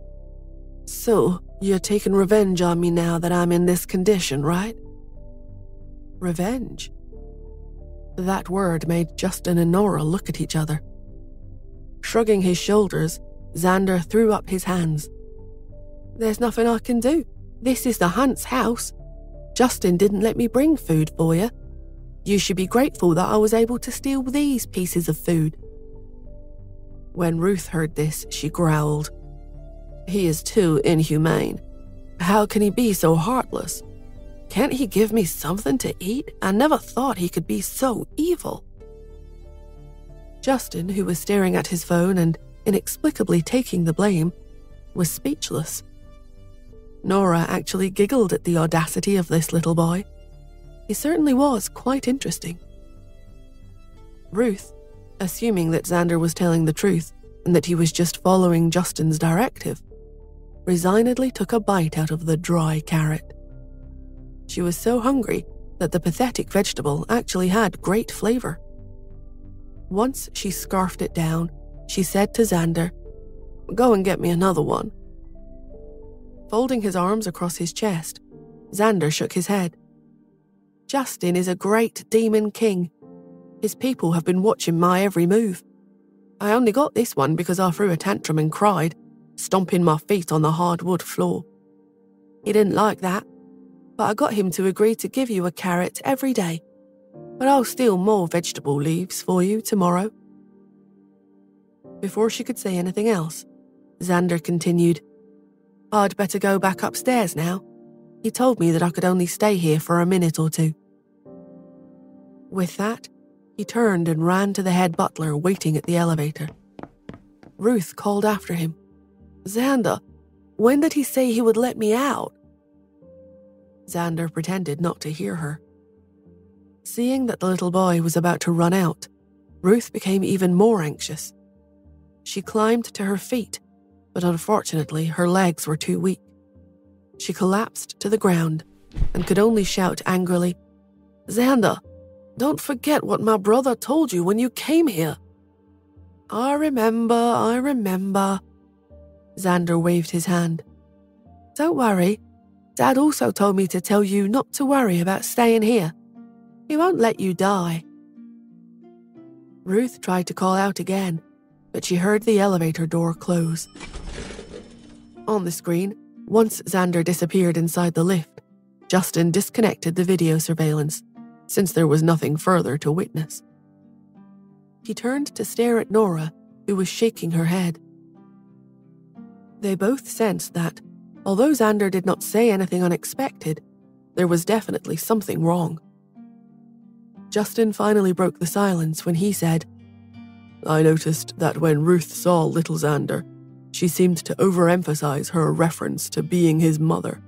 "So, you're taking revenge on me now that I'm in this condition, right?" Revenge? That word made Justin and Nora look at each other. Shrugging his shoulders, Xander threw up his hands. "There's nothing I can do. This is the Hunt's house. Justin didn't let me bring food for you. You should be grateful that I was able to steal these pieces of food." When Ruth heard this, she growled. "He is too inhumane. How can he be so heartless? Can't he give me something to eat? I never thought he could be so evil." Justin, who was staring at his phone and inexplicably taking the blame, was speechless. Nora actually giggled at the audacity of this little boy. He certainly was quite interesting. Ruth, assuming that Xander was telling the truth and that he was just following Justin's directive, resignedly took a bite out of the dry carrot. She was so hungry that the pathetic vegetable actually had great flavor. Once she scarfed it down, she said to Xander, "Go and get me another one." Folding his arms across his chest, Xander shook his head. "Justin is a great demon king. His people have been watching my every move. I only got this one because I threw a tantrum and cried, stomping my feet on the hardwood floor. He didn't like that, but I got him to agree to give you a carrot every day. But I'll steal more vegetable leaves for you tomorrow." Before she could say anything else, Xander continued, "I'd better go back upstairs now. He told me that I could only stay here for a minute or two." With that, he turned and ran to the head butler waiting at the elevator. Ruth called after him, "Xander, when did he say he would let me out?" Xander pretended not to hear her. Seeing that the little boy was about to run out, Ruth became even more anxious. She climbed to her feet, but unfortunately her legs were too weak. She collapsed to the ground and could only shout angrily, "Xander, don't forget what my brother told you when you came here." I remember. Xander waved his hand. "Don't worry. Dad also told me to tell you not to worry about staying here. He won't let you die." Ruth tried to call out again, but she heard the elevator door close. On the screen, once Xander disappeared inside the lift, Justin disconnected the video surveillance, since there was nothing further to witness. He turned to stare at Nora, who was shaking her head. They both sensed that, although Xander did not say anything unexpected, there was definitely something wrong. Justin finally broke the silence when he said, "I noticed that when Ruth saw little Xander, she seemed to overemphasize her reference to being his mother.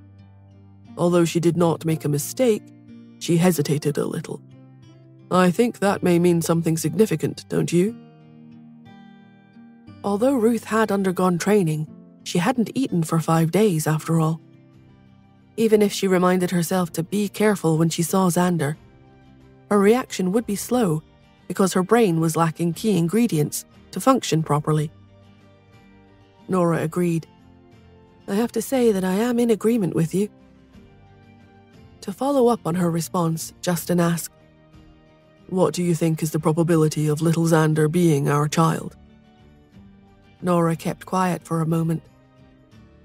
Although she did not make a mistake, she hesitated a little. I think that may mean something significant, don't you?" Although Ruth had undergone training, she hadn't eaten for 5 days after all. Even if she reminded herself to be careful when she saw Xander, her reaction would be slow because her brain was lacking key ingredients to function properly. Nora agreed. "I have to say that I am in agreement with you." To follow up on her response, Justin asked, "What do you think is the probability of little Xander being our child?" Nora kept quiet for a moment.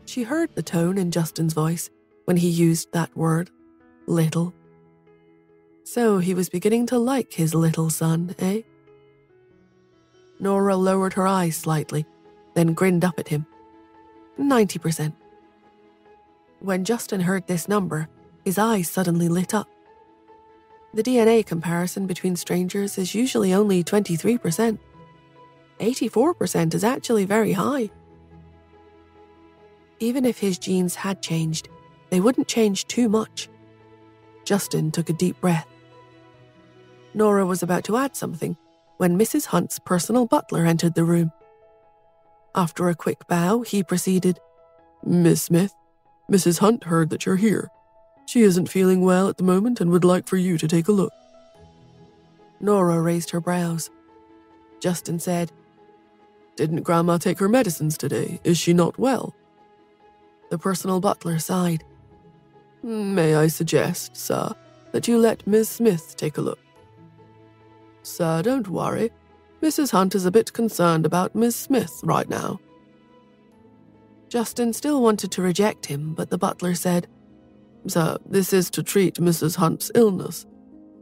She heard the tone in Justin's voice when he used that word, little. So he was beginning to like his little son, eh? Nora lowered her eyes slightly, then grinned up at him. 90%. When Justin heard this number, his eyes suddenly lit up. The DNA comparison between strangers is usually only 23%. 84% is actually very high. Even if his genes had changed, they wouldn't change too much. Justin took a deep breath. Nora was about to add something when Mrs. Hunt's personal butler entered the room. After a quick bow, he proceeded, "Miss Smith, Mrs. Hunt heard that you're here. She isn't feeling well at the moment and would like for you to take a look." Nora raised her brows. Justin said, "Didn't Grandma take her medicines today? Is she not well?" The personal butler sighed. "May I suggest, sir, that you let Miss Smith take a look?" "Sir, don't worry. Mrs. Hunt is a bit concerned about Miss Smith right now." Justin still wanted to reject him, but the butler said, "Sir, this is to treat Mrs. Hunt's illness.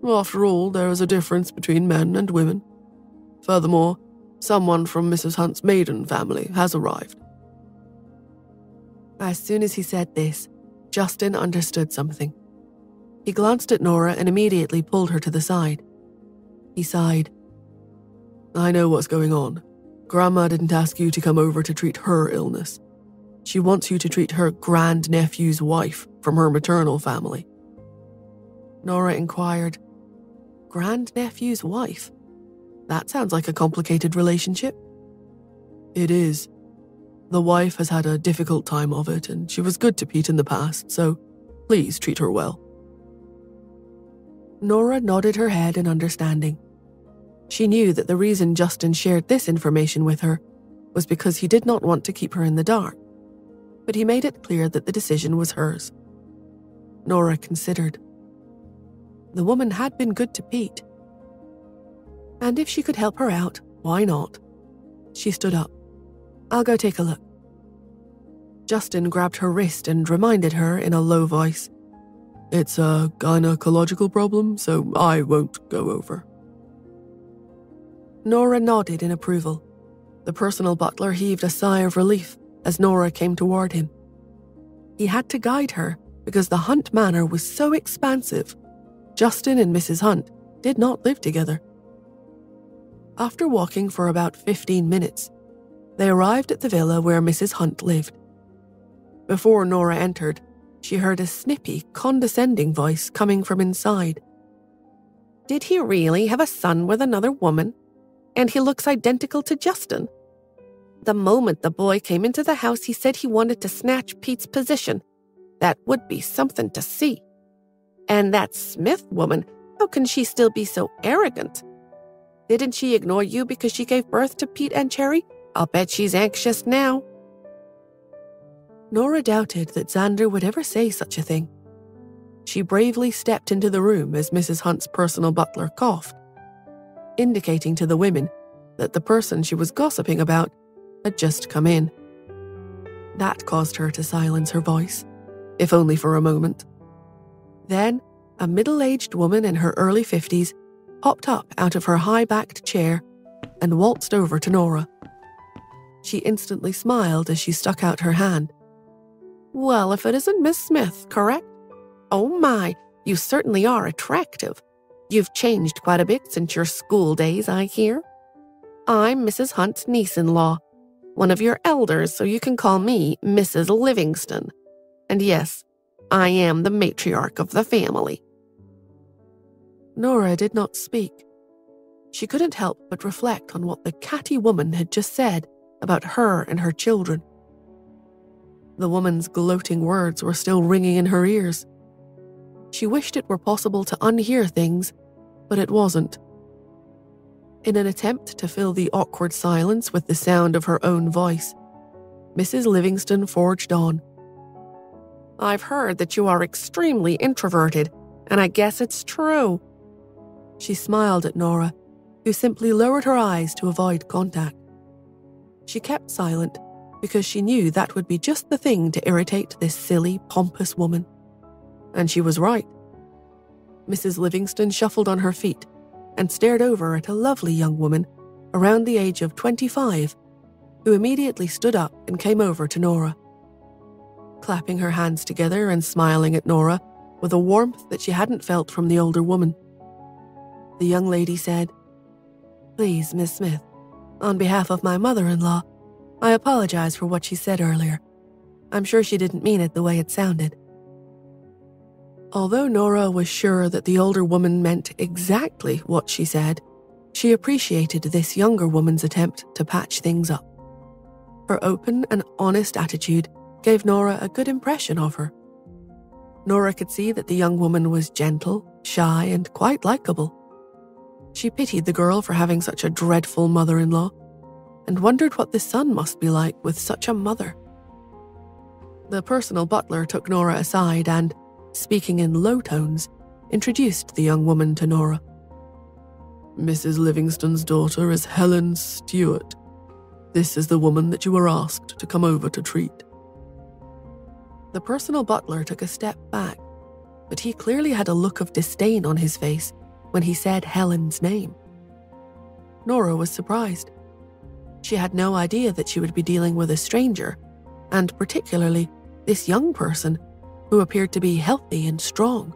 After all, there is a difference between men and women. Furthermore, someone from Mrs. Hunt's maiden family has arrived." As soon as he said this, Justin understood something. He glanced at Nora and immediately pulled her to the side. He sighed. "I know what's going on. Grandma didn't ask you to come over to treat her illness. She wants you to treat her grandnephew's wife from her maternal family." Nora inquired, "Grandnephew's wife? That sounds like a complicated relationship." "It is. The wife has had a difficult time of it, and she was good to Pete in the past, so please treat her well." Nora nodded her head in understanding. She knew that the reason Justin shared this information with her was because he did not want to keep her in the dark, but he made it clear that the decision was hers. Nora considered. The woman had been good to Pete. And if she could help her out, why not? She stood up. "I'll go take a look." Justin grabbed her wrist and reminded her in a low voice, "It's a gynecological problem, so I won't go over." Nora nodded in approval. The personal butler heaved a sigh of relief as Nora came toward him. He had to guide her because the Hunt manor was so expansive. Justin and Mrs. Hunt did not live together. After walking for about 15 minutes, they arrived at the villa where Mrs. Hunt lived. Before Nora entered, she heard a snippy, condescending voice coming from inside. "Did he really have a son with another woman? And he looks identical to Justin. The moment the boy came into the house, he said he wanted to snatch Pete's position. That would be something to see. And that Smith woman, how can she still be so arrogant? Didn't she ignore you because she gave birth to Pete and Cherry? I'll bet she's anxious now." Nora doubted that Xander would ever say such a thing. She bravely stepped into the room as Mrs. Hunt's personal butler coughed, indicating to the women that the person she was gossiping about had just come in. That caused her to silence her voice, if only for a moment. Then, a middle-aged woman in her early 50s hopped up out of her high-backed chair and waltzed over to Nora. She instantly smiled as she stuck out her hand. "Well, if it isn't Miss Smith, correct? Oh my, you certainly are attractive. You've changed quite a bit since your school days, I hear. I'm Mrs. Hunt's niece-in-law, one of your elders, so you can call me Mrs. Livingston. And yes, I am the matriarch of the family." Nora did not speak. She couldn't help but reflect on what the catty woman had just said about her and her children. The woman's gloating words were still ringing in her ears. She wished it were possible to unhear things, but it wasn't. In an attempt to fill the awkward silence with the sound of her own voice, Mrs. Livingston forged on. "I've heard that you are extremely introverted, and I guess it's true." She smiled at Nora, who simply lowered her eyes to avoid contact. She kept silent because she knew that would be just the thing to irritate this silly, pompous woman. and she was right. Mrs. Livingston shuffled on her feet and stared over at a lovely young woman around the age of 25, who immediately stood up and came over to Nora. Clapping her hands together and smiling at Nora with a warmth that she hadn't felt from the older woman. The young lady said, "Please, Miss Smith, on behalf of my mother-in-law, I apologize for what she said earlier. I'm sure she didn't mean it the way it sounded." Although Nora was sure that the older woman meant exactly what she said, she appreciated this younger woman's attempt to patch things up. Her open and honest attitude gave Nora a good impression of her. Nora could see that the young woman was gentle, shy, and quite likable. She pitied the girl for having such a dreadful mother-in-law and wondered what the son must be like with such a mother. The personal butler took Nora aside and, speaking in low tones, introduced the young woman to Nora. "Mrs. Livingston's daughter is Helen Stewart. This is the woman that you were asked to come over to treat." The personal butler took a step back, but he clearly had a look of disdain on his face when he said Helen's name. Nora was surprised. She had no idea that she would be dealing with a stranger, and particularly this young person who appeared to be healthy and strong.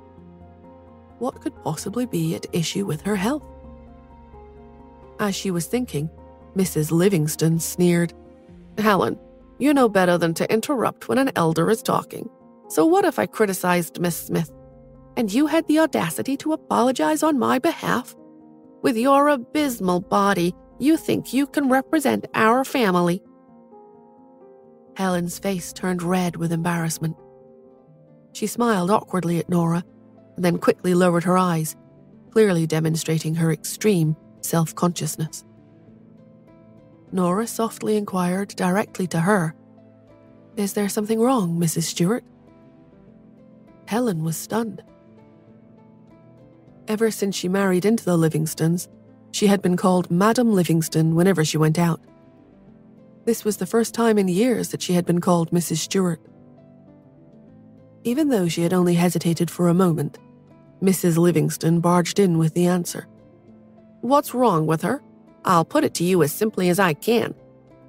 What could possibly be at issue with her health? As she was thinking, Mrs. Livingston sneered, "Helen, you know better than to interrupt when an elder is talking. So what if I criticized Miss Smith, and you had the audacity to apologize on my behalf? With your abysmal body, you think you can represent our family?" Helen's face turned red with embarrassment. She smiled awkwardly at Nora, and then quickly lowered her eyes, clearly demonstrating her extreme self-consciousness. Nora softly inquired directly to her, "Is there something wrong, Mrs. Stewart?" Helen was stunned. Ever since she married into the Livingstons, she had been called Madam Livingston whenever she went out. This was the first time in years that she had been called Mrs. Stewart. Even though she had only hesitated for a moment, Mrs. Livingston barged in with the answer. "What's wrong with her? I'll put it to you as simply as I can.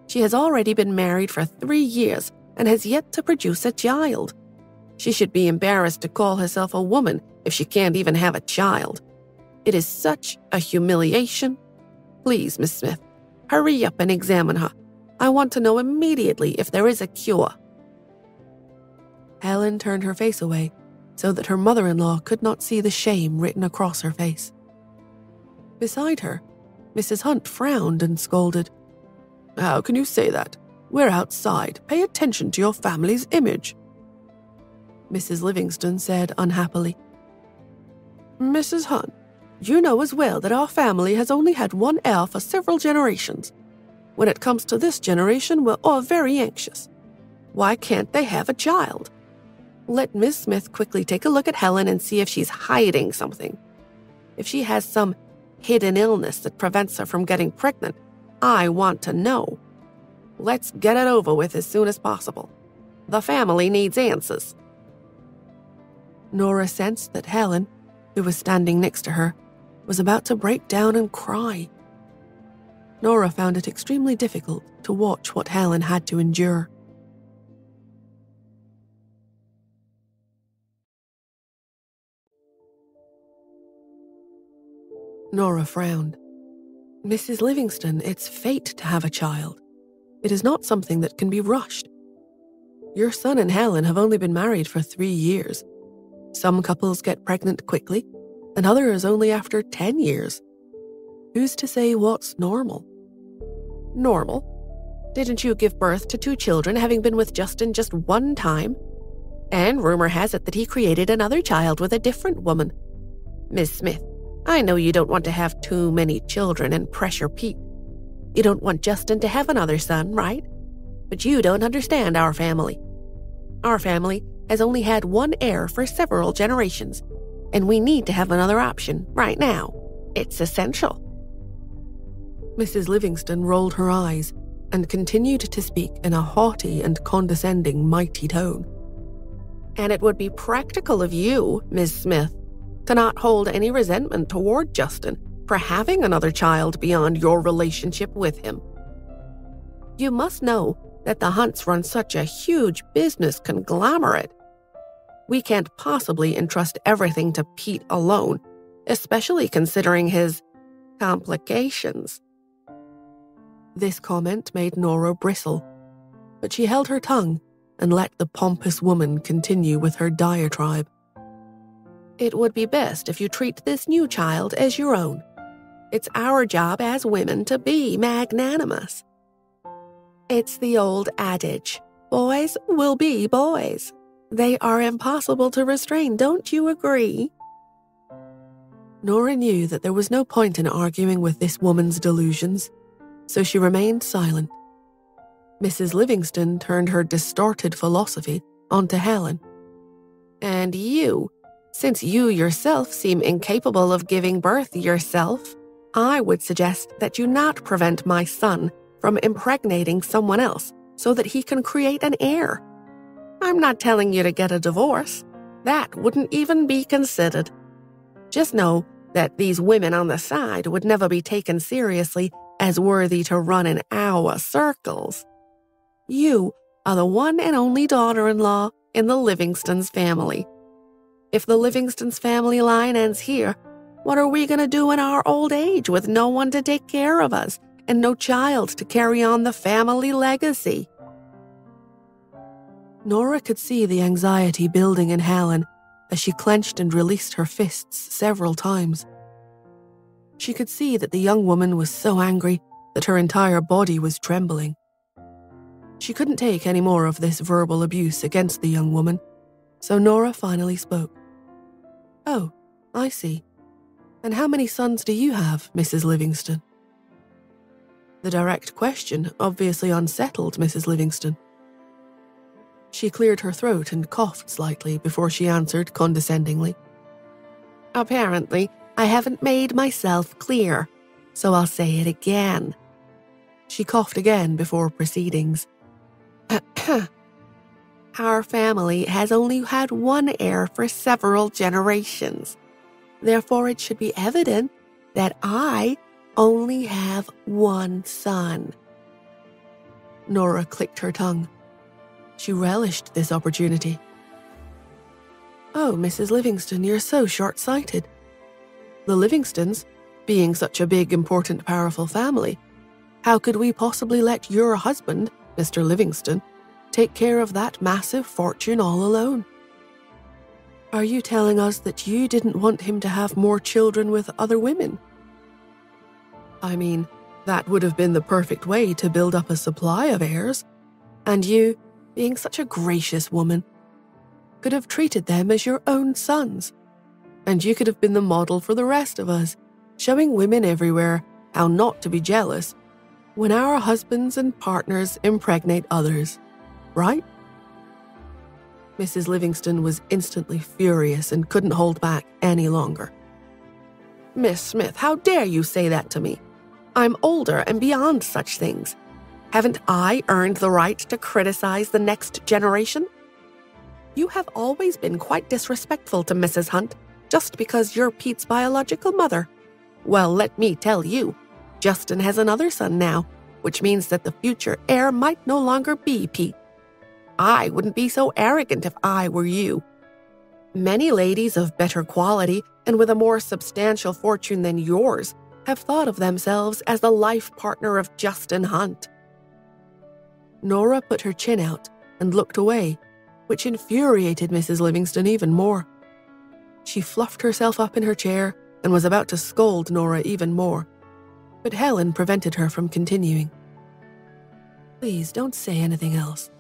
She has already been married for 3 years and has yet to produce a child. She should be embarrassed to call herself a woman if she can't even have a child. It is such a humiliation. Please, Miss Smith, hurry up and examine her. I want to know immediately if there is a cure." Helen turned her face away so that her mother-in-law could not see the shame written across her face. Beside her, Mrs. Hunt frowned and scolded, "How can you say that? We're outside. Pay attention to your family's image." Mrs. Livingston said unhappily, "Mrs. Hunt, you know as well that our family has only had one heir for several generations. When it comes to this generation, we're all very anxious. Why can't they have a child? Let Miss Smith quickly take a look at Helen and see if she's hiding something. If she has some hidden illness that prevents her from getting pregnant, I want to know. Let's get it over with as soon as possible. The family needs answers." Nora sensed that Helen, who was standing next to her, was about to break down and cry. Nora found it extremely difficult to watch what Helen had to endure. Nora frowned. "Mrs. Livingston, it's fate to have a child. It is not something that can be rushed. Your son and Helen have only been married for 3 years. Some couples get pregnant quickly, and others only after 10 years. Who's to say what's normal?" "Normal? Didn't you give birth to 2 children, having been with Justin just 1 time? And rumor has it that he created another child with a different woman. Miss Smith, I know you don't want to have too many children and pressure Pete. You don't want Justin to have another son, right? But you don't understand our family. Our family has only had one heir for several generations, and we need to have another option right now. It's essential." Mrs. Livingston rolled her eyes and continued to speak in a haughty and condescending, mighty tone. And it would be practical of you, Ms. Smith, to not hold any resentment toward Justin for having another child beyond your relationship with him. You must know that the Hunts run such a huge business conglomerate. We can't possibly entrust everything to Pete alone, especially considering his complications. This comment made Nora bristle, but she held her tongue and let the pompous woman continue with her diatribe. It would be best if you treat this new child as your own. It's our job as women to be magnanimous. It's the old adage, boys will be boys. They are impossible to restrain, don't you agree? Nora knew that there was no point in arguing with this woman's delusions, so she remained silent. Mrs. Livingston turned her distorted philosophy onto Helen. And you, since you yourself seem incapable of giving birth yourself, I would suggest that you not prevent my son from impregnating someone else so that he can create an heir. I'm not telling you to get a divorce. That wouldn't even be considered. Just know that these women on the side would never be taken seriously as worthy to run in our circles. You are the one and only daughter-in-law in the Livingstons family. If the Livingstons family line ends here, what are we going to do in our old age with no one to take care of us and no child to carry on the family legacy? Nora could see the anxiety building in Helen as she clenched and released her fists several times. She could see that the young woman was so angry that her entire body was trembling. She couldn't take any more of this verbal abuse against the young woman, so Nora finally spoke. "Oh, I see. And how many sons do you have, Mrs. Livingston?" The direct question obviously unsettled Mrs. Livingston. She cleared her throat and coughed slightly before she answered condescendingly. Apparently, I haven't made myself clear, so I'll say it again. She coughed again before proceedings. Our family has only had one heir for several generations. Therefore, it should be evident that I only have one son. Nora clicked her tongue. She relished this opportunity. "Oh, Mrs. Livingston, you're so short-sighted. The Livingstons, being such a big, important, powerful family, how could we possibly let your husband, Mr. Livingston, take care of that massive fortune all alone? Are you telling us that you didn't want him to have more children with other women? I mean, that would have been the perfect way to build up a supply of heirs, and you, being such a gracious woman, could have treated them as your own sons, and you could have been the model for the rest of us, showing women everywhere how not to be jealous when our husbands and partners impregnate others, right?" Mrs. Livingston was instantly furious and couldn't hold back any longer. "Miss Smith, how dare you say that to me? I'm older and beyond such things. Haven't I earned the right to criticize the next generation? You have always been quite disrespectful to Mrs. Hunt just because you're Pete's biological mother. Well, let me tell you, Justin has another son now, which means that the future heir might no longer be Pete. I wouldn't be so arrogant if I were you. Many ladies of better quality and with a more substantial fortune than yours have thought of themselves as the life partner of Justin Hunt." Nora put her chin out and looked away, which infuriated Mrs. Livingston even more. She fluffed herself up in her chair and was about to scold Nora even more, but Helen prevented her from continuing. "Please don't say anything else.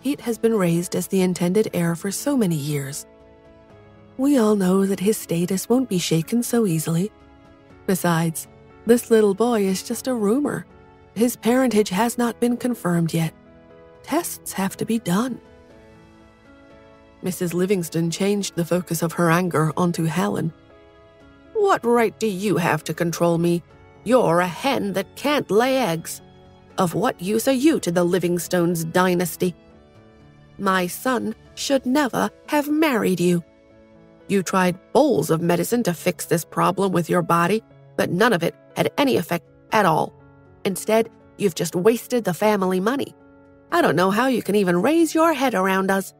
Pete has been raised as the intended heir for so many years. We all know that his status won't be shaken so easily. Besides, this little boy is just a rumor. His parentage has not been confirmed yet. Tests have to be done." Mrs. Livingston changed the focus of her anger onto Helen. "What right do you have to control me? You're a hen that can't lay eggs. Of what use are you to the Livingstones dynasty? My son should never have married you. You tried bowls of medicine to fix this problem with your body, but none of it had any effect at all. Instead, you've just wasted the family money. I don't know how you can even raise your head around us."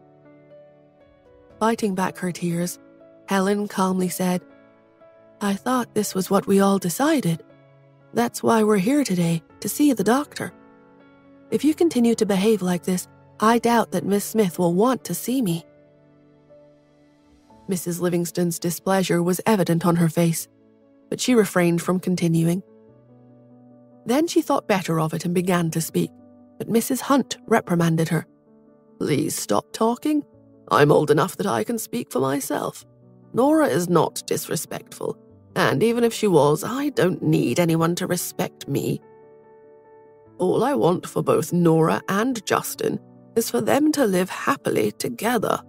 Fighting back her tears, Helen calmly said, "I thought this was what we all decided. That's why we're here today, to see the doctor. If you continue to behave like this, I doubt that Miss Smith will want to see me." Mrs. Livingston's displeasure was evident on her face, but she refrained from continuing. Then she thought better of it and began to speak, but Mrs. Hunt reprimanded her. "Please stop talking. I'm old enough that I can speak for myself. Nora is not disrespectful, and even if she was, I don't need anyone to respect me. All I want for both Nora and Justin is for them to live happily together."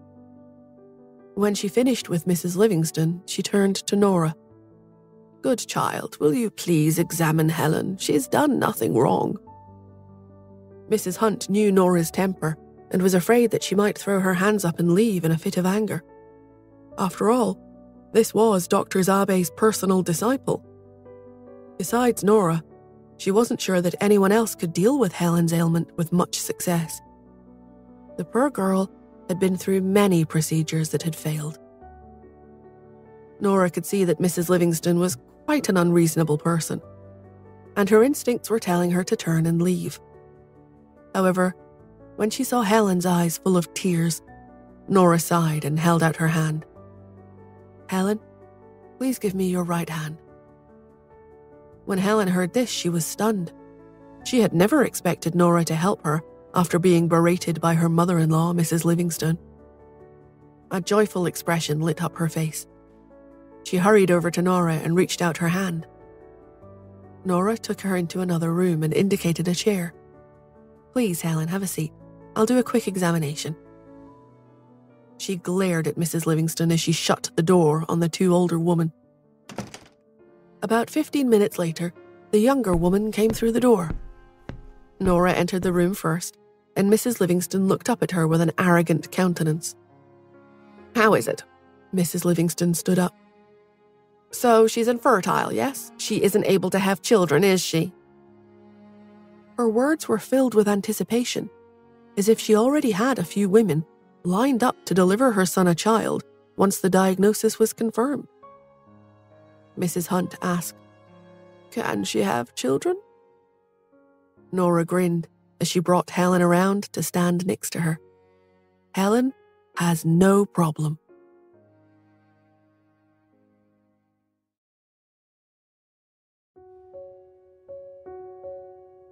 When she finished with Mrs. Livingston, she turned to Nora. "Good child, will you please examine Helen? She's done nothing wrong." Mrs. Hunt knew Nora's temper and was afraid that she might throw her hands up and leave in a fit of anger. After all, this was Dr. Zabe's personal disciple. Besides Nora, she wasn't sure that anyone else could deal with Helen's ailment with much success. The poor girl had been through many procedures that had failed. Nora could see that Mrs. Livingston was quite an unreasonable person, and her instincts were telling her to turn and leave. However, when she saw Helen's eyes full of tears, Nora sighed and held out her hand. "Helen, please give me your right hand." When Helen heard this, she was stunned. She had never expected Nora to help her after being berated by her mother-in-law, Mrs. Livingston. A joyful expression lit up her face. She hurried over to Nora and reached out her hand. Nora took her into another room and indicated a chair. "Please, Helen, have a seat. I'll do a quick examination." She glared at Mrs. Livingston as she shut the door on the two older women. About 15 minutes later, the younger woman came through the door. Nora entered the room first, and Mrs. Livingston looked up at her with an arrogant countenance. "How is it?" Mrs. Livingston stood up. "So she's infertile, yes? She isn't able to have children, is she?" Her words were filled with anticipation, as if she already had a few women lined up to deliver her son a child once the diagnosis was confirmed. Mrs. Hunt asked, "Can she have children?" Nora grinned as she brought Helen around to stand next to her. "Helen has no problem."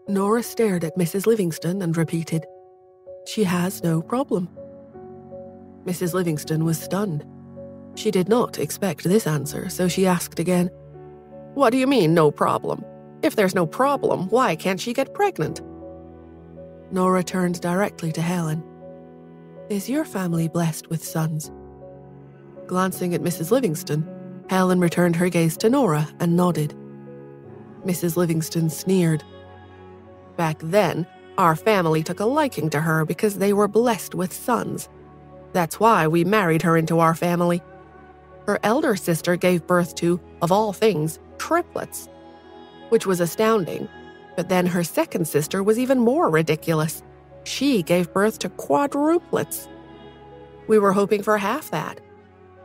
Nora stared at Mrs. Livingston and repeated, "She has no problem." Mrs. Livingston was stunned. She did not expect this answer, so she asked again, "What do you mean, no problem? If there's no problem, why can't she get pregnant?" Nora turned directly to Helen. "Is your family blessed with sons?" Glancing at Mrs. Livingston, Helen returned her gaze to Nora and nodded. Mrs. Livingston sneered. "Back then, our family took a liking to her because they were blessed with sons. That's why we married her into our family. Her elder sister gave birth to, of all things, triplets, which was astounding. But then her second sister was even more ridiculous. She gave birth to quadruplets. We were hoping for half that.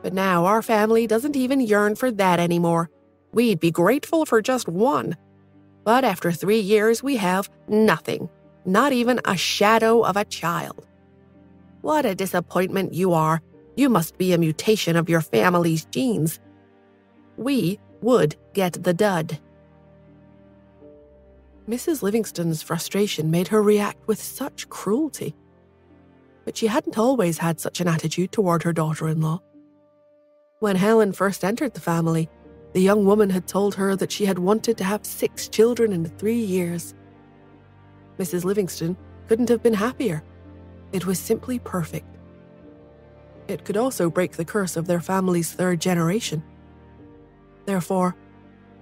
But now our family doesn't even yearn for that anymore. We'd be grateful for just one. But after 3 years, we have nothing, not even a shadow of a child. What a disappointment you are. You must be a mutation of your family's genes. We would get the dud." Mrs. Livingston's frustration made her react with such cruelty. But she hadn't always had such an attitude toward her daughter-in-law. When Helen first entered the family, the young woman had told her that she had wanted to have 6 children in 3 years. Mrs. Livingston couldn't have been happier. It was simply perfect. It could also break the curse of their family's 3rd generation. Therefore,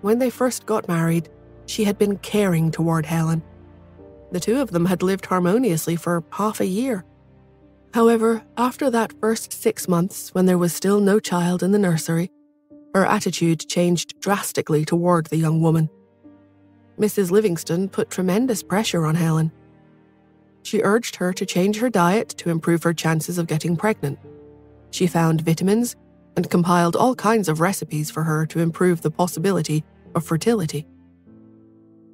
when they first got married, she had been caring toward Helen. The two of them had lived harmoniously for half a year. However, after that first 6 months, when there was still no child in the nursery, her attitude changed drastically toward the young woman. Mrs. Livingston put tremendous pressure on Helen. She urged her to change her diet to improve her chances of getting pregnant. She found vitamins and compiled all kinds of recipes for her to improve the possibility of fertility.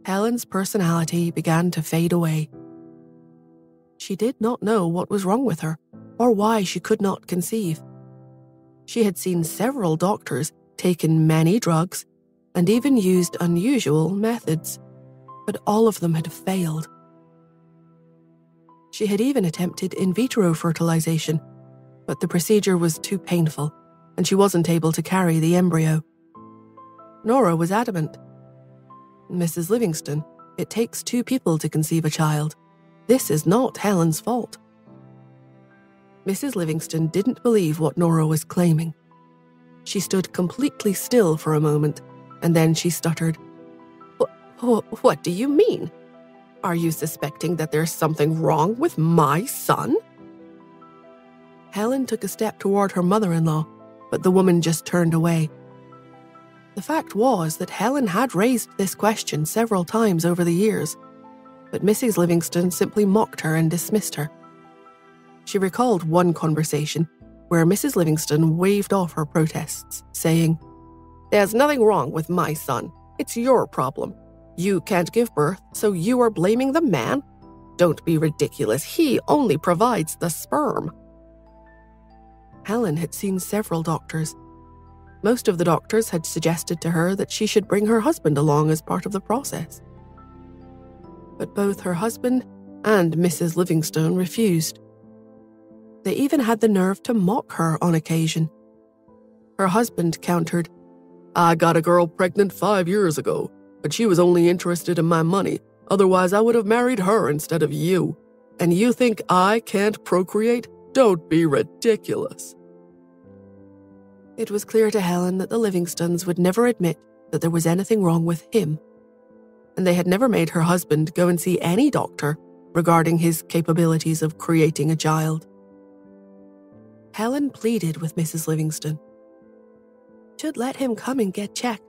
Helen's personality began to fade away. She did not know what was wrong with her or why she could not conceive. She had seen several doctors, taken many drugs, and even used unusual methods, but all of them had failed. She had even attempted in vitro fertilization, but the procedure was too painful, and she wasn't able to carry the embryo. Nora was adamant. Mrs. Livingston, it takes 2 people to conceive a child. This is not Helen's fault. Mrs. Livingston didn't believe what Nora was claiming. She stood completely still for a moment, and then she stuttered. What do you mean? Are you suspecting that there's something wrong with my son? Helen took a step toward her mother-in-law, but the woman just turned away. The fact was that Helen had raised this question several times over the years, but Mrs. Livingston simply mocked her and dismissed her. She recalled one conversation where Mrs. Livingston waved off her protests, saying, "There's nothing wrong with my son. It's your problem. You can't give birth, so you are blaming the man? Don't be ridiculous. He only provides the sperm." Helen had seen several doctors. Most of the doctors had suggested to her that she should bring her husband along as part of the process. But both her husband and Mrs. Livingston refused. They even had the nerve to mock her on occasion. Her husband countered, "I got a girl pregnant 5 years ago, but she was only interested in my money. Otherwise, I would have married her instead of you. And you think I can't procreate? Don't be ridiculous." It was clear to Helen that the Livingstons would never admit that there was anything wrong with him, and they had never made her husband go and see any doctor regarding his capabilities of creating a child. Helen pleaded with Mrs. Livingston. "Should let him come and get checked.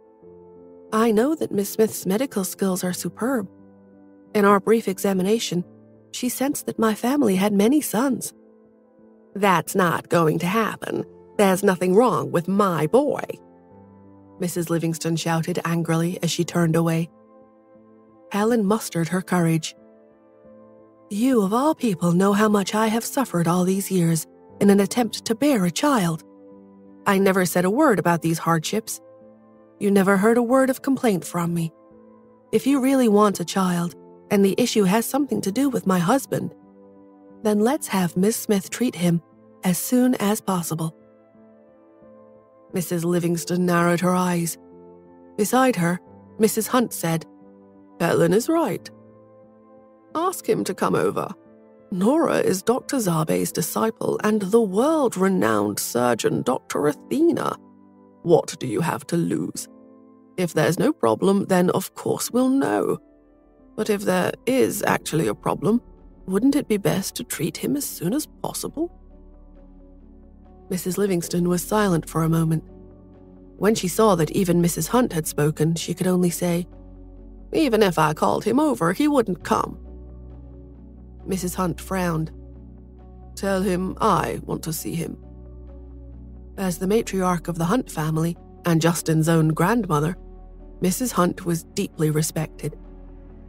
I know that Miss Smith's medical skills are superb. In our brief examination, she sensed that my family had many sons." "That's not going to happen. There's nothing wrong with my boy," Mrs. Livingston shouted angrily as she turned away. Helen mustered her courage. "You of all people know how much I have suffered all these years in an attempt to bear a child. I never said a word about these hardships. You never heard a word of complaint from me. If you really want a child, and the issue has something to do with my husband, then let's have Miss Smith treat him as soon as possible." Mrs. Livingston narrowed her eyes. Beside her, Mrs. Hunt said, "Helen is right. Ask him to come over. Nora is Dr. Zarbe's disciple and the world-renowned surgeon Dr. Athena. What do you have to lose? If there's no problem, then of course we'll know. But if there is actually a problem, wouldn't it be best to treat him as soon as possible?" Mrs. Livingston was silent for a moment. When she saw that even Mrs. Hunt had spoken, she could only say, "Even if I called him over, he wouldn't come." Mrs. Hunt frowned. "Tell him I want to see him." As the matriarch of the Hunt family and Justin's own grandmother, Mrs. Hunt was deeply respected.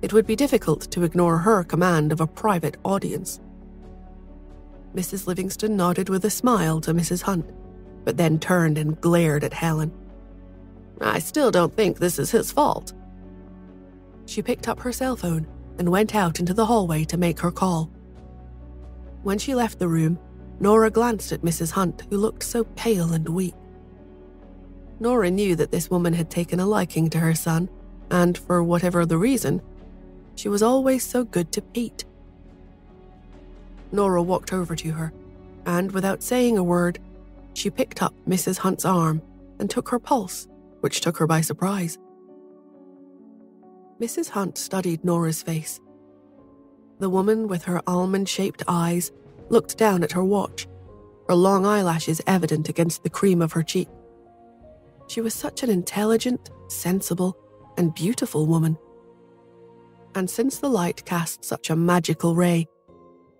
It would be difficult to ignore her command of a private audience. Mrs. Livingston nodded with a smile to Mrs. Hunt, but then turned and glared at Helen. "I still don't think this is his fault." She picked up her cell phone and went out into the hallway to make her call. When she left the room, Nora glanced at Mrs. Hunt, who looked so pale and weak. Nora knew that this woman had taken a liking to her son, and for whatever the reason, she was always so good to Pete. Nora walked over to her, and without saying a word, she picked up Mrs. Hunt's arm and took her pulse, which took her by surprise. Mrs. Hunt studied Nora's face. The woman with her almond-shaped eyes looked down at her watch, her long eyelashes evident against the cream of her cheek. She was such an intelligent, sensible, and beautiful woman. And since the light cast such a magical ray,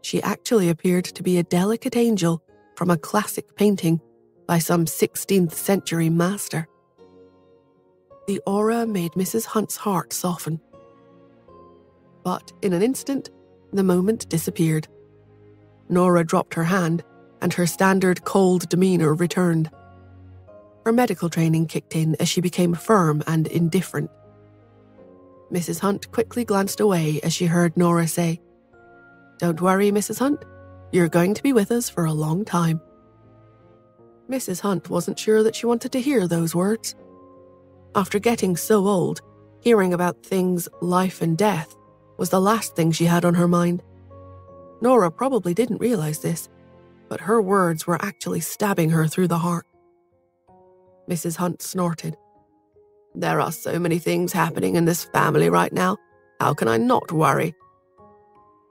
she actually appeared to be a delicate angel from a classic painting by some 16th century master. The aura made Mrs. Hunt's heart soften. But in an instant, the moment disappeared. Nora dropped her hand, and her standard cold demeanor returned. Her medical training kicked in as she became firm and indifferent. Mrs. Hunt quickly glanced away as she heard Nora say, "Don't worry, Mrs. Hunt. You're going to be with us for a long time." Mrs. Hunt wasn't sure that she wanted to hear those words. After getting so old, hearing about things life and death was the last thing she had on her mind. Nora probably didn't realize this, but her words were actually stabbing her through the heart. Mrs. Hunt snorted. "There are so many things happening in this family right now. How can I not worry?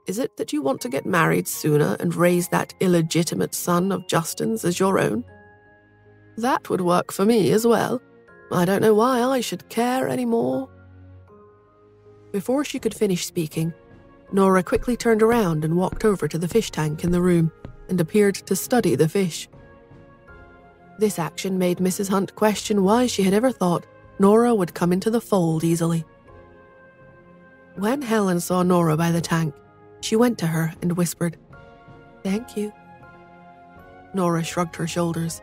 Is it that you want to get married sooner and raise that illegitimate son of Justin's as your own? That would work for me as well. I don't know why I should care anymore." Before she could finish speaking, Nora quickly turned around and walked over to the fish tank in the room and appeared to study the fish. This action made Mrs. Hunt question why she had ever thought Nora would come into the fold easily. When Helen saw Nora by the tank, she went to her and whispered, "Thank you." Nora shrugged her shoulders.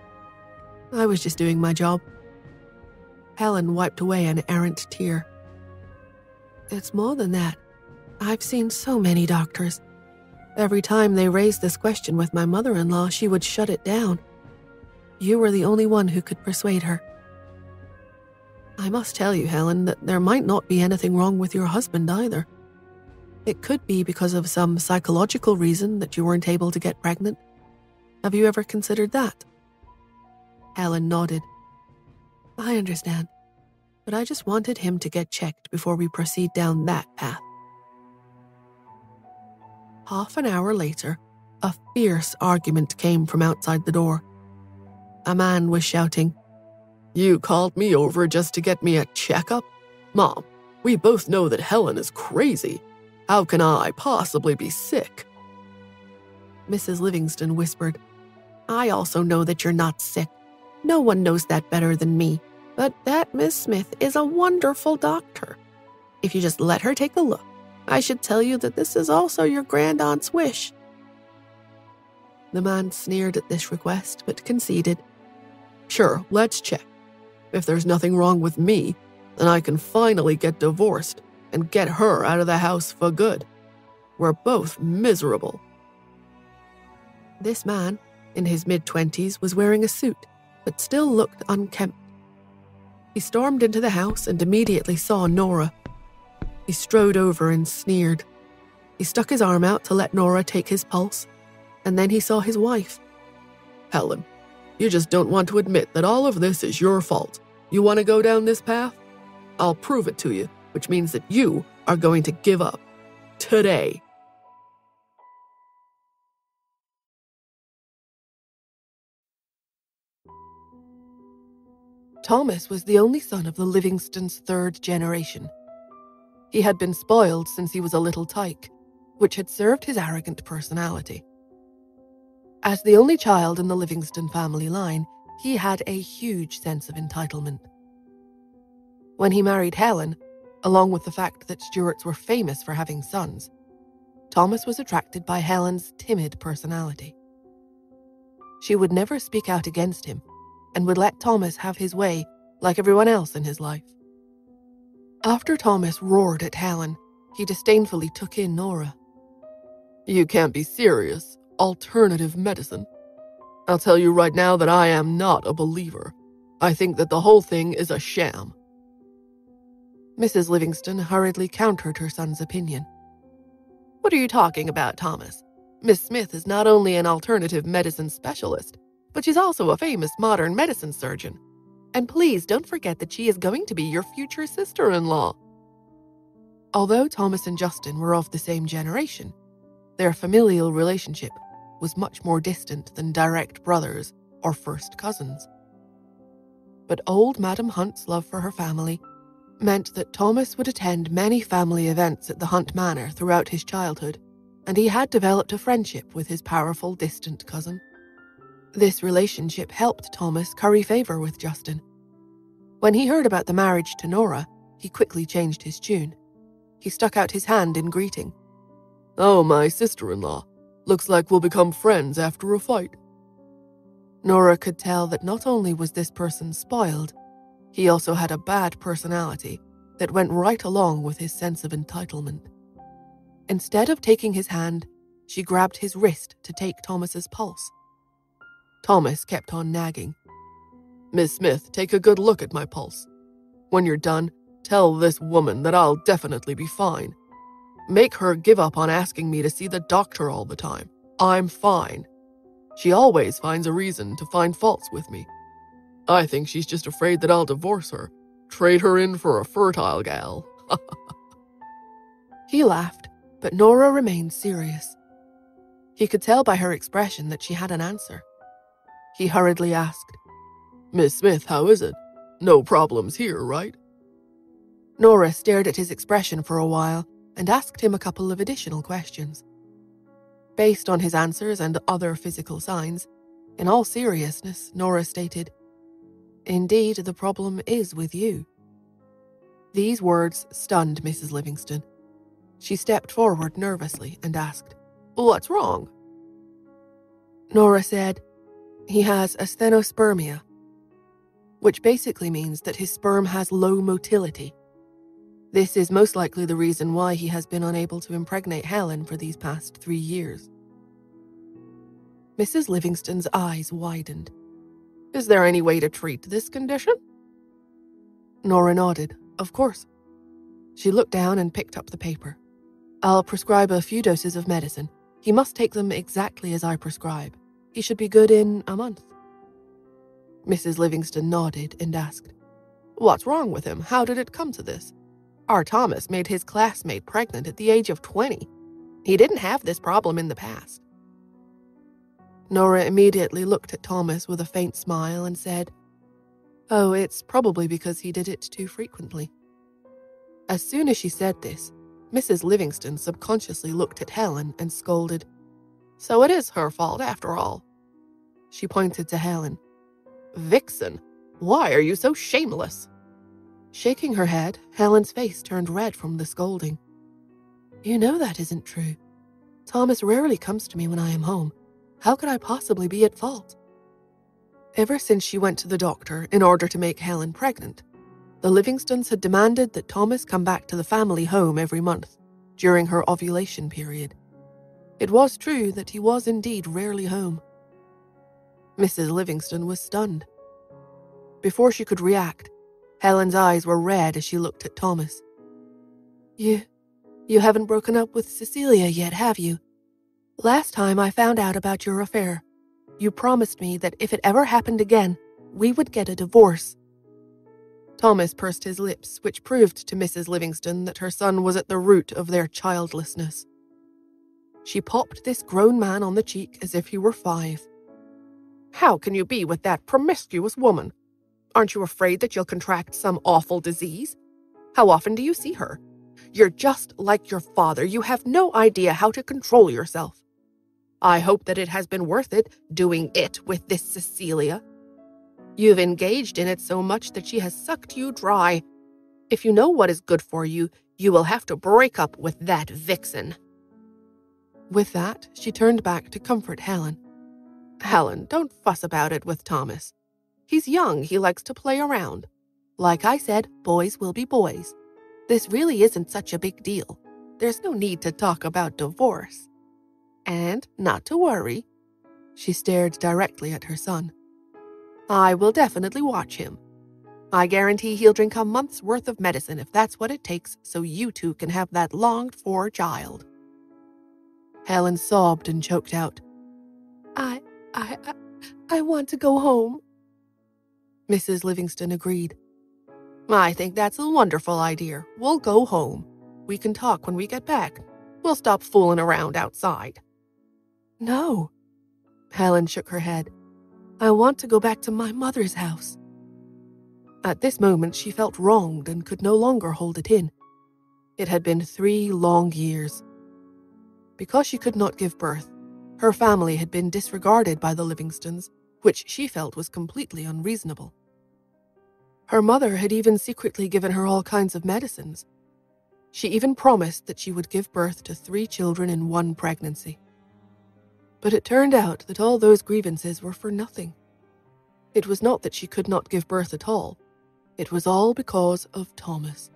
"I was just doing my job." Helen wiped away an errant tear. "It's more than that. I've seen so many doctors. Every time they raised this question with my mother-in-law, she would shut it down. You were the only one who could persuade her. I must tell you, Helen, that there might not be anything wrong with your husband either. It could be because of some psychological reason that you weren't able to get pregnant. Have you ever considered that?" Helen nodded. "I understand, but I just wanted him to get checked before we proceed down that path." Half an hour later, a fierce argument came from outside the door. A man was shouting, "You called me over just to get me a checkup? Mom, we both know that Helen is crazy. How can I possibly be sick?" Mrs. Livingston whispered, "I also know that you're not sick. No one knows that better than me. But that Miss Smith is a wonderful doctor. If you just let her take a look, I should tell you that this is also your grandaunt's wish." The man sneered at this request, but conceded. "Sure, let's check. If there's nothing wrong with me, then I can finally get divorced and get her out of the house for good. We're both miserable." This man, in his mid-20s, was wearing a suit, but still looked unkempt. He stormed into the house and immediately saw Nora. He strode over and sneered. He stuck his arm out to let Nora take his pulse, and then he saw his wife. "Helen, you just don't want to admit that all of this is your fault. You want to go down this path? I'll prove it to you, which means that you are going to give up. Today." Thomas was the only son of the Livingstons' third generation. He had been spoiled since he was a little tyke, which had served his arrogant personality. As the only child in the Livingston family line, he had a huge sense of entitlement. When he married Helen, along with the fact that Stuarts were famous for having sons, Thomas was attracted by Helen's timid personality. She would never speak out against him, and would let Thomas have his way like everyone else in his life. After Thomas roared at Helen, he disdainfully took in Nora. "You can't be serious. Alternative medicine. I'll tell you right now that I am not a believer. I think that the whole thing is a sham." Mrs. Livingston hurriedly countered her son's opinion. "What are you talking about, Thomas? Miss Smith is not only an alternative medicine specialist, but she's also a famous modern medicine surgeon. And please don't forget that she is going to be your future sister-in-law." Although Thomas and Justin were of the same generation, their familial relationship was much more distant than direct brothers or first cousins. But old Madam Hunt's love for her family meant that Thomas would attend many family events at the Hunt Manor throughout his childhood, and he had developed a friendship with his powerful distant cousin. This relationship helped Thomas curry favor with Justin. When he heard about the marriage to Nora, he quickly changed his tune. He stuck out his hand in greeting. "Oh, my sister-in-law. Looks like we'll become friends after a fight." Nora could tell that not only was this person spoiled, he also had a bad personality that went right along with his sense of entitlement. Instead of taking his hand, she grabbed his wrist to take Thomas's pulse. Thomas kept on nagging. "Miss Smith, take a good look at my pulse. When you're done, tell this woman that I'll definitely be fine. Make her give up on asking me to see the doctor all the time. I'm fine. She always finds a reason to find faults with me. I think she's just afraid that I'll divorce her, trade her in for a fertile gal." He laughed, but Nora remained serious. He could tell by her expression that she had an answer. He hurriedly asked, "Miss Smith, how is it? No problems here, right?" Nora stared at his expression for a while and asked him a couple of additional questions. Based on his answers and other physical signs, in all seriousness, Nora stated, "Indeed, the problem is with you." These words stunned Mrs. Livingston. She stepped forward nervously and asked, "What's wrong?" Nora said, "He has asthenospermia," which basically means that his sperm has low motility. This is most likely the reason why he has been unable to impregnate Helen for these past 3 years. Mrs. Livingston's eyes widened. "Is there any way to treat this condition?" Nora nodded. "Of course." She looked down and picked up the paper. "I'll prescribe a few doses of medicine. He must take them exactly as I prescribe. He should be good in a month." Mrs. Livingston nodded and asked, "What's wrong with him? How did it come to this? Our Thomas made his classmate pregnant at the age of 20. He didn't have this problem in the past." Nora immediately looked at Thomas with a faint smile and said, "Oh, it's probably because he did it too frequently." As soon as she said this, Mrs. Livingston subconsciously looked at Helen and scolded, "So it is her fault after all." She pointed to Helen. "Vixen, why are you so shameless?" Shaking her head, Helen's face turned red from the scolding. "You know that isn't true. Thomas rarely comes to me when I am home. How could I possibly be at fault?" Ever since she went to the doctor in order to make Helen pregnant, the Livingstons had demanded that Thomas come back to the family home every month during her ovulation period. It was true that he was indeed rarely home. Mrs. Livingston was stunned. Before she could react, Helen's eyes were red as she looked at Thomas. You haven't broken up with Cecilia yet, have you? Last time I found out about your affair, you promised me that if it ever happened again, we would get a divorce." Thomas pursed his lips, which proved to Mrs. Livingston that her son was at the root of their childlessness. She popped this grown man on the cheek as if he were 5. "How can you be with that promiscuous woman? Aren't you afraid that you'll contract some awful disease? How often do you see her? You're just like your father. You have no idea how to control yourself. I hope that it has been worth it, doing it with this Cecilia. You've engaged in it so much that she has sucked you dry. If you know what is good for you, you will have to break up with that vixen." With that, she turned back to comfort Helen. "Helen, don't fuss about it with Thomas. He's young, he likes to play around. Like I said, boys will be boys. This really isn't such a big deal. There's no need to talk about divorce. And not to worry." She stared directly at her son. "I will definitely watch him. I guarantee he'll drink a month's worth of medicine if that's what it takes so you two can have that longed-for child." Helen sobbed and choked out, I want to go home." Mrs. Livingston agreed. "I think that's a wonderful idea. We'll go home. We can talk when we get back. We'll stop fooling around outside." "No, Helen shook her head. I want to go back to my mother's house. At this moment, she felt wronged and could no longer hold it in. It had been 3 long years. Because she could not give birth, her family had been disregarded by the Livingstons, which she felt was completely unreasonable. Her mother had even secretly given her all kinds of medicines. She even promised that she would give birth to 3 children in 1 pregnancy. But it turned out that all those grievances were for nothing. It was not that she could not give birth at all. It was all because of Thomas.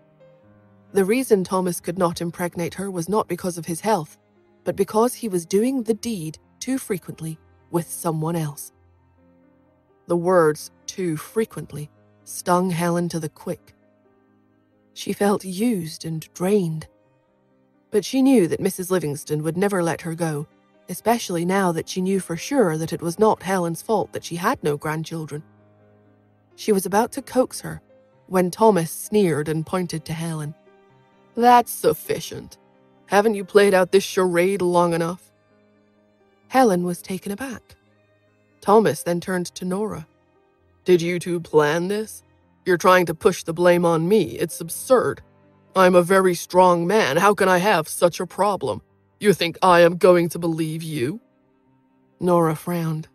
The reason Thomas could not impregnate her was not because of his health, but because he was doing the deed too frequently with someone else. The words "too frequently" stung Helen to the quick. She felt used and drained. But she knew that Mrs. Livingston would never let her go, especially now that she knew for sure that it was not Helen's fault that she had no grandchildren. She was about to coax her when Thomas sneered and pointed to Helen. That's sufficient. Haven't you played out this charade long enough? Helen was taken aback. Thomas then turned to Nora. Did you two plan this? You're trying to push the blame on me. It's absurd. I'm a very strong man. How can I have such a problem? You think I am going to believe you? Nora frowned.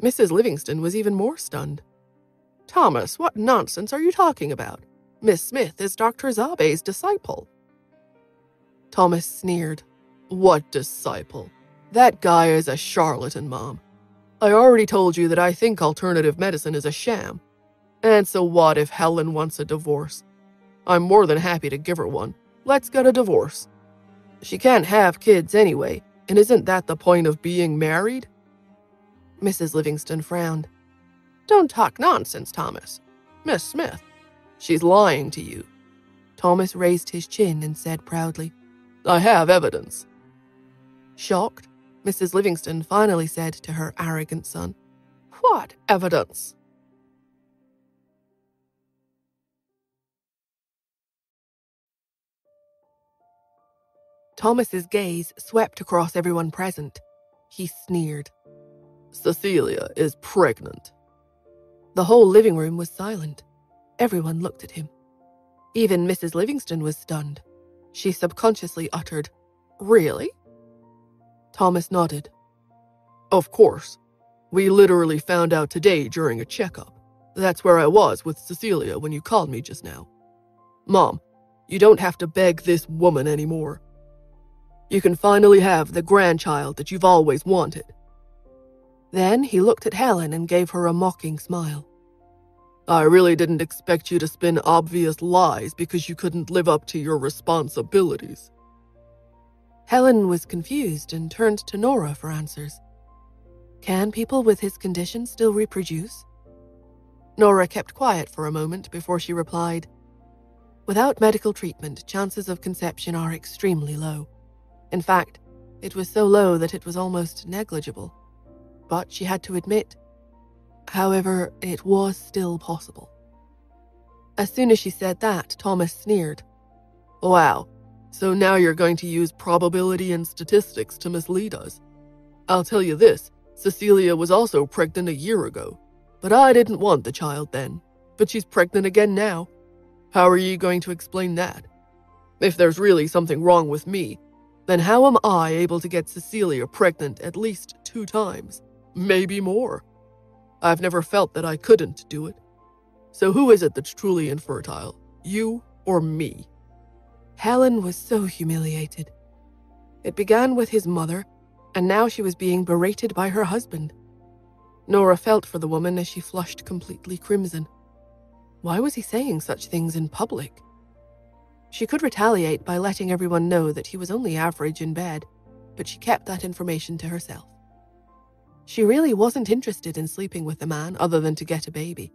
Mrs. Livingston was even more stunned. Thomas, what nonsense are you talking about? Miss Smith is Dr. Zabe's disciple. Thomas sneered. What disciple? That guy is a charlatan, Mom. I already told you that I think alternative medicine is a sham. And so what if Helen wants a divorce? I'm more than happy to give her one. Let's get a divorce. She can't have kids anyway, and isn't that the point of being married? Mrs. Livingston frowned. Don't talk nonsense, Thomas. Miss Smith, she's lying to you. Thomas raised his chin and said proudly, I have evidence. Shocked, Mrs. Livingston finally said to her arrogant son, What evidence? Thomas's gaze swept across everyone present. He sneered. Cecilia is pregnant. The whole living room was silent. Everyone looked at him. Even Mrs. Livingston was stunned. She subconsciously uttered, Really? Thomas nodded. Of course. We literally found out today during a checkup. That's where I was with Cecilia when you called me just now. Mom, you don't have to beg this woman anymore. You can finally have the grandchild that you've always wanted. Then he looked at Helen and gave her a mocking smile. I really didn't expect you to spin obvious lies because you couldn't live up to your responsibilities. Helen was confused and turned to Nora for answers. Can people with his condition still reproduce? Nora kept quiet for a moment before she replied, Without medical treatment, chances of conception are extremely low. In fact, it was so low that it was almost negligible. But she had to admit, however, it was still possible. As soon as she said that, Thomas sneered. Wow, so now you're going to use probability and statistics to mislead us. I'll tell you this, Cecilia was also pregnant a year ago, but I didn't want the child then, but she's pregnant again now. How are you going to explain that? If there's really something wrong with me, then how am I able to get Cecilia pregnant at least 2 times, maybe more? I've never felt that I couldn't do it. So who is it that's truly infertile, you or me? Helen was so humiliated. It began with his mother, and now she was being berated by her husband. Nora felt for the woman as she flushed completely crimson. Why was he saying such things in public? She could retaliate by letting everyone know that he was only average in bed, but she kept that information to herself. She really wasn't interested in sleeping with a man other than to get a baby.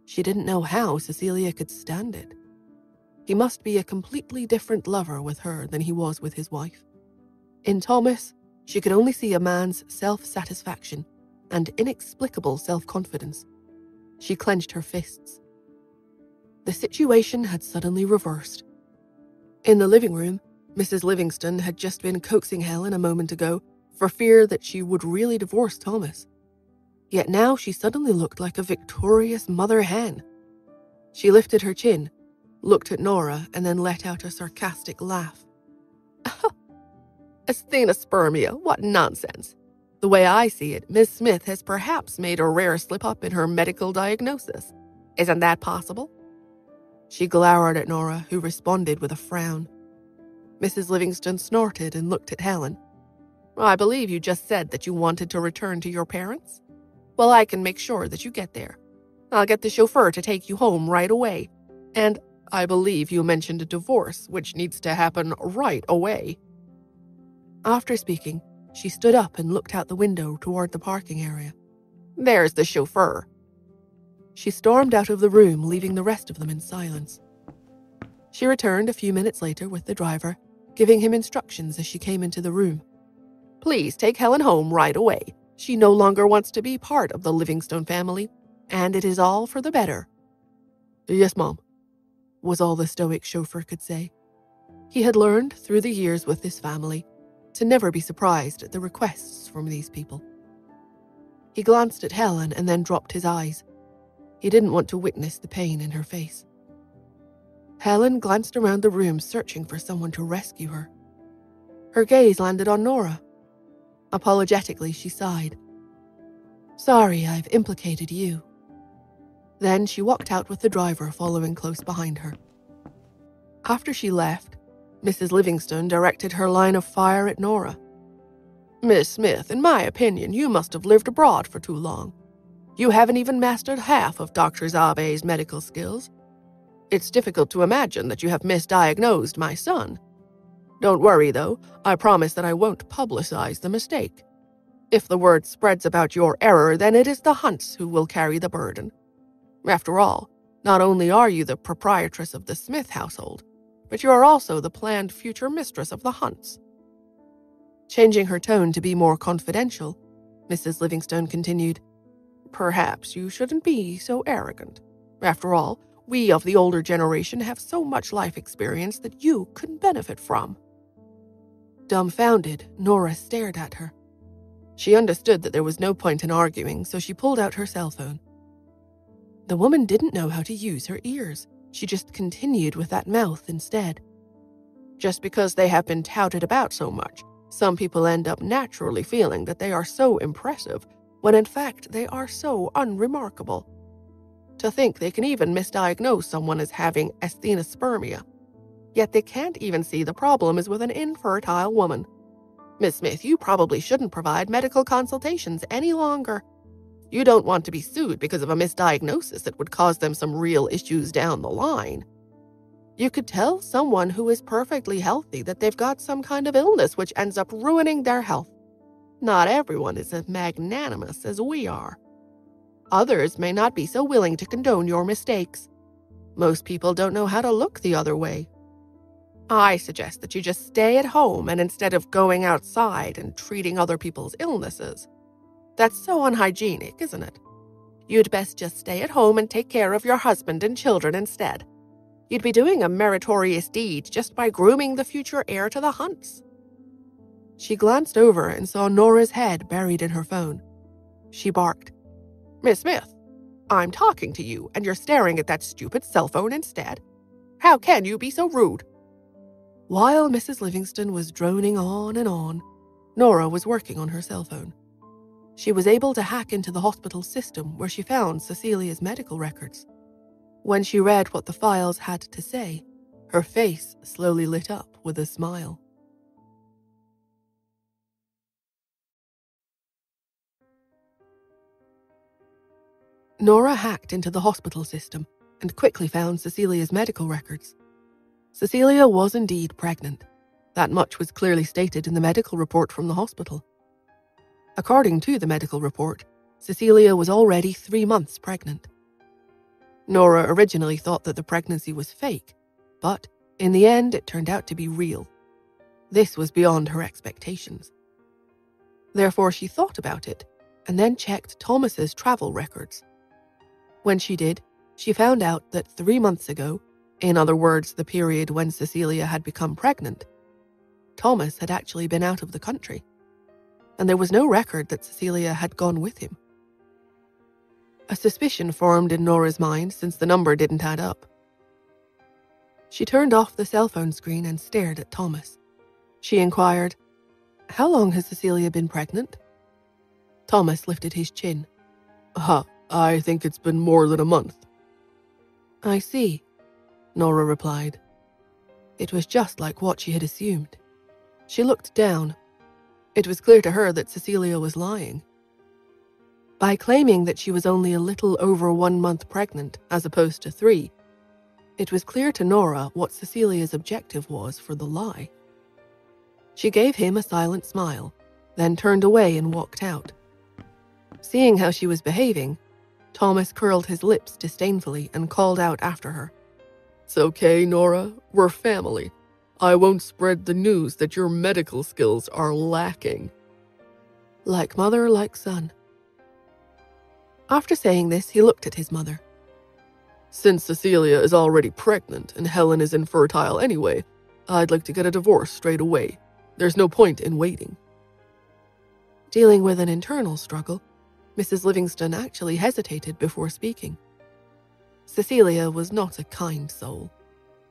She didn't know how Cecilia could stand it. He must be a completely different lover with her than he was with his wife. In Thomas, she could only see a man's self-satisfaction and inexplicable self-confidence. She clenched her fists. The situation had suddenly reversed. In the living room, Mrs. Livingston had just been coaxing Helen a moment ago for fear that she would really divorce Thomas. Yet now she suddenly looked like a victorious mother hen. She lifted her chin, looked at Nora, and then let out a sarcastic laugh. Asthenospermia, what nonsense. The way I see it, Miss Smith has perhaps made a rare slip-up in her medical diagnosis. Isn't that possible? She glowered at Nora, who responded with a frown. Mrs. Livingston snorted and looked at Helen. I believe you just said that you wanted to return to your parents? Well, I can make sure that you get there. I'll get the chauffeur to take you home right away. And I believe you mentioned a divorce, which needs to happen right away. After speaking, she stood up and looked out the window toward the parking area. There's the chauffeur. She stormed out of the room, leaving the rest of them in silence. She returned a few minutes later with the driver, giving him instructions as she came into the room. Please take Helen home right away. She no longer wants to be part of the Livingstone family, and it is all for the better. Yes, Mom, was all the stoic chauffeur could say. He had learned through the years with this family to never be surprised at the requests from these people. He glanced at Helen and then dropped his eyes. He didn't want to witness the pain in her face. Helen glanced around the room, searching for someone to rescue her. Her gaze landed on Nora. Apologetically, she sighed. Sorry, I've implicated you. Then she walked out with the driver following close behind her. After she left, Mrs. Livingston directed her line of fire at Nora. Miss Smith, in my opinion, you must have lived abroad for too long. You haven't even mastered half of Dr. Zabe's medical skills. It's difficult to imagine that you have misdiagnosed my son. Don't worry, though. I promise that I won't publicize the mistake. If the word spreads about your error, then it is the Hunts who will carry the burden. After all, not only are you the proprietress of the Smith household, but you are also the planned future mistress of the Hunts. Changing her tone to be more confidential, Mrs. Livingstone continued, Perhaps you shouldn't be so arrogant. After all, we of the older generation have so much life experience that you could benefit from. Dumbfounded, Nora stared at her. She understood that there was no point in arguing, so she pulled out her cell phone. The woman didn't know how to use her ears. She just continued with that mouth instead. Just because they have been touted about so much, some people end up naturally feeling that they are so impressive, when in fact they are so unremarkable. To think they can even misdiagnose someone as having asthenospermia. Yet they can't even see the problem is with an infertile woman. Miss Smith, you probably shouldn't provide medical consultations any longer. You don't want to be sued because of a misdiagnosis that would cause them some real issues down the line. You could tell someone who is perfectly healthy that they've got some kind of illness which ends up ruining their health. Not everyone is as magnanimous as we are. Others may not be so willing to condone your mistakes. Most people don't know how to look the other way. I suggest that you just stay at home and instead of going outside and treating other people's illnesses. That's so unhygienic, isn't it? You'd best just stay at home and take care of your husband and children instead. You'd be doing a meritorious deed just by grooming the future heir to the Hunts. She glanced over and saw Nora's head buried in her phone. She barked, Miss Smith, I'm talking to you and you're staring at that stupid cell phone instead. How can you be so rude? While Mrs. Livingston was droning on, Nora was working on her cell phone. She was able to hack into the hospital system where she found Cecilia's medical records. When she read what the files had to say, her face slowly lit up with a smile. Nora hacked into the hospital system and quickly found Cecilia's medical records. Cecilia was indeed pregnant. That much was clearly stated in the medical report from the hospital. According to the medical report, Cecilia was already 3 months pregnant. Nora originally thought that the pregnancy was fake, but in the end it turned out to be real. This was beyond her expectations. Therefore, she thought about it and then checked Thomas's travel records. When she did, she found out that 3 months ago, in other words, the period when Cecilia had become pregnant, Thomas had actually been out of the country. and there was no record that Cecilia had gone with him. A suspicion formed in Nora's mind since the number didn't add up. She turned off the cell phone screen and stared at Thomas. She inquired, "How long has Cecilia been pregnant?" Thomas lifted his chin. I think it's been more than a month." "I see," Nora replied. It was just like what she had assumed. She looked down. It was clear to her that Cecilia was lying. By claiming that she was only a little over 1 month pregnant, as opposed to 3, it was clear to Nora what Cecilia's objective was for the lie. She gave him a silent smile, then turned away and walked out. Seeing how she was behaving, Thomas curled his lips disdainfully and called out after her. "It's okay, Nora. We're family. I won't spread the news that your medical skills are lacking." Like mother, like son. After saying this, he looked at his mother. "Since Cecilia is already pregnant and Helen is infertile anyway, I'd like to get a divorce straight away. There's no point in waiting." Dealing with an internal struggle, Mrs. Livingston actually hesitated before speaking. Cecilia was not a kind soul.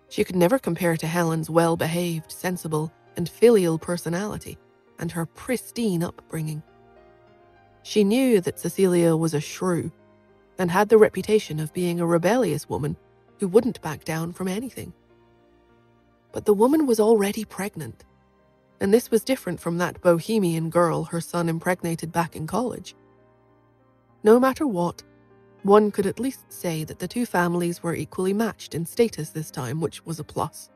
She could never compare to Helen's well-behaved, sensible, and filial personality and her pristine upbringing. She knew that Cecilia was a shrew and had the reputation of being a rebellious woman who wouldn't back down from anything. But the woman was already pregnant, and this was different from that bohemian girl her son impregnated back in college. No matter what, one could at least say that the two families were equally matched in status this time, which was a plus.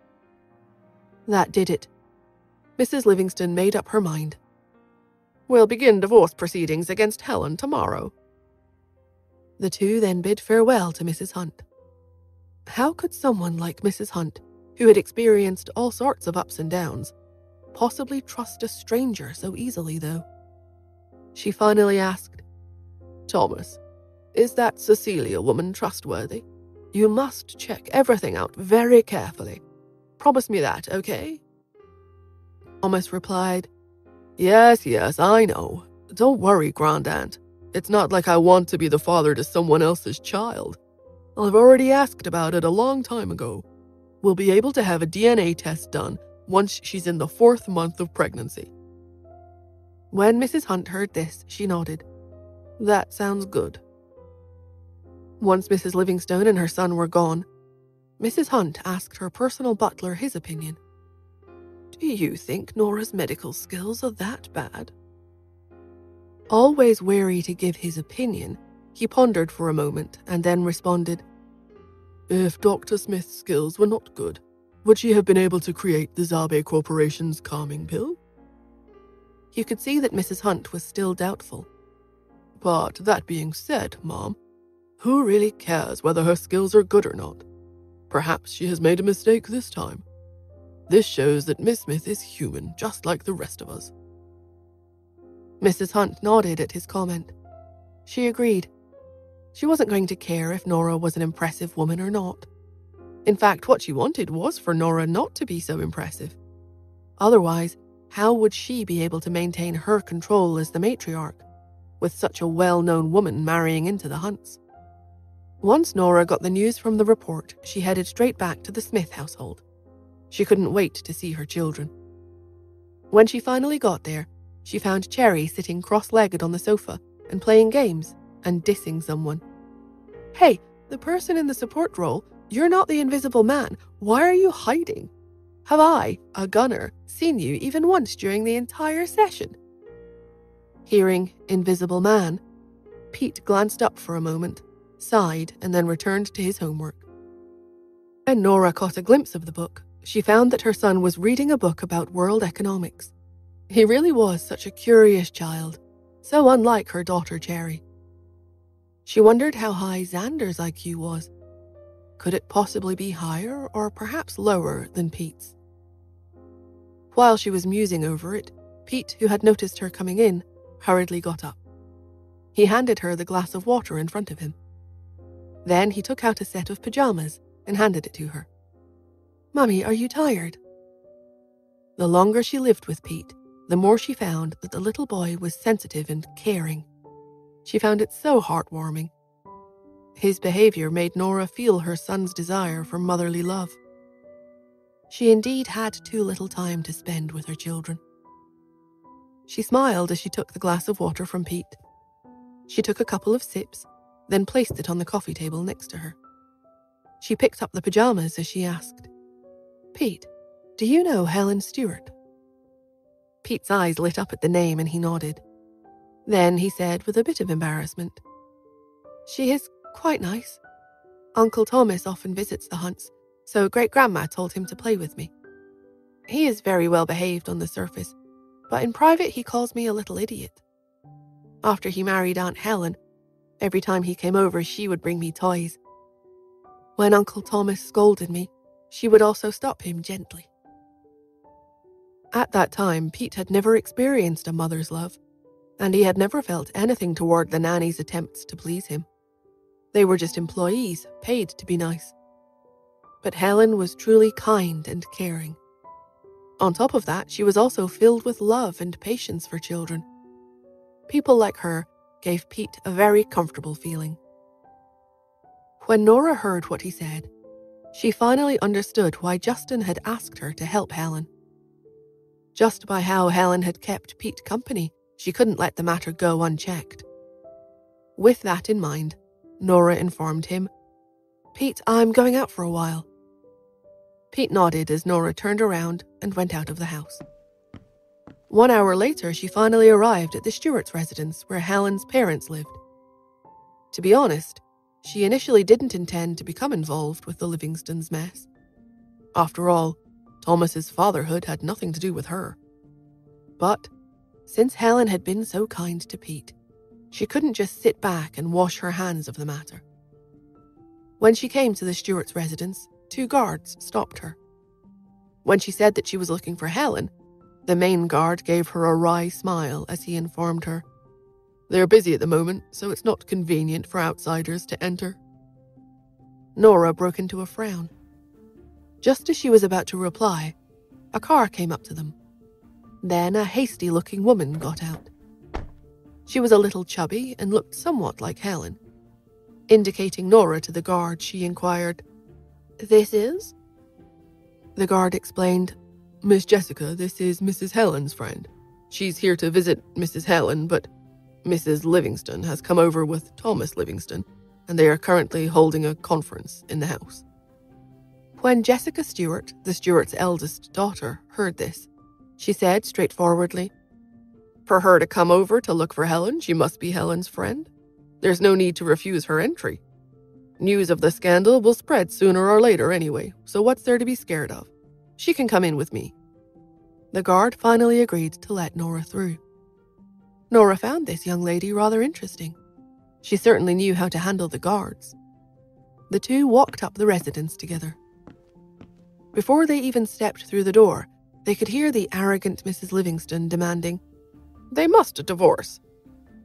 That did it. Mrs. Livingston made up her mind. "We'll begin divorce proceedings against Helen tomorrow." The two then bid farewell to Mrs. Hunt. How could someone like Mrs. Hunt, who had experienced all sorts of ups and downs, possibly trust a stranger so easily, though? She finally asked, "Thomas, is that Cecilia woman trustworthy? You must check everything out very carefully. Promise me that, okay?" Thomas replied, Yes, I know. Don't worry, Grandaunt. It's not like I want to be the father to someone else's child. I've already asked about it a long time ago. We'll be able to have a DNA test done once she's in the 4th month of pregnancy." When Mrs. Hunt heard this, she nodded. "That sounds good." Once Mrs. Livingstone and her son were gone, Mrs. Hunt asked her personal butler his opinion. "Do you think Nora's medical skills are that bad?" Always wary to give his opinion, he pondered for a moment and then responded, "If Dr. Smith's skills were not good, would she have been able to create the Zabe Corporation's calming pill?" You could see that Mrs. Hunt was still doubtful. "But that being said, Mom, who really cares whether her skills are good or not? Perhaps she has made a mistake this time. This shows that Miss Smith is human, just like the rest of us." Mrs. Hunt nodded at his comment. She agreed. She wasn't going to care if Nora was an impressive woman or not. In fact, what she wanted was for Nora not to be so impressive. Otherwise, how would she be able to maintain her control as the matriarch, with such a well-known woman marrying into the Hunts? Once Nora got the news from the report, she headed straight back to the Smith household. She couldn't wait to see her children. When she finally got there, she found Cherry sitting cross-legged on the sofa and playing games and dissing someone. "Hey, the person in the support role, you're not the Invisible Man. Why are you hiding? Have I, a gunner, seen you even once during the entire session?" Hearing Invisible Man, Pete glanced up for a moment, sighed, and then returned to his homework. When Nora caught a glimpse of the book, she found that her son was reading a book about world economics. He really was such a curious child, so unlike her daughter Cherry. She wondered how high Xander's IQ was. Could it possibly be higher or perhaps lower than Pete's? While she was musing over it, Pete, who had noticed her coming in, hurriedly got up. He handed her the glass of water in front of him. Then he took out a set of pajamas and handed it to her. "Mummy, are you tired?" The longer she lived with Pete, the more she found that the little boy was sensitive and caring. She found it so heartwarming. His behavior made Nora feel her son's desire for motherly love. She indeed had too little time to spend with her children. She smiled as she took the glass of water from Pete. She took a couple of sips, then placed it on the coffee table next to her. She picked up the pajamas as she asked, "Pete, do you know Helen Stewart?" Pete's eyes lit up at the name and he nodded. Then he said with a bit of embarrassment, "She is quite nice. Uncle Thomas often visits the Hunts, so Great-Grandma told him to play with me. He is very well behaved on the surface, but in private he calls me a little idiot. After he married Aunt Helen, every time he came over she would bring me toys. When Uncle Thomas scolded me, she would also stop him gently." At that time, Pete had never experienced a mother's love, and he had never felt anything toward the nanny's attempts to please him. They were just employees, paid to be nice. But Helen was truly kind and caring. On top of that, she was also filled with love and patience for children. People like her gave Pete a very comfortable feeling. When Nora heard what he said, she finally understood why Justin had asked her to help Helen. Just by how Helen had kept Pete company, she couldn't let the matter go unchecked. With that in mind, Nora informed him, "Pete, I'm going out for a while." Pete nodded as Nora turned around and went out of the house. 1 hour later, she finally arrived at the Stewart's residence where Helen's parents lived. To be honest, she initially didn't intend to become involved with the Livingstons' mess. After all, Thomas's fatherhood had nothing to do with her. But since Helen had been so kind to Pete, she couldn't just sit back and wash her hands of the matter. When she came to the Stewart's residence, 2 guards stopped her. When she said that she was looking for Helen, the main guard gave her a wry smile as he informed her, "They're busy at the moment, so it's not convenient for outsiders to enter." Nora broke into a frown. Just as she was about to reply, a car came up to them. Then a hasty-looking woman got out. She was a little chubby and looked somewhat like Helen. Indicating Nora to the guard, she inquired, "This is?" The guard explained, "Miss Jessica, this is Mrs. Helen's friend. She's here to visit Mrs. Helen, but Mrs. Livingston has come over with Thomas Livingston, and they are currently holding a conference in the house." When Jessica Stewart, the Stewart's eldest daughter, heard this, she said straightforwardly, "For her to come over to look for Helen, she must be Helen's friend. There's no need to refuse her entry. News of the scandal will spread sooner or later anyway, so what's there to be scared of? She can come in with me." The guard finally agreed to let Nora through. Nora found this young lady rather interesting. She certainly knew how to handle the guards. The two walked up the residence together. Before they even stepped through the door, they could hear the arrogant Mrs. Livingston demanding, "They must divorce.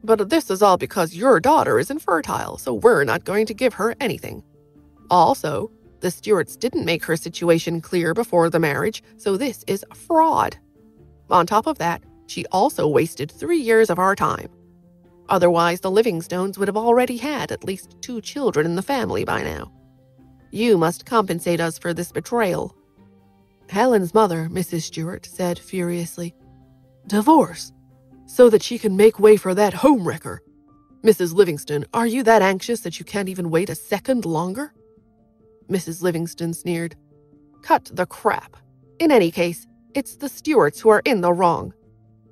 But this is all because your daughter is infertile, so we're not going to give her anything. Also, the Stewarts didn't make her situation clear before the marriage, so this is a fraud. On top of that, she also wasted 3 years of our time. Otherwise, the Livingstones would have already had at least 2 children in the family by now. You must compensate us for this betrayal." Helen's mother, Mrs. Stewart, said furiously, "Divorce? So that she can make way for that homewrecker? Mrs. Livingston, are you that anxious that you can't even wait a second longer?" Mrs. Livingston sneered, "Cut the crap. In any case, it's the Stewarts who are in the wrong.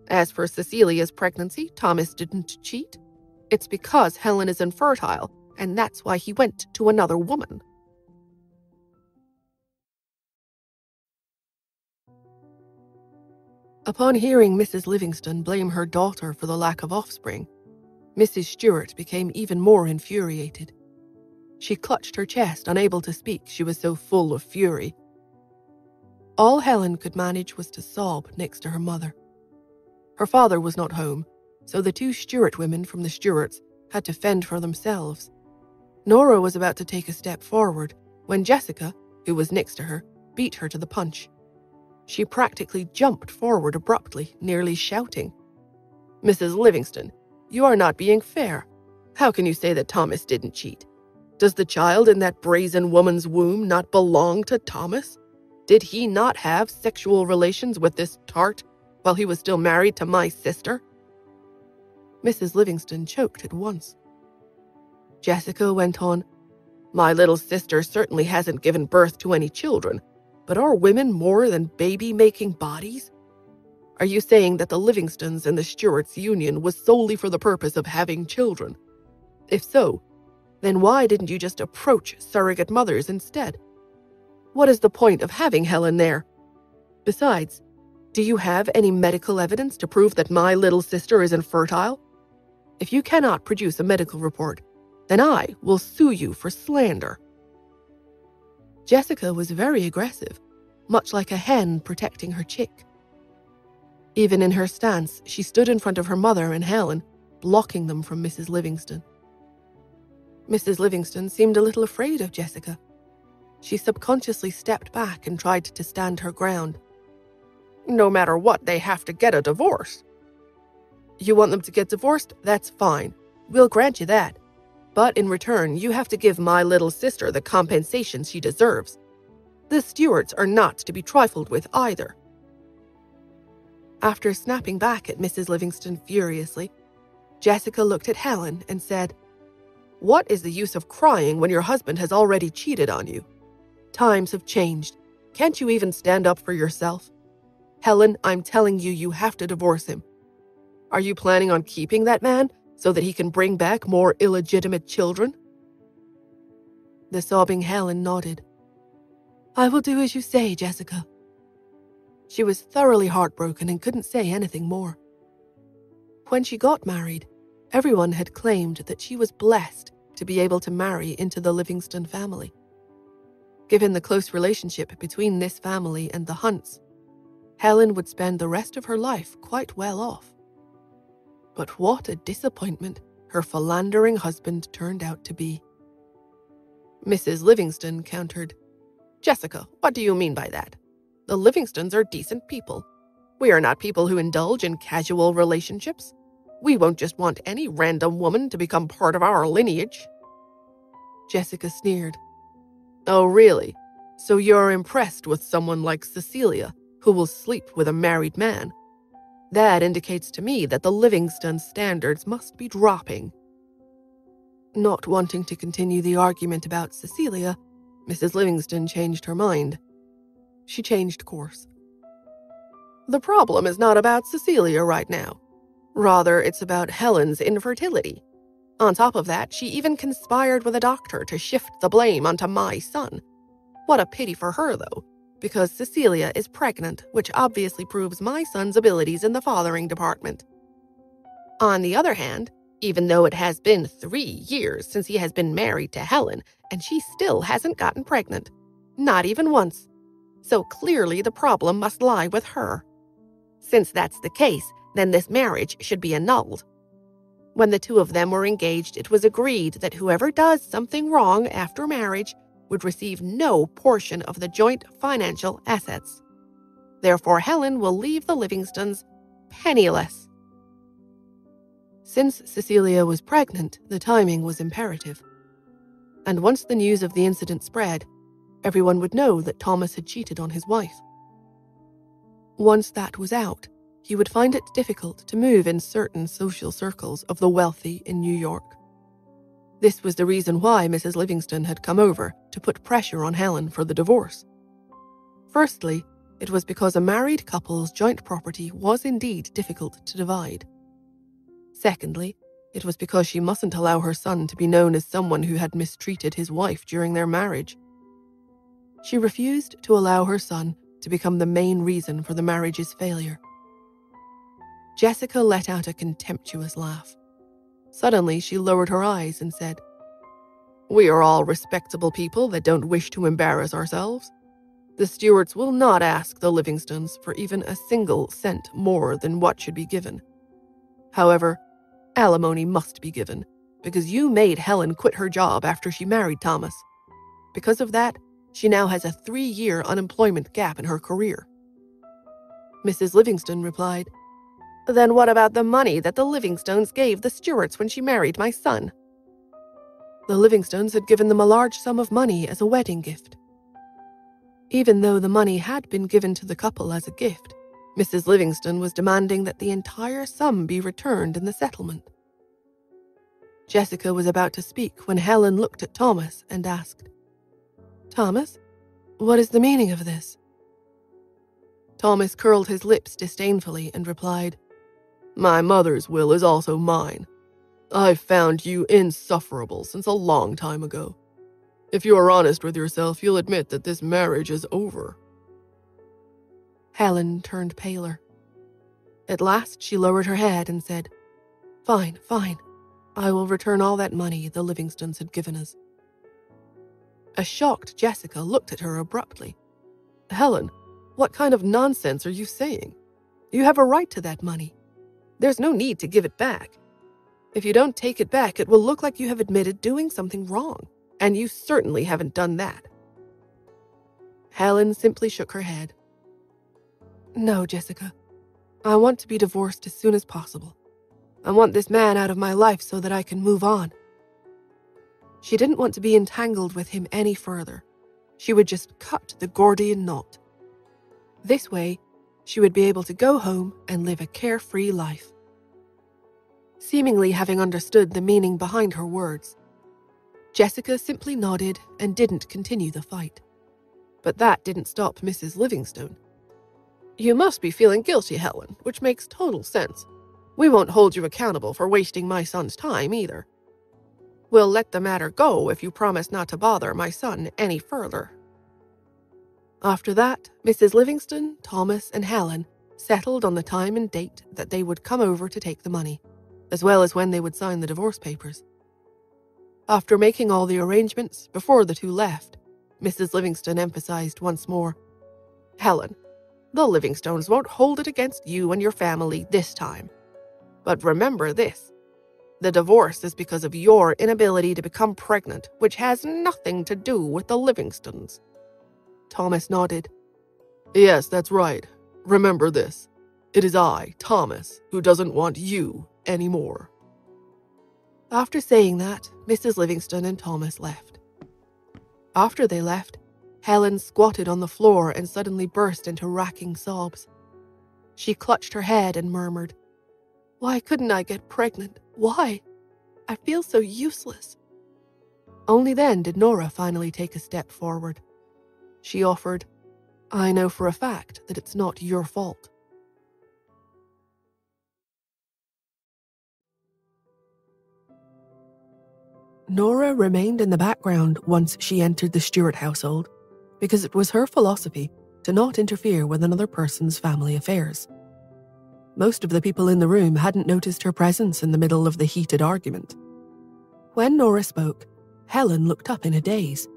As for Cecilia's pregnancy, Thomas didn't cheat. It's because Helen is infertile, and that's why he went to another woman." Upon hearing Mrs. Livingston blame her daughter for the lack of offspring, Mrs. Stewart became even more infuriated. She clutched her chest, unable to speak, she was so full of fury. All Helen could manage was to sob next to her mother. Her father was not home, so the 2 Stewart women from the Stewarts had to fend for themselves. Nora was about to take a step forward when Jessica, who was next to her, beat her to the punch. She practically jumped forward abruptly, nearly shouting. "Mrs. Livingston, you are not being fair. How can you say that Thomas didn't cheat? Does the child in that brazen woman's womb not belong to Thomas? Did he not have sexual relations with this tart while he was still married to my sister?" Mrs. Livingston choked at once. Jessica went on, "My little sister certainly hasn't given birth to any children, but are women more than baby-making bodies? Are you saying that the Livingstons and the Stuarts' union was solely for the purpose of having children? If so, then why didn't you just approach surrogate mothers instead? What is the point of having Helen there? Besides, do you have any medical evidence to prove that my little sister is infertile? If you cannot produce a medical report, then I will sue you for slander." Jessica was very aggressive, much like a hen protecting her chick. Even in her stance, she stood in front of her mother and Helen, blocking them from Mrs. Livingston. Mrs. Livingston seemed a little afraid of Jessica. She subconsciously stepped back and tried to stand her ground. "No matter what, they have to get a divorce." "You want them to get divorced? That's fine. We'll grant you that. But in return, you have to give my little sister the compensation she deserves. The Stuarts are not to be trifled with either." After snapping back at Mrs. Livingston furiously, Jessica looked at Helen and said, "What is the use of crying when your husband has already cheated on you? Times have changed. Can't you even stand up for yourself? Helen, I'm telling you, you have to divorce him. Are you planning on keeping that man so that he can bring back more illegitimate children?" The sobbing Helen nodded. "I will do as you say, Jessica." She was thoroughly heartbroken and couldn't say anything more. When she got married, everyone had claimed that she was blessed to be able to marry into the Livingston family. Given the close relationship between this family and the Hunts, Helen would spend the rest of her life quite well off. But what a disappointment her philandering husband turned out to be. Mrs. Livingston countered, "Jessica, what do you mean by that? The Livingstons are decent people. We are not people who indulge in casual relationships. We won't just want any random woman to become part of our lineage." Jessica sneered. "Oh, really? So you're impressed with someone like Cecilia, who will sleep with a married man? That indicates to me that the Livingston standards must be dropping." Not wanting to continue the argument about Cecilia, Mrs. Livingston changed her mind. She changed course. "The problem is not about Cecilia right now. Rather, it's about Helen's infertility. On top of that, she even conspired with a doctor to shift the blame onto my son. What a pity for her, though, because Cecilia is pregnant, which obviously proves my son's abilities in the fathering department. On the other hand, even though it has been 3 years since he has been married to Helen, and she still hasn't gotten pregnant. Not even once. So clearly the problem must lie with her. Since that's the case, then this marriage should be annulled. When the two of them were engaged, it was agreed that whoever does something wrong after marriage would receive no portion of the joint financial assets. Therefore, Helen will leave the Livingstons penniless." Since Cecilia was pregnant, the timing was imperative. And once the news of the incident spread, everyone would know that Thomas had cheated on his wife. Once that was out, he would find it difficult to move in certain social circles of the wealthy in New York. This was the reason why Mrs. Livingston had come over to put pressure on Helen for the divorce. Firstly, it was because a married couple's joint property was indeed difficult to divide. Secondly, it was because she mustn't allow her son to be known as someone who had mistreated his wife during their marriage. She refused to allow her son to become the main reason for the marriage's failure. Jessica let out a contemptuous laugh. Suddenly, she lowered her eyes and said, "We are all respectable people that don't wish to embarrass ourselves. The Stuarts will not ask the Livingstons for even a single cent more than what should be given. However, alimony must be given, because you made Helen quit her job after she married Thomas. Because of that, she now has a 3-year unemployment gap in her career. Mrs. Livingston replied. Then what about the money that the Livingstones gave the Stuarts when she married my son? The Livingstones had given them a large sum of money as a wedding gift. Even though the money had been given to the couple as a gift, Mrs. Livingston was demanding that the entire sum be returned in the settlement. Jessica was about to speak when Helen looked at Thomas and asked, Thomas, what is the meaning of this? Thomas curled his lips disdainfully and replied, My mother's will is also mine. I've found you insufferable since a long time ago. If you are honest with yourself, you'll admit that this marriage is over. Helen turned paler. At last, she lowered her head and said, Fine. I will return all that money the Livingstones had given us. A shocked Jessica looked at her abruptly. Helen, what kind of nonsense are you saying? You have a right to that money. There's no need to give it back. If you don't take it back, it will look like you have admitted doing something wrong, and you certainly haven't done that. Helen simply shook her head. No, Jessica. I want to be divorced as soon as possible. I want this man out of my life so that I can move on. She didn't want to be entangled with him any further. She would just cut the Gordian knot. This way, she would be able to go home and live a carefree life. Seemingly having understood the meaning behind her words, Jessica simply nodded and didn't continue the fight. But that didn't stop Mrs. Livingstone. You must be feeling guilty, Helen, which makes total sense. We won't hold you accountable for wasting my son's time either. We'll let the matter go if you promise not to bother my son any further. After that, Mrs. Livingston, Thomas, and Helen settled on the time and date that they would come over to take the money, as well as when they would sign the divorce papers. After making all the arrangements before the two left, Mrs. Livingston emphasized once more, Helen, the Livingstones won't hold it against you and your family this time. But remember this. The divorce is because of your inability to become pregnant, which has nothing to do with the Livingstones. Thomas nodded. Yes, that's right. Remember this. It is I, Thomas, who doesn't want you anymore. After saying that, Mrs. Livingston and Thomas left. After they left, Helen squatted on the floor and suddenly burst into racking sobs. She clutched her head and murmured, Why couldn't I get pregnant? Why? I feel so useless. Only then did Nora finally take a step forward. She offered, I know for a fact that it's not your fault. Nora remained in the background once she entered the Stuart household, because it was her philosophy to not interfere with another person's family affairs. Most of the people in the room hadn't noticed her presence in the middle of the heated argument. When Nora spoke, Helen looked up in a daze.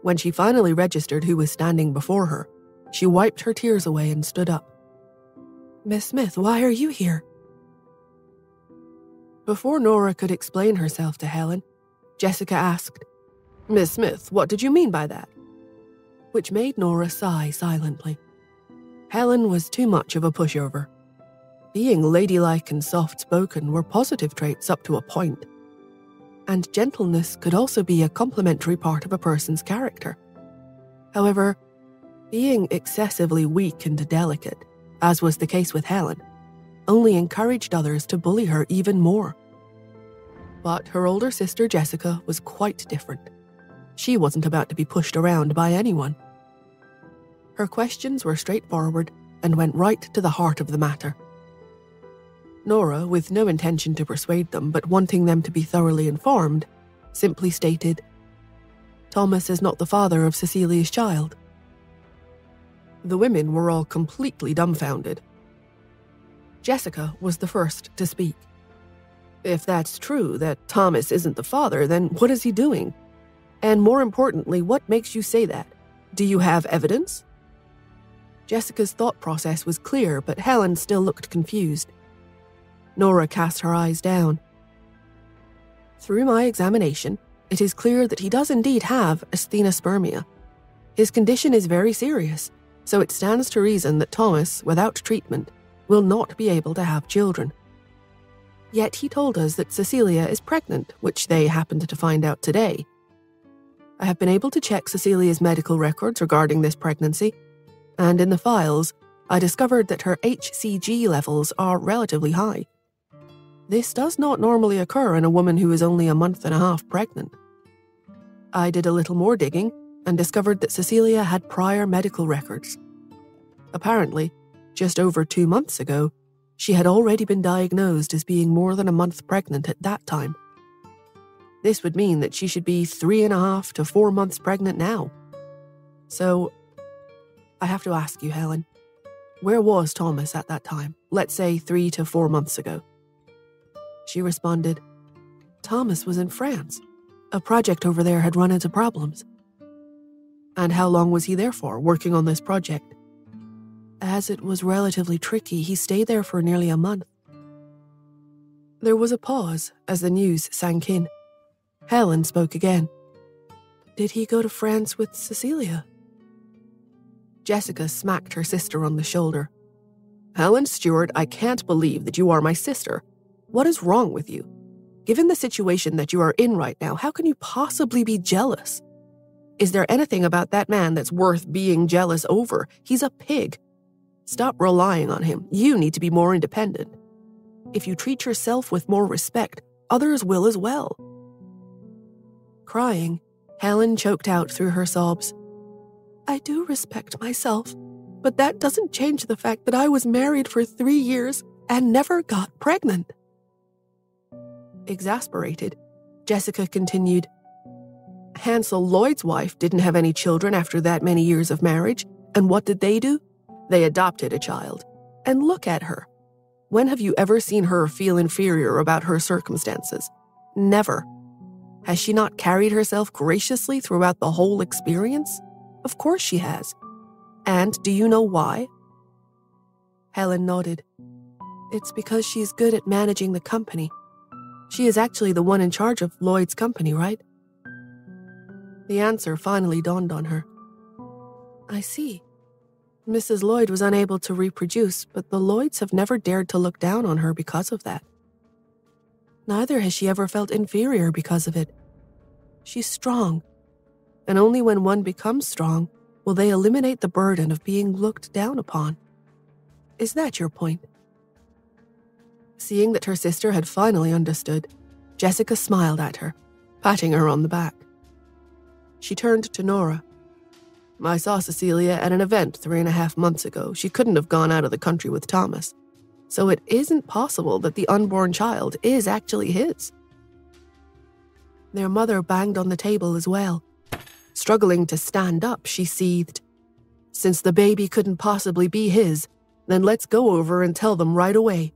When she finally registered who was standing before her, she wiped her tears away and stood up. Miss Smith, why are you here? Before Nora could explain herself to Helen, Jessica asked, Miss Smith, what did you mean by that? Which made Nora sigh silently. Helen was too much of a pushover. Being ladylike and soft-spoken were positive traits up to a point. And gentleness could also be a complementary part of a person's character. However, being excessively weak and delicate, as was the case with Helen, only encouraged others to bully her even more. But her older sister Jessica was quite different. She wasn't about to be pushed around by anyone. Her questions were straightforward and went right to the heart of the matter. Nora, with no intention to persuade them but wanting them to be thoroughly informed, simply stated, Thomas is not the father of Cecilia's child. The women were all completely dumbfounded. Jessica was the first to speak. If that's true, that Thomas isn't the father, then what is he doing? And more importantly, what makes you say that? Do you have evidence? Jessica's thought process was clear, but Helen still looked confused. Nora cast her eyes down. Through my examination, it is clear that he does indeed have asthenospermia. His condition is very serious, So it stands to reason that Thomas, without treatment, will not be able to have children. Yet he told us that Cecilia is pregnant, which they happened to find out today. I have been able to check Cecilia's medical records regarding this pregnancy, and in the files, I discovered that her HCG levels are relatively high. This does not normally occur in a woman who is only a month and a half pregnant. I did a little more digging and discovered that Cecilia had prior medical records. Apparently, just over 2 months ago, she had already been diagnosed as being more than a month pregnant at that time. This would mean that she should be 3.5 to 4 months pregnant now. So, I have to ask you, Helen, where was Thomas at that time? Let's say 3 to 4 months ago. She responded, Thomas was in France. A project over there had run into problems. And how long was he there for, working on this project? As it was relatively tricky, he stayed there for nearly a month. There was a pause as the news sank in. Helen spoke again. Did he go to France with Cecilia? Jessica smacked her sister on the shoulder. Helen Stewart, I can't believe that you are my sister. What is wrong with you? Given the situation that you are in right now, how can you possibly be jealous? Is there anything about that man that's worth being jealous over? He's a pig. Stop relying on him. You need to be more independent. If you treat yourself with more respect, others will as well. Crying, Helen choked out through her sobs. I do respect myself, but that doesn't change the fact that I was married for 3 years and never got pregnant. Exasperated, Jessica continued, Hansel Lloyd's wife didn't have any children after that many years of marriage, and what did they do? They adopted a child. And look at her. When have you ever seen her feel inferior about her circumstances? Never. Has she not carried herself graciously throughout the whole experience? Of course she has. And do you know why? Helen nodded. It's because she's good at managing the company. She is actually the one in charge of Lloyd's company, right? The answer finally dawned on her. I see. Mrs. Lloyd was unable to reproduce, but the Lloyds have never dared to look down on her because of that. Neither has she ever felt inferior because of it. She's strong, and only when one becomes strong will they eliminate the burden of being looked down upon. Is that your point? Seeing that her sister had finally understood, Jessica smiled at her, patting her on the back. She turned to Nora. I saw Cecilia at an event 3.5 months ago. She couldn't have gone out of the country with Thomas. So it isn't possible that the unborn child is actually his. Their mother banged on the table as well. Struggling to stand up, she seethed. Since the baby couldn't possibly be his, then let's go over and tell them right away.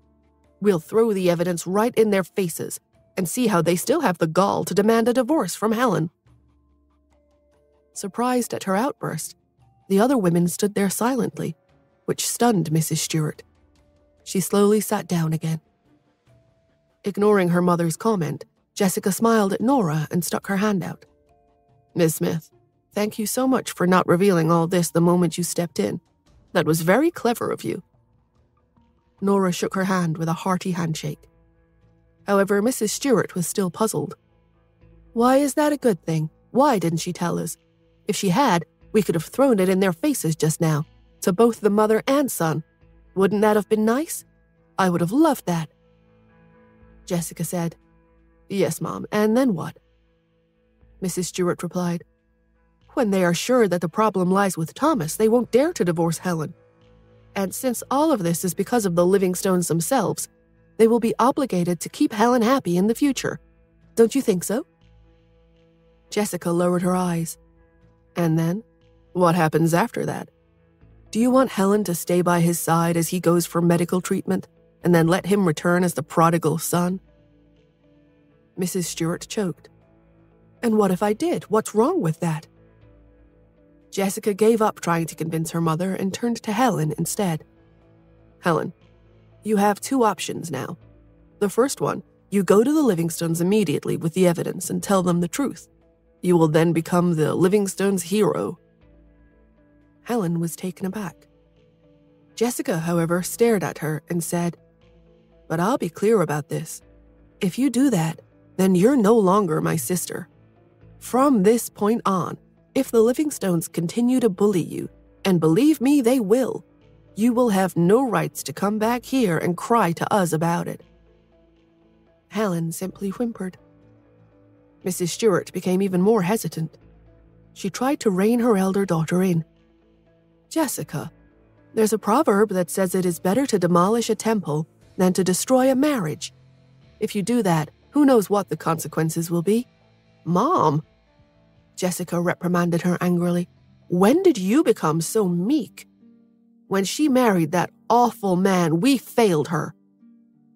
We'll throw the evidence right in their faces and see how they still have the gall to demand a divorce from Helen. Surprised at her outburst, the other women stood there silently, which stunned Mrs. Stewart. She slowly sat down again. Ignoring her mother's comment, Jessica smiled at Nora and stuck her hand out. Miss Smith, thank you so much for not revealing all this the moment you stepped in. That was very clever of you. Nora shook her hand with a hearty handshake. However, Mrs. Stewart was still puzzled. Why is that a good thing? Why didn't she tell us? If she had, we could have thrown it in their faces just now, to both the mother and son. Wouldn't that have been nice? I would have loved that. Jessica said, Yes, Mom, and then what? Mrs. Stewart replied, When they are sure that the problem lies with Thomas, they won't dare to divorce Helen. And since all of this is because of the Livingstones themselves, they will be obligated to keep Helen happy in the future. Don't you think so? Jessica lowered her eyes. And then, what happens after that? Do you want Helen to stay by his side as he goes for medical treatment, and then let him return as the prodigal son? Mrs. Stewart choked. And what if I did? What's wrong with that? Jessica gave up trying to convince her mother and turned to Helen instead. Helen, you have 2 options now. The first one, you go to the Livingstones immediately with the evidence and tell them the truth. You will then become the Livingstones' hero. Helen was taken aback. Jessica, however, stared at her and said, "But I'll be clear about this. If you do that, then you're no longer my sister. From this point on, if the Livingstones continue to bully you, and believe me, they will, you will have no rights to come back here and cry to us about it." Helen simply whimpered. Mrs. Stewart became even more hesitant. She tried to rein her elder daughter in. "Jessica, there's a proverb that says it is better to demolish a temple than to destroy a marriage. If you do that, who knows what the consequences will be?" "Mom," Jessica reprimanded her angrily, "when did you become so meek? When she married that awful man, we failed her.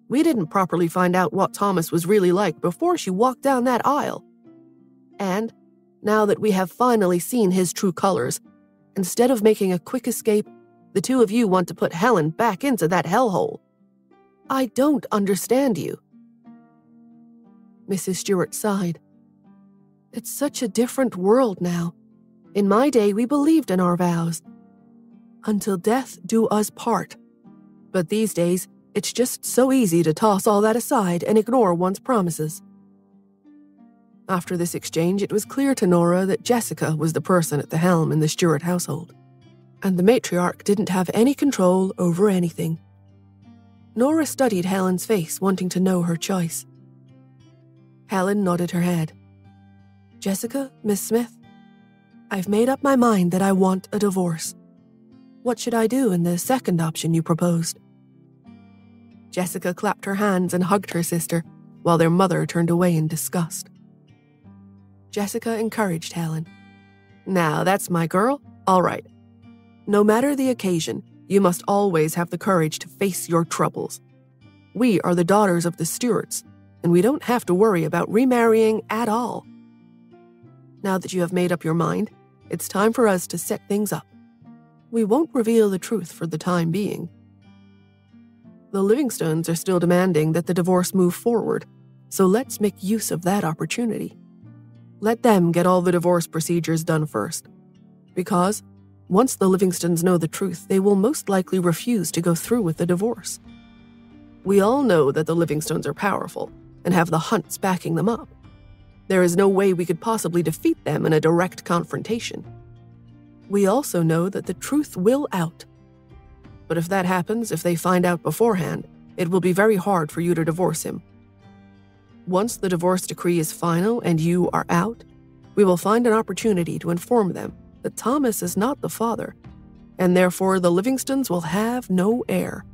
We didn't properly find out what Thomas was really like before she walked down that aisle. And now that we have finally seen his true colors, instead of making a quick escape, the two of you want to put Helen back into that hellhole. I don't understand you." Mrs. Stewart sighed. "It's such a different world now. In my day, we believed in our vows. Until death do us part. But these days, it's just so easy to toss all that aside and ignore one's promises." After this exchange, it was clear to Nora that Jessica was the person at the helm in the Stewart household, and the matriarch didn't have any control over anything. Nora studied Helen's face, wanting to know her choice. Helen nodded her head. "Jessica, Miss Smith, I've made up my mind that I want a divorce. What should I do in the second option you proposed?" Jessica clapped her hands and hugged her sister, while their mother turned away in disgust. Jessica encouraged Helen. "Now, that's my girl. All right. No matter the occasion, you must always have the courage to face your troubles. We are the daughters of the Stewarts, and we don't have to worry about remarrying at all. Now that you have made up your mind, it's time for us to set things up. We won't reveal the truth for the time being. The Livingstones are still demanding that the divorce move forward, so let's make use of that opportunity. Let them get all the divorce procedures done first, because once the Livingstones know the truth, they will most likely refuse to go through with the divorce. We all know that the Livingstones are powerful and have the Hunts backing them up. There is no way we could possibly defeat them in a direct confrontation. We also know that the truth will out. But if that happens, if they find out beforehand, it will be very hard for you to divorce him. Once the divorce decree is final and you are out, we will find an opportunity to inform them that Thomas is not the father, and therefore the Livingstones will have no heir.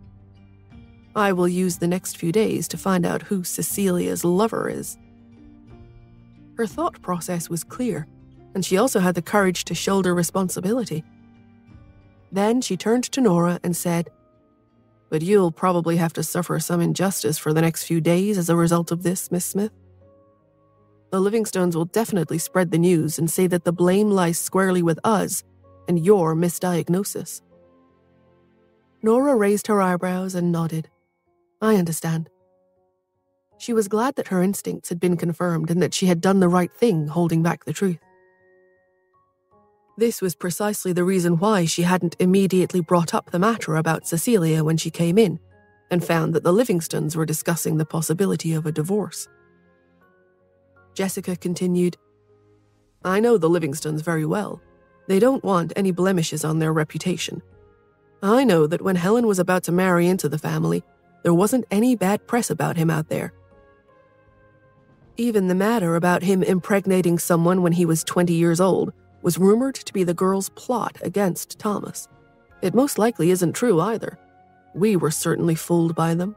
I will use the next few days to find out who Cecilia's lover is." Her thought process was clear, and she also had the courage to shoulder responsibility. Then she turned to Nora and said, "But you'll probably have to suffer some injustice for the next few days as a result of this, Miss Smith. The Livingstones will definitely spread the news and say that the blame lies squarely with us and your misdiagnosis." Nora raised her eyebrows and nodded. "I understand." She was glad that her instincts had been confirmed and that she had done the right thing holding back the truth. This was precisely the reason why she hadn't immediately brought up the matter about Cecilia when she came in and found that the Livingstones were discussing the possibility of a divorce. Jessica continued, "I know the Livingstones very well. They don't want any blemishes on their reputation. I know that when Helen was about to marry into the family, there wasn't any bad press about him out there. Even the matter about him impregnating someone when he was 20 years old was rumored to be the girl's plot against Thomas. It most likely isn't true either. We were certainly fooled by them."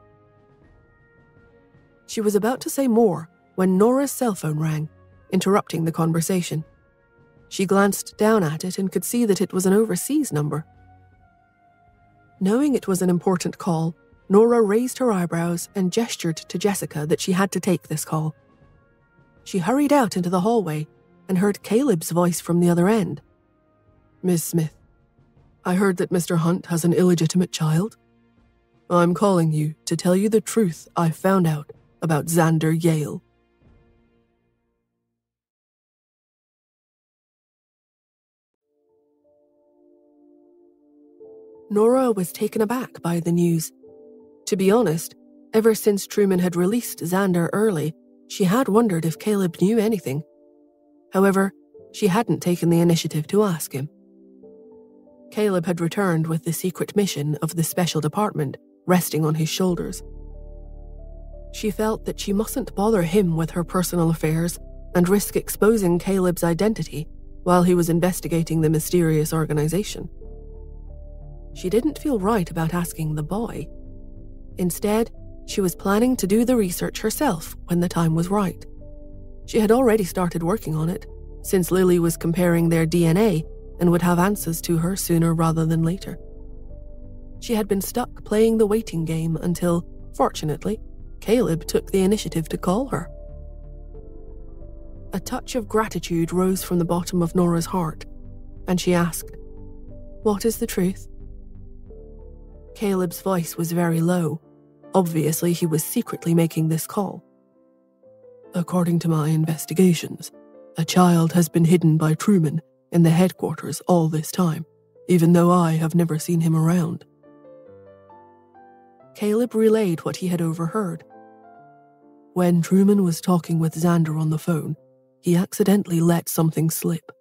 She was about to say more when Nora's cell phone rang, interrupting the conversation. She glanced down at it and could see that it was an overseas number. Knowing it was an important call, Nora raised her eyebrows and gestured to Jessica that she had to take this call. She hurried out into the hallway and heard Caleb's voice from the other end. "Miss Smith, I heard that Mr. Hunt has an illegitimate child. I'm calling you to tell you the truth I found out about Xander Yale." Nora was taken aback by the news. To be honest, ever since Truman had released Xander early, she had wondered if Caleb knew anything. However, she hadn't taken the initiative to ask him. Caleb had returned with the secret mission of the special department resting on his shoulders. She felt that she mustn't bother him with her personal affairs and risk exposing Caleb's identity while he was investigating the mysterious organization. She didn't feel right about asking the boy. Instead, she was planning to do the research herself when the time was right. She had already started working on it, since Lily was comparing their DNA and would have answers to her sooner rather than later. She had been stuck playing the waiting game until, fortunately, Caleb took the initiative to call her. A touch of gratitude rose from the bottom of Nora's heart, and she asked, "What is the truth?" Caleb's voice was very low. Obviously, he was secretly making this call. According to my investigations, a child has been hidden by Truman in the headquarters all this time, even though I have never seen him around. Caleb relayed what he had overheard. When Truman was talking with Xander on the phone, he accidentally let something slip.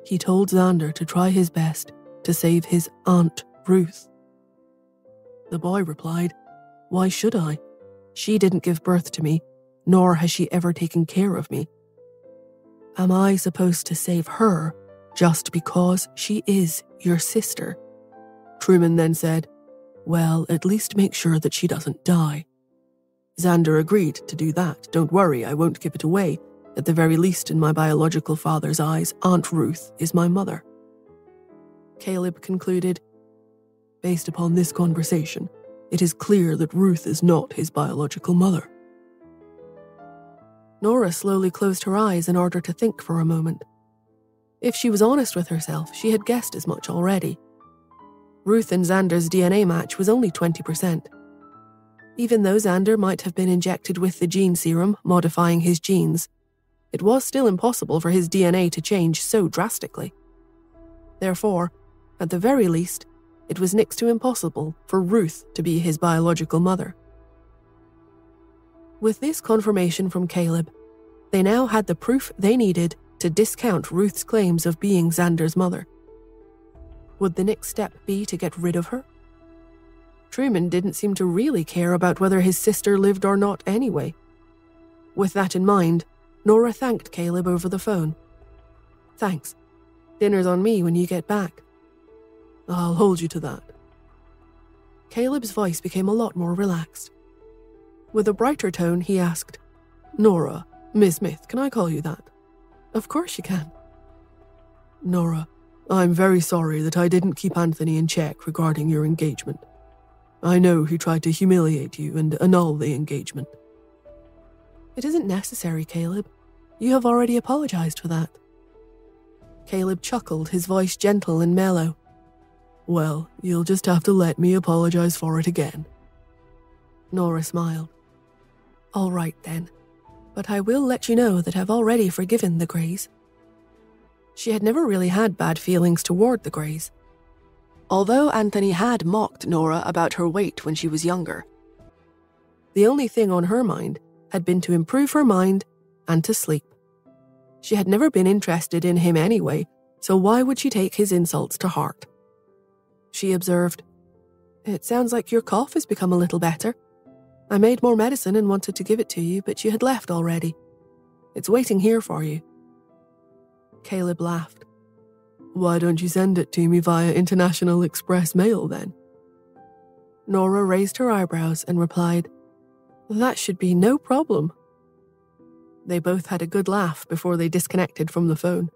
He told Xander to try his best to save his Aunt Ruth. The boy replied, "Why should I? She didn't give birth to me, nor has she ever taken care of me. Am I supposed to save her just because she is your sister?" Truman then said, "Well, at least make sure that she doesn't die." Xander agreed to do that. "Don't worry, I won't give it away. At the very least, in my biological father's eyes, Aunt Ruth is my mother." Caleb concluded, "Based upon this conversation, it is clear that Ruth is not his biological mother." Nora slowly closed her eyes in order to think for a moment. If she was honest with herself, she had guessed as much already. Ruth and Xander's DNA match was only 20%. Even though Xander might have been injected with the gene serum, modifying his genes, it was still impossible for his DNA to change so drastically. Therefore, at the very least, it was next to impossible for Ruth to be his biological mother. With this confirmation from Caleb, they now had the proof they needed to discount Ruth's claims of being Xander's mother. Would the next step be to get rid of her? Truman didn't seem to really care about whether his sister lived or not anyway. With that in mind, Nora thanked Caleb over the phone. "Thanks. Dinner's on me when you get back." "I'll hold you to that." Caleb's voice became a lot more relaxed. With a brighter tone, he asked, "Nora, Miss Smith, can I call you that?" "Of course you can." "Nora, I'm very sorry that I didn't keep Anthony in check regarding your engagement. I know he tried to humiliate you and annul the engagement." "It isn't necessary, Caleb. You have already apologized for that." Caleb chuckled, his voice gentle and mellow. "Well, you'll just have to let me apologize for it again." Nora smiled. "All right then, but I will let you know that I've already forgiven the Greys." She had never really had bad feelings toward the Greys. Although Anthony had mocked Nora about her weight when she was younger, the only thing on her mind had been to improve her mind and to sleep. She had never been interested in him anyway, so why would she take his insults to heart? She observed, "It sounds like your cough has become a little better. I made more medicine and wanted to give it to you, but you had left already. It's waiting here for you." Caleb laughed. "Why don't you send it to me via International Express Mail then?" Nora raised her eyebrows and replied, "That should be no problem." They both had a good laugh before they disconnected from the phone.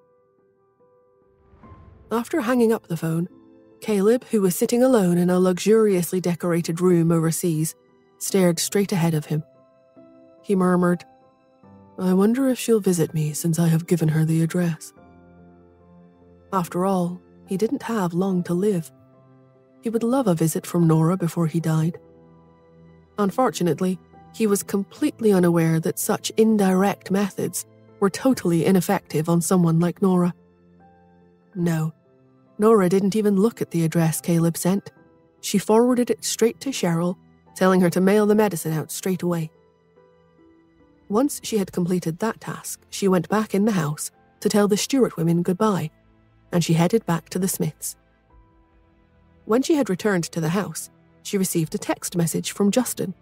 After hanging up the phone, Caleb, who was sitting alone in a luxuriously decorated room overseas, stared straight ahead of him. He murmured, "I wonder if she'll visit me since I have given her the address." After all, he didn't have long to live. He would love a visit from Nora before he died. Unfortunately, he was completely unaware that such indirect methods were totally ineffective on someone like Nora. No, Nora didn't even look at the address Caleb sent. She forwarded it straight to Cheryl, telling her to mail the medicine out straight away. Once she had completed that task, she went back in the house to tell the Stewart women goodbye, and she headed back to the Smiths. When she had returned to the house, she received a text message from Justin.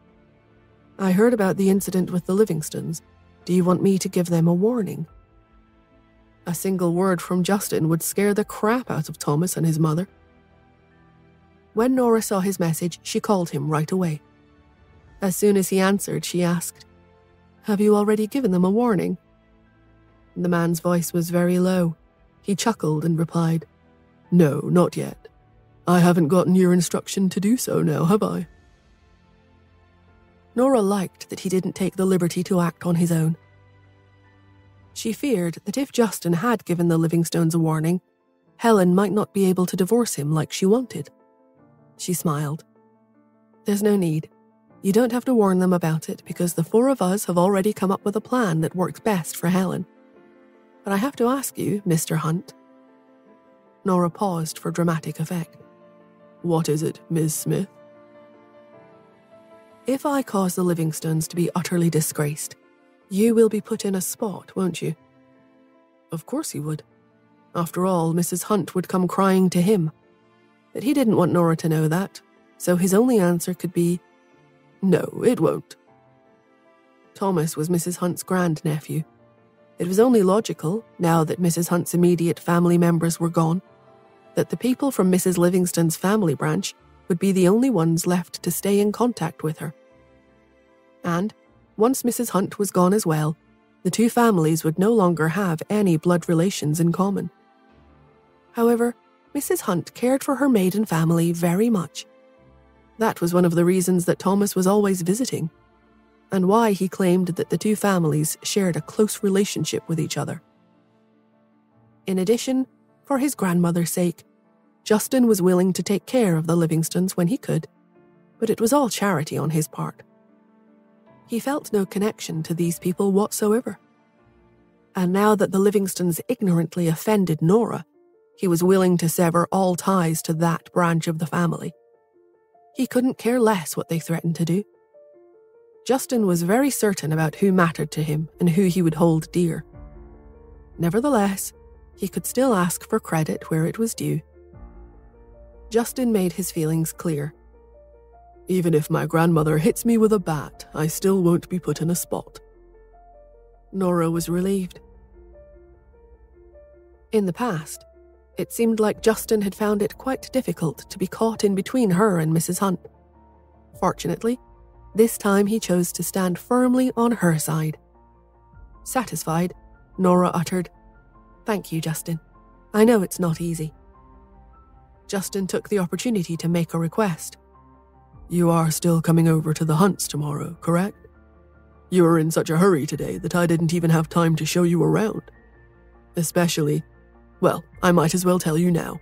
"I heard about the incident with the Livingstons. Do you want me to give them a warning?" A single word from Justin would scare the crap out of Thomas and his mother. When Nora saw his message, she called him right away. As soon as he answered, she asked, "Have you already given them a warning?" The man's voice was very low. He chuckled and replied, "No, not yet. I haven't gotten your instruction to do so now, have I?" Nora liked that he didn't take the liberty to act on his own. She feared that if Justin had given the Livingstones a warning, Helen might not be able to divorce him like she wanted. She smiled. "There's no need. You don't have to warn them about it because the four of us have already come up with a plan that works best for Helen. But I have to ask you, Mr. Hunt." Nora paused for dramatic effect. "What is it, Ms. Smith?" "If I cause the Livingstones to be utterly disgraced, you will be put in a spot, won't you?" Of course he would. After all, Mrs. Hunt would come crying to him. But he didn't want Nora to know that, so his only answer could be, "No, it won't." Thomas was Mrs. Hunt's grandnephew. It was only logical, now that Mrs. Hunt's immediate family members were gone, that the people from Mrs. Livingston's family branch would be the only ones left to stay in contact with her. And, once Mrs. Hunt was gone as well, the two families would no longer have any blood relations in common. However, Mrs. Hunt cared for her maiden family very much. That was one of the reasons that Thomas was always visiting, and why he claimed that the two families shared a close relationship with each other. In addition, for his grandmother's sake, Justin was willing to take care of the Livingstons when he could, but it was all charity on his part. He felt no connection to these people whatsoever. And now that the Livingstons ignorantly offended Nora, he was willing to sever all ties to that branch of the family. He couldn't care less what they threatened to do. Justin was very certain about who mattered to him and who he would hold dear. Nevertheless, he could still ask for credit where it was due. Justin made his feelings clear. "Even if my grandmother hits me with a bat, I still won't be put in a spot." Nora was relieved. In the past, it seemed like Justin had found it quite difficult to be caught in between her and Mrs. Hunt. Fortunately, this time he chose to stand firmly on her side. Satisfied, Nora uttered, "Thank you, Justin. I know it's not easy." Justin took the opportunity to make a request. "You are still coming over to the Hunts tomorrow, correct? You were in such a hurry today that I didn't even have time to show you around. Especially, well, I might as well tell you now.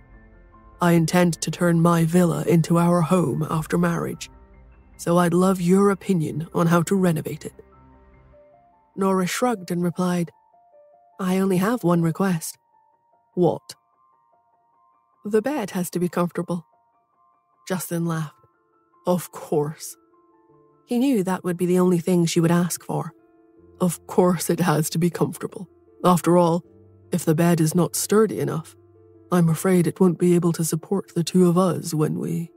I intend to turn my villa into our home after marriage, so I'd love your opinion on how to renovate it." Nora shrugged and replied, "I only have one request." "What?" "The bed has to be comfortable." Justin laughed. Of course. He knew that would be the only thing she would ask for. Of course it has to be comfortable. After all, if the bed is not sturdy enough, I'm afraid it won't be able to support the two of us when we...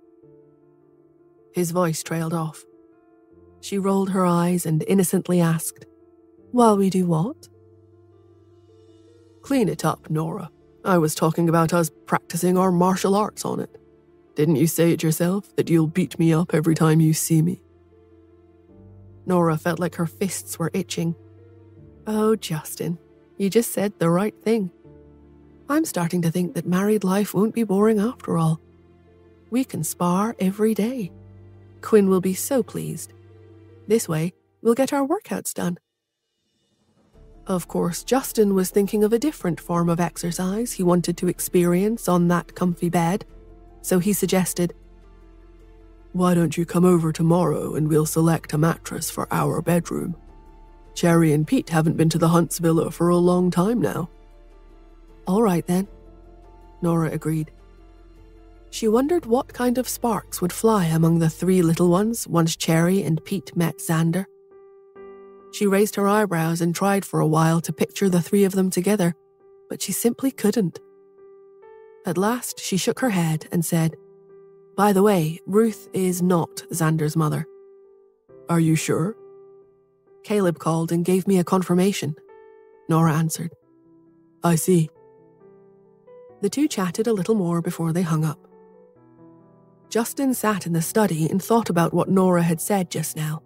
His voice trailed off. She rolled her eyes and innocently asked, "While we do what?" "Clean it up, Nora. I was talking about us practicing our martial arts on it. Didn't you say it yourself, that you'll beat me up every time you see me?" Nora felt like her fists were itching. "Oh, Justin, you just said the right thing. I'm starting to think that married life won't be boring after all. We can spar every day. Quinn will be so pleased. This way, we'll get our workouts done." Of course, Justin was thinking of a different form of exercise he wanted to experience on that comfy bed, so he suggested, "Why don't you come over tomorrow and we'll select a mattress for our bedroom? Cherry and Pete haven't been to the Hunts Villa for a long time now." "All right then," Nora agreed. She wondered what kind of sparks would fly among the three little ones once Cherry and Pete met Xander. She raised her eyebrows and tried for a while to picture the three of them together, but she simply couldn't. At last, she shook her head and said, "By the way, Ruth is not Xander's mother." "Are you sure?" Caleb called and gave me a confirmation. Nora answered. "I see." The two chatted a little more before they hung up. Justin sat in the study and thought about what Nora had said just now.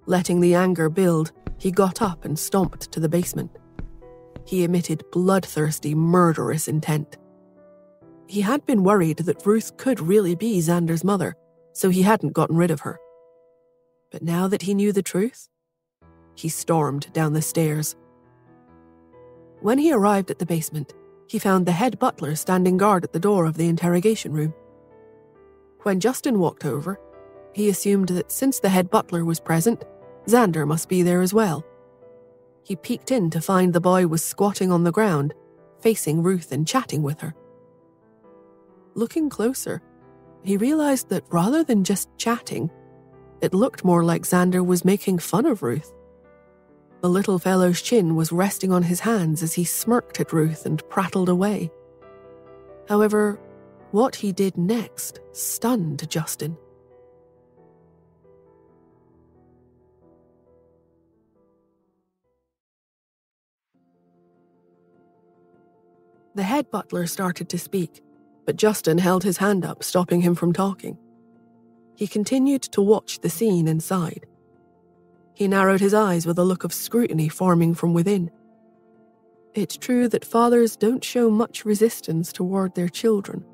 Letting the anger build, he got up and stomped to the basement. He emitted bloodthirsty, murderous intent. He had been worried that Ruth could really be Xander's mother, so he hadn't gotten rid of her. But now that he knew the truth, he stormed down the stairs. When he arrived at the basement, he found the head butler standing guard at the door of the interrogation room. When Justin walked over, he assumed that since the head butler was present, Xander must be there as well. He peeked in to find the boy was squatting on the ground, facing Ruth and chatting with her. Looking closer, he realized that rather than just chatting, it looked more like Xander was making fun of Ruth. The little fellow's chin was resting on his hands as he smirked at Ruth and prattled away. However, what he did next stunned Justin. The head butler started to speak, but Justin held his hand up, stopping him from talking. He continued to watch the scene inside. He narrowed his eyes with a look of scrutiny forming from within. It's true that fathers don't show much resistance toward their children.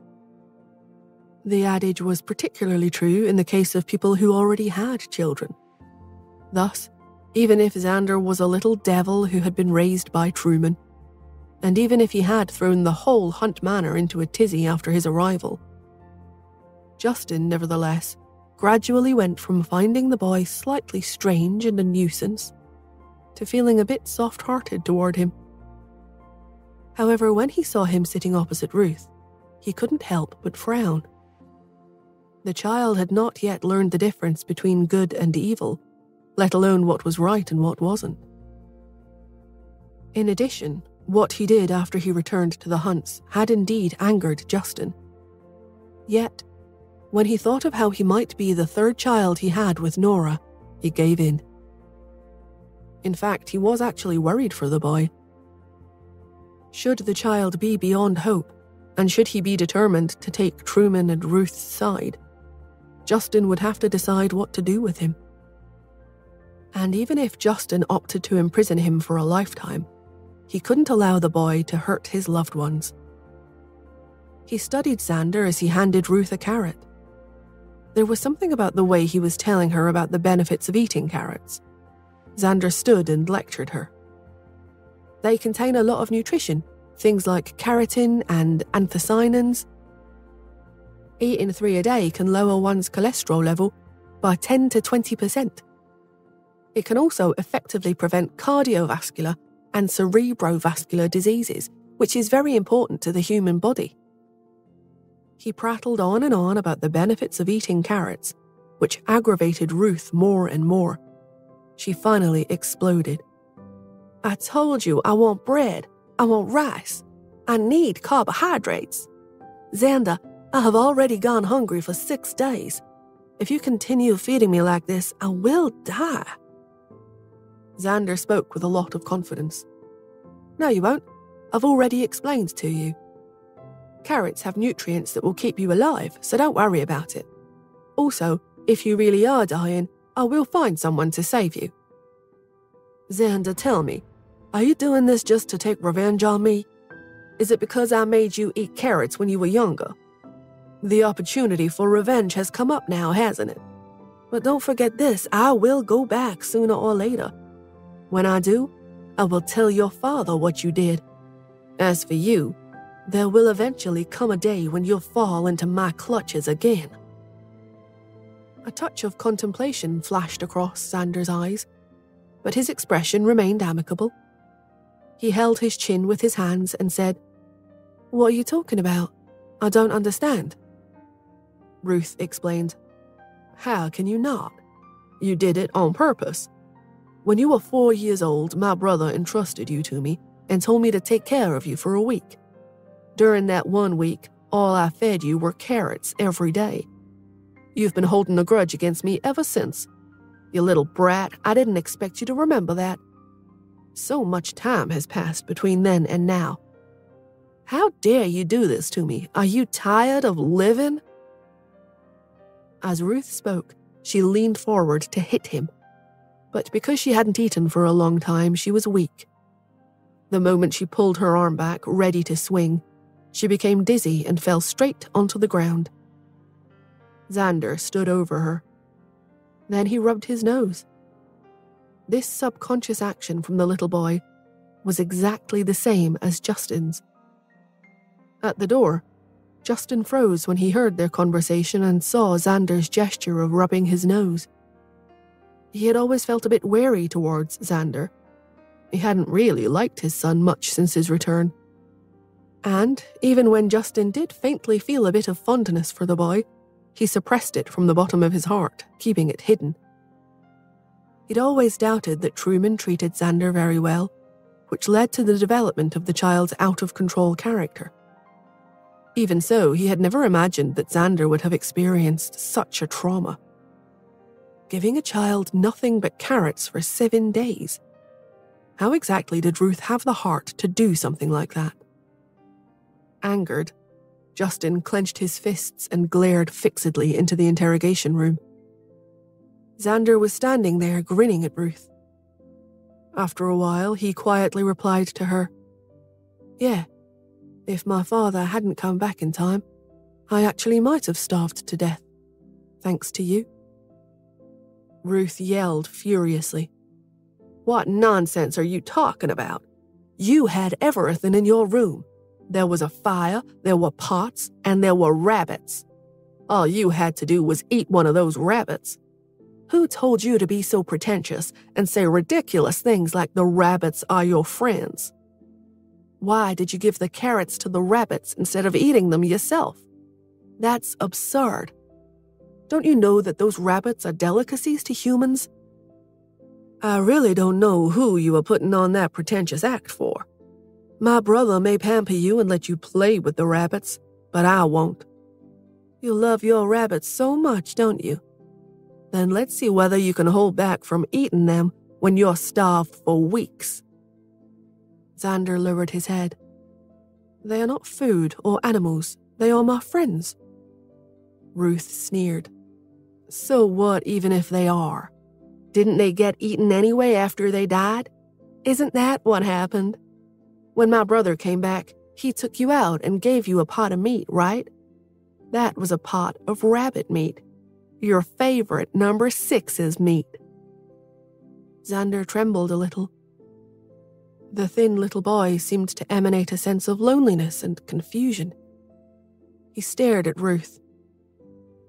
The adage was particularly true in the case of people who already had children. Thus, even if Xander was a little devil who had been raised by Truman, and even if he had thrown the whole Hunt Manor into a tizzy after his arrival, Justin, nevertheless, gradually went from finding the boy slightly strange and a nuisance to feeling a bit soft-hearted toward him. However, when he saw him sitting opposite Ruth, he couldn't help but frown. The child had not yet learned the difference between good and evil, let alone what was right and what wasn't. In addition, what he did after he returned to the Hunts had indeed angered Justin. Yet, when he thought of how he might be the third child he had with Nora, he gave in. In fact, he was actually worried for the boy. Should the child be beyond hope, and should he be determined to take Truman and Ruth's side, Justin would have to decide what to do with him. And even if Justin opted to imprison him for a lifetime, he couldn't allow the boy to hurt his loved ones. He studied Xander as he handed Ruth a carrot. There was something about the way he was telling her about the benefits of eating carrots. Xander stood and lectured her. They contain a lot of nutrition, things like keratin and anthocyanins. Eating 3 a day can lower one's cholesterol level by 10 to 20%. It can also effectively prevent cardiovascular and cerebrovascular diseases, which is very important to the human body. He prattled on and on about the benefits of eating carrots, which aggravated Ruth more and more. She finally exploded. "I told you I want bread, I want rice, I need carbohydrates. Xander, I have already gone hungry for 6 days. If you continue feeding me like this, I will die." Xander spoke with a lot of confidence. "No, you won't. I've already explained to you. Carrots have nutrients that will keep you alive, so don't worry about it. Also, if you really are dying, I will find someone to save you." "Xander, tell me, are you doing this just to take revenge on me? Is it because I made you eat carrots when you were younger? The opportunity for revenge has come up now, hasn't it? But don't forget this, I will go back sooner or later. When I do, I will tell your father what you did. As for you, there will eventually come a day when you'll fall into my clutches again." A touch of contemplation flashed across Xander's eyes, but his expression remained amicable. He held his chin with his hands and said, "What are you talking about? I don't understand." Ruth explained. How can you not? You did it on purpose. When you were 4 years old, my brother entrusted you to me and told me to take care of you for a week. During that 1 week, all I fed you were carrots every day. You've been holding a grudge against me ever since. You little brat, I didn't expect you to remember that. So much time has passed between then and now. How dare you do this to me? Are you tired of living? As Ruth spoke, she leaned forward to hit him. But because she hadn't eaten for a long time, she was weak. The moment she pulled her arm back, ready to swing, she became dizzy and fell straight onto the ground. Xander stood over her. Then he rubbed his nose. This subconscious action from the little boy was exactly the same as Justin's. At the door, Justin froze when he heard their conversation and saw Xander's gesture of rubbing his nose. He had always felt a bit wary towards Xander. He hadn't really liked his son much since his return. And even when Justin did faintly feel a bit of fondness for the boy, he suppressed it from the bottom of his heart, keeping it hidden. He'd always doubted that Truman treated Xander very well, which led to the development of the child's out-of-control character. Even so, he had never imagined that Xander would have experienced such a trauma. Giving a child nothing but carrots for 7 days. How exactly did Ruth have the heart to do something like that? Angered, Justin clenched his fists and glared fixedly into the interrogation room. Xander was standing there grinning at Ruth. After a while, he quietly replied to her, "Yeah, if my father hadn't come back in time, I actually might have starved to death, thanks to you." Ruth yelled furiously. "What nonsense are you talking about? You had everything in your room. There was a fire, there were pots, and there were rabbits. All you had to do was eat one of those rabbits. Who told you to be so pretentious and say ridiculous things like the rabbits are your friends? Why did you give the carrots to the rabbits instead of eating them yourself? That's absurd. Don't you know that those rabbits are delicacies to humans? I really don't know who you are putting on that pretentious act for. My brother may pamper you and let you play with the rabbits, but I won't. You love your rabbits so much, don't you? Then let's see whether you can hold back from eating them when you're starved for weeks." Xander lowered his head. "They are not food or animals. They are my friends." Ruth sneered. "So what even if they are? Didn't they get eaten anyway after they died? Isn't that what happened? When my brother came back, he took you out and gave you a pot of meat, right? That was a pot of rabbit meat. Your favorite number 6's meat." Xander trembled a little. The thin little boy seemed to emanate a sense of loneliness and confusion. He stared at Ruth.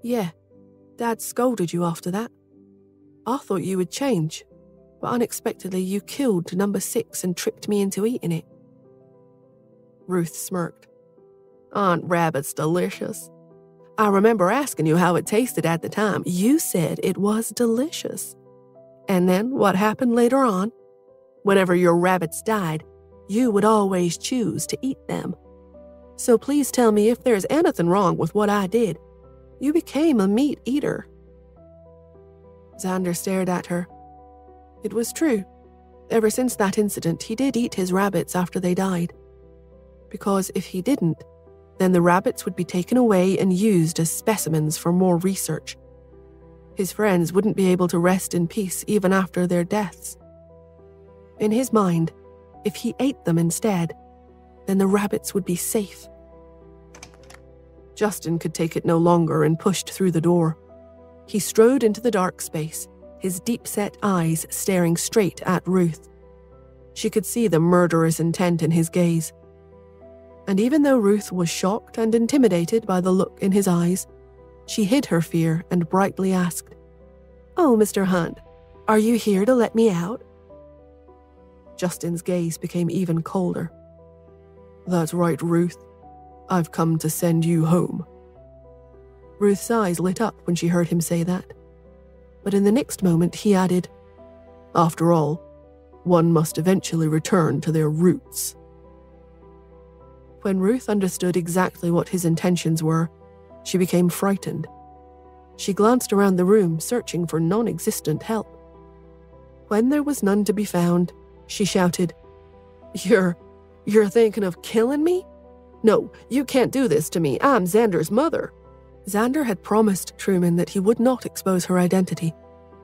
"Yeah, Dad scolded you after that. I thought you would change, but unexpectedly you killed number 6 and tricked me into eating it." Ruth smirked. "Aren't rabbits delicious? I remember asking you how it tasted at the time. You said it was delicious. And then what happened later on? Whenever your rabbits died, you would always choose to eat them. So please tell me if there's anything wrong with what I did. You became a meat eater." Xander stared at her. It was true. Ever since that incident, he did eat his rabbits after they died. Because if he didn't, then the rabbits would be taken away and used as specimens for more research. His friends wouldn't be able to rest in peace even after their deaths. In his mind, if he ate them instead, then the rabbits would be safe. Justin could take it no longer and pushed through the door. He strode into the dark space, his deep-set eyes staring straight at Ruth. She could see the murderous intent in his gaze. And even though Ruth was shocked and intimidated by the look in his eyes, she hid her fear and brightly asked, "Oh, Mr. Hunt, are you here to let me out?" Justin's gaze became even colder. "That's right, Ruth. I've come to send you home." Ruth's eyes lit up when she heard him say that. But in the next moment he added, "After all, one must eventually return to their roots." When Ruth understood exactly what his intentions were, she became frightened. She glanced around the room, searching for non-existent help. When there was none to be found, she shouted, You're thinking of killing me? No, you can't do this to me. I'm Xander's mother." Xander had promised Truman that he would not expose her identity,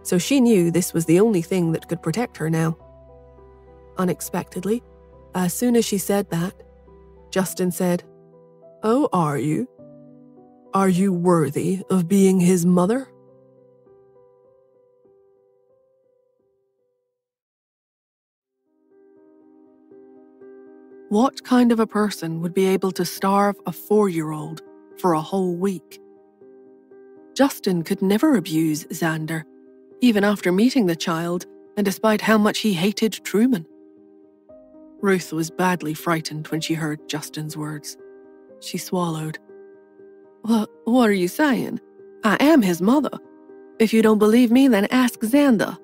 so she knew this was the only thing that could protect her now. Unexpectedly, as soon as she said that, Justin said, "Oh, are you? Are you worthy of being his mother?" What kind of a person would be able to starve a 4-year-old for a whole week? Justin could never abuse Xander, even after meeting the child and despite how much he hated Truman. Ruth was badly frightened when she heard Justin's words. She swallowed. What are you saying? I am his mother. If you don't believe me, then ask Xander."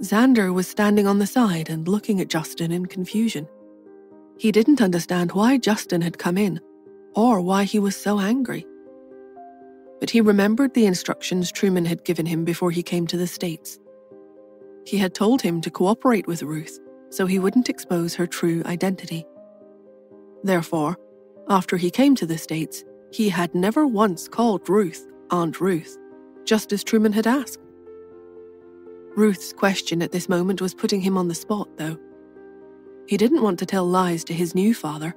Xander was standing on the side and looking at Justin in confusion. He didn't understand why Justin had come in, or why he was so angry. But he remembered the instructions Truman had given him before he came to the States. He had told him to cooperate with Ruth, so he wouldn't expose her true identity. Therefore, after he came to the States, he had never once called Ruth Aunt Ruth, just as Truman had asked. Ruth's question at this moment was putting him on the spot, though. He didn't want to tell lies to his new father.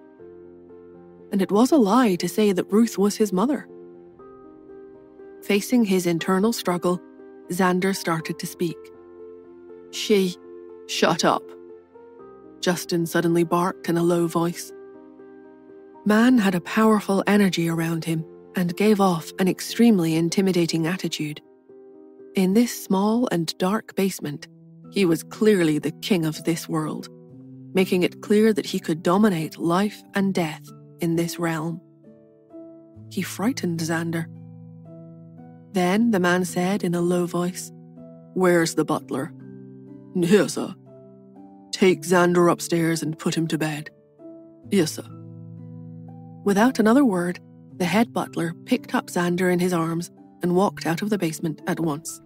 And it was a lie to say that Ruth was his mother. Facing his internal struggle, Xander started to speak. Shut up," Justin suddenly barked in a low voice. Man had a powerful energy around him and gave off an extremely intimidating attitude. In this small and dark basement, he was clearly the king of this world, making it clear that he could dominate life and death in this realm. He frightened Xander. Then the man said in a low voice, "Where's the butler?" "Here, sir." "Take Xander upstairs and put him to bed." "Yes, sir." Without another word, the head butler picked up Xander in his arms and walked out of the basement at once.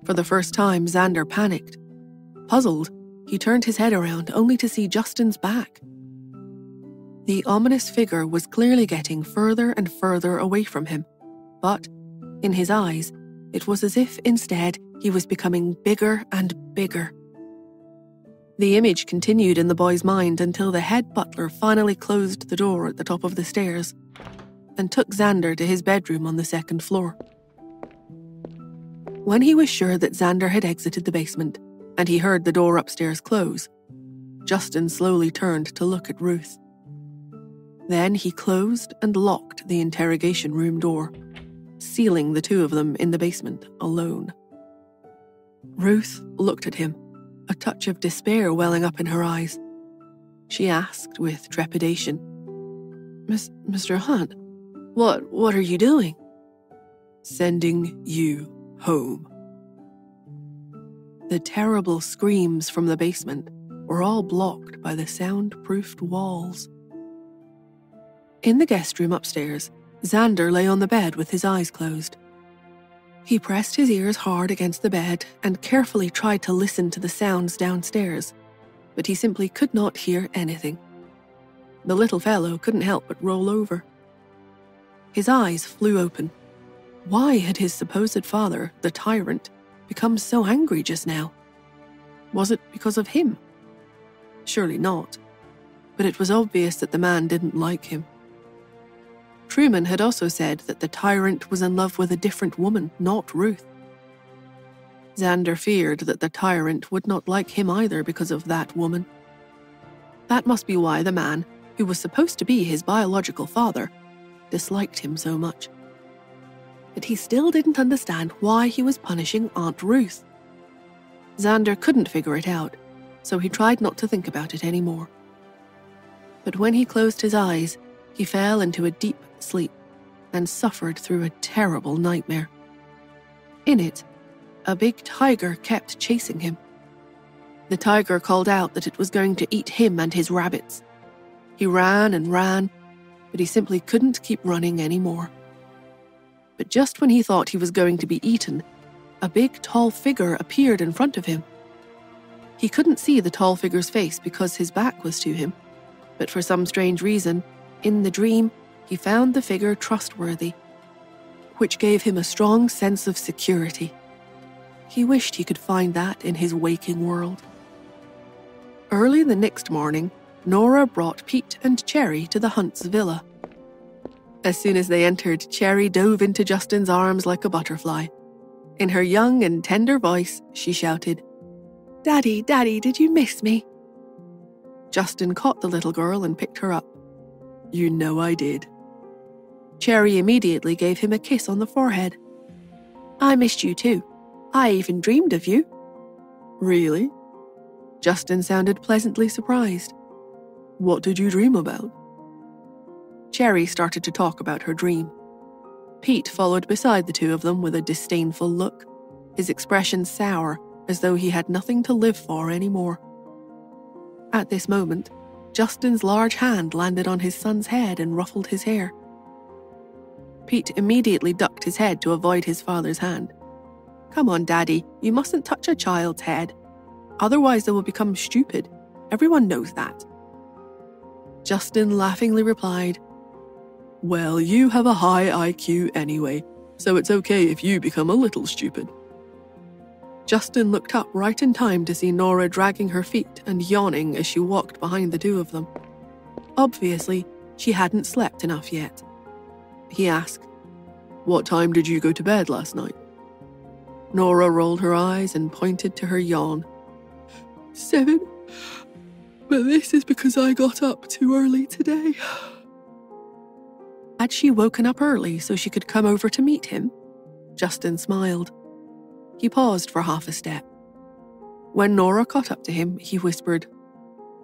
For the first time, Xander panicked. Puzzled, he turned his head around only to see Justin's back. The ominous figure was clearly getting further and further away from him, but, in his eyes, it was as if instead he was becoming bigger and bigger. The image continued in the boy's mind until the head butler finally closed the door at the top of the stairs and took Xander to his bedroom on the second floor. When he was sure that Xander had exited the basement and he heard the door upstairs close, Justin slowly turned to look at Ruth. Then he closed and locked the interrogation room door, sealing the two of them in the basement alone. Ruth looked at him, a touch of despair welling up in her eyes. She asked with trepidation, Mr. Hunt, what are you doing?" "Sending you home." The terrible screams from the basement were all blocked by the soundproofed walls. In the guest room upstairs, Xander lay on the bed with his eyes closed. He pressed his ears hard against the bed and carefully tried to listen to the sounds downstairs, but he simply could not hear anything. The little fellow couldn't help but roll over. His eyes flew open. Why had his supposed father, the tyrant, become so angry just now? Was it because of him? Surely not, but it was obvious that the man didn't like him. Truman had also said that the tyrant was in love with a different woman, not Ruth. Xander feared that the tyrant would not like him either because of that woman. That must be why the man, who was supposed to be his biological father, disliked him so much. But he still didn't understand why he was punishing Aunt Ruth. Xander couldn't figure it out, so he tried not to think about it anymore. But when he closed his eyes, he fell into a deep sleep and suffered through a terrible nightmare. In it, a big tiger kept chasing him. The tiger called out that it was going to eat him and his rabbits. He ran and ran, but he simply couldn't keep running anymore. But just when he thought he was going to be eaten, a big, tall figure appeared in front of him. He couldn't see the tall figure's face because his back was to him, but for some strange reason, in the dream, he found the figure trustworthy, which gave him a strong sense of security. He wished he could find that in his waking world. Early the next morning, Nora brought Pete and Cherry to the Hunts' villa. As soon as they entered, Cherry dove into Justin's arms like a butterfly. In her young and tender voice, she shouted, "Daddy, Daddy, did you miss me?" Justin caught the little girl and picked her up. "You know I did." Cherry immediately gave him a kiss on the forehead. "I missed you too. I even dreamed of you." "Really?" Justin sounded pleasantly surprised. "What did you dream about?" Cherry started to talk about her dream. Pete followed beside the two of them with a disdainful look, his expression sour, as though he had nothing to live for anymore. At this moment, Justin's large hand landed on his son's head and ruffled his hair. Pete immediately ducked his head to avoid his father's hand. "Come on, Daddy, you mustn't touch a child's head. Otherwise they will become stupid. Everyone knows that." Justin laughingly replied, "Well, you have a high IQ anyway, so it's okay if you become a little stupid." Justin looked up right in time to see Nora dragging her feet and yawning as she walked behind the two of them. Obviously, she hadn't slept enough yet. He asked, "What time did you go to bed last night?" Nora rolled her eyes and pointed to her yawn. 7, but this is because I got up too early today." Had she woken up early so she could come over to meet him? Justin smiled. He paused for half a step. When Nora caught up to him, he whispered,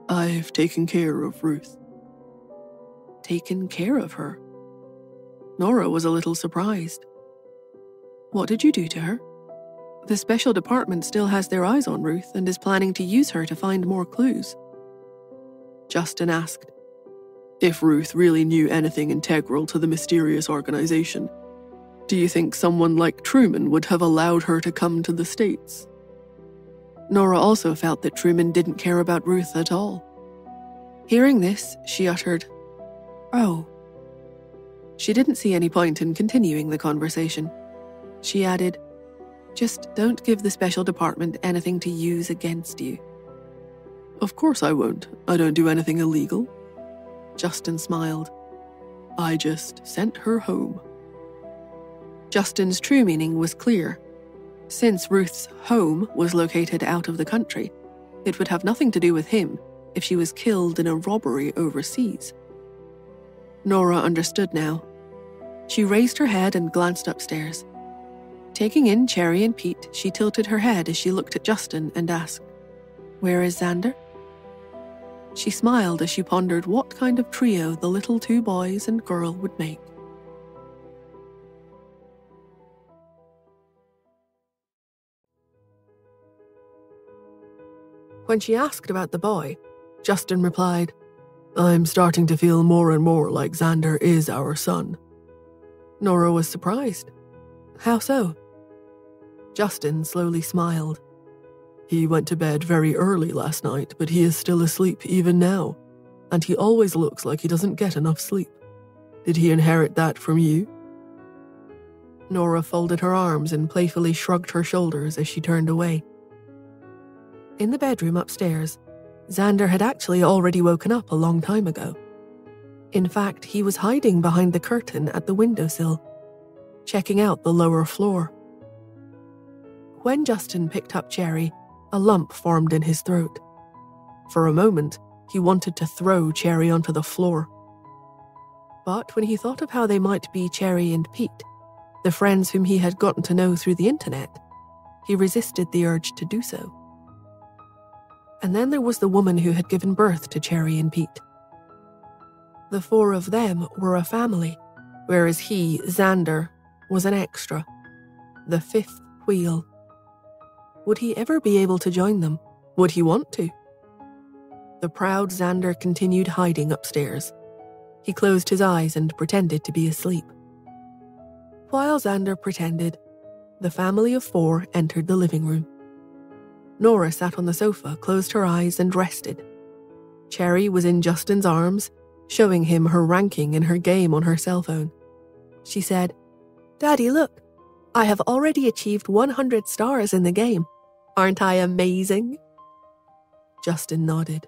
"I've taken care of Ruth." Taken care of her? Nora was a little surprised. "What did you do to her?" "The special department still has their eyes on Ruth and is planning to use her to find more clues." Justin asked, "If Ruth really knew anything integral to the mysterious organization, do you think someone like Truman would have allowed her to come to the States?" Nora also felt that Truman didn't care about Ruth at all. Hearing this, she uttered, "Oh." She didn't see any point in continuing the conversation. She added, "Just don't give the special department anything to use against you." "Of course I won't. I don't do anything illegal." Justin smiled. "I just sent her home." Justin's true meaning was clear. Since Ruth's home was located out of the country, it would have nothing to do with him if she was killed in a robbery overseas. Nora understood now. She raised her head and glanced upstairs. Taking in Cherry and Pete, she tilted her head as she looked at Justin and asked, "Where is Xander?" She smiled as she pondered what kind of trio the little two boys and girl would make. When she asked about the boy, Justin replied, "I'm starting to feel more and more like Xander is our son." Nora was surprised. "How so?" Justin slowly smiled. "He went to bed very early last night, but he is still asleep even now, and he always looks like he doesn't get enough sleep. Did he inherit that from you?" Nora folded her arms and playfully shrugged her shoulders as she turned away. In the bedroom upstairs, Xander had actually already woken up a long time ago. In fact, he was hiding behind the curtain at the windowsill, checking out the lower floor. When Justin picked up Cherry, a lump formed in his throat. For a moment, he wanted to throw Cherry onto the floor. But when he thought of how they might be Cherry and Pete, the friends whom he had gotten to know through the internet, he resisted the urge to do so. And then there was the woman who had given birth to Cherry and Pete. The four of them were a family, whereas he, Xander, was an extra, the fifth wheel. Would he ever be able to join them? Would he want to? The proud Xander continued hiding upstairs. He closed his eyes and pretended to be asleep. While Xander pretended, the family of 4 entered the living room. Nora sat on the sofa, closed her eyes, and rested. Cherry was in Justin's arms, showing him her ranking in her game on her cell phone. She said, "Daddy, look, I have already achieved 100 stars in the game. Aren't I amazing?" Justin nodded.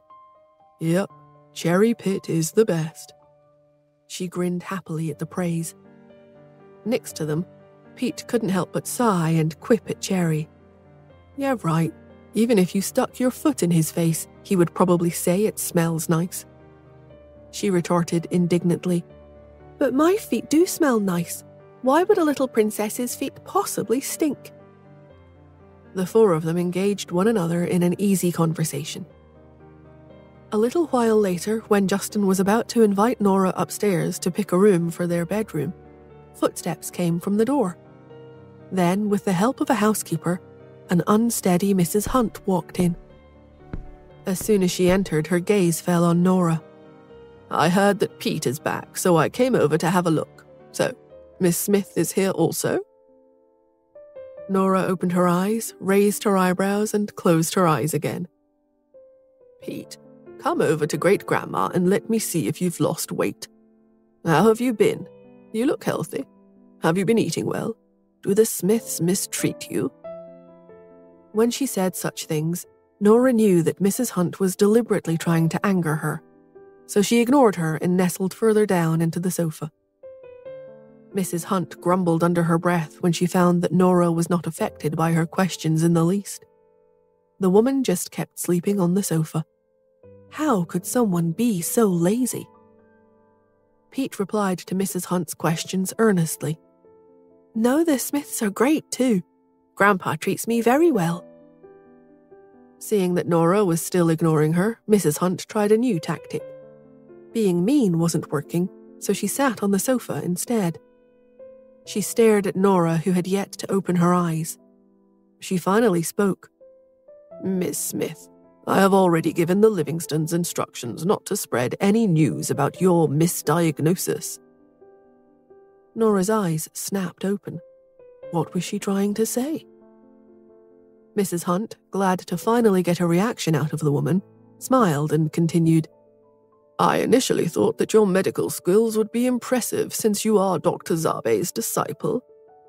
"Yep, Cherry Pit is the best." She grinned happily at the praise. Next to them, Pete couldn't help but sigh and quip at Cherry. "Yeah, right. Even if you stuck your foot in his face, he would probably say it smells nice." She retorted indignantly, "But my feet do smell nice. Why would a little princess's feet possibly stink?" The 4 of them engaged one another in an easy conversation. A little while later, when Justin was about to invite Nora upstairs to pick a room for their bedroom, footsteps came from the door. Then, with the help of a housekeeper, an unsteady Mrs. Hunt walked in. As soon as she entered, her gaze fell on Nora. "I heard that Pete is back, so I came over to have a look. So, Miss Smith is here also?" Nora opened her eyes, raised her eyebrows, and closed her eyes again. "Pete, come over to Great-Grandma and let me see if you've lost weight. How have you been? You look healthy. Have you been eating well? Do the Smiths mistreat you?" When she said such things, Nora knew that Mrs. Hunt was deliberately trying to anger her, so she ignored her and nestled further down into the sofa. Mrs. Hunt grumbled under her breath when she found that Nora was not affected by her questions in the least. The woman just kept sleeping on the sofa. How could someone be so lazy? Pete replied to Mrs. Hunt's questions earnestly. "No, the Smiths are great too. Grandpa treats me very well." Seeing that Nora was still ignoring her, Mrs. Hunt tried a new tactic. Being mean wasn't working, so she sat on the sofa instead. She stared at Nora, who had yet to open her eyes. She finally spoke. "Miss Smith, I have already given the Livingstons instructions not to spread any news about your misdiagnosis." Nora's eyes snapped open. What was she trying to say? Mrs. Hunt, glad to finally get a reaction out of the woman, smiled and continued, "I initially thought that your medical skills would be impressive since you are Dr. Zabe's disciple,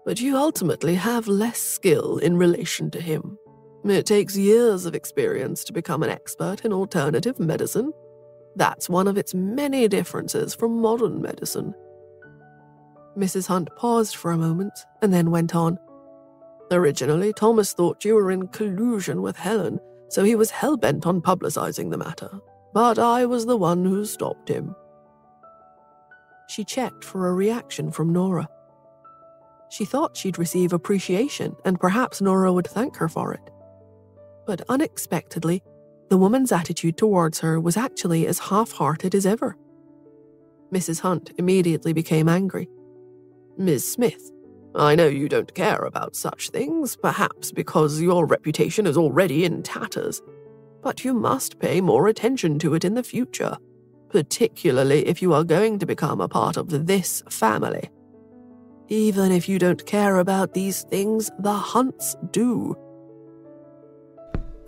but you ultimately have less skill in relation to him. It takes years of experience to become an expert in alternative medicine. That's one of its many differences from modern medicine." Mrs. Hunt paused for a moment and then went on. "Originally, Thomas thought you were in collusion with Helen, so he was hell-bent on publicizing the matter. But I was the one who stopped him." She checked for a reaction from Nora. She thought she'd receive appreciation and perhaps Nora would thank her for it. But unexpectedly, the woman's attitude towards her was actually as half-hearted as ever. Mrs. Hunt immediately became angry. "Miss Smith, I know you don't care about such things, perhaps because your reputation is already in tatters. But you must pay more attention to it in the future, particularly if you are going to become a part of this family. Even if you don't care about these things, the Hunts do."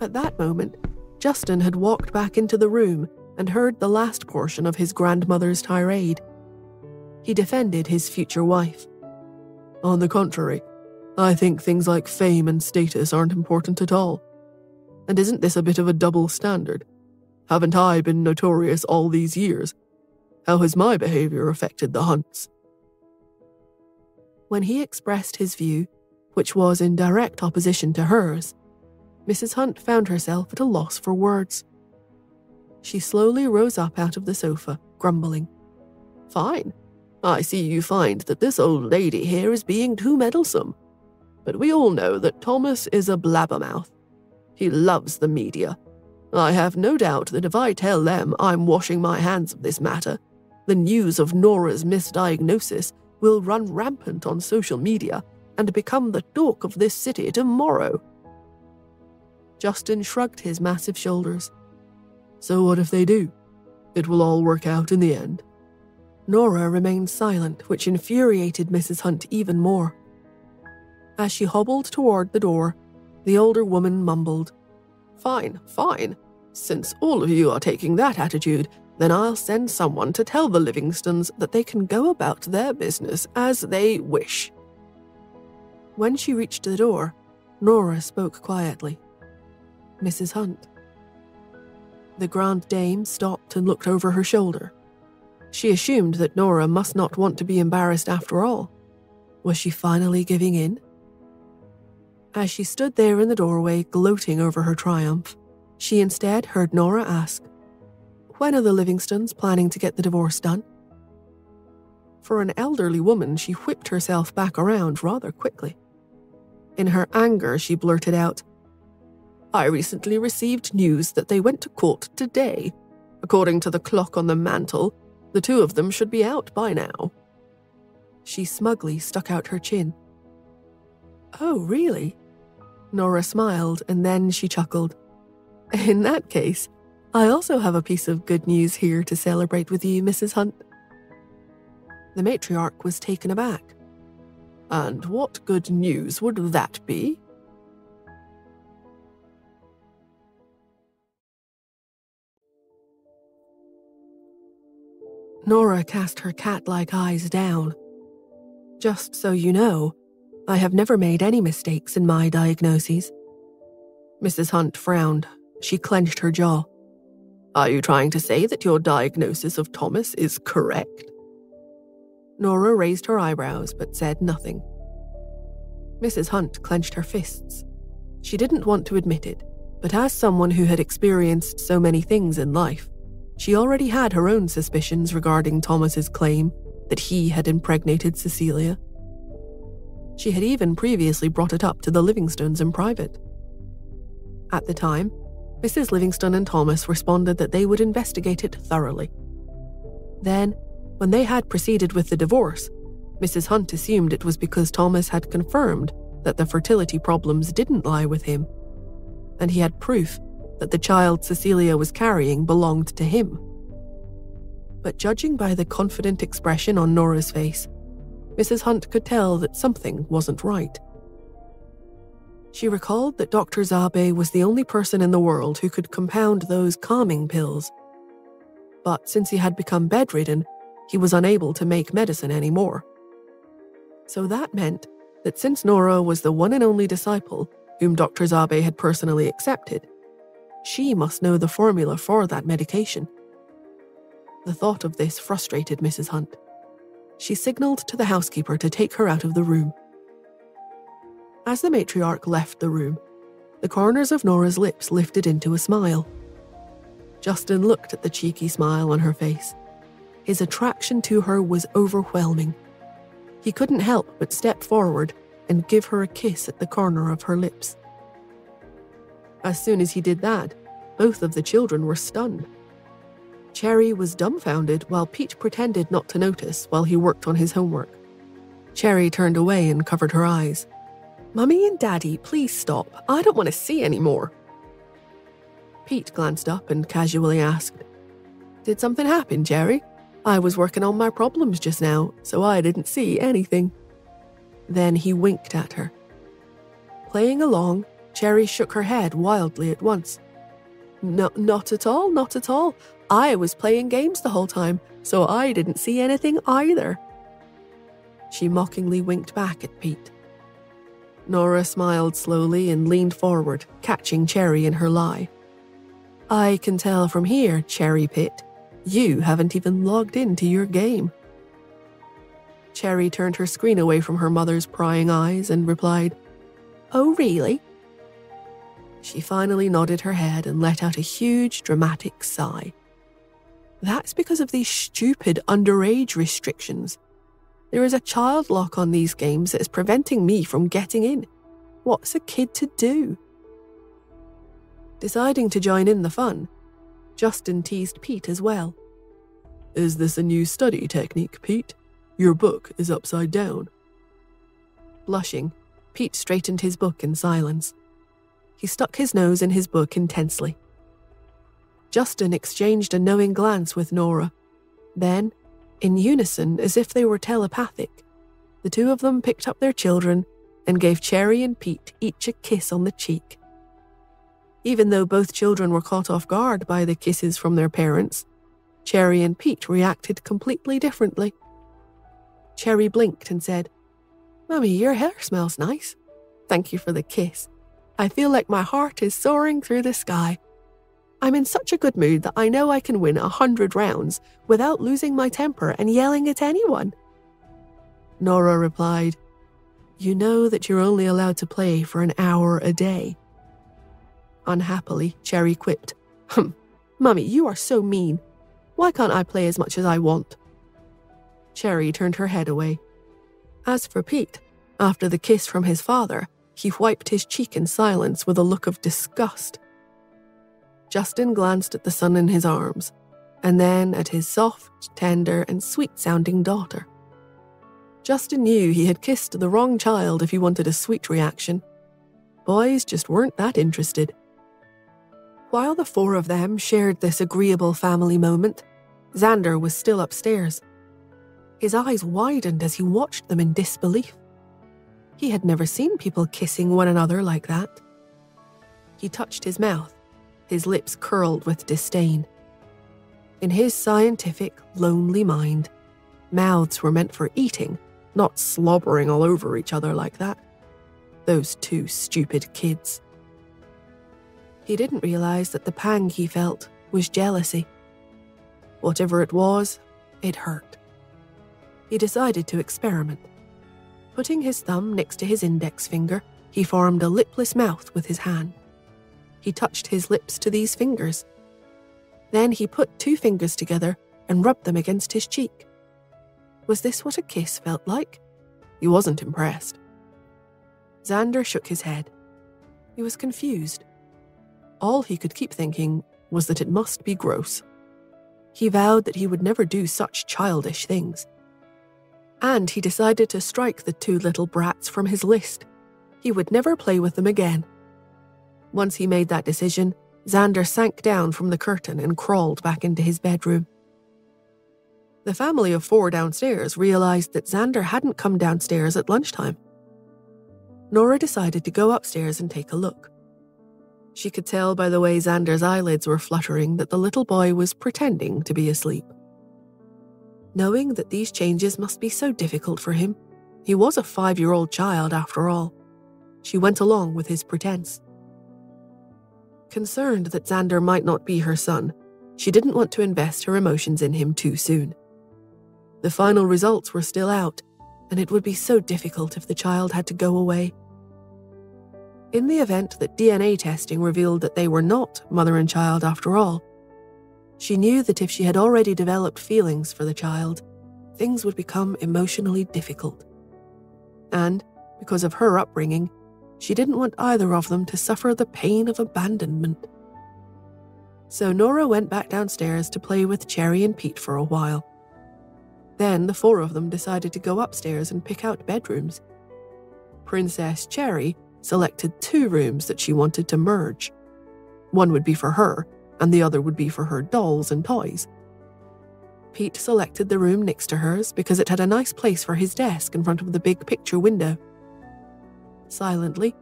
At that moment, Justin had walked back into the room and heard the last portion of his grandmother's tirade. He defended his future wife. "On the contrary, I think things like fame and status aren't important at all. And isn't this a bit of a double standard? Haven't I been notorious all these years? How has my behavior affected the Hunts?" When he expressed his view, which was in direct opposition to hers, Mrs. Hunt found herself at a loss for words. She slowly rose up out of the sofa, grumbling. "Fine. I see you find that this old lady here is being too meddlesome. But we all know that Thomas is a blabbermouth. He loves the media. I have no doubt that if I tell them I'm washing my hands of this matter, the news of Nora's misdiagnosis will run rampant on social media and become the talk of this city tomorrow. Justin shrugged his massive shoulders. So what if they do? It will all work out in the end. Nora remained silent, which infuriated Mrs. Hunt even more. As she hobbled toward the door, the older woman mumbled, Fine, fine. Since all of you are taking that attitude, then I'll send someone to tell the Livingstons that they can go about their business as they wish. When she reached the door, Nora spoke quietly. Mrs. Hunt. The Grand Dame stopped and looked over her shoulder. She assumed that Nora must not want to be embarrassed after all. Was she finally giving in? As she stood there in the doorway gloating over her triumph, she instead heard Nora ask, When are the Livingstons planning to get the divorce done? For an elderly woman, she whipped herself back around rather quickly. In her anger, she blurted out, I recently received news that they went to court today. According to the clock on the mantel, the two of them should be out by now. She smugly stuck out her chin. Oh, really? Nora smiled, and then she chuckled. In that case, I also have a piece of good news here to celebrate with you, Mrs. Hunt. The matriarch was taken aback. And what good news would that be? Nora cast her cat-like eyes down. Just so you know, I have never made any mistakes in my diagnoses. Mrs. Hunt frowned. She clenched her jaw. Are you trying to say that your diagnosis of Thomas is correct? Nora raised her eyebrows but said nothing. Mrs. Hunt clenched her fists. She didn't want to admit it, but as someone who had experienced so many things in life, she already had her own suspicions regarding Thomas's claim that he had impregnated Cecilia. She had even previously brought it up to the Livingstons in private. At the time, Mrs. Livingston and Thomas responded that they would investigate it thoroughly. Then, when they had proceeded with the divorce, Mrs. Hunt assumed it was because Thomas had confirmed that the fertility problems didn't lie with him, and he had proof that the child Cecilia was carrying belonged to him. But judging by the confident expression on Nora's face, Mrs. Hunt could tell that something wasn't right. She recalled that Dr. Zabe was the only person in the world who could compound those calming pills. But since he had become bedridden, he was unable to make medicine anymore. So that meant that since Nora was the one and only disciple whom Dr. Zabe had personally accepted, she must know the formula for that medication. The thought of this frustrated Mrs. Hunt. She signaled to the housekeeper to take her out of the room. As the matriarch left the room, the corners of Nora's lips lifted into a smile. Justin looked at the cheeky smile on her face. His attraction to her was overwhelming. He couldn't help but step forward and give her a kiss at the corner of her lips. As soon as he did that, both of the children were stunned. Cherry was dumbfounded while Pete pretended not to notice while he worked on his homework. Cherry turned away and covered her eyes. Mummy and Daddy, please stop. I don't want to see any more. Pete glanced up and casually asked, Did something happen, Cherry? I was working on my problems just now, so I didn't see anything. Then he winked at her. Playing along, Cherry shook her head wildly at once. No, not at all, not at all. I was playing games the whole time, so I didn't see anything either. She mockingly winked back at Pete. Nora smiled slowly and leaned forward, catching Cherry in her lie. I can tell from here, Cherry Pit, you haven't even logged into your game. Cherry turned her screen away from her mother's prying eyes and replied, Oh, really? She finally nodded her head and let out a huge, dramatic sigh. That's because of these stupid underage restrictions. There is a child lock on these games that is preventing me from getting in. What's a kid to do? Deciding to join in the fun, Justin teased Pete as well. Is this a new study technique, Pete? Your book is upside down." Blushing, Pete straightened his book in silence. He stuck his nose in his book intensely. Justin exchanged a knowing glance with Nora. Then, in unison, as if they were telepathic, the two of them picked up their children and gave Cherry and Pete each a kiss on the cheek. Even though both children were caught off guard by the kisses from their parents, Cherry and Pete reacted completely differently. Cherry blinked and said, "Mummy, your hair smells nice. Thank you for the kiss. I feel like my heart is soaring through the sky. I'm in such a good mood that I know I can win 100 rounds without losing my temper and yelling at anyone." Nora replied, "You know that you're only allowed to play for an hour a day." Unhappily, Cherry quipped, "Mummy, you are so mean. Why can't I play as much as I want?" Cherry turned her head away. As for Pete, after the kiss from his father, he wiped his cheek in silence with a look of disgust. Justin glanced at the son in his arms, and then at his soft, tender, and sweet-sounding daughter. Justin knew he had kissed the wrong child if he wanted a sweet reaction. Boys just weren't that interested. While the four of them shared this agreeable family moment, Xander was still upstairs. His eyes widened as he watched them in disbelief. He had never seen people kissing one another like that. He touched his mouth, his lips curled with disdain. In his scientific, lonely mind, mouths were meant for eating, not slobbering all over each other like that. Those two stupid kids. He didn't realize that the pang he felt was jealousy. Whatever it was, it hurt. He decided to experiment. Putting his thumb next to his index finger, he formed a lipless mouth with his hand. He touched his lips to these fingers. Then he put 2 fingers together and rubbed them against his cheek. Was this what a kiss felt like? He wasn't impressed. Xander shook his head. He was confused. All he could keep thinking was that it must be gross. He vowed that he would never do such childish things. And he decided to strike the 2 little brats from his list. He would never play with them again. Once he made that decision, Xander sank down from the curtain and crawled back into his bedroom. The family of 4 downstairs realized that Xander hadn't come downstairs at lunchtime. Nora decided to go upstairs and take a look. She could tell by the way Xander's eyelids were fluttering that the little boy was pretending to be asleep. Knowing that these changes must be so difficult for him, he was a 5-year-old child after all. She went along with his pretense. Concerned that Xander might not be her son, she didn't want to invest her emotions in him too soon. The final results were still out, and it would be so difficult if the child had to go away. In the event that DNA testing revealed that they were not mother and child after all, she knew that if she had already developed feelings for the child, things would become emotionally difficult. And, because of her upbringing, she didn't want either of them to suffer the pain of abandonment. So Nora went back downstairs to play with Cherry and Pete for a while. Then the 4 of them decided to go upstairs and pick out bedrooms. Princess Cherry selected 2 rooms that she wanted to merge. One would be for her, and the other would be for her dolls and toys. Pete selected the room next to hers because it had a nice place for his desk in front of the big picture window. Silently,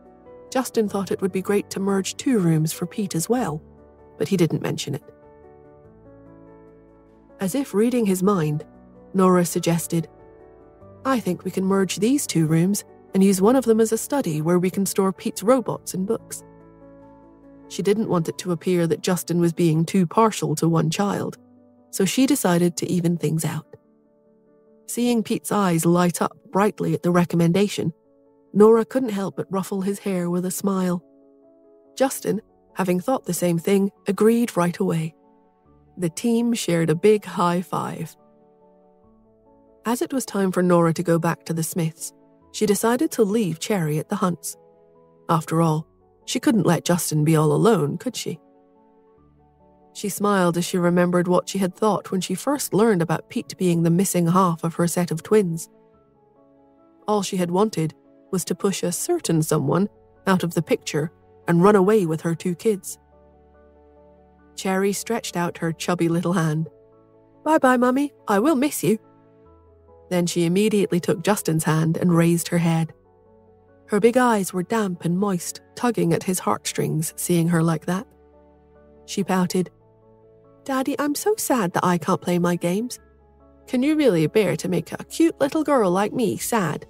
Justin thought it would be great to merge 2 rooms for Pete as well, but he didn't mention it. As if reading his mind, Nora suggested, "I think we can merge these 2 rooms and use one of them as a study where we can store Pete's robots and books." She didn't want it to appear that Justin was being too partial to one child, so she decided to even things out. Seeing Pete's eyes light up brightly at the recommendation, Nora couldn't help but ruffle his hair with a smile. Justin, having thought the same thing, agreed right away. The team shared a big high five. As it was time for Nora to go back to the Smiths, she decided to leave Cherry at the Hunts. After all, she couldn't let Justin be all alone, could she? She smiled as she remembered what she had thought when she first learned about Pete being the missing half of her set of twins. All she had wanted was to push a certain someone out of the picture and run away with her 2 kids. Cherry stretched out her chubby little hand. "Bye-bye, Mummy. I will miss you." Then she immediately took Justin's hand and raised her head. Her big eyes were damp and moist, tugging at his heartstrings, seeing her like that. She pouted. "Daddy, I'm so sad that I can't play my games. Can you really bear to make a cute little girl like me sad?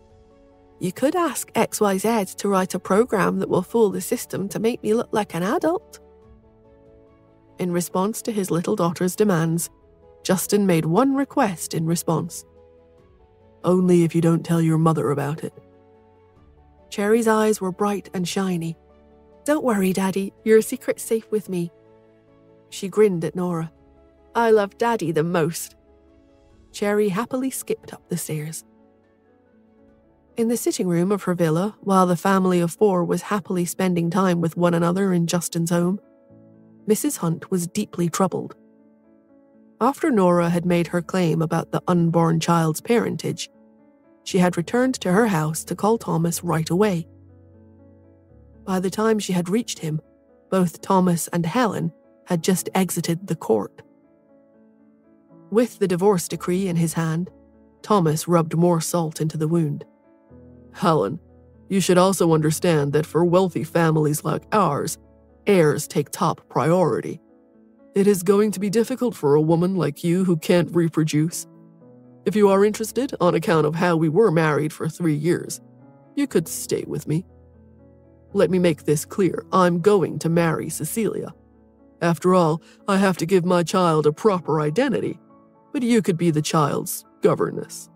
You could ask XYZ to write a program that will fool the system to make me look like an adult." In response to his little daughter's demands, Justin made one request in response. "Only if you don't tell your mother about it." Cherry's eyes were bright and shiny. "Don't worry, Daddy. Your secret's safe with me." She grinned at Nora. "I love Daddy the most." Cherry happily skipped up the stairs. In the sitting room of her villa, while the family of 4 was happily spending time with one another in Justin's home, Mrs. Hunt was deeply troubled. After Nora had made her claim about the unborn child's parentage, she had returned to her house to call Thomas right away. By the time she had reached him, both Thomas and Helen had just exited the court. With the divorce decree in his hand, Thomas rubbed more salt into the wound. "Helen, you should also understand that for wealthy families like ours, heirs take top priority. It is going to be difficult for a woman like you who can't reproduce. If you are interested, on account of how we were married for 3 years, you could stay with me. Let me make this clear. I'm going to marry Cecilia. After all, I have to give my child a proper identity, but you could be the child's governess.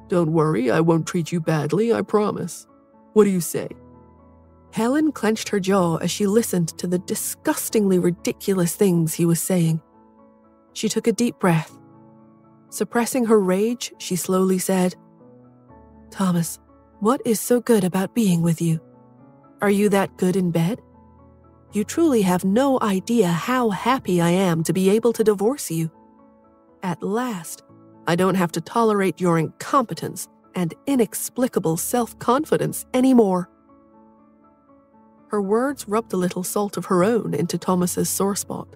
Don't worry, I won't treat you badly, I promise. What do you say?" Helen clenched her jaw as she listened to the disgustingly ridiculous things he was saying. She took a deep breath. Suppressing her rage, she slowly said, "Thomas, what is so good about being with you? Are you that good in bed? You truly have no idea how happy I am to be able to divorce you. At last, I don't have to tolerate your incompetence and inexplicable self-confidence anymore." Her words rubbed a little salt of her own into Thomas's sore spot.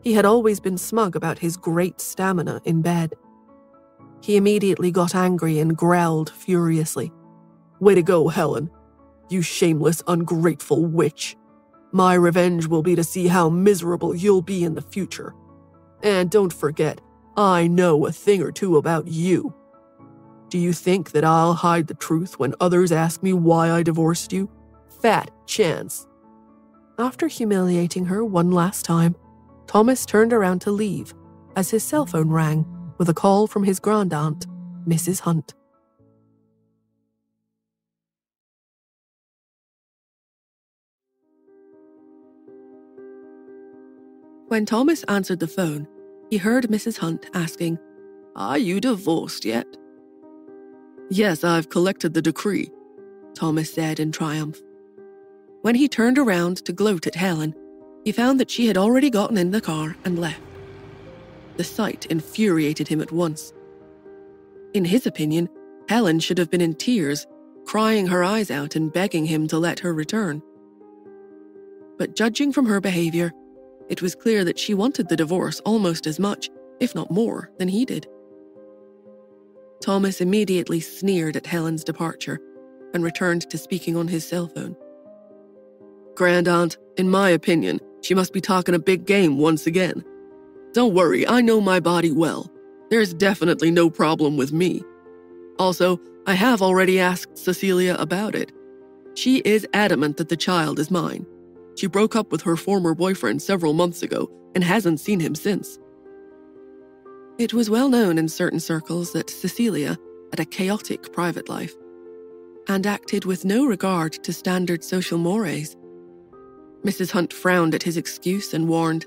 He had always been smug about his great stamina in bed. He immediately got angry and growled furiously. "Way to go, Helen. You shameless, ungrateful witch. My revenge will be to see how miserable you'll be in the future. And don't forget, I know a thing or two about you. Do you think that I'll hide the truth when others ask me why I divorced you? Fat chance." After humiliating her one last time, Thomas turned around to leave as his cell phone rang with a call from his grandaunt, Mrs. Hunt. When Thomas answered the phone, he heard Mrs. Hunt asking, "Are you divorced yet?" "Yes, I've collected the decree," Thomas said in triumph. When he turned around to gloat at Helen, he found that she had already gotten in the car and left. The sight infuriated him at once. In his opinion, Helen should have been in tears, crying her eyes out and begging him to let her return. But judging from her behavior, it was clear that she wanted the divorce almost as much, if not more, than he did. Thomas immediately sneered at Helen's departure and returned to speaking on his cell phone. "Grandaunt, in my opinion, she must be talking a big game once again. Don't worry, I know my body well. There's definitely no problem with me. Also, I have already asked Cecilia about it. She is adamant that the child is mine. She broke up with her former boyfriend several months ago and hasn't seen him since." It was well known in certain circles that Cecilia had a chaotic private life and acted with no regard to standard social mores. Mrs. Hunt frowned at his excuse and warned,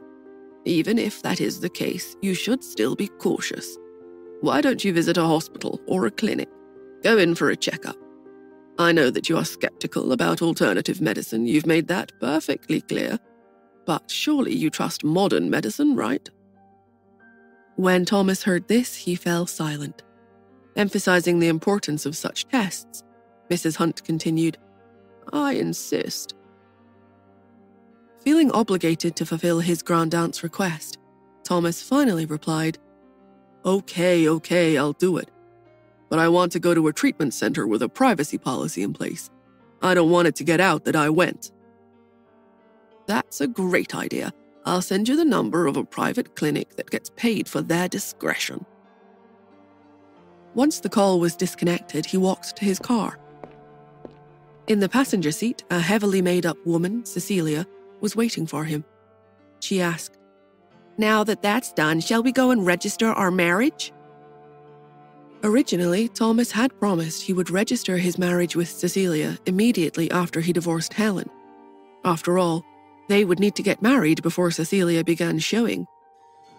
"Even if that is the case, you should still be cautious. Why don't you visit a hospital or a clinic? Go in for a checkup. I know that you are skeptical about alternative medicine. You've made that perfectly clear. But surely you trust modern medicine, right? When Thomas heard this, he fell silent. Emphasizing the importance of such tests, Mrs. Hunt continued, I insist. Feeling obligated to fulfill his grandaunt's request, Thomas finally replied, Okay, I'll do it. But I want to go to a treatment center with a privacy policy in place. I don't want it to get out that I went. That's a great idea. I'll send you the number of a private clinic that gets paid for their discretion. Once the call was disconnected, he walked to his car. In the passenger seat, a heavily made-up woman, Cecilia, was waiting for him. She asked, Now that that's done, shall we go and register our marriage? Originally, Thomas had promised he would register his marriage with Cecilia immediately after he divorced Helen. After all, they would need to get married before Cecilia began showing.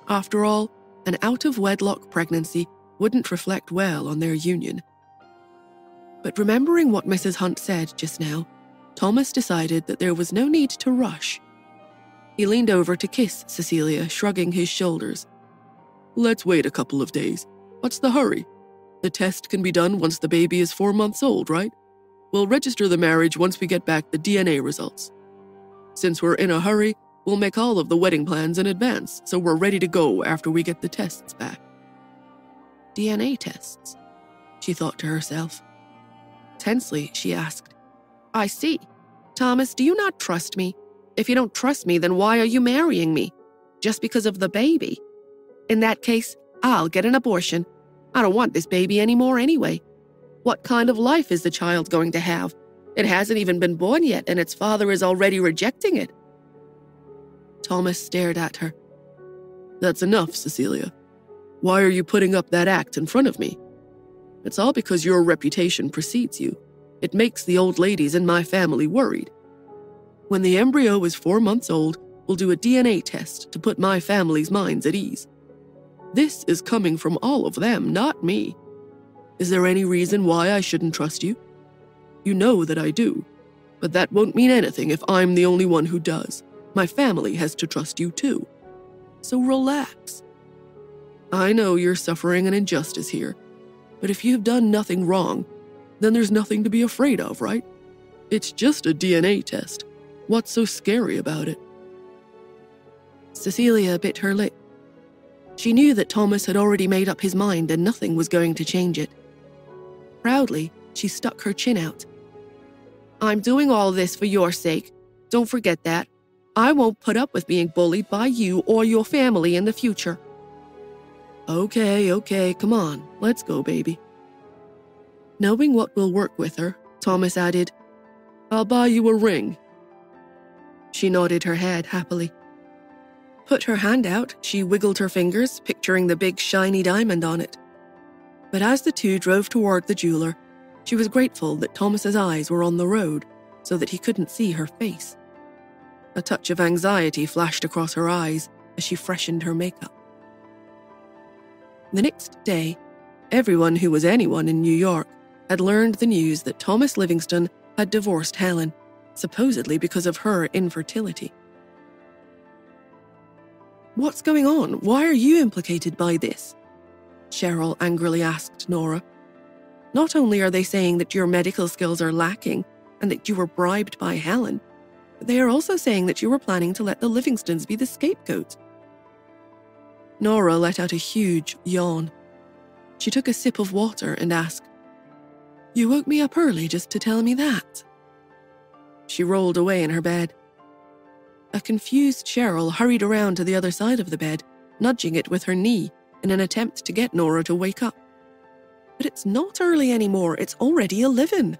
After all, an out-of-wedlock pregnancy wouldn't reflect well on their union. But remembering what Mrs. Hunt said just now, Thomas decided that there was no need to rush. He leaned over to kiss Cecilia, shrugging his shoulders. Let's wait a couple of days. What's the hurry? The test can be done once the baby is 4 months old, right? We'll register the marriage once we get back the DNA results. Since we're in a hurry, we'll make all of the wedding plans in advance, so we're ready to go after we get the tests back. DNA tests, she thought to herself. Tensely, she asked, I see. Thomas, do you not trust me? If you don't trust me, then why are you marrying me? Just because of the baby? In that case, I'll get an abortion. I don't want this baby anymore anyway. What kind of life is the child going to have? It hasn't even been born yet, and its father is already rejecting it. Thomas stared at her. That's enough, Cecilia. Why are you putting up that act in front of me? It's all because your reputation precedes you. It makes the old ladies in my family worried. When the embryo is 4 months old, we'll do a DNA test to put my family's minds at ease. This is coming from all of them, not me. Is there any reason why I shouldn't trust you? You know that I do, but that won't mean anything if I'm the only one who does. My family has to trust you too. So relax. I know you're suffering an injustice here, but if you've done nothing wrong, then there's nothing to be afraid of, right? It's just a DNA test. What's so scary about it? Cecilia bit her lip. She knew that Thomas had already made up his mind and nothing was going to change it. Proudly, she stuck her chin out. I'm doing all this for your sake. Don't forget that. I won't put up with being bullied by you or your family in the future. Okay, come on. Let's go, baby. Knowing what will work with her, Thomas added, I'll buy you a ring. She nodded her head happily. Put her hand out, she wiggled her fingers, picturing the big shiny diamond on it. But as the two drove toward the jeweler, she was grateful that Thomas's eyes were on the road so that he couldn't see her face. A touch of anxiety flashed across her eyes as she freshened her makeup. The next day, everyone who was anyone in New York had learned the news that Thomas Livingston had divorced Helen, supposedly because of her infertility. What's going on? Why are you implicated by this? Cheryl angrily asked Nora. Not only are they saying that your medical skills are lacking and that you were bribed by Helen, but they are also saying that you were planning to let the Livingstons be the scapegoat. Nora let out a huge yawn. She took a sip of water and asked, You woke me up early just to tell me that? She rolled away in her bed. A confused Cheryl hurried around to the other side of the bed, nudging it with her knee in an attempt to get Nora to wake up. But it's not early anymore, it's already 11.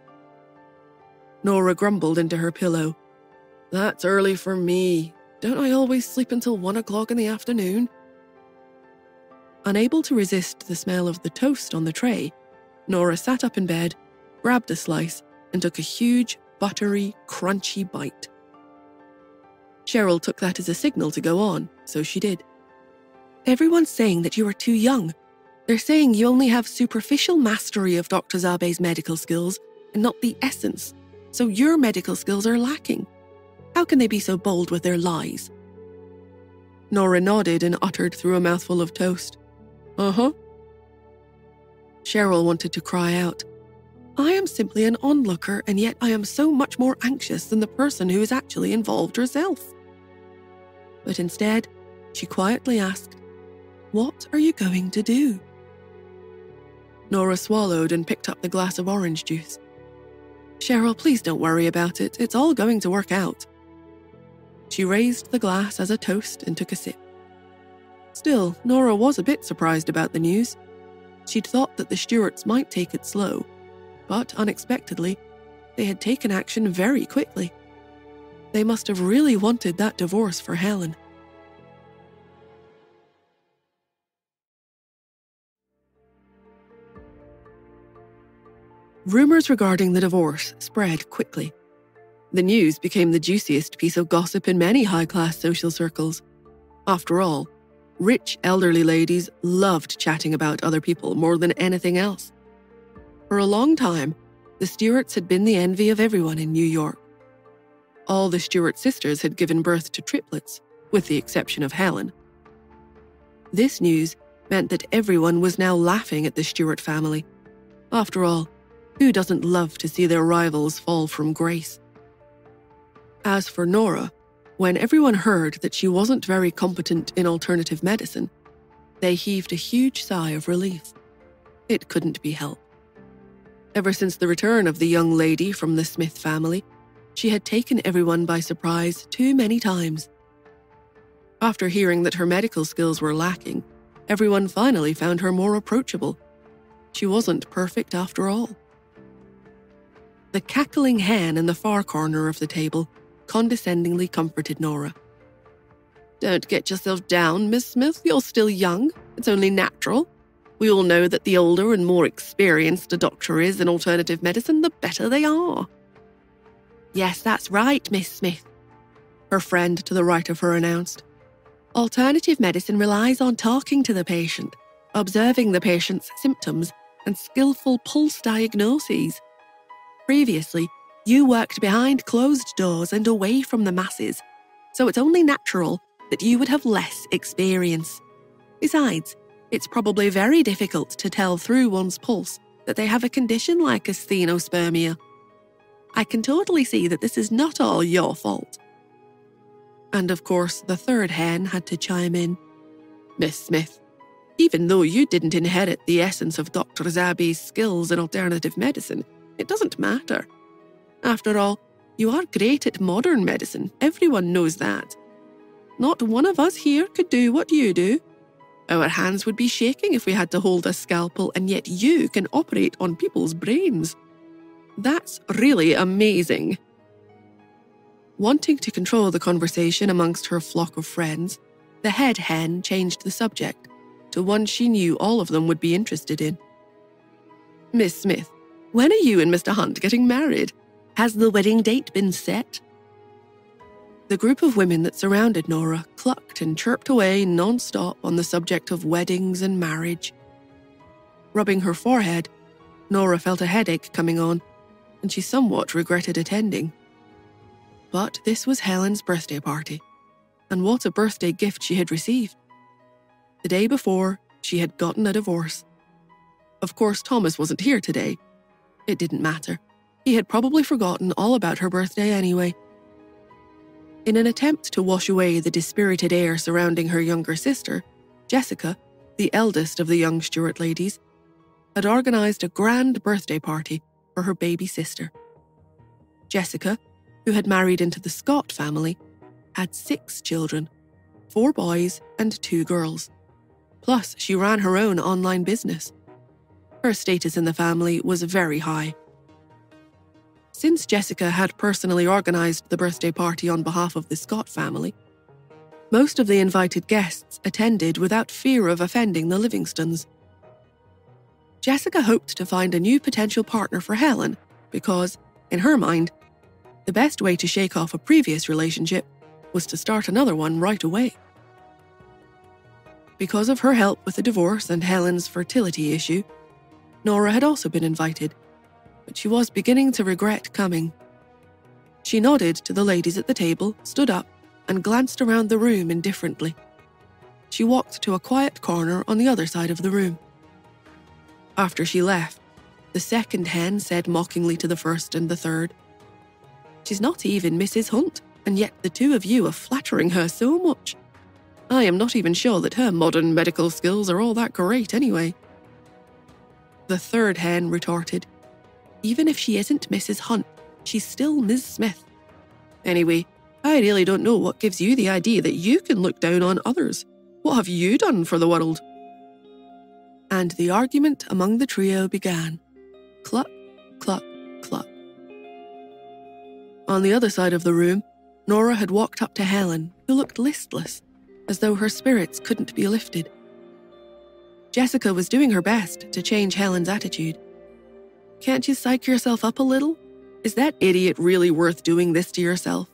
Nora grumbled into her pillow. That's early for me. Don't I always sleep until 1 o'clock in the afternoon? Unable to resist the smell of the toast on the tray, Nora sat up in bed, grabbed a slice, and took a huge, buttery, crunchy bite. Cheryl took that as a signal to go on, so she did. Everyone's saying that you are too young. They're saying you only have superficial mastery of Dr. Zabe's medical skills and not the essence, so your medical skills are lacking. How can they be so bold with their lies? Nora nodded and uttered through a mouthful of toast. Uh-huh. Cheryl wanted to cry out. I am simply an onlooker, and yet I am so much more anxious than the person who is actually involved herself. But instead, she quietly asked, What are you going to do? Nora swallowed and picked up the glass of orange juice. Cheryl, please don't worry about it. It's all going to work out. She raised the glass as a toast and took a sip. Still, Nora was a bit surprised about the news. She'd thought that the Stewarts might take it slow, but unexpectedly, they had taken action very quickly. They must have really wanted that divorce for Helen. Rumors regarding the divorce spread quickly. The news became the juiciest piece of gossip in many high-class social circles. After all, rich elderly ladies loved chatting about other people more than anything else. For a long time, the Stewarts had been the envy of everyone in New York. All the Stewart sisters had given birth to triplets, with the exception of Helen. This news meant that everyone was now laughing at the Stewart family. After all, who doesn't love to see their rivals fall from grace? As for Nora, when everyone heard that she wasn't very competent in alternative medicine, they heaved a huge sigh of relief. It couldn't be helped. Ever since the return of the young lady from the Smith family, she had taken everyone by surprise too many times. After hearing that her medical skills were lacking, everyone finally found her more approachable. She wasn't perfect after all. The cackling hen in the far corner of the table condescendingly comforted Nora. Don't get yourself down, Miss Smith. You're still young. It's only natural. We all know that the older and more experienced a doctor is in alternative medicine, the better they are. Yes, that's right, Miss Smith, her friend to the right of her announced. Alternative medicine relies on talking to the patient, observing the patient's symptoms, and skillful pulse diagnoses. Previously, you worked behind closed doors and away from the masses, so it's only natural that you would have less experience. Besides, it's probably very difficult to tell through one's pulse that they have a condition like asthenospermia. I can totally see that this is not all your fault. And of course, the third hen had to chime in. Miss Smith, even though you didn't inherit the essence of Dr. Zabby's skills in alternative medicine, it doesn't matter. After all, you are great at modern medicine. Everyone knows that. Not one of us here could do what you do. Our hands would be shaking if we had to hold a scalpel, and yet you can operate on people's brains. That's really amazing. Wanting to control the conversation amongst her flock of friends, the head hen changed the subject to one she knew all of them would be interested in. Miss Smith, when are you and Mr. Hunt getting married? Has the wedding date been set? The group of women that surrounded Nora clucked and chirped away non-stop on the subject of weddings and marriage. Rubbing her forehead, Nora felt a headache coming on, and she somewhat regretted attending. But this was Helen's birthday party, and what a birthday gift she had received. The day before, she had gotten a divorce. Of course, Thomas wasn't here today. It didn't matter. He had probably forgotten all about her birthday anyway. In an attempt to wash away the dispirited air surrounding her younger sister, Jessica, the eldest of the young Stewart ladies, had organized a grand birthday party for her baby sister. Jessica, who had married into the Scott family, had 6 children, 4 boys and 2 girls. Plus, she ran her own online business. Her status in the family was very high. Since Jessica had personally organized the birthday party on behalf of the Scott family, most of the invited guests attended without fear of offending the Livingstons. Jessica hoped to find a new potential partner for Helen because, in her mind, the best way to shake off a previous relationship was to start another one right away. Because of her help with the divorce and Helen's fertility issue, Nora had also been invited, but she was beginning to regret coming. She nodded to the ladies at the table, stood up, and glanced around the room indifferently. she walked to a quiet corner on the other side of the room. After she left, the second hen said mockingly to the first and the third, "She's not even Mrs. Hunt, and yet the two of you are flattering her so much. I am not even sure that her modern medical skills are all that great anyway." The third hen retorted, "Even if she isn't Mrs. Hunt, she's still Ms. Smith. Anyway, I really don't know what gives you the idea that you can look down on others. What have you done for the world?" And the argument among the trio began. Cluck, cluck, cluck. On the other side of the room, Nora had walked up to Helen, who looked listless, as though her spirits couldn't be lifted. Jessica was doing her best to change Helen's attitude. "Can't you psych yourself up a little? Is that idiot really worth doing this to yourself?"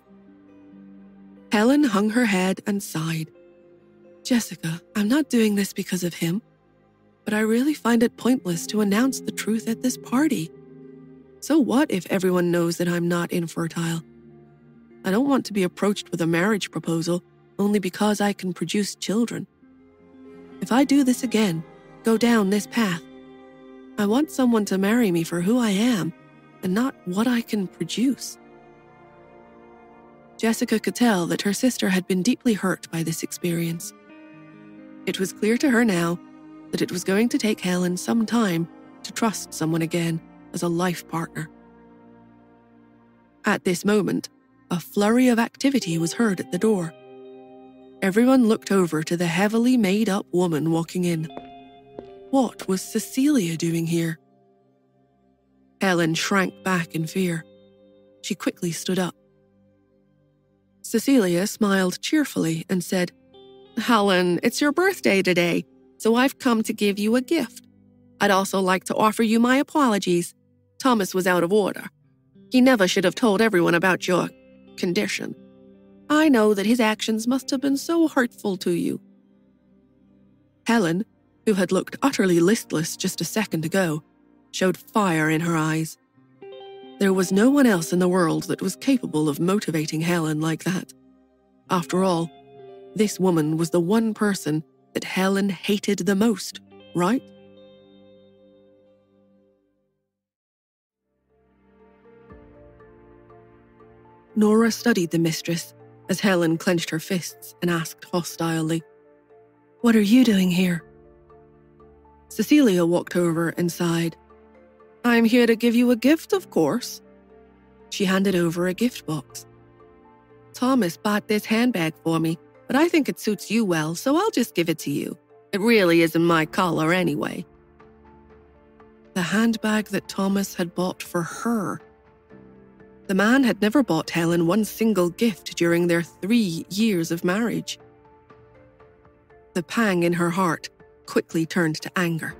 Helen hung her head and sighed. "Jessica, I'm not doing this because of him, but I really find it pointless to announce the truth at this party. So what if everyone knows that I'm not infertile? I don't want to be approached with a marriage proposal only because I can produce children. If I do this again, go down this path, I want someone to marry me for who I am and not what I can produce." Jessica could tell that her sister had been deeply hurt by this experience. It was clear to her now that it was going to take Helen some time to trust someone again as a life partner. At this moment, a flurry of activity was heard at the door. Everyone looked over to the heavily made-up woman walking in. What was Cecilia doing here? Helen shrank back in fear. She quickly stood up. Cecilia smiled cheerfully and said, "Helen, it's your birthday today, so I've come to give you a gift. I'd also like to offer you my apologies. Thomas was out of order. He never should have told everyone about your condition. I know that his actions must have been so hurtful to you." Helen, who had looked utterly listless just a second ago, showed fire in her eyes. There was no one else in the world that was capable of motivating Helen like that. After all, this woman was the one person that Helen hated the most, right? Nora studied the mistress as Helen clenched her fists and asked hostilely, "What are you doing here?" Cecilia walked over and sighed. "I'm here to give you a gift, of course." She handed over a gift box. "Thomas bought this handbag for me, but I think it suits you well, so I'll just give it to you. It really isn't my color anyway." The handbag that Thomas had bought for her. The man had never bought Helen one single gift during their 3 years of marriage. The pang in her heart quickly turned to anger.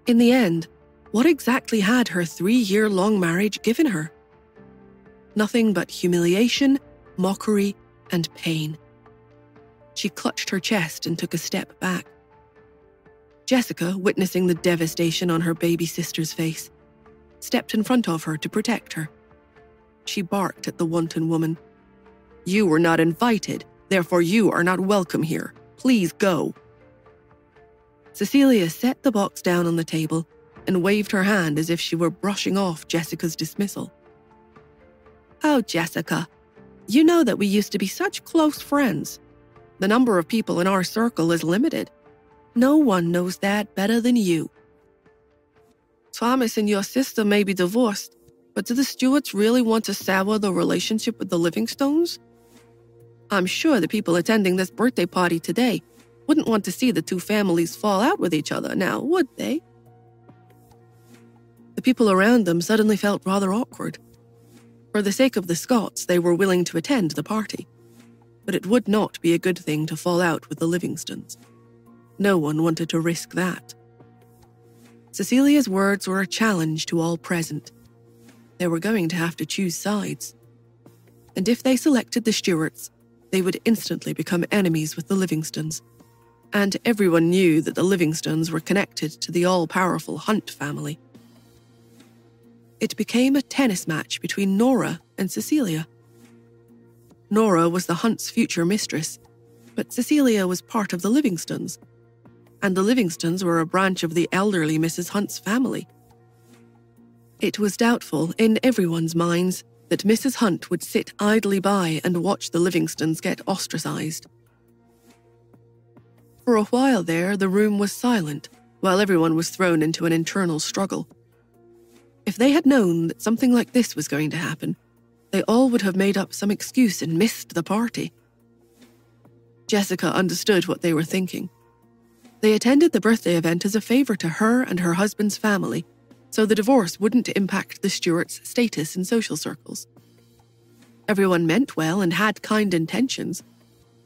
In the end, what exactly had her 3-year-long marriage given her? Nothing but humiliation, mockery, and pain. She clutched her chest and took a step back. Jessica, witnessing the devastation on her baby sister's face, stepped in front of her to protect her. She barked at the wanton woman. "You were not invited, therefore you are not welcome here. Please go." Cecilia set the box down on the table and waved her hand as if she were brushing off Jessica's dismissal. "Oh, Jessica, you know that we used to be such close friends. The number of people in our circle is limited. No one knows that better than you. Thomas and your sister may be divorced, but do the Stewarts really want to sour the relationship with the Livingstones? I'm sure the people attending this birthday party today wouldn't want to see the two families fall out with each other now, would they?" The people around them suddenly felt rather awkward. For the sake of the Scotts, they were willing to attend the party. But it would not be a good thing to fall out with the Livingstons. No one wanted to risk that. Cecilia's words were a challenge to all present. They were going to have to choose sides. And if they selected the Stewarts, they would instantly become enemies with the Livingstons. And everyone knew that the Livingstons were connected to the all-powerful Hunt family. It became a tennis match between Nora and Cecilia. Nora was the Hunts' future mistress, but Cecilia was part of the Livingstons, and the Livingstons were a branch of the elderly Mrs. Hunt's family. It was doubtful, in everyone's minds, that Mrs. Hunt would sit idly by and watch the Livingstons get ostracized. For a while there, the room was silent, while everyone was thrown into an internal struggle. If they had known that something like this was going to happen, they all would have made up some excuse and missed the party. Jessica understood what they were thinking. They attended the birthday event as a favor to her and her husband's family, so the divorce wouldn't impact the Stewarts' status in social circles. Everyone meant well and had kind intentions,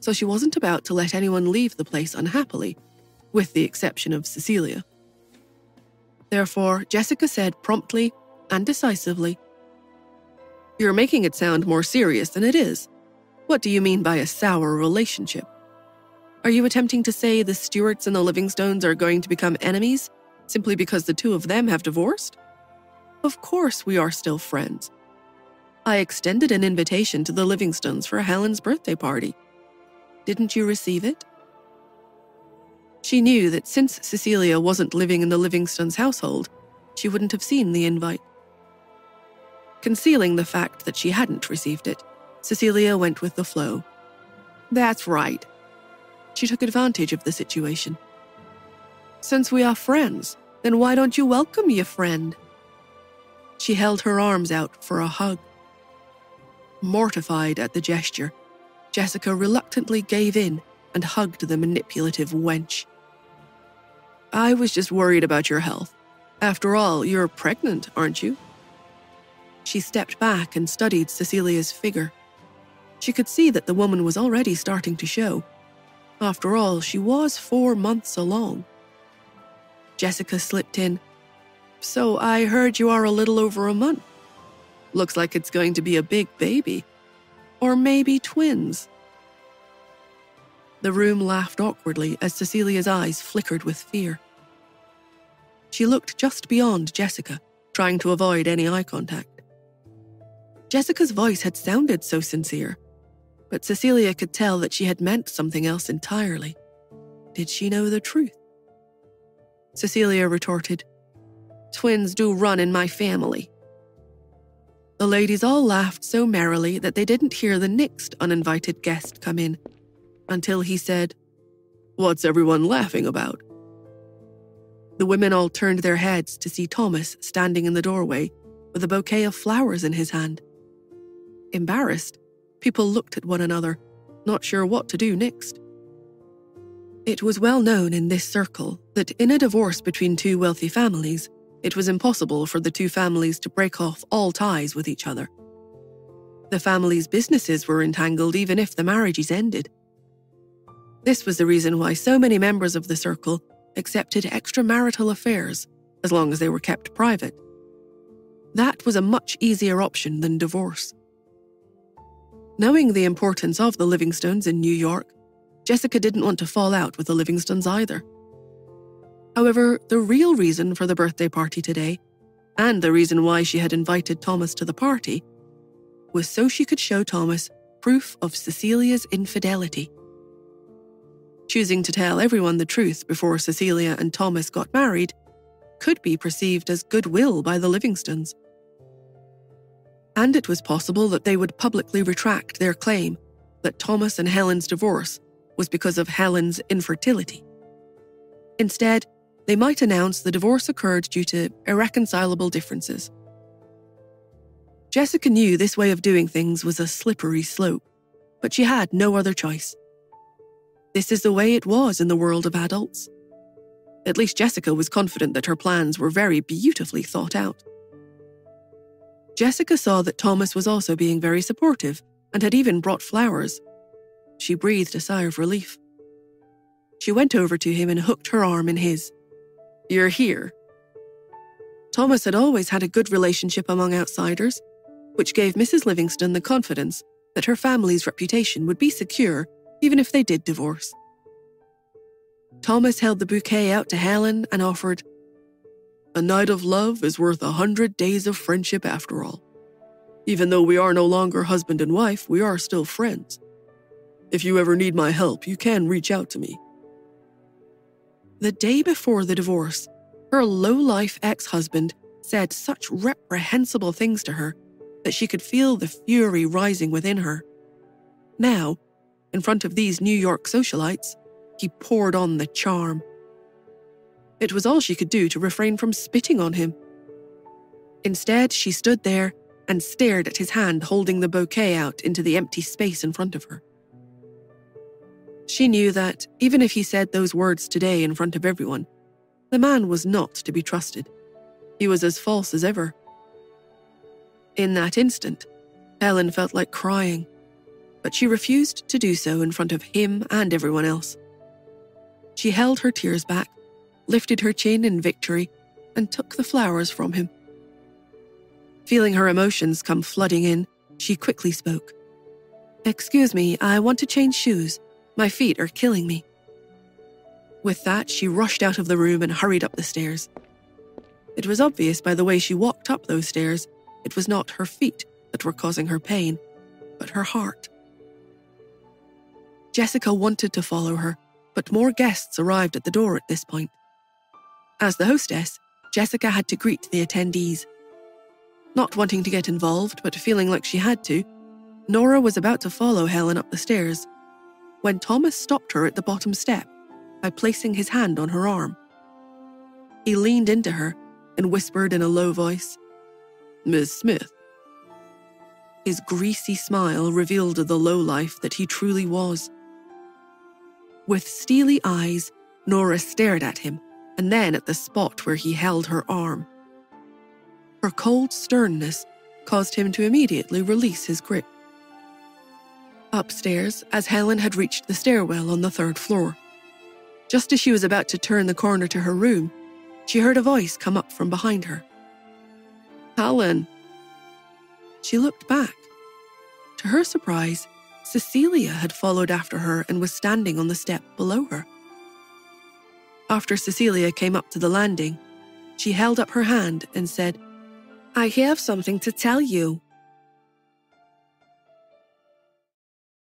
so she wasn't about to let anyone leave the place unhappily, with the exception of Cecilia. Therefore, Jessica said promptly and decisively, "You're making it sound more serious than it is. What do you mean by a sour relationship? Are you attempting to say the Stewarts and the Livingstones are going to become enemies simply because the two of them have divorced? Of course we are still friends. I extended an invitation to the Livingstones for Helen's birthday party. Didn't you receive it?" She knew that since Cecilia wasn't living in the Livingstones' household, she wouldn't have seen the invite. Concealing the fact that she hadn't received it, Cecilia went with the flow. "That's right." She took advantage of the situation. "Since we are friends, then why don't you welcome your friend?" She held her arms out for a hug. Mortified at the gesture, Jessica reluctantly gave in and hugged the manipulative wench. "I was just worried about your health. After all, you're pregnant, aren't you?" She stepped back and studied Cecilia's figure. She could see that the woman was already starting to show. After all, she was 4 months along. Jessica slipped in, "So I heard you are a little over a month. Looks like it's going to be a big baby. Or maybe twins." The room laughed awkwardly as Cecilia's eyes flickered with fear. She looked just beyond Jessica, trying to avoid any eye contact. Jessica's voice had sounded so sincere, but Cecilia could tell that she had meant something else entirely. Did she know the truth? Cecilia retorted, "Twins do run in my family." The ladies all laughed so merrily that they didn't hear the next uninvited guest come in, until he said, "What's everyone laughing about?" The women all turned their heads to see Thomas standing in the doorway with a bouquet of flowers in his hand. Embarrassed, people looked at one another, not sure what to do next. It was well known in this circle that in a divorce between two wealthy families, it was impossible for the two families to break off all ties with each other. The families' businesses were entangled even if the marriages ended. This was the reason why so many members of the circle accepted extramarital affairs as long as they were kept private. That was a much easier option than divorce. Knowing the importance of the Livingstones in New York, Jessica didn't want to fall out with the Livingstones either. However, the real reason for the birthday party today, and the reason why she had invited Thomas to the party, was so she could show Thomas proof of Cecilia's infidelity. Choosing to tell everyone the truth before Cecilia and Thomas got married could be perceived as goodwill by the Livingstones. And it was possible that they would publicly retract their claim that Thomas and Helen's divorce was because of Helen's infertility. Instead, they might announce the divorce occurred due to irreconcilable differences. Jessica knew this way of doing things was a slippery slope, but she had no other choice. This is the way it was in the world of adults. At least Jessica was confident that her plans were very beautifully thought out. Jessica saw that Thomas was also being very supportive and had even brought flowers. She breathed a sigh of relief. She went over to him and hooked her arm in his. "You're here." Thomas had always had a good relationship among outsiders, which gave Mrs. Livingstone the confidence that her family's reputation would be secure even if they did divorce. Thomas held the bouquet out to Helen and offered, "A night of love is worth 100 days of friendship after all. Even though we are no longer husband and wife, we are still friends. If you ever need my help, you can reach out to me. The day before the divorce, her low-life ex-husband said such reprehensible things to her that she could feel the fury rising within her. Now, in front of these New York socialites, he poured on the charm. It was all she could do to refrain from spitting on him. Instead, she stood there and stared at his hand holding the bouquet out into the empty space in front of her. She knew that, even if he said those words today in front of everyone, the man was not to be trusted. He was as false as ever. In that instant, Helen felt like crying, but she refused to do so in front of him and everyone else. She held her tears back, lifted her chin in victory, and took the flowers from him. Feeling her emotions come flooding in, she quickly spoke. "Excuse me, I want to change shoes. My feet are killing me." With that, she rushed out of the room and hurried up the stairs. It was obvious by the way she walked up those stairs, it was not her feet that were causing her pain, but her heart. Jessica wanted to follow her, but more guests arrived at the door at this point. As the hostess, Jessica had to greet the attendees. Not wanting to get involved, but feeling like she had to, Nora was about to follow Helen up the stairs when Thomas stopped her at the bottom step by placing his hand on her arm. He leaned into her and whispered in a low voice, "Miss Smith." His greasy smile revealed the lowlife that he truly was. With steely eyes, Nora stared at him and then at the spot where he held her arm. Her cold sternness caused him to immediately release his grip. Upstairs, as Helen had reached the stairwell on the 3rd floor, just as she was about to turn the corner to her room, she heard a voice come up from behind her. "Helen." She looked back. To her surprise, Cecilia had followed after her and was standing on the step below her. After Cecilia came up to the landing, she held up her hand and said, "I have something to tell you."